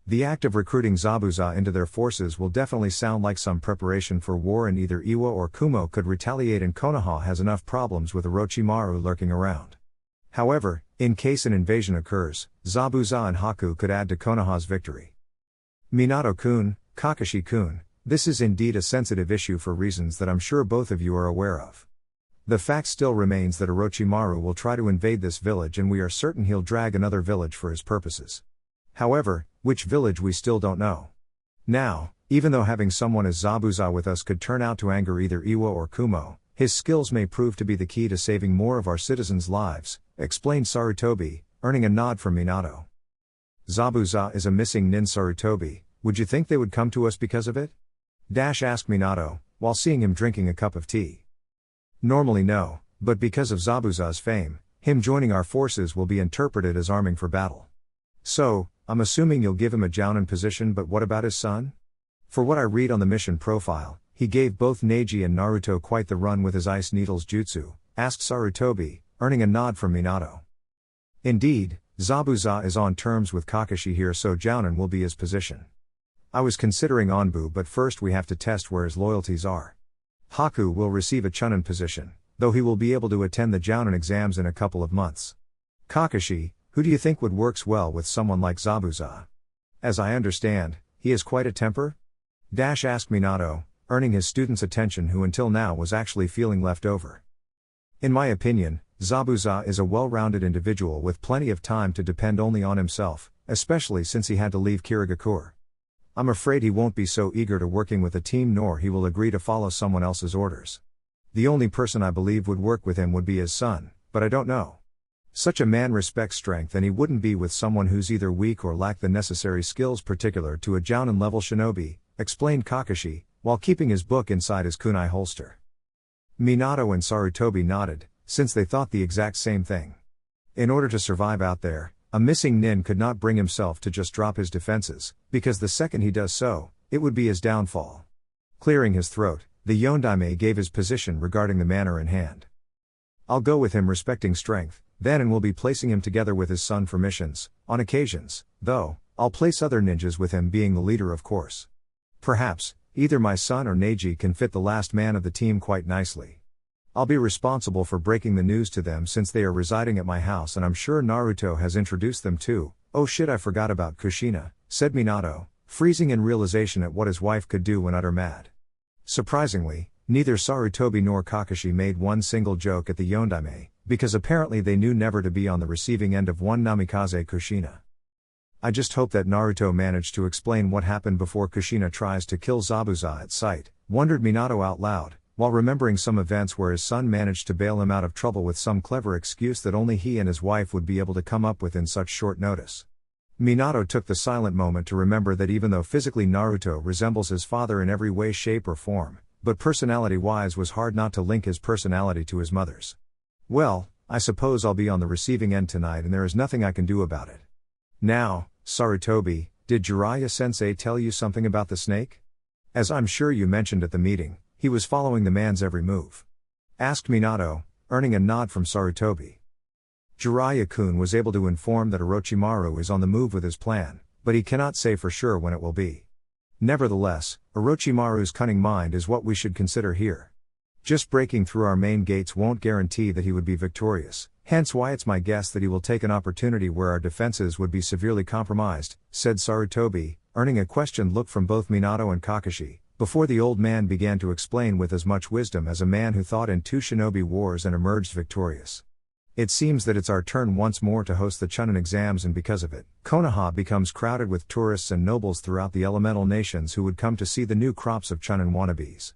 The act of recruiting Zabuza into their forces will definitely sound like some preparation for war, and either Iwa or Kumo could retaliate, and Konoha has enough problems with Orochimaru lurking around. However, in case an invasion occurs, Zabuza and Haku could add to Konoha's victory. Minato-kun, Kakashi-kun, this is indeed a sensitive issue for reasons that I'm sure both of you are aware of. The fact still remains that Orochimaru will try to invade this village, and we are certain he'll drag another village for his purposes. However, which village we still don't know. Now, even though having someone as Zabuza with us could turn out to anger either Iwa or Kumo, his skills may prove to be the key to saving more of our citizens' lives, explained Sarutobi, earning a nod from Minato. Zabuza is a missing nin. Sarutobi, would you think they would come to us because of it? Asked Minato, while seeing him drinking a cup of tea. Normally no, but because of Zabuza's fame, him joining our forces will be interpreted as arming for battle. So, I'm assuming you'll give him a jounin position, but what about his son? For what I read on the mission profile, he gave both Neji and Naruto quite the run with his ice needles jutsu, asked Sarutobi, earning a nod from Minato. Indeed, Zabuza is on terms with Kakashi here, so jounin will be his position. I was considering Anbu, but first we have to test where his loyalties are. Haku will receive a Chunin position, though he will be able to attend the jounin exams in a couple of months. Kakashi, who do you think would works well with someone like Zabuza? As I understand, he has quite a temper? Asked Minato, earning his student's attention, who until now was actually feeling left over. In my opinion, Zabuza is a well-rounded individual with plenty of time to depend only on himself, especially since he had to leave Kirigakure. I'm afraid he won't be so eager to working with a team, nor he will agree to follow someone else's orders. The only person I believe would work with him would be his son, but I don't know. Such a man respects strength, and he wouldn't be with someone who's either weak or lack the necessary skills particular to a jounin level shinobi, explained Kakashi, while keeping his book inside his kunai holster. Minato and Sarutobi nodded, since they thought the exact same thing. In order to survive out there, a missing nin could not bring himself to just drop his defenses, because the second he does so, it would be his downfall. Clearing his throat, the Yondaime gave his position regarding the matter in hand. I'll go with him respecting strength, then, and will be placing him together with his son for missions. On occasions, though, I'll place other ninjas with him, being the leader of course. Perhaps, either my son or Neji can fit the last man of the team quite nicely. I'll be responsible for breaking the news to them since they are residing at my house, and I'm sure Naruto has introduced them too. Oh shit, I forgot about Kushina, said Minato, freezing in realization at what his wife could do when utter mad. Surprisingly, neither Sarutobi nor Kakashi made one single joke at the Yondaime, because apparently they knew never to be on the receiving end of one namikaze Kushina. I just hope that Naruto managed to explain what happened before Kushina tries to kill Zabuza at sight, wondered Minato out loud, while remembering some events where his son managed to bail him out of trouble with some clever excuse that only he and his wife would be able to come up with in such short notice. Minato took the silent moment to remember that even though physically Naruto resembles his father in every way, shape or form, but personality-wise was hard not to link his personality to his mother's. Well, I suppose I'll be on the receiving end tonight, and there is nothing I can do about it. Now, Sarutobi, did Jiraiya-sensei tell you something about the snake? As I'm sure you mentioned at the meeting, he was following the man's every move. Asked Minato, earning a nod from Sarutobi. Jiraiya-kun was able to inform that Orochimaru is on the move with his plan, but he cannot say for sure when it will be. Nevertheless, Orochimaru's cunning mind is what we should consider here. Just breaking through our main gates won't guarantee that he would be victorious, hence why it's my guess that he will take an opportunity where our defenses would be severely compromised, said Sarutobi, earning a questioned look from both Minato and Kakashi, before the old man began to explain with as much wisdom as a man who fought in 2 shinobi wars and emerged victorious. It seems that it's our turn once more to host the Chunin exams, and because of it, Konoha becomes crowded with tourists and nobles throughout the elemental nations who would come to see the new crops of Chunin wannabes.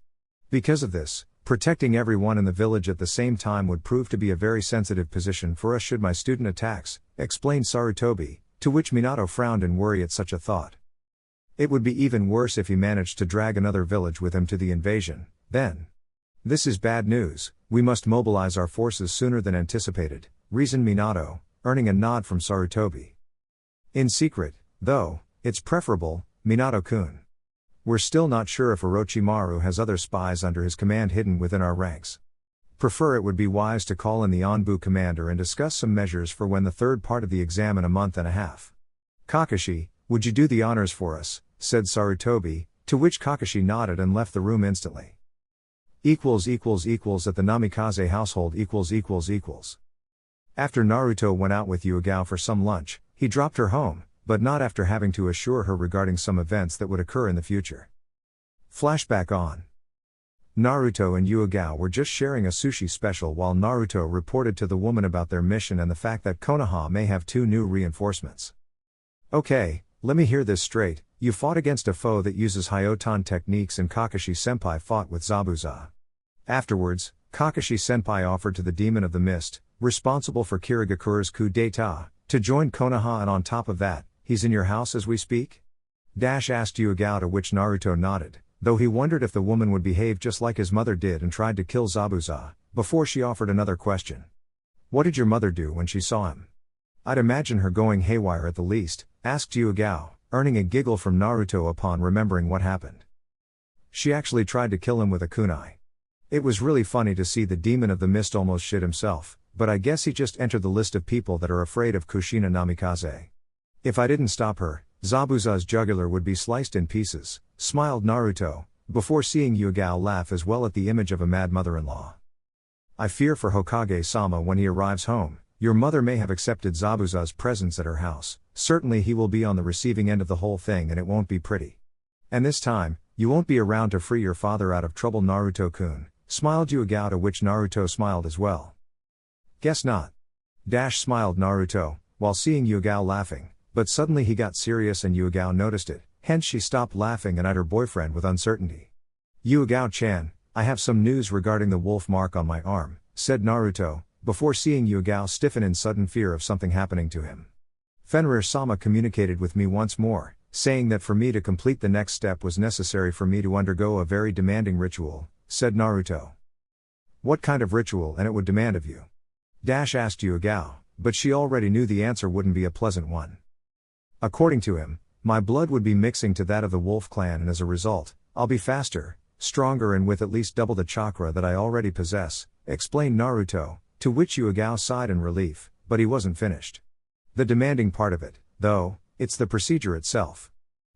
Because of this, protecting everyone in the village at the same time would prove to be a very sensitive position for us should my student attacks, explained Sarutobi, to which Minato frowned in worry at such a thought. It would be even worse if he managed to drag another village with him to the invasion, then. This is bad news, we must mobilize our forces sooner than anticipated, reasoned Minato, earning a nod from Sarutobi. In secret, though, it's preferable, Minato-kun. We're still not sure if Orochimaru has other spies under his command hidden within our ranks. Prefer it would be wise to call in the Anbu commander and discuss some measures for when the third part of the exam in a month and a half. Kakashi, would you do the honors for us, said Sarutobi, to which Kakashi nodded and left the room instantly. At the Namikaze household . After Naruto went out with Yugao for some lunch, he dropped her home, but not after having to assure her regarding some events that would occur in the future. Flashback on. Naruto and Yugao were just sharing a sushi special while Naruto reported to the woman about their mission and the fact that Konoha may have 2 new reinforcements. Okay, let me hear this straight, you fought against a foe that uses Hyoton techniques and Kakashi-senpai fought with Zabuza. Afterwards, Kakashi-senpai offered to the Demon of the Mist, responsible for Kirigakura's coup d'état, to join Konoha, and on top of that, he's in your house as we speak? Asked Yugao, to which Naruto nodded, though he wondered if the woman would behave just like his mother did and tried to kill Zabuza, before she offered another question. What did your mother do when she saw him? I'd imagine her going haywire at the least, asked Yugao, earning a giggle from Naruto upon remembering what happened. She actually tried to kill him with a kunai. It was really funny to see the Demon of the Mist almost shit himself, but I guess he just entered the list of people that are afraid of Kushina Namikaze. If I didn't stop her, Zabuza's jugular would be sliced in pieces, smiled Naruto, before seeing Yugao laugh as well at the image of a mad mother-in-law. I fear for Hokage-sama when he arrives home. Your mother may have accepted Zabuza's presence at her house, certainly he will be on the receiving end of the whole thing and it won't be pretty. And this time, you won't be around to free your father out of trouble, Naruto-kun, smiled Yugao, to which Naruto smiled as well. Guess not. Smiled Naruto, while seeing Yugao laughing, but suddenly he got serious and Yugao noticed it, hence she stopped laughing and eyed her boyfriend with uncertainty. Yugao-chan, I have some news regarding the wolf mark on my arm, said Naruto, before seeing Yugao stiffen in sudden fear of something happening to him. Fenrir-sama communicated with me once more, saying that for me to complete the next step was necessary for me to undergo a very demanding ritual, said Naruto. What kind of ritual and it would demand of you? Asked Yugao, but she already knew the answer wouldn't be a pleasant one. According to him, my blood would be mixing to that of the wolf clan and as a result, I'll be faster, stronger and with at least double the chakra that I already possess, explained Naruto, to which Yugao sighed in relief, but he wasn't finished. The demanding part of it, though, it's the procedure itself.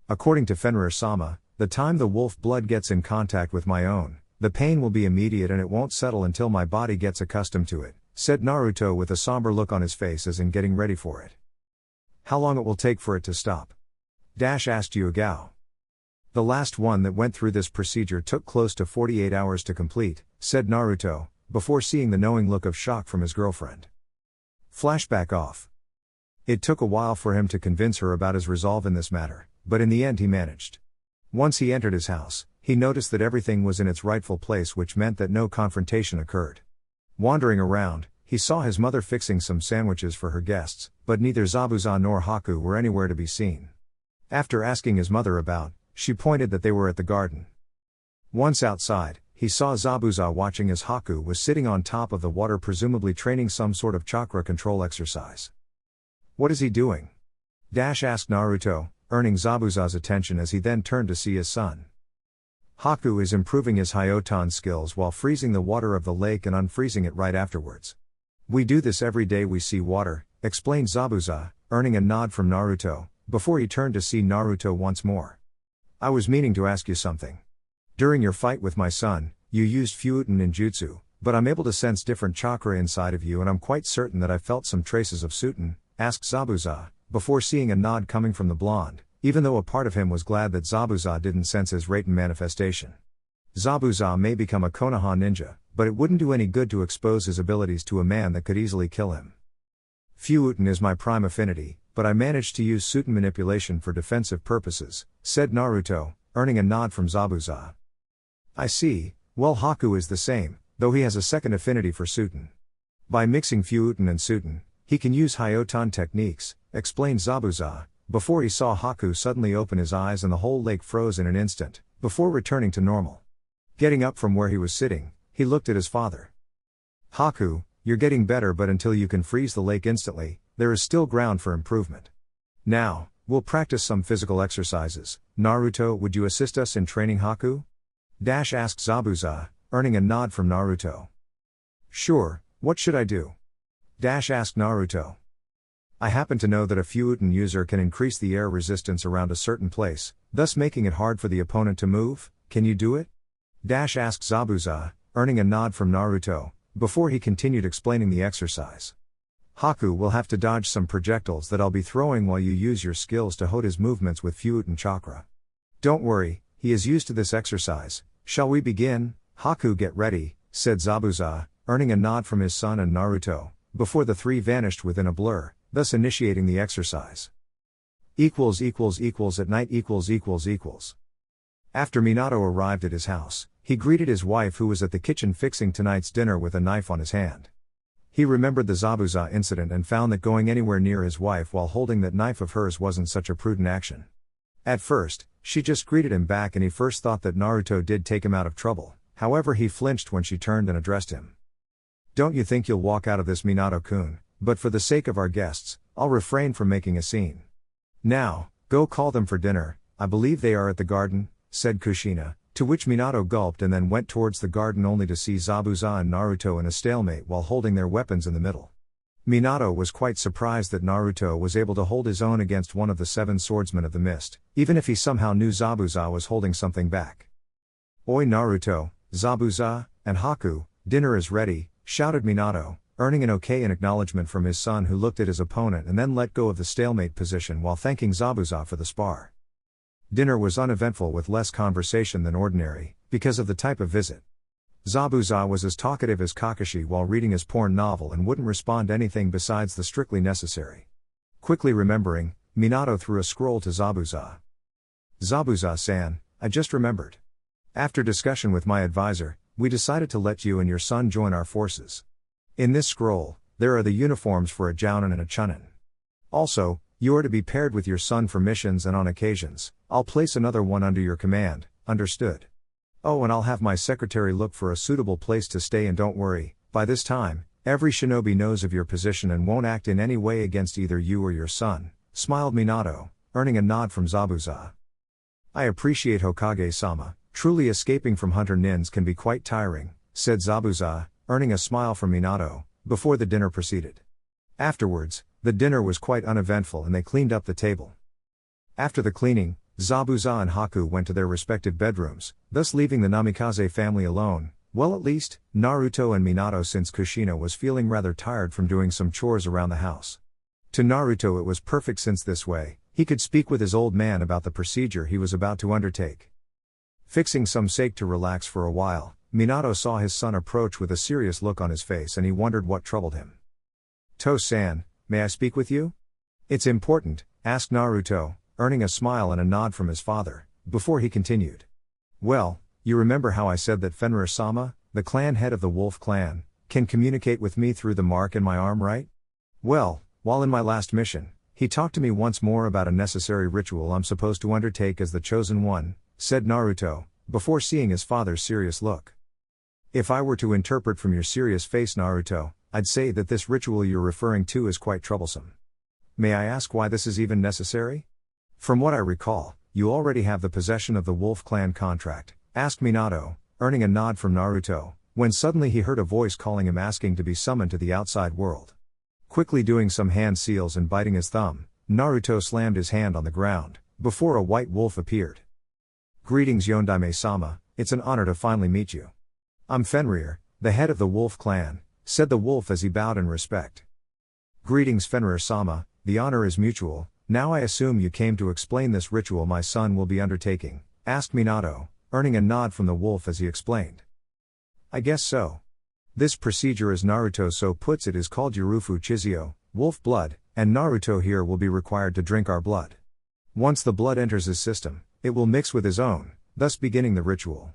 According to Fenrir-sama, the time the wolf blood gets in contact with my own, the pain will be immediate and it won't settle until my body gets accustomed to it, said Naruto with a somber look on his face as in getting ready for it. How long it will take for it to stop? Asked Yugao. The last one that went through this procedure took close to 48 hours to complete, said Naruto, before seeing the knowing look of shock from his girlfriend. Flashback off. It took a while for him to convince her about his resolve in this matter, but in the end he managed. Once he entered his house, he noticed that everything was in its rightful place, which meant that no confrontation occurred. Wandering around, he saw his mother fixing some sandwiches for her guests, but neither Zabuza nor Haku were anywhere to be seen. After asking his mother about, she pointed that they were at the garden. Once outside, he saw Zabuza watching as Haku was sitting on top of the water, presumably training some sort of chakra control exercise. What is he doing? Asked Naruto, earning Zabuza's attention as he then turned to see his son. Haku is improving his Hyoton skills while freezing the water of the lake and unfreezing it right afterwards. We do this every day we see water, explained Zabuza, earning a nod from Naruto, before he turned to see Naruto once more. I was meaning to ask you something. During your fight with my son, you used Fuuten ninjutsu, but I'm able to sense different chakra inside of you and I'm quite certain that I felt some traces of Suten, asked Zabuza, before seeing a nod coming from the blonde, even though a part of him was glad that Zabuza didn't sense his Raiden manifestation. Zabuza may become a Konoha ninja, but it wouldn't do any good to expose his abilities to a man that could easily kill him. Fyuuten is my prime affinity, but I managed to use Suiten manipulation for defensive purposes, said Naruto, earning a nod from Zabuza. I see, well Haku is the same, though he has a second affinity for Suiten. By mixing Fyuuten and Suiten, he can use Hyoton techniques, explained Zabuza, before he saw Haku suddenly open his eyes and the whole lake froze in an instant, before returning to normal. Getting up from where he was sitting, he looked at his father. Haku, you're getting better, but until you can freeze the lake instantly, there is still ground for improvement. Now, we'll practice some physical exercises. Naruto, would you assist us in training Haku? Asked Zabuza, earning a nod from Naruto. Sure, what should I do? Asked Naruto. I happen to know that a Fyuuten user can increase the air resistance around a certain place, thus making it hard for the opponent to move. Can you do it? Asked Zabuza, earning a nod from Naruto, before he continued explaining the exercise. Haku will have to dodge some projectiles that I'll be throwing while you use your skills to hold his movements with Fyuuten chakra. Don't worry, he is used to this exercise. Shall we begin? Haku, get ready, said Zabuza, earning a nod from his son and Naruto, before the three vanished within a blur, thus initiating the exercise. At night. After Minato arrived at his house, he greeted his wife who was at the kitchen fixing tonight's dinner with a knife on his hand. He remembered the Zabuza incident and found that going anywhere near his wife while holding that knife of hers wasn't such a prudent action. At first, she just greeted him back and he first thought that Naruto did take him out of trouble, however he flinched when she turned and addressed him. Don't you think you'll walk out of this, Minato-kun, but for the sake of our guests, I'll refrain from making a scene. Now, go call them for dinner, I believe they are at the garden, said Kushina, to which Minato gulped and then went towards the garden only to see Zabuza and Naruto in a stalemate while holding their weapons in the middle. Minato was quite surprised that Naruto was able to hold his own against one of the 7 swordsmen of the mist, even if he somehow knew Zabuza was holding something back. Oi Naruto, Zabuza, and Haku, dinner is ready, shouted Minato, earning an okay in acknowledgement from his son who looked at his opponent and then let go of the stalemate position while thanking Zabuza for the spar. Dinner was uneventful with less conversation than ordinary, because of the type of visit. Zabuza was as talkative as Kakashi while reading his porn novel and wouldn't respond to anything besides the strictly necessary. Quickly remembering, Minato threw a scroll to Zabuza. Zabuza-san, I just remembered. After discussion with my advisor, we decided to let you and your son join our forces. In this scroll, there are the uniforms for a Jounin and a Chunin. Also, you are to be paired with your son for missions and on occasions. I'll place another one under your command, understood? Oh, and I'll have my secretary look for a suitable place to stay, and don't worry, by this time, every shinobi knows of your position and won't act in any way against either you or your son, smiled Minato, earning a nod from Zabuza. I appreciate Hokage-sama, truly escaping from hunter nins can be quite tiring, said Zabuza, earning a smile from Minato, before the dinner proceeded. Afterwards, the dinner was quite uneventful and they cleaned up the table. After the cleaning, Zabuza and Haku went to their respective bedrooms, thus leaving the Namikaze family alone, well at least, Naruto and Minato, since Kushina was feeling rather tired from doing some chores around the house. To Naruto it was perfect since this way, he could speak with his old man about the procedure he was about to undertake. Fixing some sake to relax for a while, Minato saw his son approach with a serious look on his face and he wondered what troubled him. To-san, may I speak with you? It's important, asked Naruto, earning a smile and a nod from his father, before he continued. Well, you remember how I said that Fenrir-sama, the clan head of the Wolf clan, can communicate with me through the mark in my arm, right? Well, while in my last mission, he talked to me once more about a necessary ritual I'm supposed to undertake as the chosen one, said Naruto, before seeing his father's serious look. If I were to interpret from your serious face, Naruto, I'd say that this ritual you're referring to is quite troublesome. May I ask why this is even necessary? From what I recall, you already have the possession of the Wolf Clan contract, asked Minato, earning a nod from Naruto, when suddenly he heard a voice calling him, asking to be summoned to the outside world. Quickly doing some hand seals and biting his thumb, Naruto slammed his hand on the ground, before a white wolf appeared. Greetings Yondaime-sama, it's an honor to finally meet you. I'm Fenrir, the head of the Wolf Clan, said the wolf as he bowed in respect. Greetings Fenrir-sama, the honor is mutual, now I assume you came to explain this ritual my son will be undertaking, asked Minato, earning a nod from the wolf as he explained. I guess so. This procedure as Naruto so puts it is called Yurufu Chizio, wolf blood, and Naruto here will be required to drink our blood. Once the blood enters his system, it will mix with his own, thus beginning the ritual.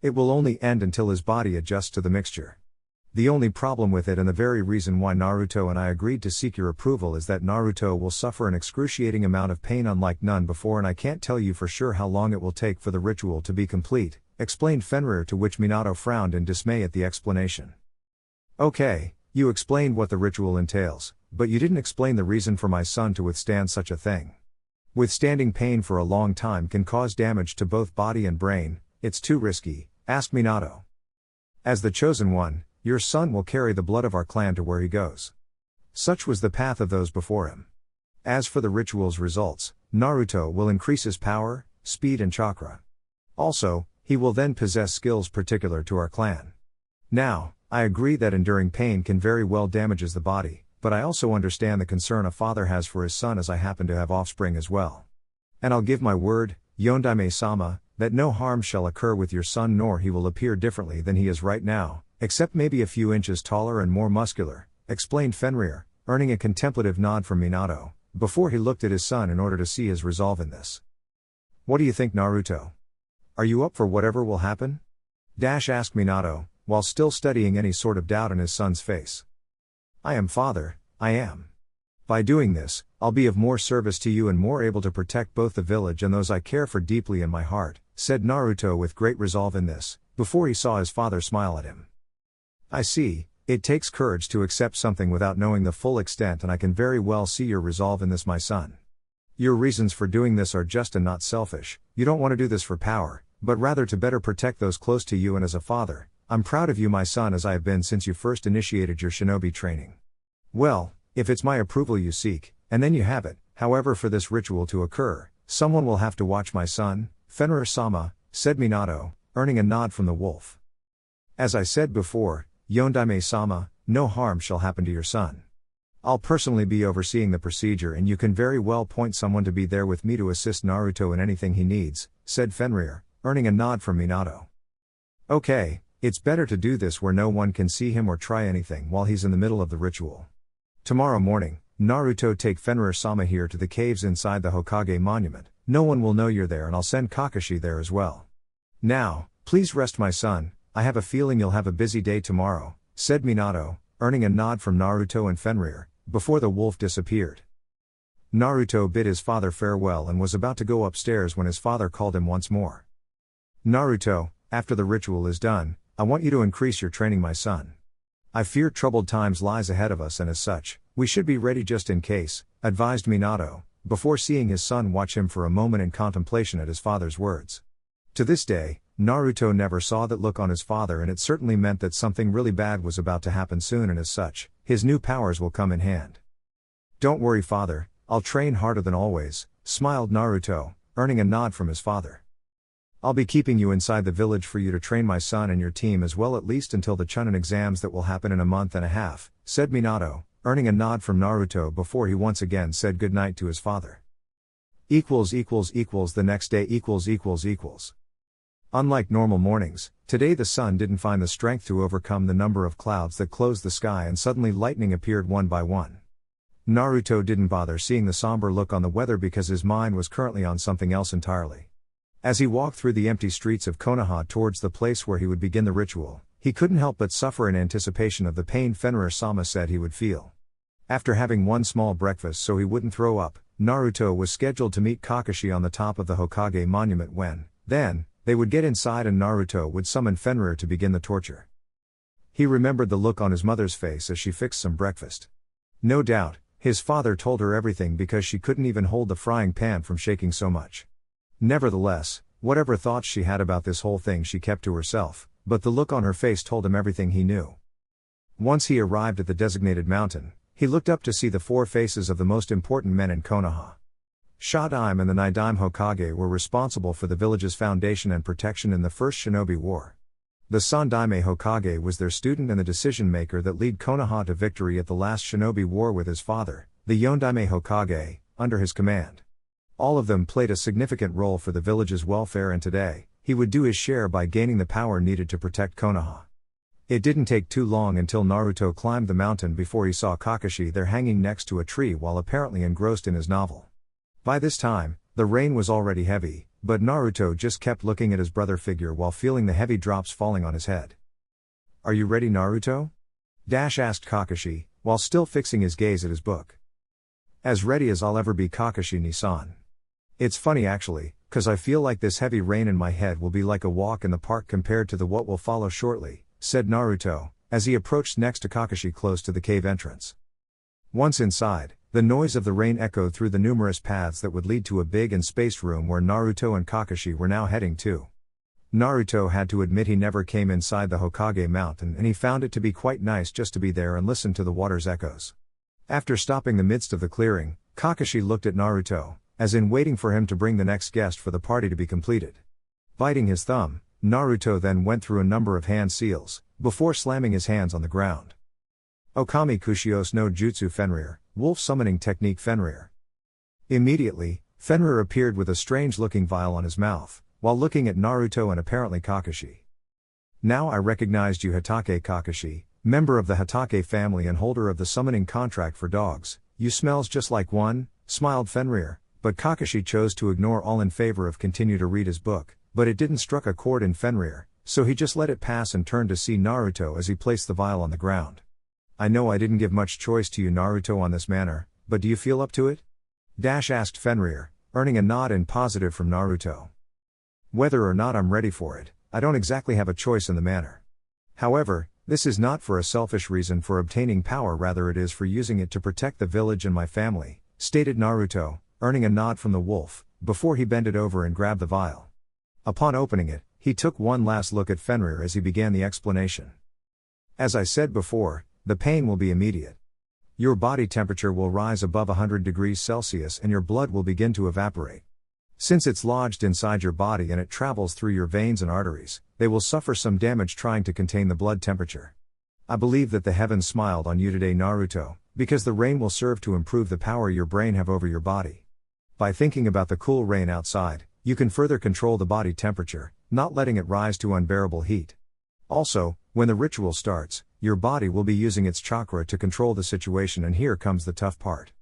It will only end until his body adjusts to the mixture. The only problem with it and the very reason why Naruto and I agreed to seek your approval is that Naruto will suffer an excruciating amount of pain unlike none before, and I can't tell you for sure how long it will take for the ritual to be complete, explained Fenrir, to which Minato frowned in dismay at the explanation. Okay, you explained what the ritual entails, but you didn't explain the reason for my son to withstand such a thing. Withstanding pain for a long time can cause damage to both body and brain, it's too risky, asked Minato. As the chosen one, your son will carry the blood of our clan to where he goes. Such was the path of those before him. As for the ritual's results, Naruto will increase his power, speed and chakra. Also, he will then possess skills particular to our clan. Now, I agree that enduring pain can very well damages the body, but I also understand the concern a father has for his son, as I happen to have offspring as well. And I'll give my word, Yondaime-sama, that no harm shall occur with your son, nor he will appear differently than he is right now, except maybe a few inches taller and more muscular, explained Fenrir, earning a contemplative nod from Minato, before he looked at his son in order to see his resolve in this. What do you think, Naruto? Are you up for whatever will happen? Asked Minato, while still studying any sort of doubt in his son's face. I am, father, I am. By doing this, I'll be of more service to you and more able to protect both the village and those I care for deeply in my heart, said Naruto with great resolve in this, before he saw his father smile at him. I see, it takes courage to accept something without knowing the full extent, and I can very well see your resolve in this, my son. Your reasons for doing this are just and not selfish. You don't want to do this for power, but rather to better protect those close to you, and as a father, I'm proud of you, my son, as I have been since you first initiated your shinobi training. Well, if it's my approval you seek, and then you have it, however, for this ritual to occur, someone will have to watch my son, Fenrir-sama, said Minato, earning a nod from the wolf. As I said before, Yondaime-sama, no harm shall happen to your son. I'll personally be overseeing the procedure, and you can very well point someone to be there with me to assist Naruto in anything he needs, said Fenrir, earning a nod from Minato. Okay, it's better to do this where no one can see him or try anything while he's in the middle of the ritual. Tomorrow morning, Naruto, take Fenrir-sama here to the caves inside the Hokage monument. No one will know you're there, and I'll send Kakashi there as well. Now, please rest, my son. I have a feeling you'll have a busy day tomorrow, said Minato, earning a nod from Naruto and Fenrir, before the wolf disappeared. Naruto bid his father farewell and was about to go upstairs when his father called him once more. Naruto, after the ritual is done, I want you to increase your training, my son. I fear troubled times lies ahead of us, and as such, we should be ready just in case, advised Minato, before seeing his son watch him for a moment in contemplation at his father's words. To this day, Naruto never saw that look on his father, and it certainly meant that something really bad was about to happen soon, and as such, his new powers will come in hand. Don't worry, father, I'll train harder than always, smiled Naruto, earning a nod from his father. I'll be keeping you inside the village for you to train my son and your team as well, at least until the Chunin exams that will happen in a month and a half, said Minato, earning a nod from Naruto before he once again said goodnight to his father. The next day. Unlike normal mornings, today the sun didn't find the strength to overcome the number of clouds that closed the sky, and suddenly lightning appeared one by one. Naruto didn't bother seeing the somber look on the weather because his mind was currently on something else entirely. As he walked through the empty streets of Konoha towards the place where he would begin the ritual, he couldn't help but suffer in anticipation of the pain Fenrir-sama said he would feel. After having one small breakfast so he wouldn't throw up, Naruto was scheduled to meet Kakashi on the top of the Hokage monument when, then, they would get inside and Naruto would summon Fenrir to begin the torture. He remembered the look on his mother's face as she fixed some breakfast. No doubt, his father told her everything because she couldn't even hold the frying pan from shaking so much. Nevertheless, whatever thoughts she had about this whole thing she kept to herself, but the look on her face told him everything he knew. Once he arrived at the designated mountain, he looked up to see the four faces of the most important men in Konoha. Showdown and the Nidaime Hokage were responsible for the village's foundation and protection in the First Shinobi War. The Sandaime Hokage was their student and the decision-maker that led Konoha to victory at the last Shinobi War with his father, the Yondaime Hokage, under his command. All of them played a significant role for the village's welfare, and today, he would do his share by gaining the power needed to protect Konoha. It didn't take too long until Naruto climbed the mountain before he saw Kakashi there hanging next to a tree while apparently engrossed in his novel. By this time, the rain was already heavy, but Naruto just kept looking at his brother figure while feeling the heavy drops falling on his head. "Are you ready, Naruto?" asked Kakashi, while still fixing his gaze at his book. "As ready as I'll ever be, Kakashi-ni-san. It's funny actually, 'cause I feel like this heavy rain in my head will be like a walk in the park compared to the what will follow shortly," said Naruto, as he approached next to Kakashi close to the cave entrance. Once inside, the noise of the rain echoed through the numerous paths that would lead to a big and spaced room where Naruto and Kakashi were now heading to. Naruto had to admit he never came inside the Hokage mountain, and he found it to be quite nice just to be there and listen to the water's echoes. After stopping the midst of the clearing, Kakashi looked at Naruto, as in waiting for him to bring the next guest for the party to be completed. Biting his thumb, Naruto then went through a number of hand seals, before slamming his hands on the ground. Okami Kushios no Jutsu Fenrir, Wolf Summoning Technique Fenrir. Immediately, Fenrir appeared with a strange-looking vial on his mouth, while looking at Naruto and apparently Kakashi. "Now I recognized you, Hatake Kakashi, member of the Hatake family and holder of the summoning contract for dogs. You smells just like one," smiled Fenrir, but Kakashi chose to ignore all in favor of continue to read his book, but it didn't struck a chord in Fenrir, so he just let it pass and turned to see Naruto as he placed the vial on the ground. "I know I didn't give much choice to you, Naruto, on this manner, but do you feel up to it?" asked Fenrir, earning a nod in positive from Naruto. "Whether or not I'm ready for it, I don't exactly have a choice in the matter. However, this is not for a selfish reason for obtaining power, rather it is for using it to protect the village and my family," stated Naruto, earning a nod from the wolf, before he bended over and grabbed the vial. Upon opening it, he took one last look at Fenrir as he began the explanation. "As I said before, the pain will be immediate. Your body temperature will rise above 100 degrees Celsius and your blood will begin to evaporate. Since it's lodged inside your body and it travels through your veins and arteries, they will suffer some damage trying to contain the blood temperature. I believe that the heavens smiled on you today, Naruto, because the rain will serve to improve the power your brain have over your body. By thinking about the cool rain outside, you can further control the body temperature, not letting it rise to unbearable heat. Also, when the ritual starts, your body will be using its chakra to control the situation, and here comes the tough part.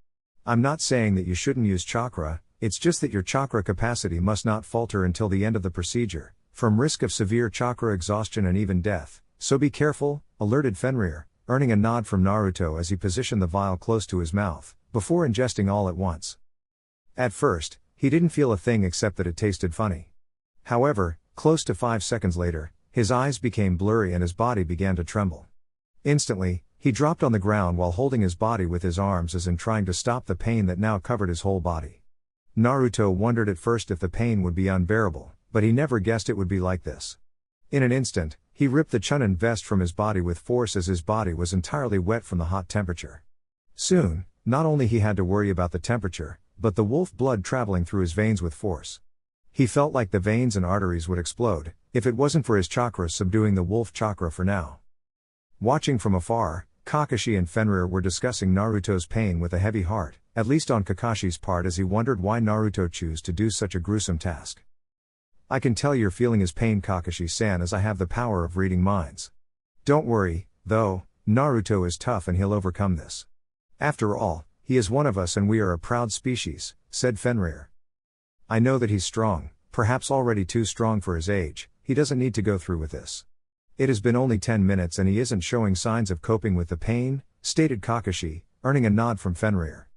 I'm not saying that you shouldn't use chakra, it's just that your chakra capacity must not falter until the end of the procedure, from risk of severe chakra exhaustion and even death, so be careful," alerted Fenrir, earning a nod from Naruto as he positioned the vial close to his mouth, before ingesting all at once. At first, he didn't feel a thing except that it tasted funny. However, close to 5 seconds later, his eyes became blurry and his body began to tremble. Instantly, he dropped on the ground while holding his body with his arms as in trying to stop the pain that now covered his whole body. Naruto wondered at first if the pain would be unbearable, but he never guessed it would be like this. In an instant, he ripped the Chunin vest from his body with force as his body was entirely wet from the hot temperature. Soon, not only he had to worry about the temperature, but the wolf blood traveling through his veins with force. He felt like the veins and arteries would explode, if it wasn't for his chakra subduing the wolf chakra for now. Watching from afar, Kakashi and Fenrir were discussing Naruto's pain with a heavy heart, at least on Kakashi's part, as he wondered why Naruto chose to do such a gruesome task. "I can tell you're feeling his pain, Kakashi-san, as I have the power of reading minds. Don't worry, though, Naruto is tough and he'll overcome this. After all, he is one of us and we are a proud species," said Fenrir. "I know that he's strong, perhaps already too strong for his age. He doesn't need to go through with this. It has been only 10 minutes and he isn't showing signs of coping with the pain," stated Kakashi, earning a nod from Fenrir.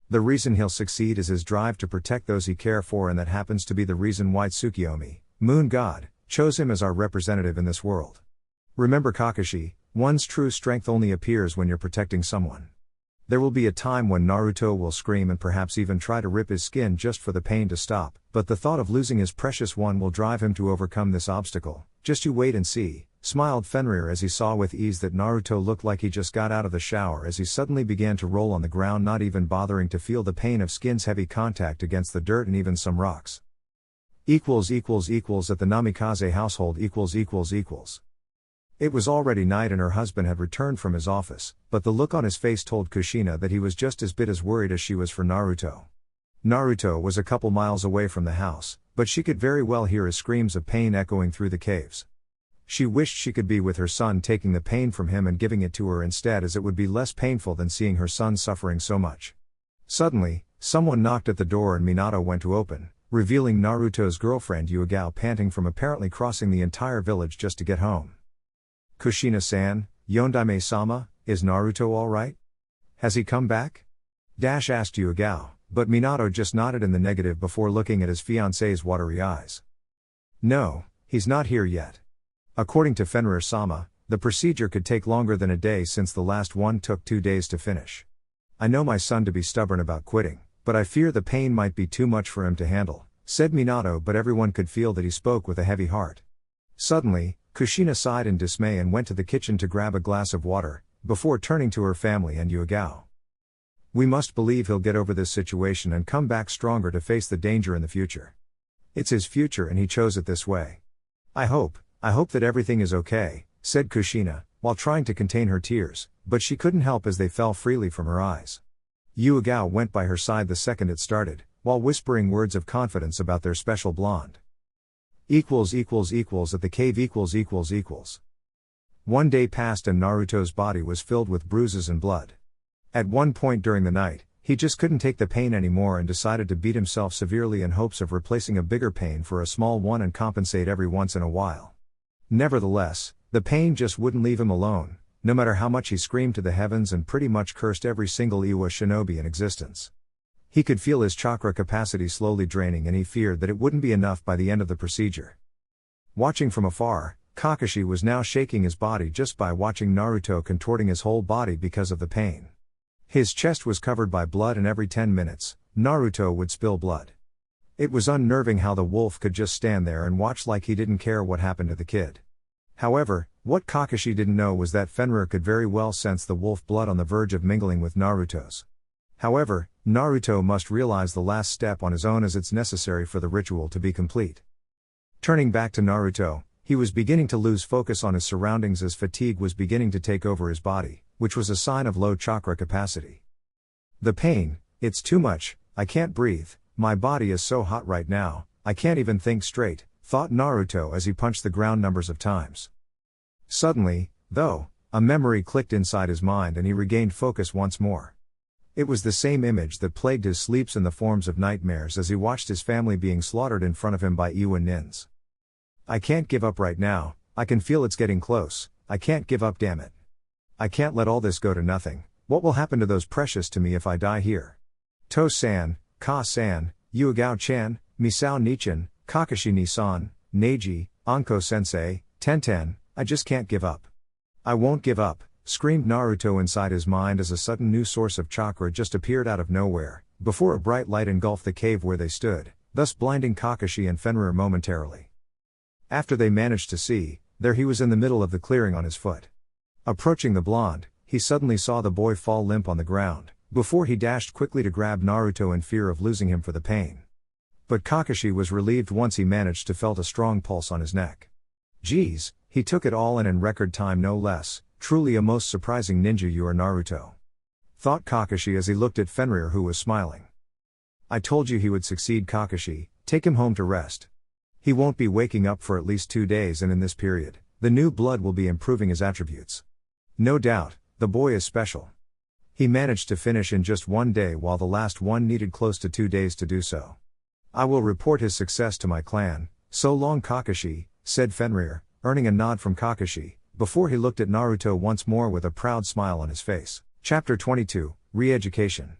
"The reason he'll succeed is his drive to protect those he care for, and that happens to be the reason why Tsukiyomi, Moon God, chose him as our representative in this world. Remember, Kakashi, one's true strength only appears when you're protecting someone. There will be a time when Naruto will scream and perhaps even try to rip his skin just for the pain to stop, but the thought of losing his precious one will drive him to overcome this obstacle. Just you wait and see," smiled Fenrir as he saw with ease that Naruto looked like he just got out of the shower as he suddenly began to roll on the ground, not even bothering to feel the pain of skin's heavy contact against the dirt and even some rocks. At the Namikaze household . It was already night and her husband had returned from his office, but the look on his face told Kushina that he was just as bit as worried as she was for Naruto. Naruto was a couple miles away from the house, but she could very well hear his screams of pain echoing through the caves. She wished she could be with her son, taking the pain from him and giving it to her instead, as it would be less painful than seeing her son suffering so much. Suddenly, someone knocked at the door and Minato went to open, revealing Naruto's girlfriend Yugao panting from apparently crossing the entire village just to get home. Kushina-san, Yondaime-sama, is Naruto alright? Has he come back? Asked Yugao, but Minato just nodded in the negative before looking at his fiancée's watery eyes. No, he's not here yet. According to Fenrir-sama, the procedure could take longer than a day since the last one took 2 days to finish. I know my son to be stubborn about quitting, but I fear the pain might be too much for him to handle, said Minato, but everyone could feel that he spoke with a heavy heart. Suddenly, Kushina sighed in dismay and went to the kitchen to grab a glass of water, before turning to her family and Yugao. We must believe he'll get over this situation and come back stronger to face the danger in the future. It's his future and he chose it this way. I hope that everything is okay, said Kushina, while trying to contain her tears, but she couldn't help as they fell freely from her eyes. Yugao went by her side the second it started, while whispering words of confidence about their special blonde. At the cave . 1 day passed and Naruto's body was filled with bruises and blood. At one point during the night, he just couldn't take the pain anymore and decided to beat himself severely in hopes of replacing a bigger pain for a small one and compensate every once in a while. Nevertheless, the pain just wouldn't leave him alone, no matter how much he screamed to the heavens and pretty much cursed every single Iwa shinobi in existence. He could feel his chakra capacity slowly draining and he feared that it wouldn't be enough by the end of the procedure. Watching from afar, Kakashi was now shaking his body just by watching Naruto contorting his whole body because of the pain. His chest was covered by blood and every 10 minutes, Naruto would spill blood. It was unnerving how the wolf could just stand there and watch like he didn't care what happened to the kid. However, what Kakashi didn't know was that Fenrir could very well sense the wolf blood on the verge of mingling with Naruto's. However, Naruto must realize the last step on his own as it's necessary for the ritual to be complete. Turning back to Naruto, he was beginning to lose focus on his surroundings as fatigue was beginning to take over his body, which was a sign of low chakra capacity. The pain, it's too much, I can't breathe, my body is so hot right now, I can't even think straight, thought Naruto as he punched the ground numbers of times. Suddenly, though, a memory clicked inside his mind and he regained focus once more. It was the same image that plagued his sleeps in the forms of nightmares as he watched his family being slaughtered in front of him by Iwa nins. I can't give up right now, I can feel it's getting close, I can't give up, damn it. I can't let all this go to nothing, what will happen to those precious to me if I die here? To-san, Ka-san, Yugao-chan, Misao-ni-chan, Kakashi-ni-san, Neji, Anko-sensei, Tenten, I just can't give up. I won't give up, screamed Naruto inside his mind as a sudden new source of chakra just appeared out of nowhere, before a bright light engulfed the cave where they stood, thus blinding Kakashi and Fenrir momentarily. After they managed to see, there he was in the middle of the clearing on his foot. Approaching the blonde, he suddenly saw the boy fall limp on the ground, before he dashed quickly to grab Naruto in fear of losing him for the pain. But Kakashi was relieved once he managed to felt a strong pulse on his neck. Geez, he took it all in record time no less, truly a most surprising ninja you are, Naruto. Thought Kakashi as he looked at Fenrir, who was smiling. I told you he would succeed, Kakashi, take him home to rest. He won't be waking up for at least 2 days and in this period, the new blood will be improving his attributes. No doubt, the boy is special. He managed to finish in just 1 day while the last one needed close to 2 days to do so. I will report his success to my clan, so long Kakashi, said Fenrir, earning a nod from Kakashi, before he looked at Naruto once more with a proud smile on his face. Chapter 22, Re-education.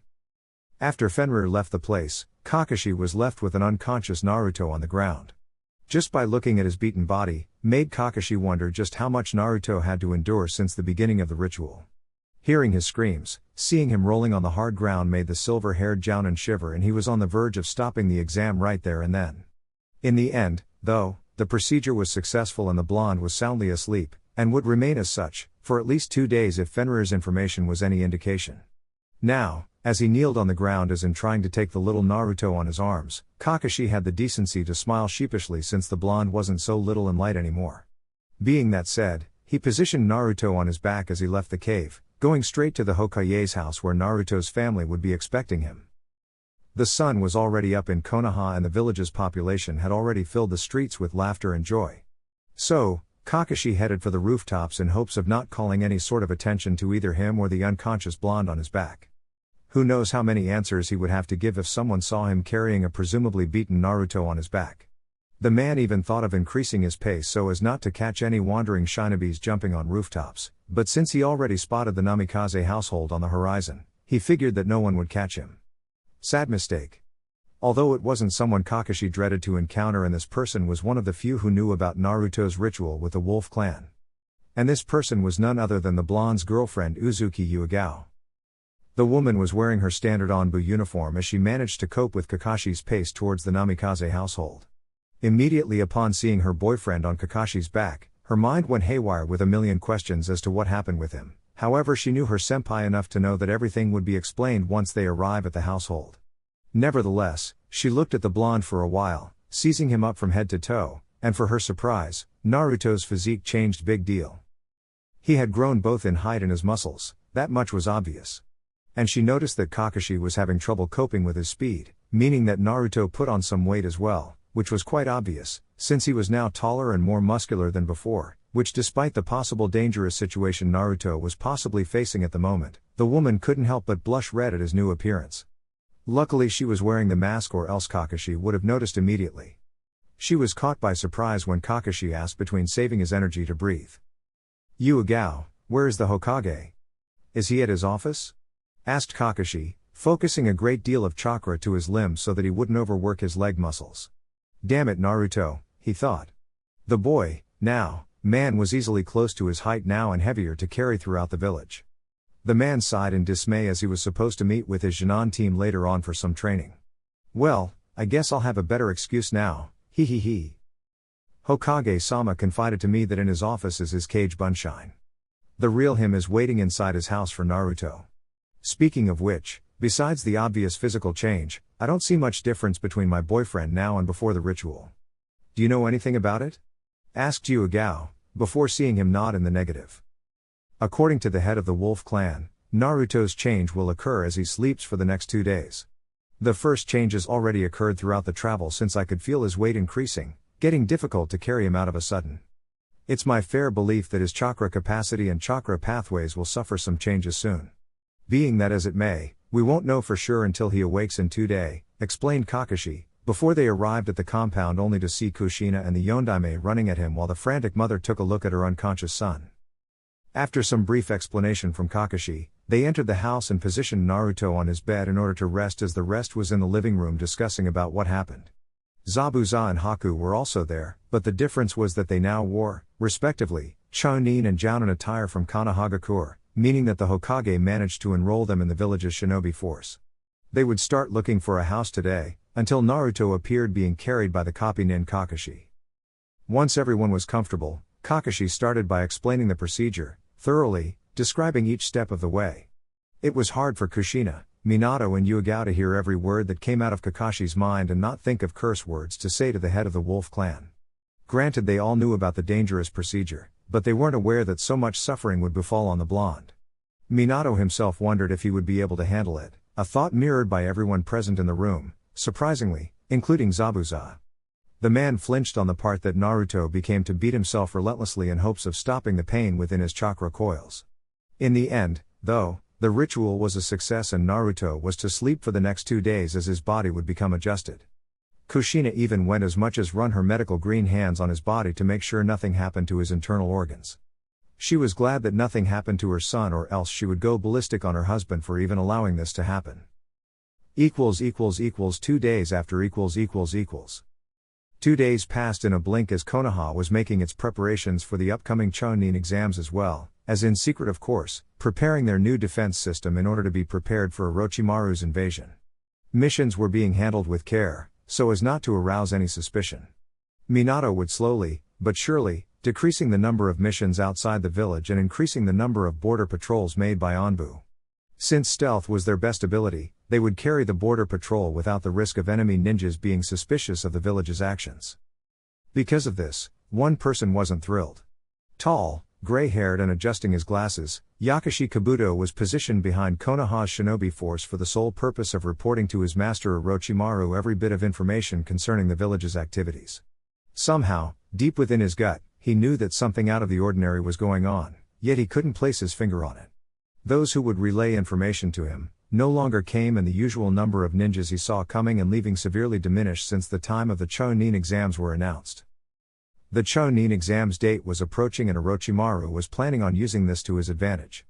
After Fenrir left the place, Kakashi was left with an unconscious Naruto on the ground. Just by looking at his beaten body, made Kakashi wonder just how much Naruto had to endure since the beginning of the ritual. Hearing his screams, seeing him rolling on the hard ground made the silver-haired Jounin shiver, and he was on the verge of stopping the exam right there and then. In the end, though, the procedure was successful and the blonde was soundly asleep, and would remain as such, for at least 2 days if Fenrir's information was any indication. Now, as he kneeled on the ground as in trying to take the little Naruto on his arms, Kakashi had the decency to smile sheepishly since the blonde wasn't so little and light anymore. Being that said, He positioned Naruto on his back as he left the cave, going straight to the Hokage's house where Naruto's family would be expecting him. The sun was already up in Konoha and the village's population had already filled the streets with laughter and joy. So, Kakashi headed for the rooftops in hopes of not calling any sort of attention to either him or the unconscious blonde on his back. Who knows how many answers he would have to give if someone saw him carrying a presumably beaten Naruto on his back. The man even thought of increasing his pace so as not to catch any wandering shinobis jumping on rooftops, but since he already spotted the Namikaze household on the horizon, he figured that no one would catch him. Sad mistake. Although it wasn't someone Kakashi dreaded to encounter, and this person was one of the few who knew about Naruto's ritual with the Wolf Clan. And this person was none other than the blonde's girlfriend Uzuki Yugao. The woman was wearing her standard Anbu uniform as she managed to cope with Kakashi's pace towards the Namikaze household. Immediately upon seeing her boyfriend on Kakashi's back, her mind went haywire with a million questions as to what happened with him. However, she knew her senpai enough to know that everything would be explained once they arrive at the household. Nevertheless, she looked at the blonde for a while, seizing him up from head to toe, and for her surprise, Naruto's physique changed big deal. He had grown both in height and his muscles, that much was obvious. And she noticed that Kakashi was having trouble coping with his speed, meaning that Naruto put on some weight as well, which was quite obvious, since he was now taller and more muscular than before, which despite the possible dangerous situation Naruto was possibly facing at the moment, the woman couldn't help but blush red at his new appearance. Luckily she was wearing the mask, or else Kakashi would have noticed immediately. She was caught by surprise when Kakashi asked between saving his energy to breathe. "Yugao, where is the Hokage? Is he at his office?" asked Kakashi, focusing a great deal of chakra to his limbs so that he wouldn't overwork his leg muscles. Damn it, Naruto, he thought. The boy, man was easily close to his height now and heavier to carry throughout the village. The man sighed in dismay as he was supposed to meet with his Genin team later on for some training. Well, I guess I'll have a better excuse now, he. Hokage-sama confided to me that in his office is his cage Bunshine. The real him is waiting inside his house for Naruto. Speaking of which, besides the obvious physical change, I don't see much difference between my boyfriend now and before the ritual. Do you know anything about it? Asked Yugao, before seeing him nod in the negative. According to the head of the Wolf Clan, Naruto's change will occur as he sleeps for the next 2 days. The first changes already occurred throughout the travel since I could feel his weight increasing, getting difficult to carry him out of a sudden. It's my fair belief that his chakra capacity and chakra pathways will suffer some changes soon. Being that as it may, we won't know for sure until he awakes in 2 days, explained Kakashi, before they arrived at the compound only to see Kushina and the Yondaime running at him while the frantic mother took a look at her unconscious son. After some brief explanation from Kakashi, they entered the house and positioned Naruto on his bed in order to rest as the rest was in the living room discussing about what happened. Zabuza and Haku were also there, but the difference was that they now wore, respectively, Chunin and Jounin attire from Konoha, meaning that the Hokage managed to enroll them in the village's shinobi force. They would start looking for a house today, until Naruto appeared being carried by the copy nin Kakashi. Once everyone was comfortable, Kakashi started by explaining the procedure, thoroughly, describing each step of the way. It was hard for Kushina, Minato and Yugao to hear every word that came out of Kakashi's mind and not think of curse words to say to the head of the Wolf Clan. Granted, they all knew about the dangerous procedure, but they weren't aware that so much suffering would befall on the blonde. Minato himself wondered if he would be able to handle it, a thought mirrored by everyone present in the room, surprisingly, including Zabuza. The man flinched on the part that Naruto became to beat himself relentlessly in hopes of stopping the pain within his chakra coils. In the end, though, the ritual was a success and Naruto was to sleep for the next 2 days as his body would become adjusted. Kushina even went as much as run her medical green hands on his body to make sure nothing happened to his internal organs. She was glad that nothing happened to her son, or else she would go ballistic on her husband for even allowing this to happen. 2 days after 2 days passed in a blink as Konoha was making its preparations for the upcoming Chunin exams as well, as in secret of course, preparing their new defense system in order to be prepared for Orochimaru's invasion. Missions were being handled with care, so as not to arouse any suspicion. Minato would slowly, but surely, decreasing the number of missions outside the village and increasing the number of border patrols made by Anbu. Since stealth was their best ability, they would carry the border patrol without the risk of enemy ninjas being suspicious of the village's actions. Because of this, one person wasn't thrilled. Tall, gray-haired and adjusting his glasses, Yakushi Kabuto was positioned behind Konoha's shinobi force for the sole purpose of reporting to his master Orochimaru every bit of information concerning the village's activities. Somehow, deep within his gut, he knew that something out of the ordinary was going on, yet he couldn't place his finger on it. Those who would relay information to him no longer came, and the usual number of ninjas he saw coming and leaving severely diminished since the time of the Chunin exams were announced. The Chunin exams date was approaching, and Orochimaru was planning on using this to his advantage.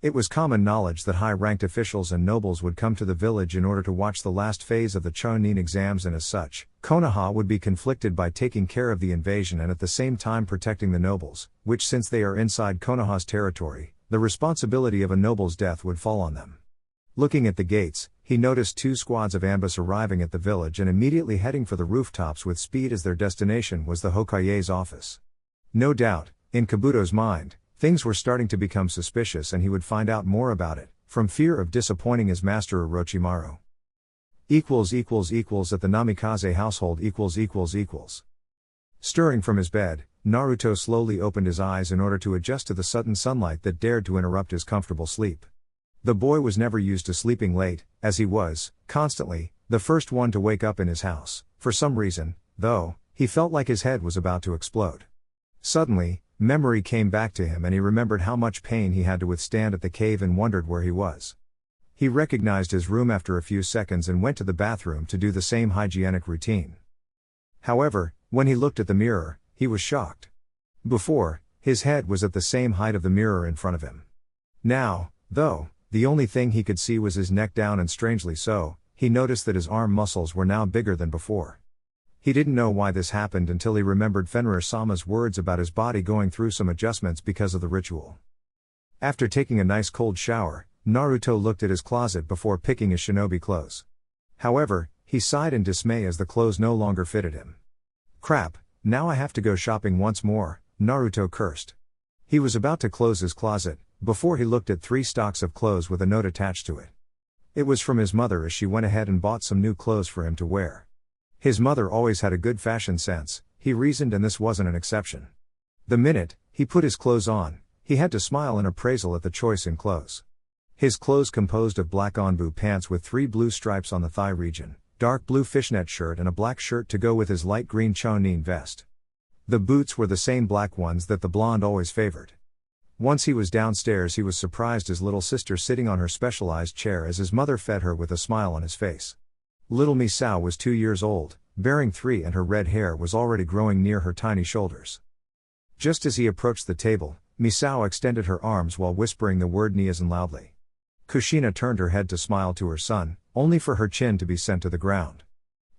It was common knowledge that high-ranked officials and nobles would come to the village in order to watch the last phase of the Chunin exams, and as such, Konoha would be conflicted by taking care of the invasion and at the same time protecting the nobles, which, since they are inside Konoha's territory, the responsibility of a noble's death would fall on them. Looking at the gates, he noticed 2 squads of ambush arriving at the village and immediately heading for the rooftops with speed, as their destination was the Hokage's office. No doubt, in Kabuto's mind, things were starting to become suspicious, and he would find out more about it, from fear of disappointing his master Orochimaru. == At the Namikaze household == Stirring from his bed, Naruto slowly opened his eyes in order to adjust to the sudden sunlight that dared to interrupt his comfortable sleep. The boy was never used to sleeping late, as he was, constantly, the first one to wake up in his house. For some reason, though, he felt like his head was about to explode. Suddenly, memory came back to him, and he remembered how much pain he had to withstand at the cave and wondered where he was. He recognized his room after a few seconds and went to the bathroom to do the same hygienic routine. However, when he looked at the mirror, he was shocked. Before, his head was at the same height of the mirror in front of him. Now, though, the only thing he could see was his neck down, and strangely so, he noticed that his arm muscles were now bigger than before. He didn't know why this happened until he remembered Fenrir-sama's words about his body going through some adjustments because of the ritual. After taking a nice cold shower, Naruto looked at his closet before picking his shinobi clothes. However, he sighed in dismay as the clothes no longer fitted him. Crap, now I have to go shopping once more, Naruto cursed. He was about to close his closet, before he looked at 3 stocks of clothes with a note attached to it. It was from his mother, as she went ahead and bought some new clothes for him to wear. His mother always had a good fashion sense, he reasoned, and this wasn't an exception. The minute he put his clothes on, he had to smile in appraisal at the choice in clothes. His clothes composed of black onbu pants with 3 blue stripes on the thigh region, dark blue fishnet shirt, and a black shirt to go with his light green Chunin vest. The boots were the same black ones that the blonde always favored. Once he was downstairs, he was surprised his little sister sitting on her specialized chair as his mother fed her with a smile on his face. Little Misao was 2 years old, bearing 3, and her red hair was already growing near her tiny shoulders. Just as he approached the table, Misao extended her arms while whispering the word Niazan loudly. Kushina turned her head to smile to her son, only for her chin to be sent to the ground.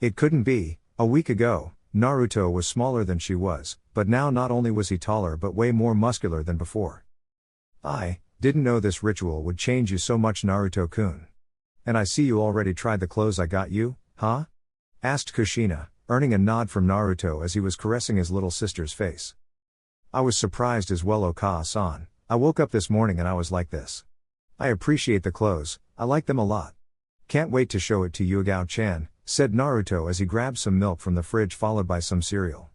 It couldn't be. A week ago, Naruto was smaller than she was, but now not only was he taller but way more muscular than before. I didn't know this ritual would change you so much, Naruto-kun. And I see you already tried the clothes I got you, huh? Asked Kushina, earning a nod from Naruto as he was caressing his little sister's face. I was surprised as well, Okawa-san. I woke up this morning and I was like this. I appreciate the clothes, I like them a lot. Can't wait to show it to Yugao-chan, said Naruto as he grabbed some milk from the fridge followed by some cereal.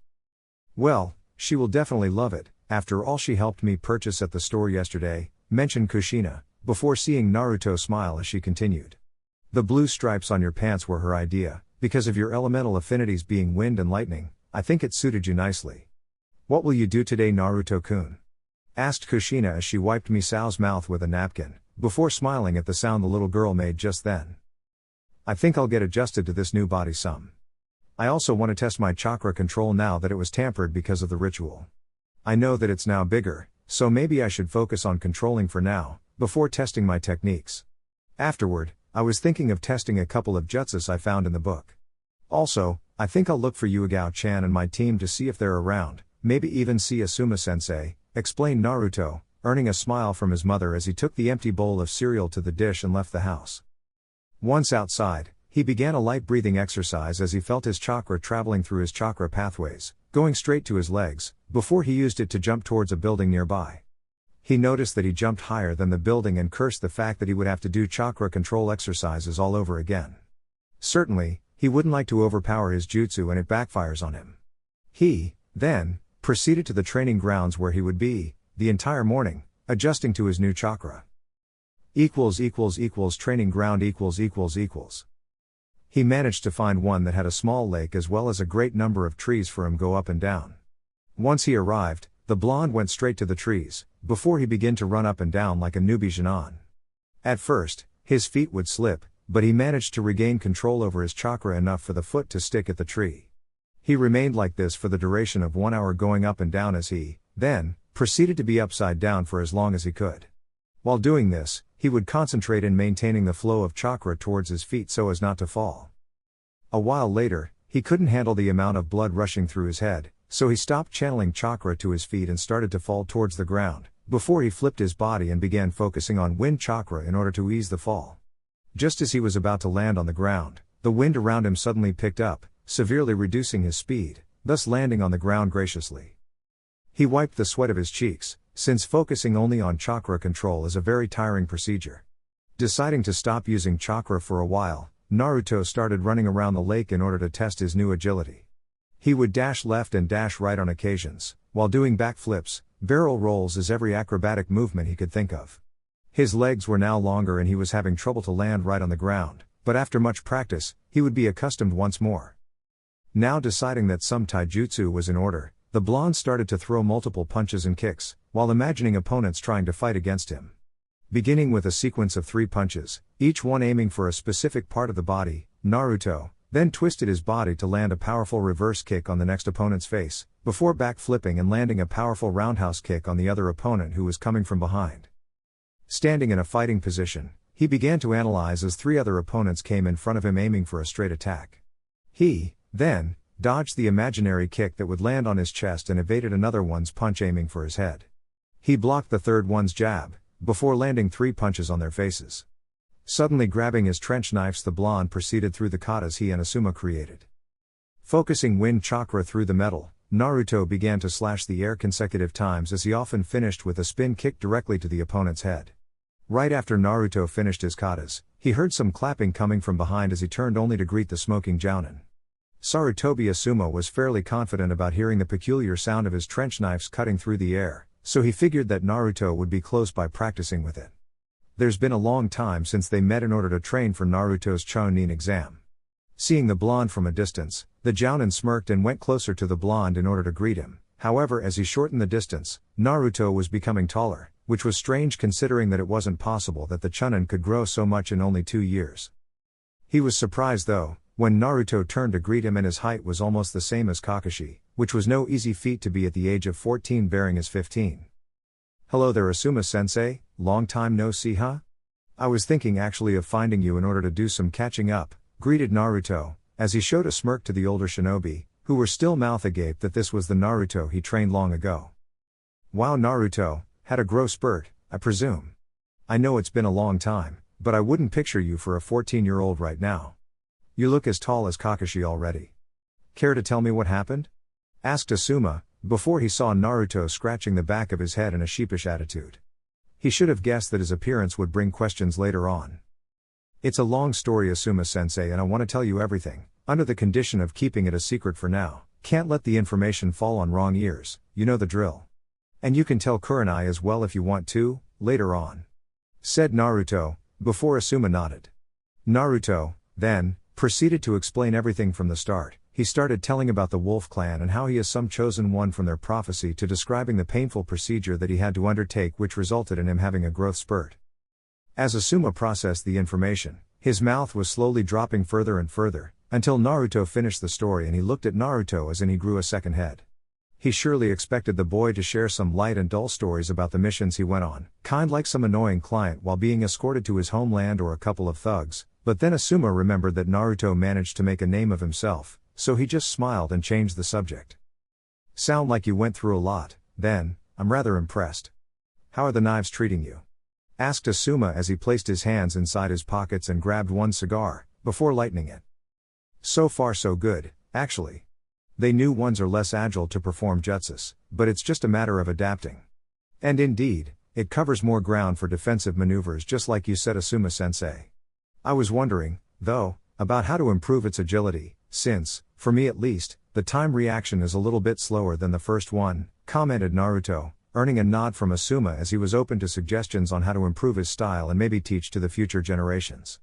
Well, she will definitely love it, after all she helped me purchase at the store yesterday, mentioned Kushina, before seeing Naruto smile as she continued. The blue stripes on your pants were her idea, because of your elemental affinities being wind and lightning. I think it suited you nicely. What will you do today, Naruto-kun? Asked Kushina as she wiped Misao's mouth with a napkin, before smiling at the sound the little girl made just then. I think I'll get adjusted to this new body some. I also want to test my chakra control now that it was tampered because of the ritual. I know that it's now bigger, so maybe I should focus on controlling for now, before testing my techniques. Afterward, I was thinking of testing a couple of jutsus I found in the book. Also, I think I'll look for Yugao-chan and my team to see if they're around, maybe even see Asuma-sensei, explained Naruto, earning a smile from his mother as he took the empty bowl of cereal to the dish and left the house. Once outside, he began a light breathing exercise as he felt his chakra traveling through his chakra pathways, going straight to his legs, before he used it to jump towards a building nearby. He noticed that he jumped higher than the building and cursed the fact that he would have to do chakra control exercises all over again. Certainly, he wouldn't like to overpower his jutsu and it backfires on him. He, then, proceeded to the training grounds where he would be the entire morning, adjusting to his new chakra. Training ground ===. He managed to find one that had a small lake as well as a great number of trees for him go up and down. Once he arrived, the blonde went straight to the trees, before he began to run up and down like a newbie Genin. At first, his feet would slip, but he managed to regain control over his chakra enough for the foot to stick at the tree. He remained like this for the duration of 1 hour going up and down as he, then, proceeded to be upside down for as long as he could. While doing this, he would concentrate in maintaining the flow of chakra towards his feet so as not to fall. A while later, he couldn't handle the amount of blood rushing through his head, so he stopped channeling chakra to his feet and started to fall towards the ground, before he flipped his body and began focusing on wind chakra in order to ease the fall. Just as he was about to land on the ground, the wind around him suddenly picked up, severely reducing his speed, thus landing on the ground graciously. He wiped the sweat of his cheeks, since focusing only on chakra control is a very tiring procedure. Deciding to stop using chakra for a while, Naruto started running around the lake in order to test his new agility. He would dash left and dash right on occasions, while doing backflips, barrel rolls as every acrobatic movement he could think of. His legs were now longer and he was having trouble to land right on the ground, but after much practice, he would be accustomed once more. Now deciding that some taijutsu was in order, the blonde started to throw multiple punches and kicks, while imagining opponents trying to fight against him. Beginning with a sequence of 3 punches, each one aiming for a specific part of the body, Naruto then twisted his body to land a powerful reverse kick on the next opponent's face, before back-flipping and landing a powerful roundhouse kick on the other opponent who was coming from behind. Standing in a fighting position, he began to analyze as 3 other opponents came in front of him aiming for a straight attack. He, then, dodged the imaginary kick that would land on his chest and evaded another one's punch aiming for his head. He blocked the third one's jab, before landing 3 punches on their faces. Suddenly grabbing his trench knives, the blonde proceeded through the katas he and Asuma created. Focusing wind chakra through the metal, Naruto began to slash the air consecutive times as he often finished with a spin kick directly to the opponent's head. Right after Naruto finished his katas, he heard some clapping coming from behind as he turned only to greet the smoking Jounin. Sarutobi Asuma was fairly confident about hearing the peculiar sound of his trench knives cutting through the air, so he figured that Naruto would be close by practicing with it. There's been a long time since they met in order to train for Naruto's Chunin exam. Seeing the blonde from a distance, the Jounin smirked and went closer to the blonde in order to greet him. However, as he shortened the distance, Naruto was becoming taller, which was strange considering that it wasn't possible that the Chunin could grow so much in only 2 years. He was surprised though, when Naruto turned to greet him and his height was almost the same as Kakashi, which was no easy feat to be at the age of 14 bearing as 15. "Hello there Asuma-sensei, long time no see huh? I was thinking actually of finding you in order to do some catching up," greeted Naruto, as he showed a smirk to the older shinobi, who were still mouth agape that this was the Naruto he trained long ago. "Wow Naruto, had a growth spurt, I presume. I know it's been a long time, but I wouldn't picture you for a 14-year-old right now. You look as tall as Kakashi already. Care to tell me what happened?" asked Asuma, before he saw Naruto scratching the back of his head in a sheepish attitude. He should have guessed that his appearance would bring questions later on. "It's a long story Asuma-sensei and I want to tell you everything, under the condition of keeping it a secret for now. Can't let the information fall on wrong ears, you know the drill. And you can tell Kurenai as well if you want to, later on," said Naruto, before Asuma nodded. Naruto, then, proceeded to explain everything from the start. He started telling about the Wolf Clan and how he is some chosen one from their prophecy to describing the painful procedure that he had to undertake which resulted in him having a growth spurt. As Asuma processed the information, his mouth was slowly dropping further and further, until Naruto finished the story and he looked at Naruto as in he grew a second head. He surely expected the boy to share some light and dull stories about the missions he went on, kind like some annoying client while being escorted to his homeland or a couple of thugs, but then Asuma remembered that Naruto managed to make a name of himself, so he just smiled and changed the subject. "Sound like you went through a lot, then, I'm rather impressed. How are the knives treating you?" asked Asuma as he placed his hands inside his pockets and grabbed one cigar, before lighting it. "So far so good, actually. They new ones are less agile to perform jutsus, but it's just a matter of adapting. And indeed, it covers more ground for defensive maneuvers just like you said Asuma-sensei. I was wondering, though, about how to improve its agility, since, for me at least, the time reaction is a little bit slower than the first one," commented Naruto, earning a nod from Asuma as he was open to suggestions on how to improve his style and maybe teach to the future generations.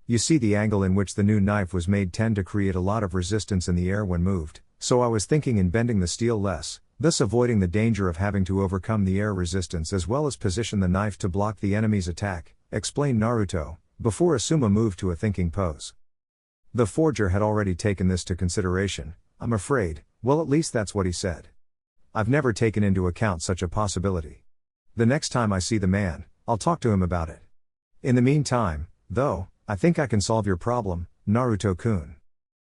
You see, the angle in which the new knife was made tend to create a lot of resistance in the air when moved, so I was thinking in bending the steel less, thus avoiding the danger of having to overcome the air resistance as well as position the knife to block the enemy's attack, explained Naruto, before Asuma moved to a thinking pose. The forger had already taken this to consideration, I'm afraid. Well, at least that's what he said. I've never taken into account such a possibility. The next time I see the man, I'll talk to him about it. In the meantime, though, I think I can solve your problem, Naruto-kun.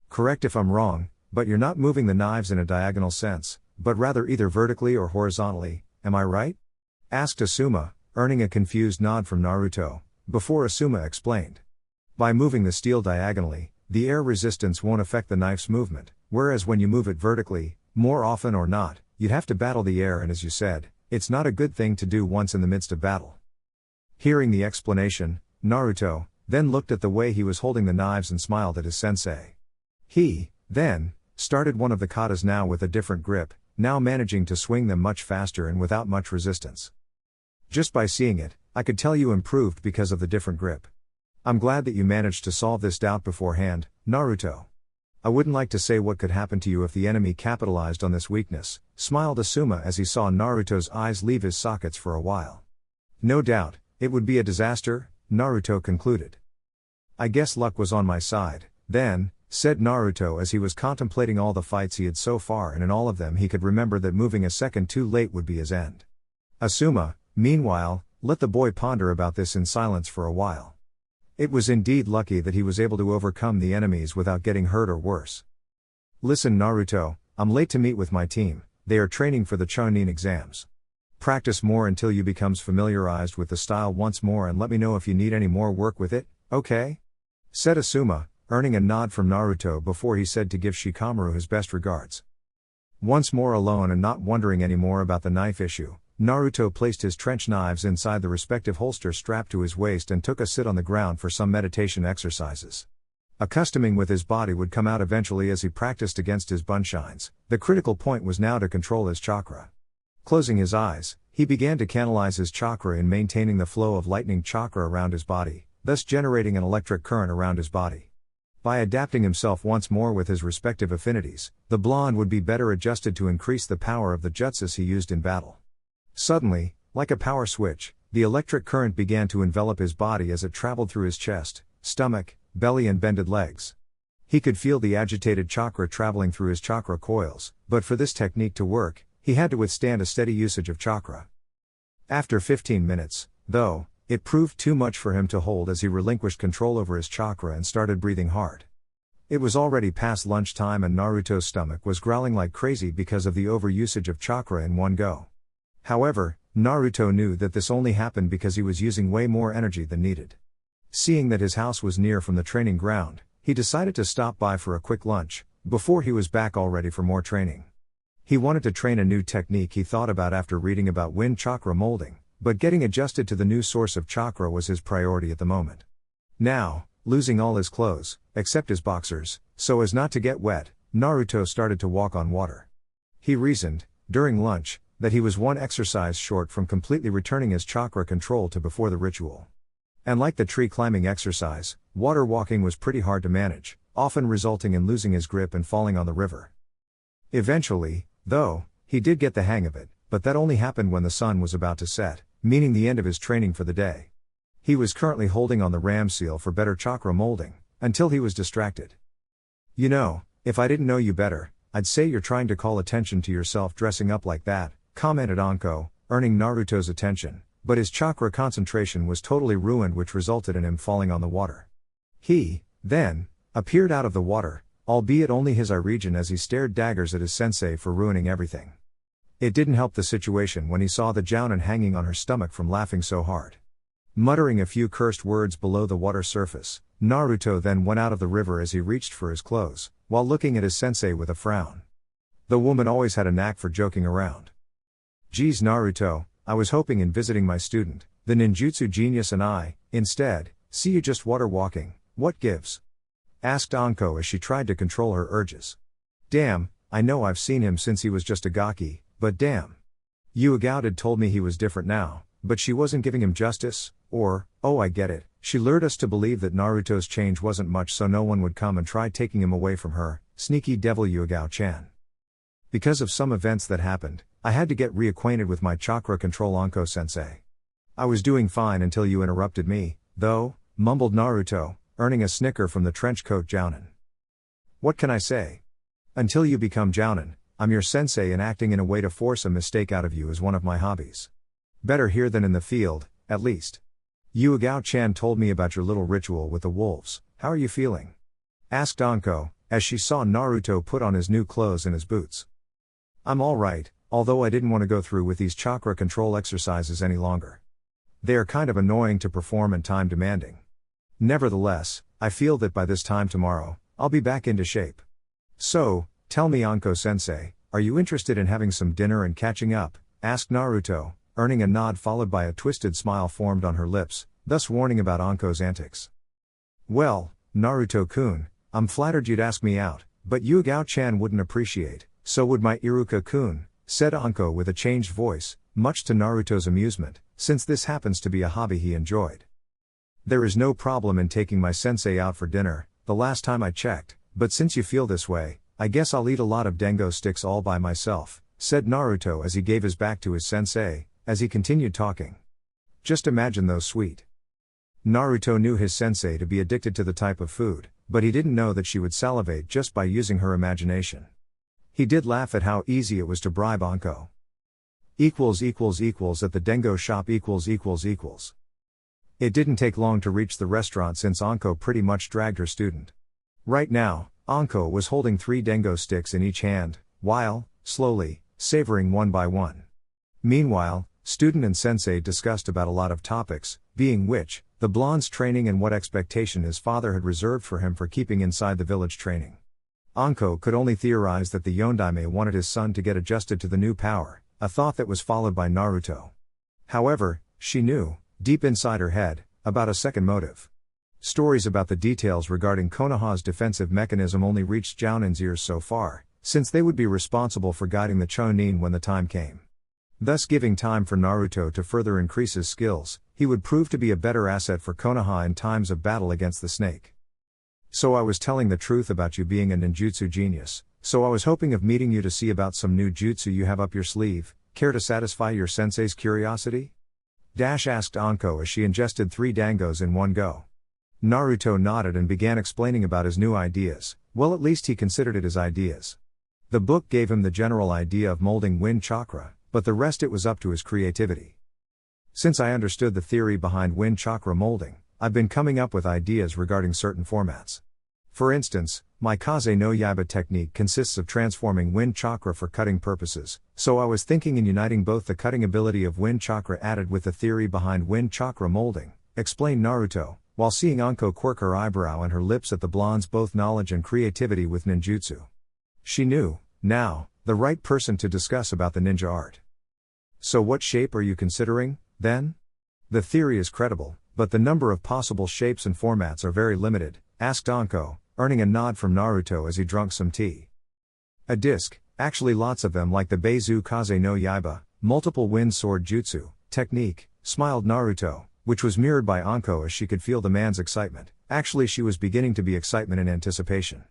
Correct if I'm wrong, but you're not moving the knives in a diagonal sense, but rather either vertically or horizontally, am I right? Asked Asuma, earning a confused nod from Naruto, before Asuma explained. By moving the steel diagonally, the air resistance won't affect the knife's movement, whereas when you move it vertically, more often or not, you'd have to battle the air, and as you said, it's not a good thing to do once in the midst of battle. Hearing the explanation, Naruto then looked at the way he was holding the knives and smiled at his sensei. He, then, started one of the katas now with a different grip, now managing to swing them much faster and without much resistance. Just by seeing it, I could tell you improved because of the different grip. I'm glad that you managed to solve this doubt beforehand, Naruto. I wouldn't like to say what could happen to you if the enemy capitalized on this weakness, smiled Asuma as he saw Naruto's eyes leave his sockets for a while. No doubt, it would be a disaster, Naruto concluded. I guess luck was on my side, then, said Naruto as he was contemplating all the fights he had so far, and in all of them he could remember that moving a second too late would be his end. Asuma, meanwhile, let the boy ponder about this in silence for a while. It was indeed lucky that he was able to overcome the enemies without getting hurt or worse. Listen, Naruto, I'm late to meet with my team, they are training for the Chunin exams. Practice more until you becomes familiarized with the style once more and let me know if you need any more work with it, okay? Said Asuma, earning a nod from Naruto before he said to give Shikamaru his best regards. Once more alone and not wondering any more about the knife issue, Naruto placed his trench knives inside the respective holster strapped to his waist and took a sit on the ground for some meditation exercises. Accustoming with his body would come out eventually as he practiced against his bunshines. The critical point was now to control his chakra. Closing his eyes, he began to canalize his chakra in maintaining the flow of lightning chakra around his body, thus generating an electric current around his body. By adapting himself once more with his respective affinities, the blonde would be better adjusted to increase the power of the jutsus he used in battle. Suddenly, like a power switch, the electric current began to envelop his body as it traveled through his chest, stomach, belly and bended legs. He could feel the agitated chakra traveling through his chakra coils, but for this technique to work, he had to withstand a steady usage of chakra. After 15 minutes, though, it proved too much for him to hold as he relinquished control over his chakra and started breathing hard. It was already past lunchtime and Naruto's stomach was growling like crazy because of the overusage of chakra in one go. However, Naruto knew that this only happened because he was using way more energy than needed. Seeing that his house was near from the training ground, he decided to stop by for a quick lunch, before he was back all ready for more training. He wanted to train a new technique he thought about after reading about wind chakra molding, but getting adjusted to the new source of chakra was his priority at the moment. Now, losing all his clothes, except his boxers, so as not to get wet, Naruto started to walk on water. He reasoned, during lunch, that he was one exercise short from completely returning his chakra control to before the ritual. And like the tree climbing exercise, water walking was pretty hard to manage, often resulting in losing his grip and falling on the river. Eventually, though, he did get the hang of it, but that only happened when the sun was about to set, meaning the end of his training for the day. He was currently holding on the ram seal for better chakra molding, until he was distracted. You know, if I didn't know you better, I'd say you're trying to call attention to yourself dressing up like that, commented Anko, earning Naruto's attention, but his chakra concentration was totally ruined, which resulted in him falling on the water. He, then, appeared out of the water, albeit only his eye region, as he stared daggers at his sensei for ruining everything. It didn't help the situation when he saw the Jounin hanging on her stomach from laughing so hard. Muttering a few cursed words below the water surface, Naruto then went out of the river as he reached for his clothes, while looking at his sensei with a frown. The woman always had a knack for joking around. Geez Naruto, I was hoping in visiting my student, the ninjutsu genius, and I, instead, see you just water walking, what gives? Asked Anko as she tried to control her urges. Damn, I know I've seen him since he was just a gaki, but damn. Yugao had told me he was different now, but she wasn't giving him justice, or, oh I get it, she lured us to believe that Naruto's change wasn't much so no one would come and try taking him away from her, sneaky devil Yugao-chan. Because of some events that happened, I had to get reacquainted with my chakra control Anko-sensei. I was doing fine until you interrupted me, though, mumbled Naruto, earning a snicker from the trenchcoat Jounin. What can I say? Until you become Jounin, I'm your sensei and acting in a way to force a mistake out of you is one of my hobbies. Better here than in the field, at least. Yugao-chan told me about your little ritual with the wolves, how are you feeling? Asked Anko, as she saw Naruto put on his new clothes and his boots. I'm alright, although I didn't want to go through with these chakra control exercises any longer. They are kind of annoying to perform and time demanding. Nevertheless, I feel that by this time tomorrow, I'll be back into shape. So, tell me Anko-sensei, are you interested in having some dinner and catching up? Asked Naruto, earning a nod followed by a twisted smile formed on her lips, thus warning about Anko's antics. Well, Naruto-kun, I'm flattered you'd ask me out, but Yugao-chan wouldn't appreciate, so would my Iruka-kun, said Anko with a changed voice, much to Naruto's amusement, since this happens to be a hobby he enjoyed. There is no problem in taking my sensei out for dinner, the last time I checked, but since you feel this way, I guess I'll eat a lot of dengo sticks all by myself, said Naruto as he gave his back to his sensei, as he continued talking. Just imagine those sweet. Naruto knew his sensei to be addicted to the type of food, but he didn't know that she would salivate just by using her imagination. He did laugh at how easy it was to bribe Anko. == at the dengo shop == It didn't take long to reach the restaurant since Anko pretty much dragged her student. Right now, Anko was holding 3 dengo sticks in each hand, while, slowly, savoring one by one. Meanwhile, student and sensei discussed about a lot of topics, being which, the blonde's training and what expectation his father had reserved for him for keeping inside the village training. Anko could only theorize that the Yondaime wanted his son to get adjusted to the new power, a thought that was followed by Naruto. However, she knew, deep inside her head, about a second motive. Stories about the details regarding Konoha's defensive mechanism only reached Jounin's ears so far, since they would be responsible for guiding the Chunin when the time came. Thus giving time for Naruto to further increase his skills, he would prove to be a better asset for Konoha in times of battle against the snake. So I was telling the truth about you being a ninjutsu genius, so I was hoping of meeting you to see about some new jutsu you have up your sleeve, care to satisfy your sensei's curiosity? Asked Anko as she ingested 3 dangos in one go. Naruto nodded and began explaining about his new ideas, well at least he considered it his ideas. The book gave him the general idea of molding wind chakra, but the rest it was up to his creativity. Since I understood the theory behind wind chakra molding, I've been coming up with ideas regarding certain formats. For instance, my Kaze no Yaiba technique consists of transforming wind chakra for cutting purposes, so I was thinking in uniting both the cutting ability of wind chakra added with the theory behind wind chakra molding, explained Naruto, while seeing Anko quirk her eyebrow and her lips at the blonde's both knowledge and creativity with ninjutsu. She knew, now, the right person to discuss about the ninja art. So what shape are you considering, then? The theory is credible, but the number of possible shapes and formats are very limited, asked Anko, earning a nod from Naruto as he drank some tea. A disc, actually lots of them like the Beizu Kaze no Yaiba, multiple wind sword jutsu, technique, smiled Naruto, which was mirrored by Anko as she could feel the man's excitement. Actually she was beginning to be excitement in anticipation.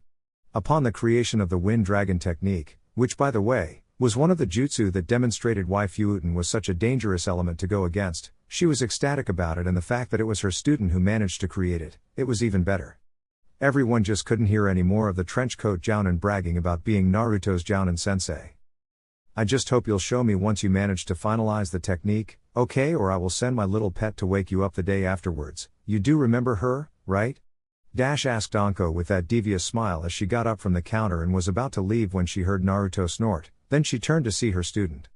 Upon the creation of the wind dragon technique, which by the way, was one of the jutsu that demonstrated why Fuuten was such a dangerous element to go against, she was ecstatic about it and the fact that it was her student who managed to create it, it was even better. Everyone just couldn't hear any more of the trenchcoat Jounin bragging about being Naruto's Jounin sensei. I just hope you'll show me once you manage to finalize the technique, okay, or I will send my little pet to wake you up the day afterwards. You do remember her, right? Asked Anko with that devious smile as she got up from the counter and was about to leave when she heard Naruto snort, then she turned to see her student.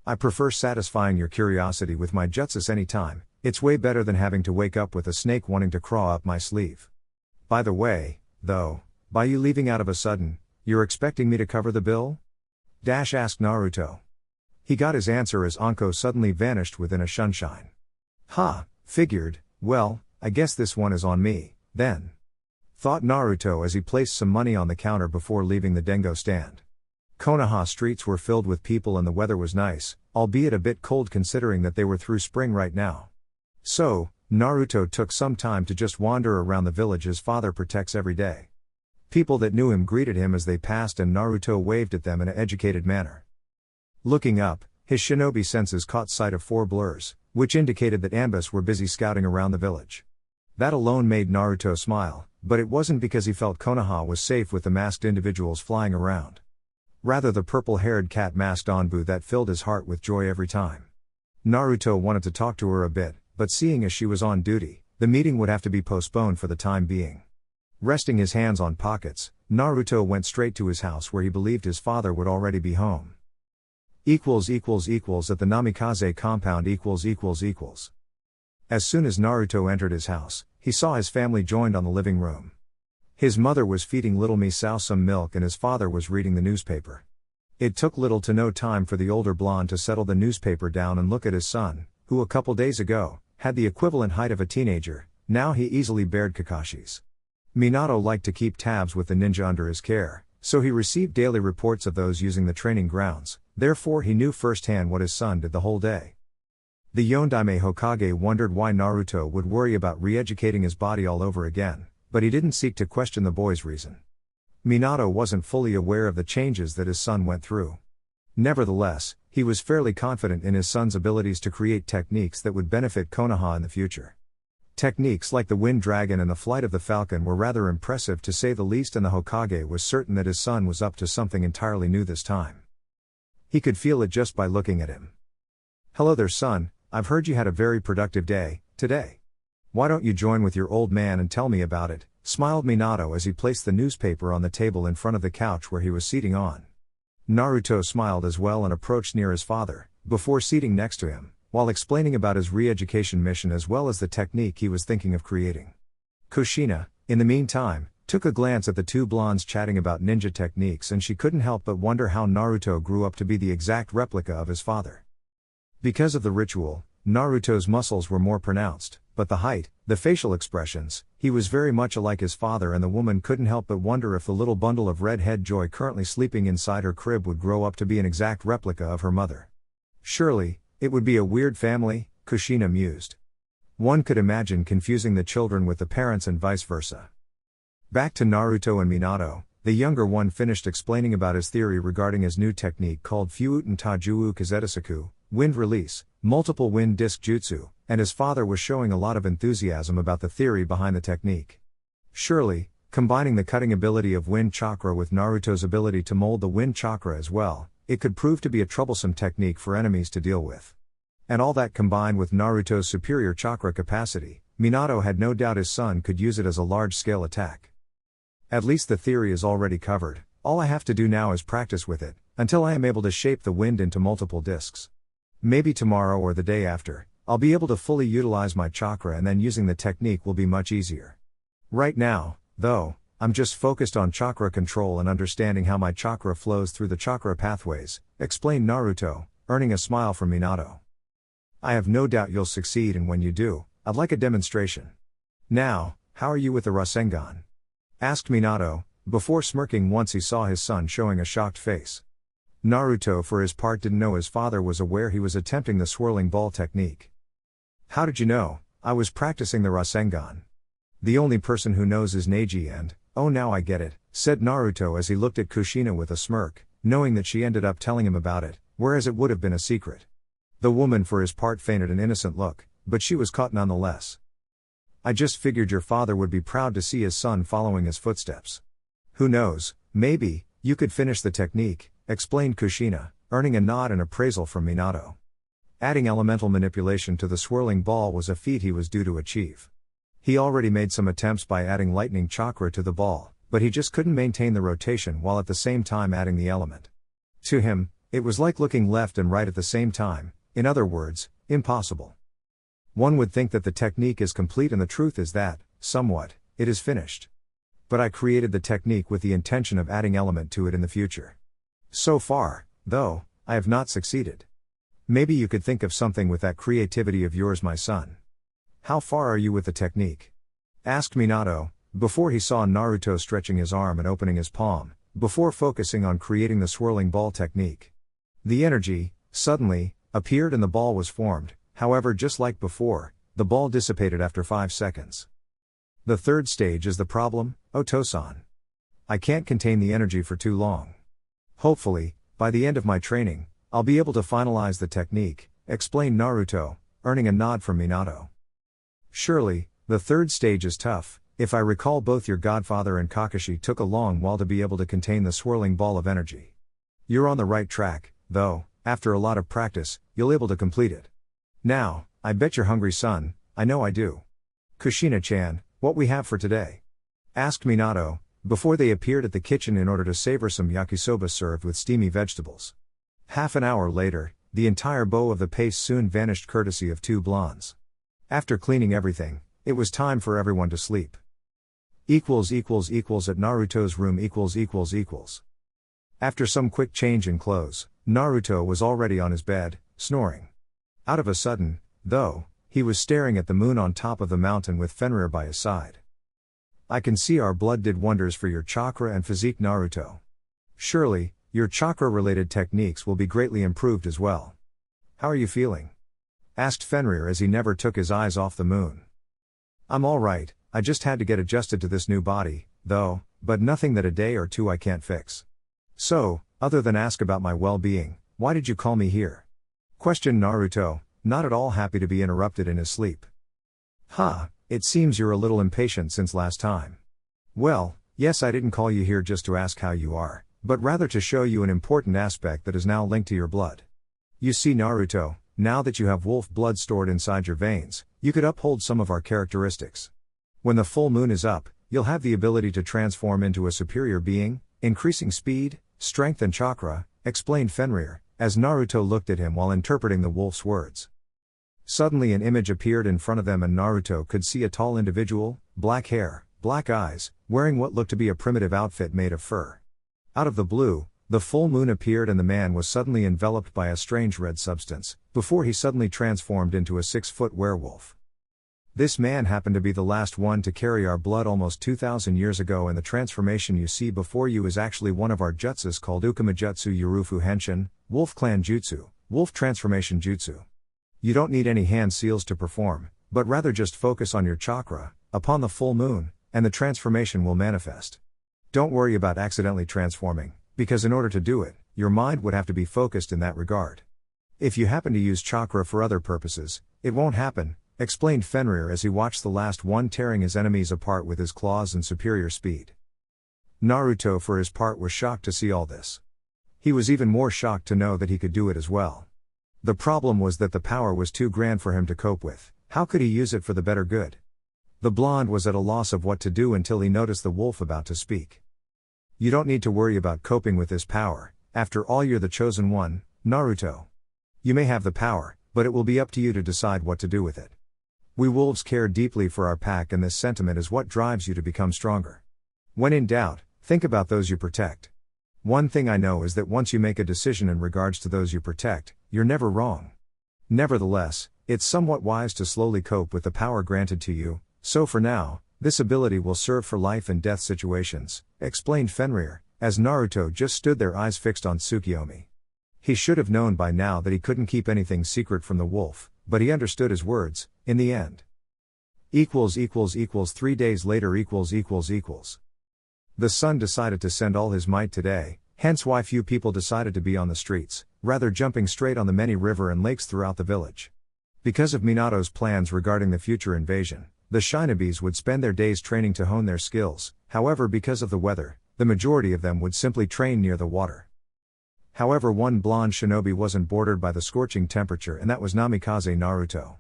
I prefer satisfying your curiosity with my jutsus anytime, it's way better than having to wake up with a snake wanting to crawl up my sleeve. By the way, though, by you leaving out of a sudden, you're expecting me to cover the bill? Asked Naruto. He got his answer as Anko suddenly vanished within a sunshine. Ha, figured, well, I guess this one is on me, then. Thought Naruto as he placed some money on the counter before leaving the dengo stand. Konoha streets were filled with people and the weather was nice, albeit a bit cold considering that they were through spring right now. So, Naruto took some time to just wander around the village his father protects every day. People that knew him greeted him as they passed and Naruto waved at them in an educated manner. Looking up, his shinobi senses caught sight of 4 blurs, which indicated that Ambus were busy scouting around the village. That alone made Naruto smile, but it wasn't because he felt Konoha was safe with the masked individuals flying around. Rather the purple-haired cat masked Anbu that filled his heart with joy every time. Naruto wanted to talk to her a bit, but seeing as she was on duty, the meeting would have to be postponed for the time being. Resting his hands on pockets, Naruto went straight to his house where he believed his father would already be home. At the Namikaze compound . As soon as Naruto entered his house, he saw his family joined on the living room. His mother was feeding little Misao some milk and his father was reading the newspaper. It took little to no time for the older blonde to settle the newspaper down and look at his son, who a couple days ago, had the equivalent height of a teenager. Now he easily bared Kakashi's. Minato liked to keep tabs with the ninja under his care, so he received daily reports of those using the training grounds, therefore he knew firsthand what his son did the whole day. The Yondaime Hokage wondered why Naruto would worry about re-educating his body all over again, but he didn't seek to question the boy's reason. Minato wasn't fully aware of the changes that his son went through. Nevertheless, he was fairly confident in his son's abilities to create techniques that would benefit Konoha in the future. Techniques like the Wind Dragon and the Flight of the Falcon were rather impressive to say the least, and the Hokage was certain that his son was up to something entirely new this time. He could feel it just by looking at him. "Hello there, son, I've heard you had a very productive day today. Why don't you join with your old man and tell me about it?" smiled Minato as he placed the newspaper on the table in front of the couch where he was seating on. Naruto smiled as well and approached near his father, before seating next to him, while explaining about his re-education mission as well as the technique he was thinking of creating. Kushina, in the meantime, took a glance at the 2 blondes chatting about ninja techniques and she couldn't help but wonder how Naruto grew up to be the exact replica of his father. Because of the ritual, Naruto's muscles were more pronounced, but the height, the facial expressions, he was very much alike his father, and the woman couldn't help but wonder if the little bundle of red-head joy currently sleeping inside her crib would grow up to be an exact replica of her mother. Surely, it would be a weird family, Kushina mused. One could imagine confusing the children with the parents and vice versa. Back to Naruto and Minato, the younger one finished explaining about his theory regarding his new technique called Fuuten Tajuu Kazetasuku, wind release, multiple wind disc jutsu, and his father was showing a lot of enthusiasm about the theory behind the technique. Surely, combining the cutting ability of wind chakra with Naruto's ability to mold the wind chakra as well, it could prove to be a troublesome technique for enemies to deal with. And all that combined with Naruto's superior chakra capacity, Minato had no doubt his son could use it as a large-scale attack. At least the theory is already covered, all I have to do now is practice with it, until I am able to shape the wind into multiple discs. Maybe tomorrow or the day after, I'll be able to fully utilize my chakra and then using the technique will be much easier. Right now, though, I'm just focused on chakra control and understanding how my chakra flows through the chakra pathways, explained Naruto, earning a smile from Minato. I have no doubt you'll succeed, and when you do, I'd like a demonstration. Now, how are you with the Rasengan? Asked Minato, before smirking once he saw his son showing a shocked face. Naruto for his part didn't know his father was aware he was attempting the swirling ball technique. How did you know? I was practicing the Rasengan. The only person who knows is Neji and, oh now I get it, said Naruto as he looked at Kushina with a smirk, knowing that she ended up telling him about it, whereas it would have been a secret. The woman for his part feigned an innocent look, but she was caught nonetheless. I just figured your father would be proud to see his son following his footsteps. Who knows, maybe, you could finish the technique, explained Kushina, earning a nod and appraisal from Minato. Adding elemental manipulation to the swirling ball was a feat he was due to achieve. He already made some attempts by adding lightning chakra to the ball, but he just couldn't maintain the rotation while at the same time adding the element. To him, it was like looking left and right at the same time, in other words, impossible. One would think that the technique is complete and the truth is that, somewhat, it is finished. But I created the technique with the intention of adding element to it in the future. So far, though, I have not succeeded. Maybe you could think of something with that creativity of yours, my son. How far are you with the technique? Asked Minato, before he saw Naruto stretching his arm and opening his palm, before focusing on creating the swirling ball technique. The energy, suddenly, appeared and the ball was formed, however just like before, the ball dissipated after 5 seconds. The third stage is the problem, Otosan. I can't contain the energy for too long. Hopefully, by the end of my training, I'll be able to finalize the technique, explained Naruto, earning a nod from Minato. Surely, the third stage is tough. If I recall, both your godfather and Kakashi took a long while to be able to contain the swirling ball of energy. You're on the right track, though, after a lot of practice, you'll able to complete it. Now, I bet you're hungry, son. I know I do. Kushina-chan, what we have for today? Asked Minato, before they appeared at the kitchen in order to savor some yakisoba served with steamy vegetables. Half an hour later, the entire bowl of the paste soon vanished courtesy of two blondes. After cleaning everything, it was time for everyone to sleep. At Naruto's room . After some quick change in clothes, Naruto was already on his bed, snoring. Out of a sudden, though, he was staring at the moon on top of the mountain with Fenrir by his side. I can see our blood did wonders for your chakra and physique, Naruto. Surely, your chakra-related techniques will be greatly improved as well. How are you feeling? Asked Fenrir as he never took his eyes off the moon. I'm alright, I just had to get adjusted to this new body, though, but nothing that a day or two I can't fix. So, other than ask about my well-being, why did you call me here? Questioned Naruto, not at all happy to be interrupted in his sleep. It seems you're a little impatient since last time. Well, yes, I didn't call you here just to ask how you are, but rather to show you an important aspect that is now linked to your blood. You see, Naruto, now that you have wolf blood stored inside your veins, you could uphold some of our characteristics. When the full moon is up, you'll have the ability to transform into a superior being, increasing speed, strength and chakra, explained Fenrir, as Naruto looked at him while interpreting the wolf's words. Suddenly an image appeared in front of them and Naruto could see a tall individual, black hair, black eyes, wearing what looked to be a primitive outfit made of fur. Out of the blue, the full moon appeared and the man was suddenly enveloped by a strange red substance, before he suddenly transformed into a 6-foot werewolf. This man happened to be the last one to carry our blood almost 2,000 years ago, and the transformation you see before you is actually one of our jutsus called Ukamajutsu Yurufu Henshin, Wolf Clan Jutsu, Wolf Transformation Jutsu. You don't need any hand seals to perform, but rather just focus on your chakra, upon the full moon, and the transformation will manifest. Don't worry about accidentally transforming, because in order to do it, your mind would have to be focused in that regard. If you happen to use chakra for other purposes, it won't happen, explained Fenrir as he watched the last one tearing his enemies apart with his claws and superior speed. Naruto for his part was shocked to see all this. He was even more shocked to know that he could do it as well. The problem was that the power was too grand for him to cope with. How could he use it for the better good? The blonde was at a loss of what to do until he noticed the wolf about to speak. You don't need to worry about coping with this power, after all you're the chosen one, Naruto. You may have the power, but it will be up to you to decide what to do with it. We wolves care deeply for our pack and this sentiment is what drives you to become stronger. When in doubt, think about those you protect. One thing I know is that once you make a decision in regards to those you protect, you're never wrong. Nevertheless, it's somewhat wise to slowly cope with the power granted to you, so for now, this ability will serve for life and death situations, explained Fenrir, as Naruto just stood there eyes fixed on Tsukiyomi. He should have known by now that he couldn't keep anything secret from the wolf, but he understood his words, in the end. 3 days later . The sun decided to send all his might today, hence why few people decided to be on the streets, rather jumping straight on the many river and lakes throughout the village. Because of Minato's plans regarding the future invasion, the shinobis would spend their days training to hone their skills, however because of the weather, the majority of them would simply train near the water. However, one blonde shinobi wasn't bordered by the scorching temperature, and that was Namikaze Naruto.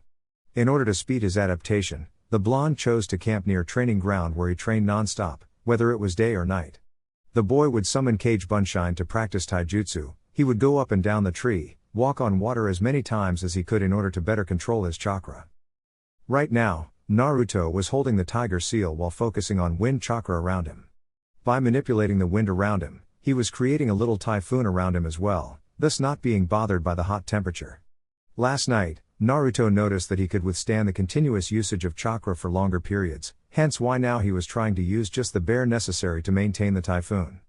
In order to speed his adaptation, the blonde chose to camp near training ground where he trained non-stop, whether it was day or night. The boy would summon Kage Bunshine to practice taijutsu. He would go up and down the tree, walk on water as many times as he could in order to better control his chakra. Right now, Naruto was holding the tiger seal while focusing on wind chakra around him. By manipulating the wind around him, he was creating a little typhoon around him as well, thus not being bothered by the hot temperature. Last night, Naruto noticed that he could withstand the continuous usage of chakra for longer periods, hence why now he was trying to use just the bare necessary to maintain the typhoon.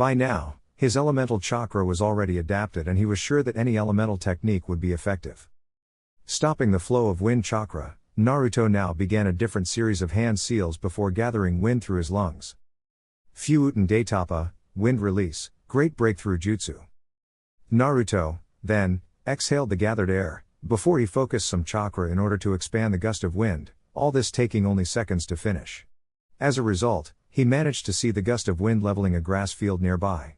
By now, his elemental chakra was already adapted and he was sure that any elemental technique would be effective. Stopping the flow of wind chakra, Naruto now began a different series of hand seals before gathering wind through his lungs. Fuuten Daitapa, wind release, great breakthrough jutsu. Naruto, then, exhaled the gathered air, before he focused some chakra in order to expand the gust of wind, all this taking only seconds to finish. As a result, he managed to see the gust of wind leveling a grass field nearby.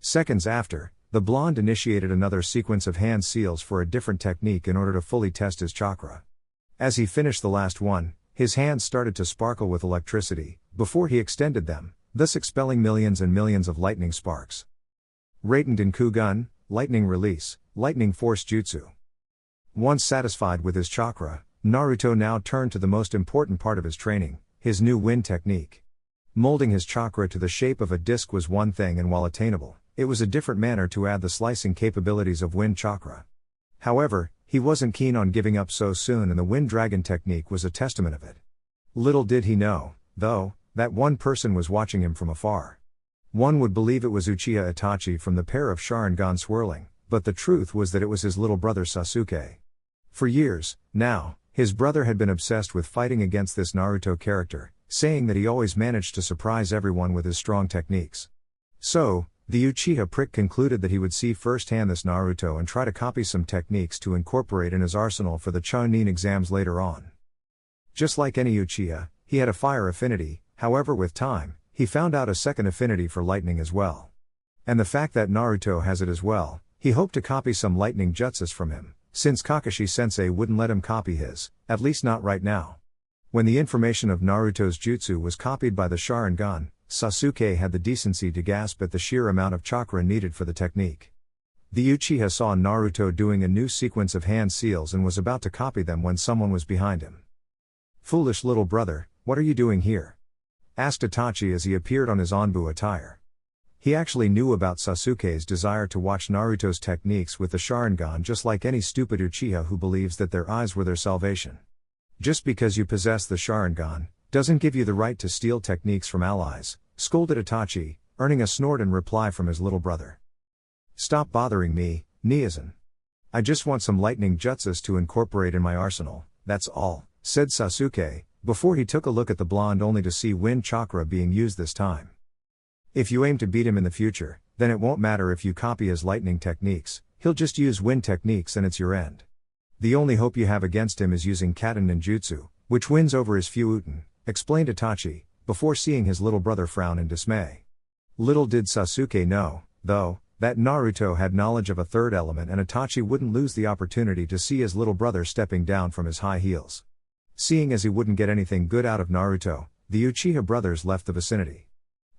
Seconds after, the blonde initiated another sequence of hand seals for a different technique in order to fully test his chakra. As he finished the last one, his hands started to sparkle with electricity, before he extended them, thus expelling millions and millions of lightning sparks. Raiden Kugun, lightning release, lightning force jutsu. Once satisfied with his chakra, Naruto now turned to the most important part of his training, his new wind technique. Molding his chakra to the shape of a disc was one thing, and while attainable, it was a different manner to add the slicing capabilities of wind chakra. However, he wasn't keen on giving up so soon, and the wind dragon technique was a testament of it. Little did he know, though, that one person was watching him from afar. One would believe it was Uchiha Itachi from the pair of Sharingan swirling, but the truth was that it was his little brother Sasuke. For years, now, his brother had been obsessed with fighting against this Naruto character, saying that he always managed to surprise everyone with his strong techniques. So, the Uchiha prick concluded that he would see firsthand this Naruto and try to copy some techniques to incorporate in his arsenal for the Chunin exams later on. Just like any Uchiha, he had a fire affinity, however with time, he found out a second affinity for lightning as well. And the fact that Naruto has it as well, he hoped to copy some lightning jutsus from him, since Kakashi-sensei wouldn't let him copy his, at least not right now. When the information of Naruto's jutsu was copied by the Sharingan, Sasuke had the decency to gasp at the sheer amount of chakra needed for the technique. The Uchiha saw Naruto doing a new sequence of hand seals and was about to copy them when someone was behind him. "Foolish little brother, what are you doing here?" asked Itachi as he appeared on his Anbu attire. He actually knew about Sasuke's desire to watch Naruto's techniques with the Sharingan, just like any stupid Uchiha who believes that their eyes were their salvation. Just because you possess the Sharingan, doesn't give you the right to steal techniques from allies, scolded Itachi, earning a snort in reply from his little brother. "Stop bothering me, Niazan. I just want some lightning jutsus to incorporate in my arsenal, that's all," said Sasuke, before he took a look at the blonde only to see wind chakra being used this time. "If you aim to beat him in the future, then it won't matter if you copy his lightning techniques, he'll just use wind techniques and it's your end. The only hope you have against him is using Katen ninjutsu, which wins over his Fuuten," explained Itachi, before seeing his little brother frown in dismay. Little did Sasuke know, though, that Naruto had knowledge of a third element and Itachi wouldn't lose the opportunity to see his little brother stepping down from his high heels. Seeing as he wouldn't get anything good out of Naruto, the Uchiha brothers left the vicinity.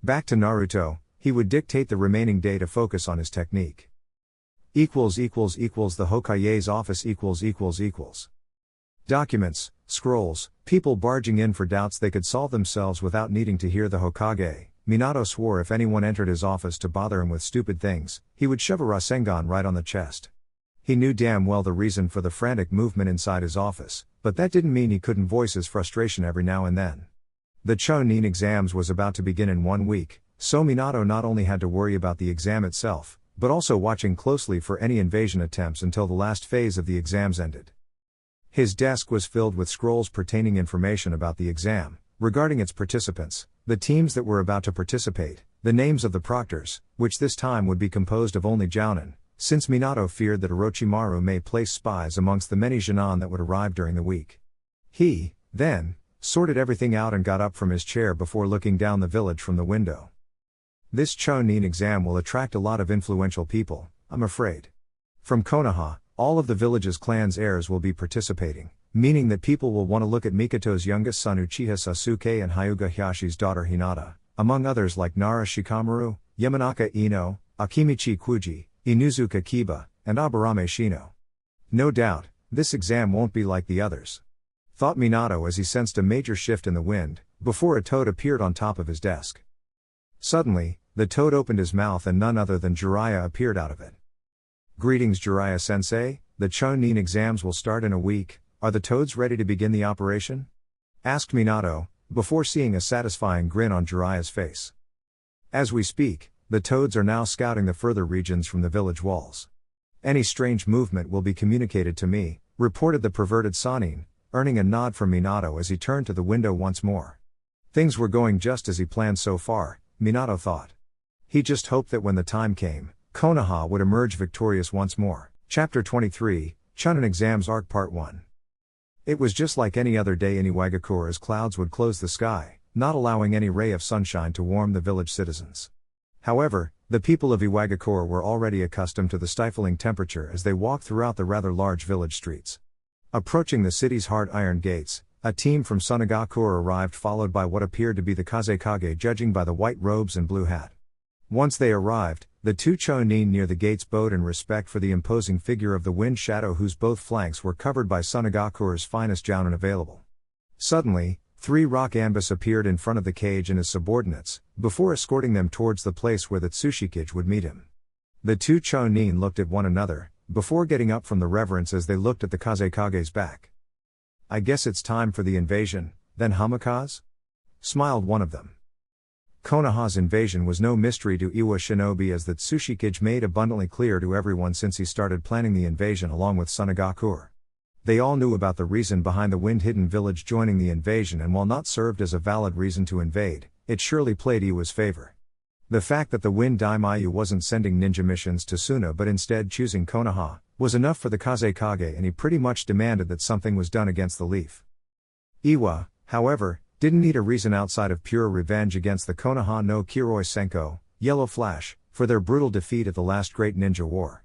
Back to Naruto, he would dictate the remaining day to focus on his technique. The Hokage's office . Documents, scrolls, people barging in for doubts they could solve themselves without needing to hear the Hokage. Minato swore if anyone entered his office to bother him with stupid things, he would shove a Rasengan right on the chest. He knew damn well the reason for the frantic movement inside his office, but that didn't mean he couldn't voice his frustration every now and then. The Chunin exams was about to begin in 1 week, so Minato not only had to worry about the exam itself, but also watching closely for any invasion attempts until the last phase of the exams ended. His desk was filled with scrolls pertaining information about the exam, regarding its participants, the teams that were about to participate, the names of the proctors, which this time would be composed of only Jounin, since Minato feared that Orochimaru may place spies amongst the many Genin that would arrive during the week. He, then, sorted everything out and got up from his chair before looking down the village from the window. "This Chunin exam will attract a lot of influential people, I'm afraid. From Konoha, all of the village's clan's heirs will be participating, meaning that people will want to look at Mikoto's youngest son Uchiha Sasuke and Hyuga Hyashi's daughter Hinata, among others like Nara Shikamaru, Yamanaka Ino, Akimichi Kuji, Inuzuka Kiba, and Aburame Shino. No doubt, this exam won't be like the others," thought Minato as he sensed a major shift in the wind, before a toad appeared on top of his desk. Suddenly, the toad opened his mouth and none other than Jiraiya appeared out of it. "Greetings Jiraiya-sensei, the Chunin exams will start in a week, are the toads ready to begin the operation?" asked Minato, before seeing a satisfying grin on Jiraiya's face. As we speak, the toads are now scouting the further regions from the village walls. Any strange movement will be communicated to me, reported the perverted Sanin, earning a nod from Minato as he turned to the window once more. Things were going just as he planned so far, Minato thought. He just hoped that when the time came, Konoha would emerge victorious once more. Chapter 23, Chunin Exams Arc Part 1. It was just like any other day in Iwagakure as clouds would close the sky, not allowing any ray of sunshine to warm the village citizens. However, the people of Iwagakure were already accustomed to the stifling temperature as they walked throughout the rather large village streets. Approaching the city's hard iron gates, a team from Sunagakure arrived, followed by what appeared to be the Kazekage, judging by the white robes and blue hat. Once they arrived, the two Chunin near the gates bowed in respect for the imposing figure of the Wind Shadow, whose both flanks were covered by Sunagakure's finest jounin available. Suddenly, 3 rock Anbus appeared in front of the cage and his subordinates, before escorting them towards the place where the Tsushikage would meet him. The two Chunin looked at one another, before getting up from the reverence as they looked at the Kazekage's back. "I guess it's time for the invasion, then Hamikaze?" smiled one of them. Konoha's invasion was no mystery to Iwa shinobi, as the Tsushikage made abundantly clear to everyone since he started planning the invasion along with Sunagakure. They all knew about the reason behind the wind-hidden village joining the invasion, and while not served as a valid reason to invade, it surely played Iwa's favor. The fact that the Wind Daimyo wasn't sending ninja missions to Suna but instead choosing Konoha, was enough for the Kazekage, and he pretty much demanded that something was done against the leaf. Iwa, however, didn't need a reason outside of pure revenge against the Konoha no Kiroi Senko, Yellow Flash, for their brutal defeat at the last great ninja war.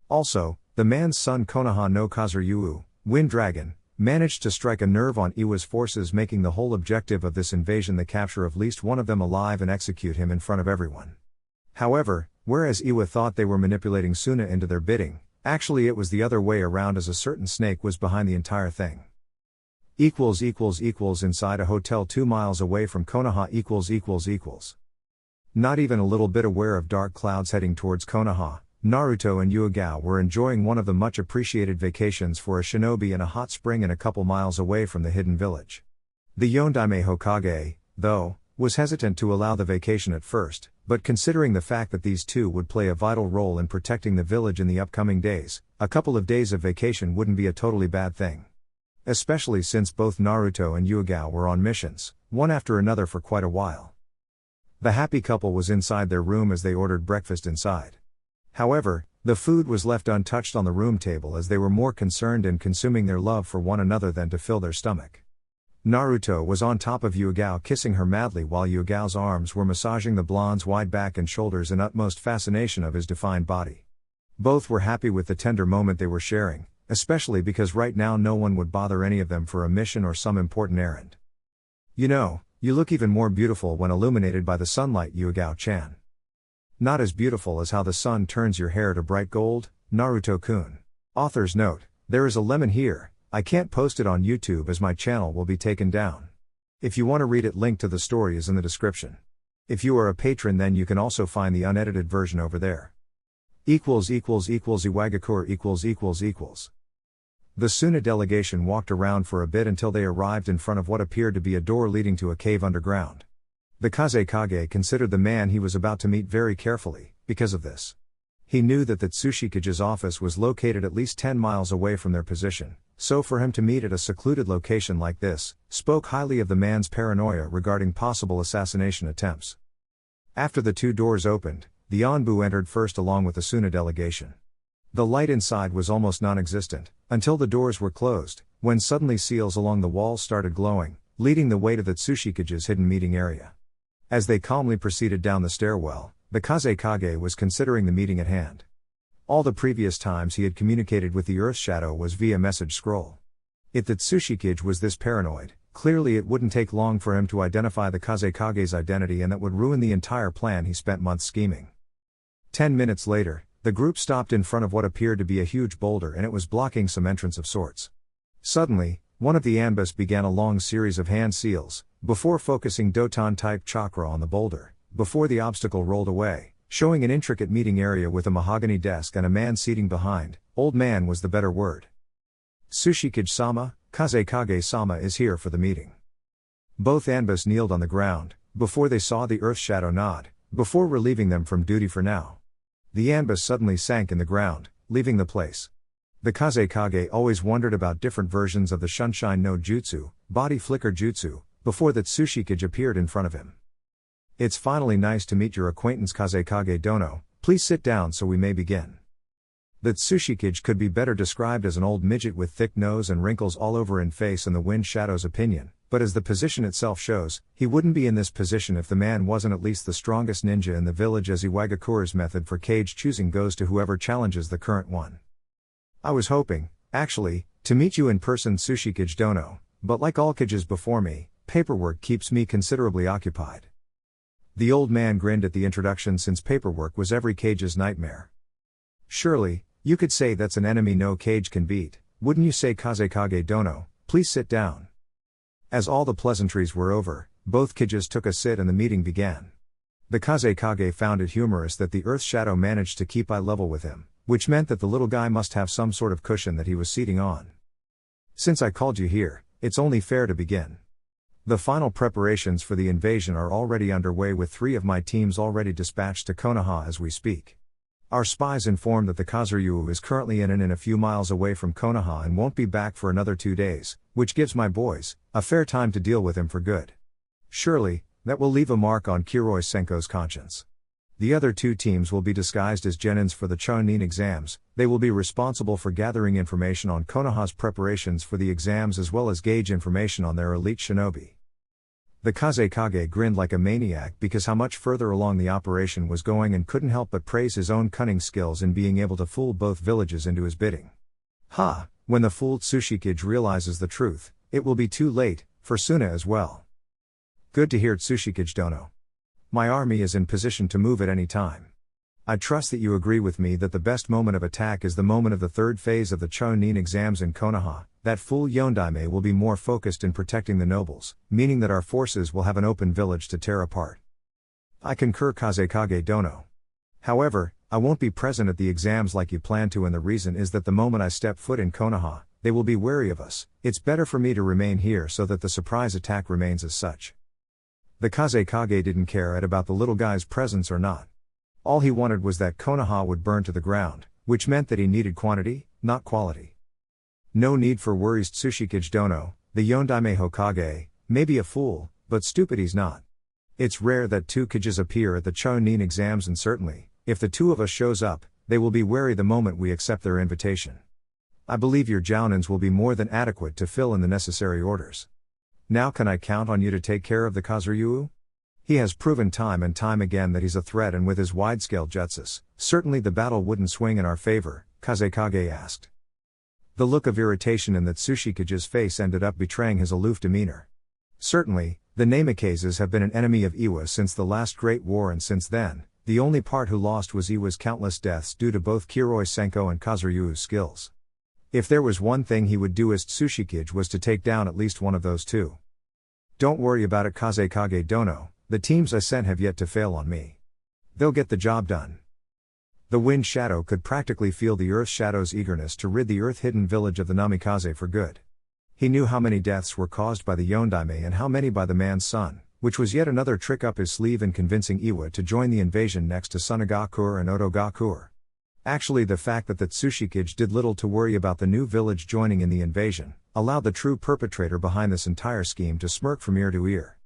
Also, the man's son Konoha no Kazuryu, Wind Dragon, managed to strike a nerve on Iwa's forces, making the whole objective of this invasion the capture of least one of them alive and execute him in front of everyone. However, whereas Iwa thought they were manipulating Suna into their bidding, actually it was the other way around, as a certain snake was behind the entire thing. Inside a hotel 2 miles away from Konoha. Not even a little bit aware of dark clouds heading towards Konoha, Naruto and Yugao were enjoying one of the much appreciated vacations for a shinobi in a hot spring and a couple miles away from the hidden village. The Yondaime Hokage, though, was hesitant to allow the vacation at first, but considering the fact that these two would play a vital role in protecting the village in the upcoming days, a couple of days of vacation wouldn't be a totally bad thing. Especially since both Naruto and Yugao were on missions, one after another, for quite a while. The happy couple was inside their room as they ordered breakfast inside. However, the food was left untouched on the room table, as they were more concerned in consuming their love for one another than to fill their stomach. Naruto was on top of Yugao, kissing her madly, while Yugao's arms were massaging the blonde's wide back and shoulders in utmost fascination of his defined body. Both were happy with the tender moment they were sharing, especially because right now no one would bother any of them for a mission or some important errand. "You know, you look even more beautiful when illuminated by the sunlight, Yugao-chan. Not as beautiful as how the sun turns your hair to bright gold, Naruto-kun. Author's note: there is a lemon here, I can't post it on YouTube as my channel will be taken down. If you want to read it, link to the story is in the description. If you are a patron, then you can also find the unedited version over there. Iwagakure . The Suna delegation walked around for a bit until they arrived in front of what appeared to be a door leading to a cave underground. The Kazekage considered the man he was about to meet very carefully, because of this. He knew that the Tsushikage's office was located at least 10 miles away from their position, so for him to meet at a secluded location like this, spoke highly of the man's paranoia regarding possible assassination attempts. After the 2 doors opened, the Anbu entered first along with the Suna delegation. The light inside was almost non-existent, until the doors were closed, when suddenly seals along the walls started glowing, leading the way to the Tsushikage's hidden meeting area. As they calmly proceeded down the stairwell, the Kazekage was considering the meeting at hand. All the previous times he had communicated with the Earth Shadow was via message scroll. If the Tsushikage was this paranoid, clearly it wouldn't take long for him to identify the Kazekage's identity, and that would ruin the entire plan he spent months scheming. 10 minutes later, the group stopped in front of what appeared to be a huge boulder, and it was blocking some entrance of sorts. Suddenly, one of the Anbus began a long series of hand seals, before focusing Doton-type chakra on the boulder, before the obstacle rolled away, showing an intricate meeting area with a mahogany desk and a man seating behind. Old man was the better word. Tsushikage-sama, Kazekage-sama is here for the meeting. Both Anbus kneeled on the ground, before they saw the Earth Shadow nod, before relieving them from duty for now. The Anbus suddenly sank in the ground, leaving the place. The Kazekage always wondered about different versions of the Shunshin no Jutsu, body flicker jutsu, before that Tsushikage appeared in front of him. It's finally nice to meet your acquaintance Kazekage Dono, please sit down so we may begin. The Tsushikage could be better described as an old midget with thick nose and wrinkles all over in face in the Wind Shadow's opinion, but as the position itself shows, he wouldn't be in this position if the man wasn't at least the strongest ninja in the village, as Iwagakura's method for cage choosing goes to whoever challenges the current one. I was hoping, actually, to meet you in person Tsushikage Dono, but like all kages before me, paperwork keeps me considerably occupied. The old man grinned at the introduction since paperwork was every cage's nightmare. Surely, you could say that's an enemy no cage can beat, wouldn't you say Kazekage Dono, please sit down. As all the pleasantries were over, both cages took a sit and the meeting began. The Kazekage found it humorous that the Earth Shadow managed to keep eye level with him, which meant that the little guy must have some sort of cushion that he was seating on. Since I called you here, it's only fair to begin. The final preparations for the invasion are already underway, with 3 of my teams already dispatched to Konoha as we speak. Our spies inform that the Kazuryu is currently in a few miles away from Konoha and won't be back for another 2 days, which gives my boys a fair time to deal with him for good. Surely, that will leave a mark on Kiroi Senko's conscience. The other 2 teams will be disguised as Genins for the Chunin exams. They will be responsible for gathering information on Konoha's preparations for the exams as well as gauge information on their elite shinobi. The Kazekage grinned like a maniac because how much further along the operation was going and couldn't help but praise his own cunning skills in being able to fool both villages into his bidding. When the fooled Tsushikage realizes the truth, it will be too late, for Suna as well. Good to hear Tsushikage Dono. My army is in position to move at any time. I trust that you agree with me that the best moment of attack is the moment of the 3rd phase of the Chunin exams in Konoha. That fool Yondaime will be more focused in protecting the nobles, meaning that our forces will have an open village to tear apart. I concur Kazekage Dono. However, I won't be present at the exams like you plan to, and the reason is that the moment I step foot in Konoha, they will be wary of us. It's better for me to remain here so that the surprise attack remains as such. The Kazekage didn't care about the little guy's presence or not. All he wanted was that Konoha would burn to the ground, which meant that he needed quantity, not quality. No need for worries Tsushikage Dono, the Yondaime Hokage, may be a fool, but stupid he's not. It's rare that 2 kages appear at the Chunin exams, and certainly, if the 2 of us shows up, they will be wary the moment we accept their invitation. I believe your jounins will be more than adequate to fill in the necessary orders. Now can I count on you to take care of the Kazuryu? He has proven time and time again that he's a threat, and with his wide-scale jutsus, certainly the battle wouldn't swing in our favor, Kazekage asked. The look of irritation in the Tsushikage's face ended up betraying his aloof demeanor. Certainly, the Namikazes have been an enemy of Iwa since the last Great War, and since then, the only part who lost was Iwa's countless deaths due to both Kiroi Senko and Kazuryu's skills. If there was one thing he would do as Tsushikage was to take down at least one of those 2. Don't worry about it Kazekage Dono, the teams I sent have yet to fail on me. They'll get the job done. The Wind Shadow could practically feel the Earth Shadow's eagerness to rid the Earth-hidden village of the Namikaze for good. He knew how many deaths were caused by the Yondaime and how many by the man's son, which was yet another trick up his sleeve in convincing Iwa to join the invasion next to Sunagakur and Otogakur. Actually, the fact that the Tsushikage did little to worry about the new village joining in the invasion, allowed the true perpetrator behind this entire scheme to smirk from ear to ear.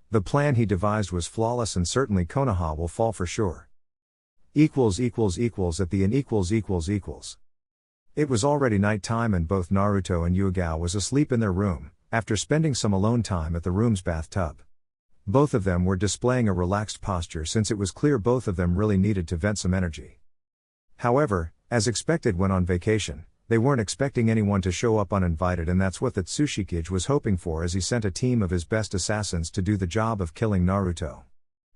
The plan he devised was flawless, and certainly Konoha will fall for sure. At the end . It was already night time, and both Naruto and Yugao was asleep in their room, after spending some alone time at the room's bathtub. Both of them were displaying a relaxed posture since it was clear both of them really needed to vent some energy. However, as expected when on vacation, they weren't expecting anyone to show up uninvited, and that's what the Tsushikage was hoping for as he sent a team of his best assassins to do the job of killing Naruto.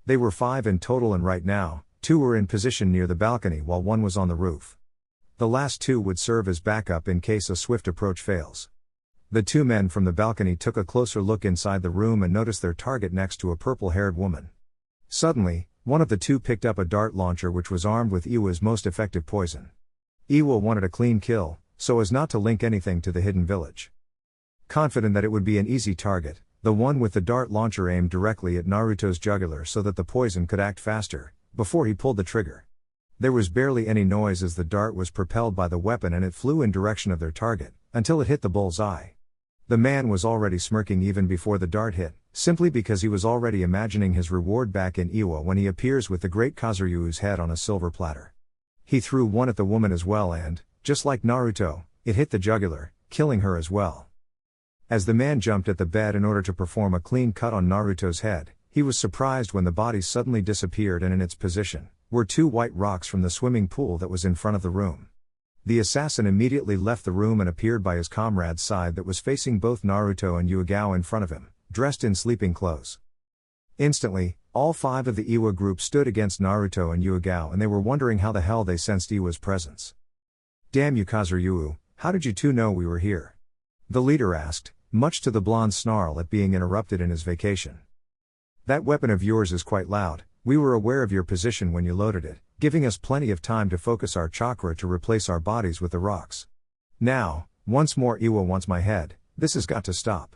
They were 5 in total, and right now, 2 were in position near the balcony while 1 was on the roof. The last 2 would serve as backup in case a swift approach fails. The 2 men from the balcony took a closer look inside the room and noticed their target next to a purple-haired woman. Suddenly, one of the 2 picked up a dart launcher which was armed with Iwa's most effective poison. Iwa wanted a clean kill, so as not to link anything to the hidden village. Confident that it would be an easy target, the one with the dart launcher aimed directly at Naruto's jugular so that the poison could act faster, before he pulled the trigger. There was barely any noise as the dart was propelled by the weapon and it flew in direction of their target, until it hit the bull's eye. The man was already smirking even before the dart hit, simply because he was already imagining his reward back in Iwa when he appears with the great Kazuryu's head on a silver platter. He threw one at the woman as well and, just like Naruto, it hit the jugular, killing her as well. As the man jumped at the bed in order to perform a clean cut on Naruto's head, he was surprised when the body suddenly disappeared and in its position were two white rocks from the swimming pool that was in front of the room. The assassin immediately left the room and appeared by his comrade's side that was facing both Naruto and Yugao in front of him, dressed in sleeping clothes. Instantly, all 5 of the Iwa group stood against Naruto and Yugao and they were wondering how the hell they sensed Iwa's presence. "Damn you Kazuryu, how did you two know we were here?" the leader asked, much to the blonde's snarl at being interrupted in his vacation. "That weapon of yours is quite loud. We were aware of your position when you loaded it, giving us plenty of time to focus our chakra to replace our bodies with the rocks. Now, once more Iwa wants my head, this has got to stop."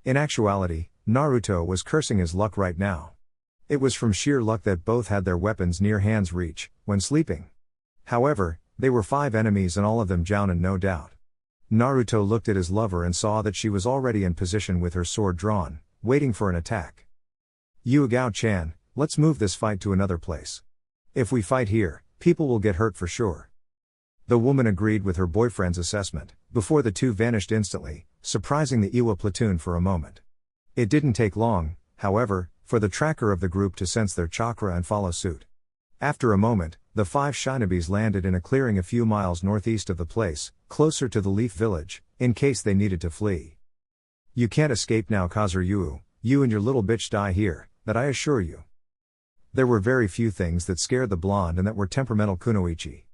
In actuality, Naruto was cursing his luck right now. It was from sheer luck that both had their weapons near hand's reach, when sleeping. However, they were 5 enemies and all of them Jounin no doubt. Naruto looked at his lover and saw that she was already in position with her sword drawn, waiting for an attack. "Yugao-chan, let's move this fight to another place. If we fight here, people will get hurt for sure." The woman agreed with her boyfriend's assessment, before the two vanished instantly, surprising the Iwa platoon for a moment. It didn't take long, however, for the tracker of the group to sense their chakra and follow suit. After a moment, the 5 shinobis landed in a clearing a few miles northeast of the place, closer to the Leaf Village, in case they needed to flee. "You can't escape now Kazuryu, you and your little bitch die here, that I assure you." There were very few things that scared the blonde and that were temperamental kunoichi.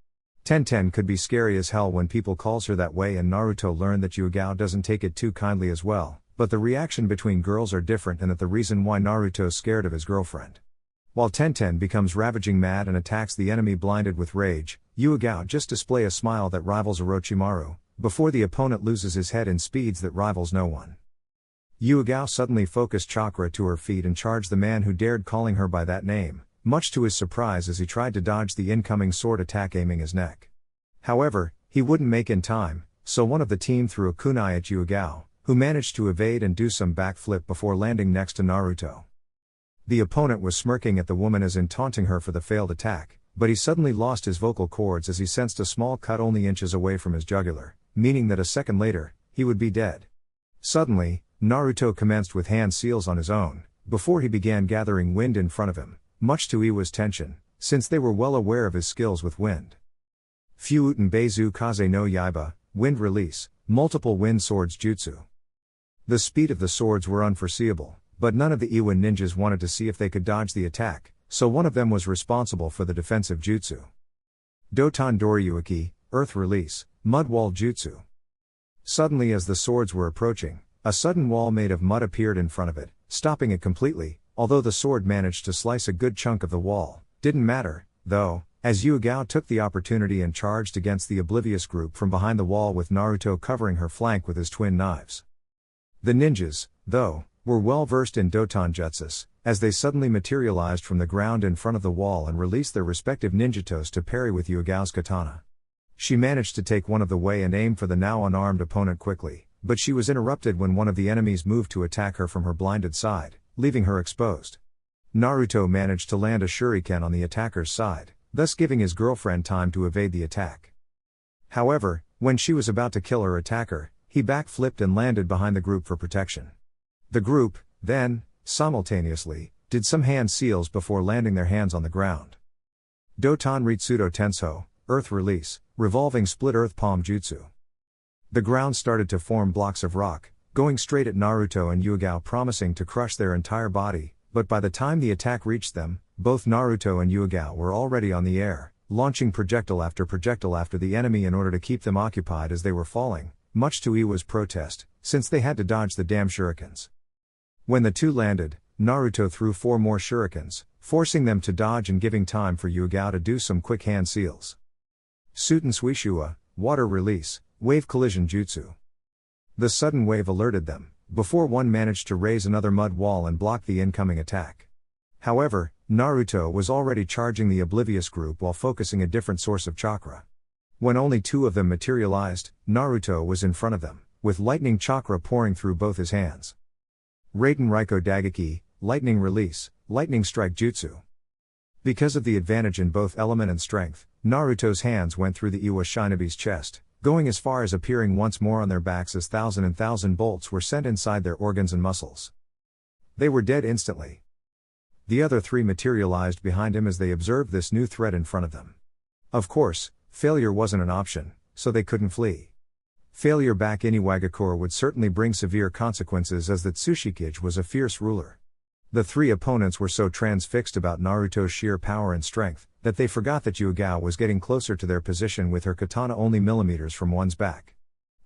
Tenten could be scary as hell when people calls her that way and Naruto learned that Yugao doesn't take it too kindly as well, but the reaction between girls are different and that the reason why Naruto's scared of his girlfriend. While Tenten becomes ravaging mad and attacks the enemy blinded with rage, Yugao just display a smile that rivals Orochimaru, before the opponent loses his head in speeds that rivals no one. Yugao suddenly focused chakra to her feet and charged the man who dared calling her by that name, much to his surprise as he tried to dodge the incoming sword attack aiming his neck. However, he wouldn't make in time, so one of the team threw a kunai at Yugao, who managed to evade and do some backflip before landing next to Naruto. The opponent was smirking at the woman as in taunting her for the failed attack, but he suddenly lost his vocal cords as he sensed a small cut only inches away from his jugular, meaning that a second later, he would be dead. Suddenly, Naruto commenced with hand seals on his own, before he began gathering wind in front of him, much to Iwa's tension, since they were well aware of his skills with wind. Fuuten Beizu Kaze no Yaiba, wind release, multiple wind swords jutsu. The speed of the swords were unforeseeable, but none of the Iwa ninjas wanted to see if they could dodge the attack, so one of them was responsible for the defensive jutsu. Doton Doryuki, earth release, mud wall jutsu. Suddenly as the swords were approaching, a sudden wall made of mud appeared in front of it, stopping it completely, although the sword managed to slice a good chunk of the wall. Didn't matter, though, as Yugao took the opportunity and charged against the oblivious group from behind the wall with Naruto covering her flank with his twin knives. The ninjas, though, were well versed in Doton jutsus, as they suddenly materialized from the ground in front of the wall and released their respective ninjatos to parry with Yugao's katana. She managed to take one of the way and aim for the now unarmed opponent quickly, but she was interrupted when one of the enemies moved to attack her from her blinded side, leaving her exposed. Naruto managed to land a shuriken on the attacker's side, thus giving his girlfriend time to evade the attack. However, when she was about to kill her attacker, he backflipped and landed behind the group for protection. The group, then, simultaneously, did some hand seals before landing their hands on the ground. Doton Ritsudo Tenso, earth release, revolving split earth palm jutsu. The ground started to form blocks of rock, going straight at Naruto and Yugao promising to crush their entire body, but by the time the attack reached them, both Naruto and Yugao were already on the air, launching projectile after the enemy in order to keep them occupied as they were falling, much to Iwa's protest, since they had to dodge the damn shurikens. When the two landed, Naruto threw 4 more shurikens, forcing them to dodge and giving time for Yugao to do some quick hand seals. Suten Suishua, water release, wave collision jutsu. The sudden wave alerted them, before one managed to raise another mud wall and block the incoming attack. However, Naruto was already charging the oblivious group while focusing a different source of chakra. When only two of them materialized, Naruto was in front of them, with lightning chakra pouring through both his hands. Raiden Raiko Dageki, Lightning Release, Lightning Strike Jutsu. Because of the advantage in both element and strength, Naruto's hands went through the Iwa Shinobi's chest, going as far as appearing once more on their backs as thousand bolts were sent inside their organs and muscles. They were dead instantly. The other three materialized behind him as they observed this new threat in front of them. Of course, failure wasn't an option, so they couldn't flee. Failure back in Iwagakure would certainly bring severe consequences, as the Tsushikage was a fierce ruler. The three opponents were so transfixed about Naruto's sheer power and strength, that they forgot that Yugao was getting closer to their position with her katana only millimeters from one's back.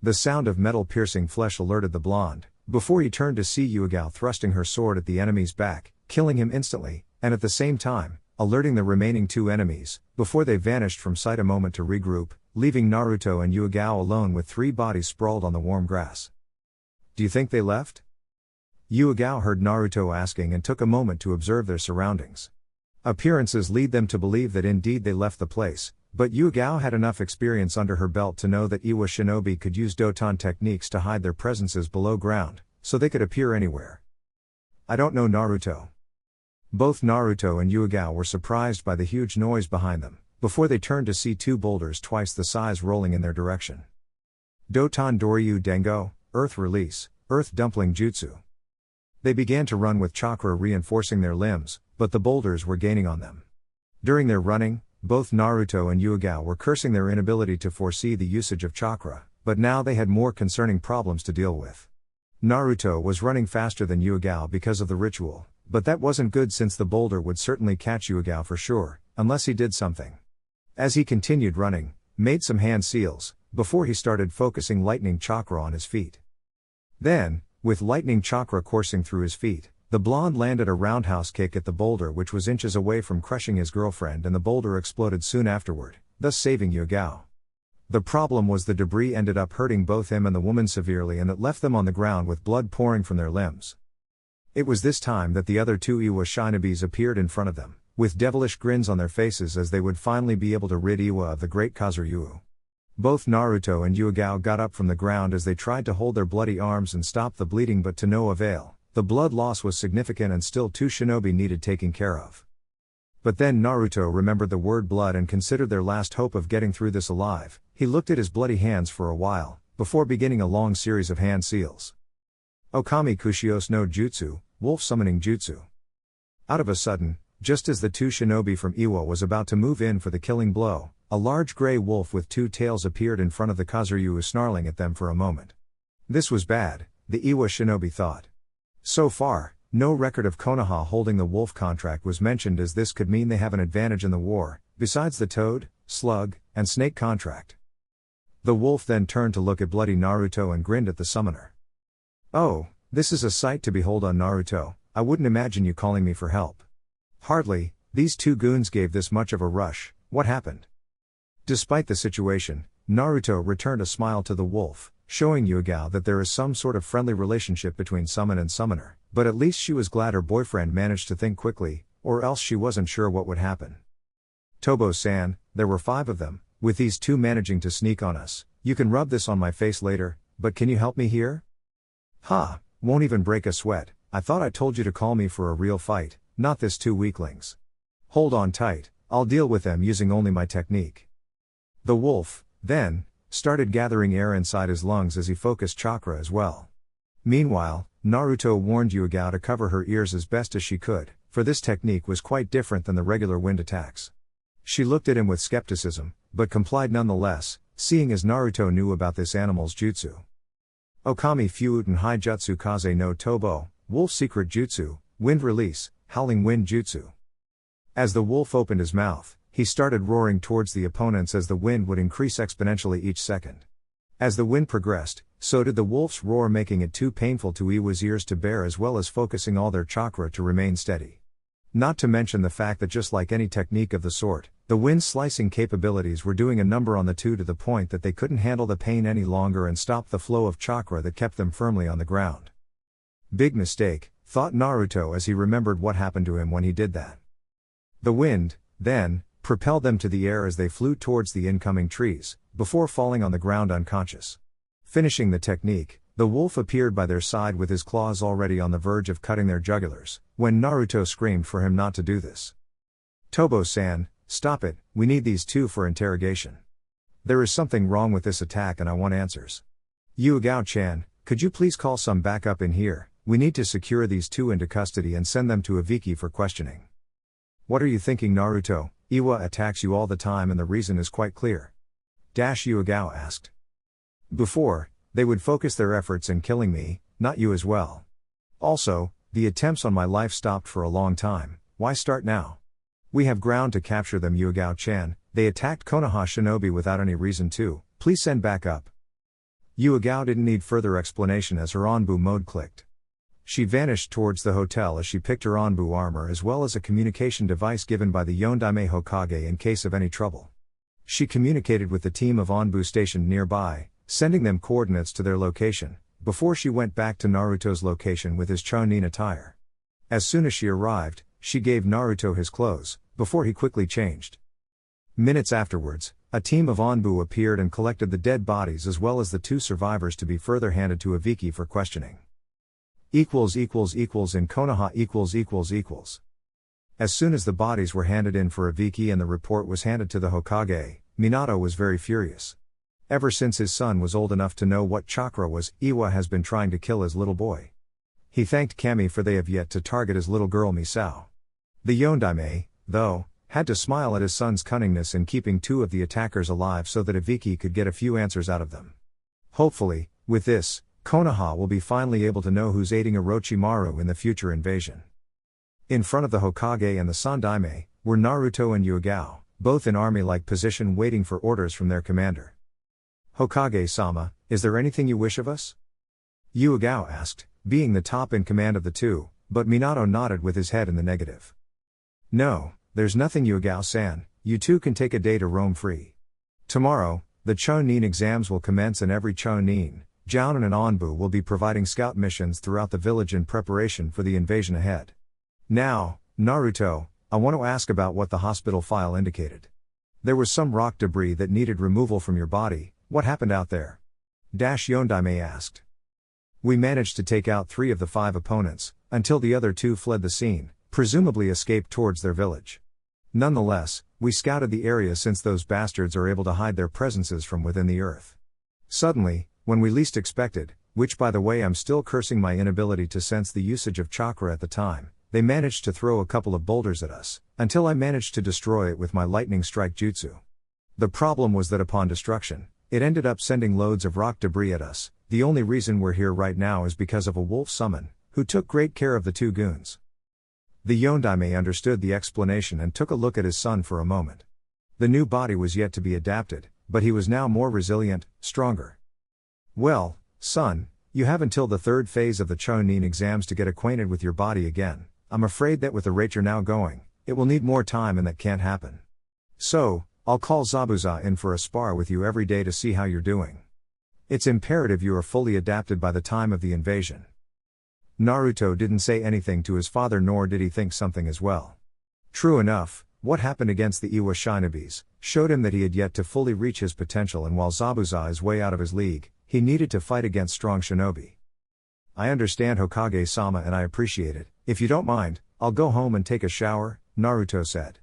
The sound of metal piercing flesh alerted the blonde, before he turned to see Yugao thrusting her sword at the enemy's back, killing him instantly, and at the same time, alerting the remaining two enemies, before they vanished from sight a moment to regroup, leaving Naruto and Yugao alone with three bodies sprawled on the warm grass. "Do you think they left?" Yugao heard Naruto asking and took a moment to observe their surroundings. Appearances lead them to believe that indeed they left the place, but Yugao had enough experience under her belt to know that Iwa Shinobi could use Doton techniques to hide their presences below ground, so they could appear anywhere. "I don't know, Naruto." Both Naruto and Yugao were surprised by the huge noise behind them, before they turned to see two boulders twice the size rolling in their direction. Doton Doryu Dengo, Earth Release, Earth Dumpling Jutsu. They began to run with chakra reinforcing their limbs, but the boulders were gaining on them. During their running, both Naruto and Yugao were cursing their inability to foresee the usage of chakra, but now they had more concerning problems to deal with. Naruto was running faster than Yugao because of the ritual, but that wasn't good since the boulder would certainly catch Yugao for sure, unless he did something. As he continued running, made some hand seals, before he started focusing lightning chakra on his feet. Then, with lightning chakra coursing through his feet, the blonde landed a roundhouse kick at the boulder, which was inches away from crushing his girlfriend, and the boulder exploded soon afterward, thus saving Yugao. The problem was the debris ended up hurting both him and the woman severely, and it left them on the ground with blood pouring from their limbs. It was this time that the other two Iwa Shinobis appeared in front of them, with devilish grins on their faces, as they would finally be able to rid Iwa of the great Kazuryu. Both Naruto and Yugao got up from the ground as they tried to hold their bloody arms and stop the bleeding, but to no avail. The blood loss was significant and still two shinobi needed taking care of. But then Naruto remembered the word blood and considered their last hope of getting through this alive. He looked at his bloody hands for a while, before beginning a long series of hand seals. Okami Kushios no Jutsu, Wolf Summoning Jutsu. Out of a sudden, just as the two shinobi from Iwa was about to move in for the killing blow, a large gray wolf with two tails appeared in front of the Kazuryu, snarling at them for a moment. This was bad, the Iwa shinobi thought. So far, no record of Konoha holding the wolf contract was mentioned, as this could mean they have an advantage in the war, besides the toad, slug, and snake contract. The wolf then turned to look at bloody Naruto and grinned at the summoner. "Oh, this is a sight to behold on Naruto. I wouldn't imagine you calling me for help." "Hardly, these two goons gave this much of a rush. What happened?" Despite the situation, Naruto returned a smile to the wolf, showing Yugao that there is some sort of friendly relationship between summon and summoner, but at least she was glad her boyfriend managed to think quickly, or else she wasn't sure what would happen. "Tobo-san, there were 5 of them, with these 2 managing to sneak on us. You can rub this on my face later, but can you help me here?" "Ha, won't even break a sweat. I thought I told you to call me for a real fight, not this 2 weaklings. Hold on tight, I'll deal with them using only my technique." The wolf, then, started gathering air inside his lungs as he focused chakra as well. Meanwhile, Naruto warned Yugao to cover her ears as best as she could, for this technique was quite different than the regular wind attacks. She looked at him with skepticism, but complied nonetheless, seeing as Naruto knew about this animal's jutsu. Okami Fuuten Haijutsu Kaze no Tobo, Wolf Secret Jutsu, Wind Release, Howling Wind Jutsu. As the wolf opened his mouth, he started roaring towards the opponents as the wind would increase exponentially each second. As the wind progressed, so did the wolf's roar, making it too painful to Iwa's ears to bear, as well as focusing all their chakra to remain steady. Not to mention the fact that just like any technique of the sort, the wind slicing capabilities were doing a number on the two, to the point that they couldn't handle the pain any longer and stopped the flow of chakra that kept them firmly on the ground. Big mistake, thought Naruto as he remembered what happened to him when he did that. The wind, then, propelled them to the air as they flew towards the incoming trees, before falling on the ground unconscious. Finishing the technique, the wolf appeared by their side with his claws already on the verge of cutting their jugulars, when Naruto screamed for him not to do this. Tobo-san, stop it, we need these two for interrogation. There is something wrong with this attack and I want answers. Yugao-chan, could you please call some backup in here? We need to secure these two into custody and send them to Ibiki for questioning. What are you thinking, Naruto? Iwa attacks you all the time and the reason is quite clear. Yugao asked. Before, they would focus their efforts in killing me, not you as well. Also, the attempts on my life stopped for a long time, why start now? We have ground to capture them, Yugao-chan, they attacked Konoha shinobi without any reason to, please send back up. Yugao didn't need further explanation as her Anbu mode clicked. She vanished towards the hotel as she picked her Anbu armor as well as a communication device given by the Yondaime Hokage in case of any trouble. She communicated with the team of Anbu stationed nearby, sending them coordinates to their location, before she went back to Naruto's location with his Chunin attire. As soon as she arrived, she gave Naruto his clothes, before he quickly changed. Minutes afterwards, a team of Anbu appeared and collected the dead bodies as well as the two survivors to be further handed to Ibiki for questioning. In Konoha . As soon as the bodies were handed in for Ibiki and the report was handed to the Hokage, Minato was very furious. Ever since his son was old enough to know what chakra was, Iwa has been trying to kill his little boy. He thanked Kami for they have yet to target his little girl Misao. The Yondaime, though, had to smile at his son's cunningness in keeping two of the attackers alive so that Ibiki could get a few answers out of them. Hopefully, with this, Konoha will be finally able to know who's aiding Orochimaru in the future invasion. In front of the Hokage and the Sandaime, were Naruto and Yugao, both in army-like position waiting for orders from their commander. Hokage-sama, is there anything you wish of us? Yugao asked, being the top in command of the two, but Minato nodded with his head in the negative. No, there's nothing, Yugao-san, you two can take a day to roam free. Tomorrow, the Chunin exams will commence and every Chunin, Jounin and Anbu will be providing scout missions throughout the village in preparation for the invasion ahead. Now, Naruto, I want to ask about what the hospital file indicated. There was some rock debris that needed removal from your body, what happened out there? Yondaime asked. We managed to take out 3 of the 5 opponents, until the other 2 fled the scene, presumably escaped towards their village. Nonetheless, we scouted the area since those bastards are able to hide their presences from within the earth. Suddenly, when we least expected, which by the way I'm still cursing my inability to sense the usage of chakra at the time, they managed to throw a couple of boulders at us, until I managed to destroy it with my lightning strike jutsu. The problem was that upon destruction, it ended up sending loads of rock debris at us. The only reason we're here right now is because of a wolf summon, who took great care of the 2 goons. The Yondaime understood the explanation and took a look at his son for a moment. The new body was yet to be adapted, but he was now more resilient, stronger. Well, son, you have until the 3rd phase of the Chunin exams to get acquainted with your body again. I'm afraid that with the rate you're now going, it will need more time and that can't happen. So, I'll call Zabuza in for a spar with you every day to see how you're doing. It's imperative you are fully adapted by the time of the invasion. Naruto didn't say anything to his father nor did he think something as well. True enough, what happened against the Iwa shinobis showed him that he had yet to fully reach his potential, and while Zabuza is way out of his league, he needed to fight against strong shinobi. I understand, Hokage-sama, and I appreciate it. If you don't mind, I'll go home and take a shower, Naruto said.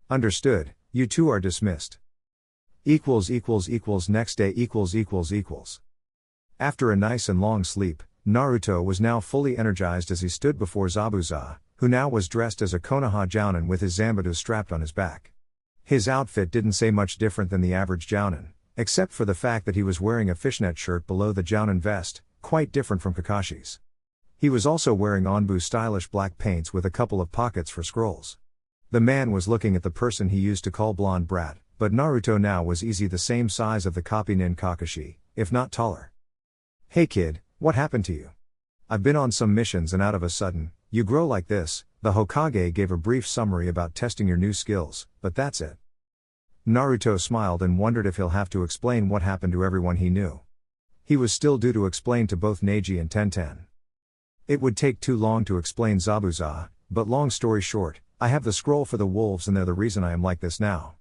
Understood, you two are dismissed. Next day . After a nice and long sleep, Naruto was now fully energized as he stood before Zabuza, who now was dressed as a Konoha Jounin with his Zabuza strapped on his back. His outfit didn't say much different than the average Jounin, except for the fact that he was wearing a fishnet shirt below the Jounin vest, quite different from Kakashi's. He was also wearing Anbu stylish black paints with a couple of pockets for scrolls. The man was looking at the person he used to call blonde brat, but Naruto now was easy the same size of the copy nin Kakashi, if not taller. Hey kid, what happened to you? I've been on some missions and out of a sudden, you grow like this. The Hokage gave a brief summary about testing your new skills, but that's it. Naruto smiled and wondered if he'll have to explain what happened to everyone he knew. He was still due to explain to both Neji and Tenten. It would take too long to explain Zabuza, but long story short, I have the scroll for the wolves and they're the reason I am like this now.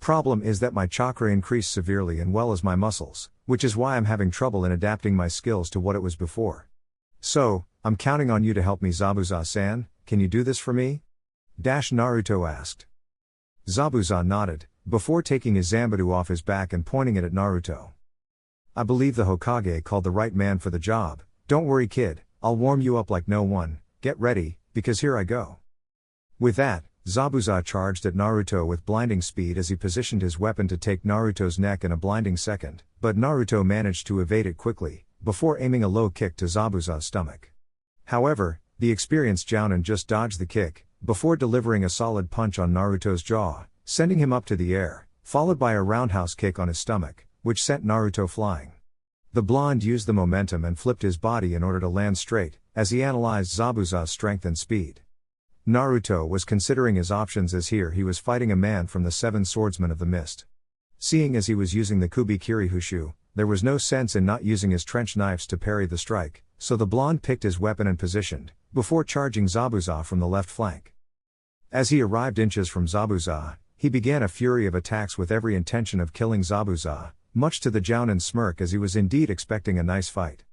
Problem is that my chakra increased severely and well as my muscles, which is why I'm having trouble in adapting my skills to what it was before. So, I'm counting on you to help me, Zabuza-san. Can you do this for me? Naruto asked. Zabuza nodded, before taking his Zanbatsu off his back and pointing it at Naruto. I believe the Hokage called the right man for the job. Don't worry, kid, I'll warm you up like no one. Get ready, because here I go. With that, Zabuza charged at Naruto with blinding speed as he positioned his weapon to take Naruto's neck in a blinding second, but Naruto managed to evade it quickly, before aiming a low kick to Zabuza's stomach. However, the experienced Jounin just dodged the kick, before delivering a solid punch on Naruto's jaw, sending him up to the air, followed by a roundhouse kick on his stomach, which sent Naruto flying. The blonde used the momentum and flipped his body in order to land straight, as he analyzed Zabuza's strength and speed. Naruto was considering his options as here he was fighting a man from the Seven Swordsmen of the Mist. Seeing as he was using the Kubi Kirihushu, there was no sense in not using his trench knives to parry the strike, so the blonde picked his weapon and positioned, before charging Zabuza from the left flank. As he arrived inches from Zabuza, he began a fury of attacks with every intention of killing Zabuza, much to the Jounin's smirk as he was indeed expecting a nice fight.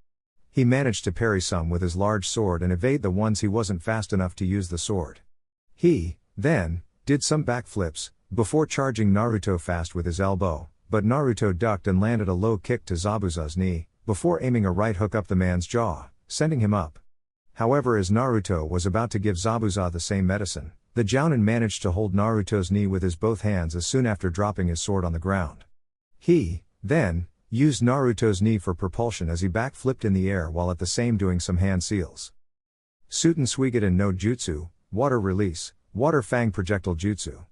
He managed to parry some with his large sword and evade the ones he wasn't fast enough to use the sword. He, then, did some backflips, before charging Naruto fast with his elbow, but Naruto ducked and landed a low kick to Zabuza's knee, before aiming a right hook up the man's jaw, sending him up. However, as Naruto was about to give Zabuza the same medicine, the Jounin managed to hold Naruto's knee with his both hands as soon after dropping his sword on the ground. He, then, used Naruto's knee for propulsion as he backflipped in the air while at the same doing some hand seals. Suten Suigaden no Jutsu, Water Release, Water Fang Projectile Jutsu.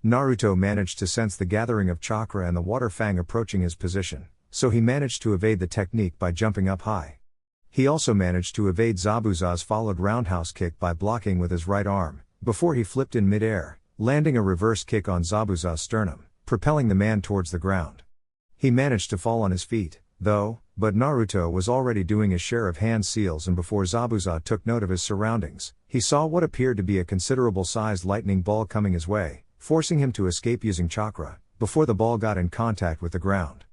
Naruto managed to sense the gathering of chakra and the water fang approaching his position, so he managed to evade the technique by jumping up high. He also managed to evade Zabuza's followed roundhouse kick by blocking with his right arm, before he flipped in mid-air, landing a reverse kick on Zabuza's sternum, propelling the man towards the ground. He managed to fall on his feet, though, but Naruto was already doing his share of hand seals, and before Zabuza took note of his surroundings, he saw what appeared to be a considerable-sized lightning ball coming his way, forcing him to escape using chakra, before the ball got in contact with the ground.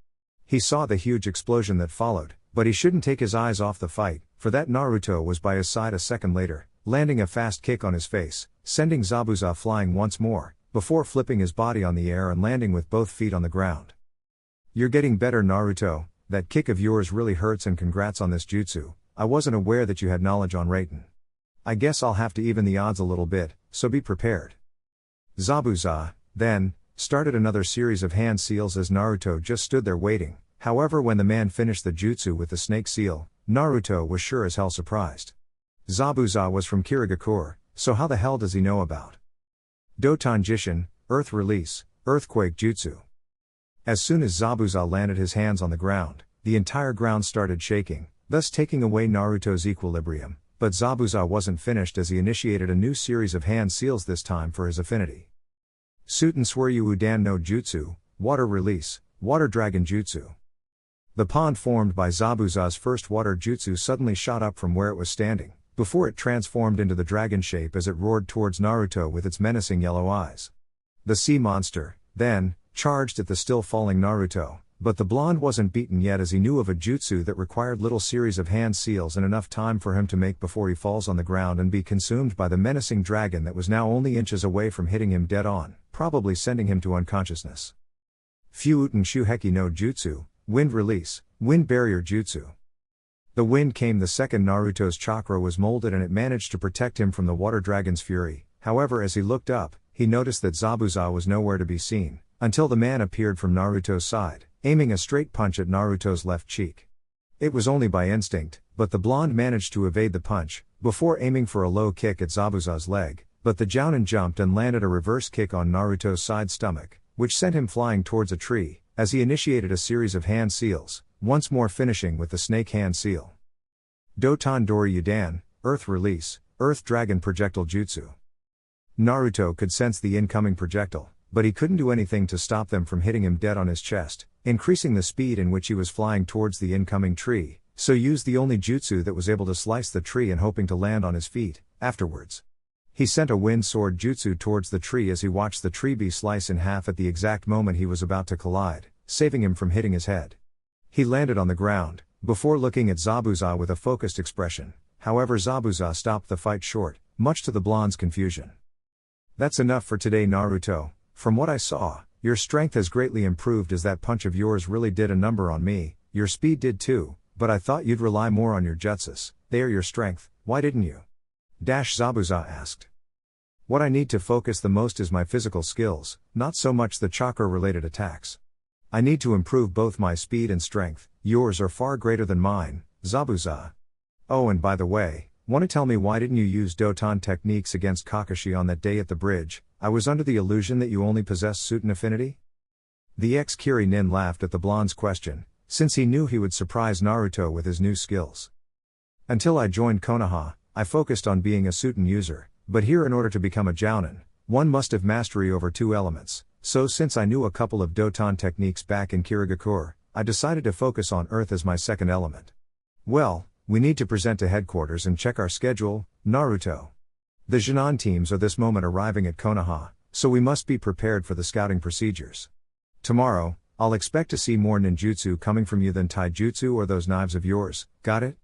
He saw the huge explosion that followed, but he shouldn't take his eyes off the fight, for that Naruto was by his side a second later, landing a fast kick on his face, sending Zabuza flying once more, before flipping his body on the air and landing with both feet on the ground. You're getting better, Naruto, that kick of yours really hurts, and congrats on this jutsu. I wasn't aware that you had knowledge on Raiten. I guess I'll have to even the odds a little bit, so be prepared. Zabuza, then, started another series of hand seals as Naruto just stood there waiting. However, when the man finished the jutsu with the snake seal, Naruto was sure as hell surprised. Zabuza was from Kirigakure, so how the hell does he know about Doton Jishin, Earth Release, Earthquake Jutsu? As soon as Zabuza landed his hands on the ground, the entire ground started shaking, thus taking away Naruto's equilibrium, but Zabuza wasn't finished as he initiated a new series of hand seals, this time for his affinity. Suten Suiryu Udan no Jutsu, Water Release, Water Dragon Jutsu. The pond formed by Zabuza's first water jutsu suddenly shot up from where it was standing, before it transformed into the dragon shape as it roared towards Naruto with its menacing yellow eyes. The sea monster, then, charged at the still falling Naruto, but the blonde wasn't beaten yet as he knew of a jutsu that required little series of hand seals and enough time for him to make before he falls on the ground and be consumed by the menacing dragon that was now only inches away from hitting him dead on, probably sending him to unconsciousness. Fyuuten Shuheki no Jutsu, Wind Release, Wind Barrier Jutsu. The wind came the second Naruto's chakra was molded and it managed to protect him from the water dragon's fury. However, as he looked up, he noticed that Zabuza was nowhere to be seen, until the man appeared from Naruto's side, aiming a straight punch at Naruto's left cheek. It was only by instinct, but the blonde managed to evade the punch, before aiming for a low kick at Zabuza's leg, but the Jounin jumped and landed a reverse kick on Naruto's side stomach, which sent him flying towards a tree, as he initiated a series of hand seals, once more finishing with the snake hand seal. Doton Dori Udan, Earth Release, Earth Dragon Projectile Jutsu. Naruto could sense the incoming projectile, but he couldn't do anything to stop them from hitting him dead on his chest, increasing the speed in which he was flying towards the incoming tree, so used the only jutsu that was able to slice the tree and hoping to land on his feet, afterwards. He sent a wind sword jutsu towards the tree as he watched the tree be sliced in half at the exact moment he was about to collide, saving him from hitting his head. He landed on the ground, before looking at Zabuza with a focused expression. However, Zabuza stopped the fight short, much to the blonde's confusion. That's enough for today, Naruto. From what I saw, your strength has greatly improved as that punch of yours really did a number on me. Your speed did too, but I thought you'd rely more on your jutsus. They are your strength, why didn't you? Zabuza asked. What I need to focus the most is my physical skills, not so much the chakra-related attacks. I need to improve both my speed and strength. Yours are far greater than mine, Zabuza. Oh, and by the way, want to tell me why didn't you use Doton techniques against Kakashi on that day at the bridge? I was under the illusion that you only possessed Suiton affinity? The ex-Kiri-nin laughed at the blonde's question, since he knew he would surprise Naruto with his new skills. Until I joined Konoha, I focused on being a Suiton user, but here in order to become a Jounin, one must have mastery over two elements, so since I knew a couple of Doton techniques back in Kirigakure, I decided to focus on Earth as my second element. Well, we need to present to headquarters and check our schedule, Naruto. The Genin teams are this moment arriving at Konoha, so we must be prepared for the scouting procedures. Tomorrow, I'll expect to see more ninjutsu coming from you than taijutsu or those knives of yours, got it?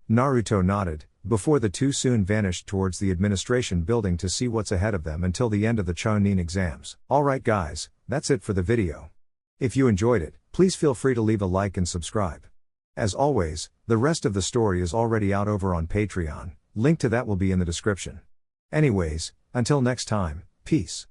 Naruto nodded, before the two soon vanished towards the administration building to see what's ahead of them until the end of the Chunin exams. Alright guys, that's it for the video. If you enjoyed it, please feel free to leave a like and subscribe. As always, the rest of the story is already out over on Patreon, link to that will be in the description. Anyways, until next time, peace.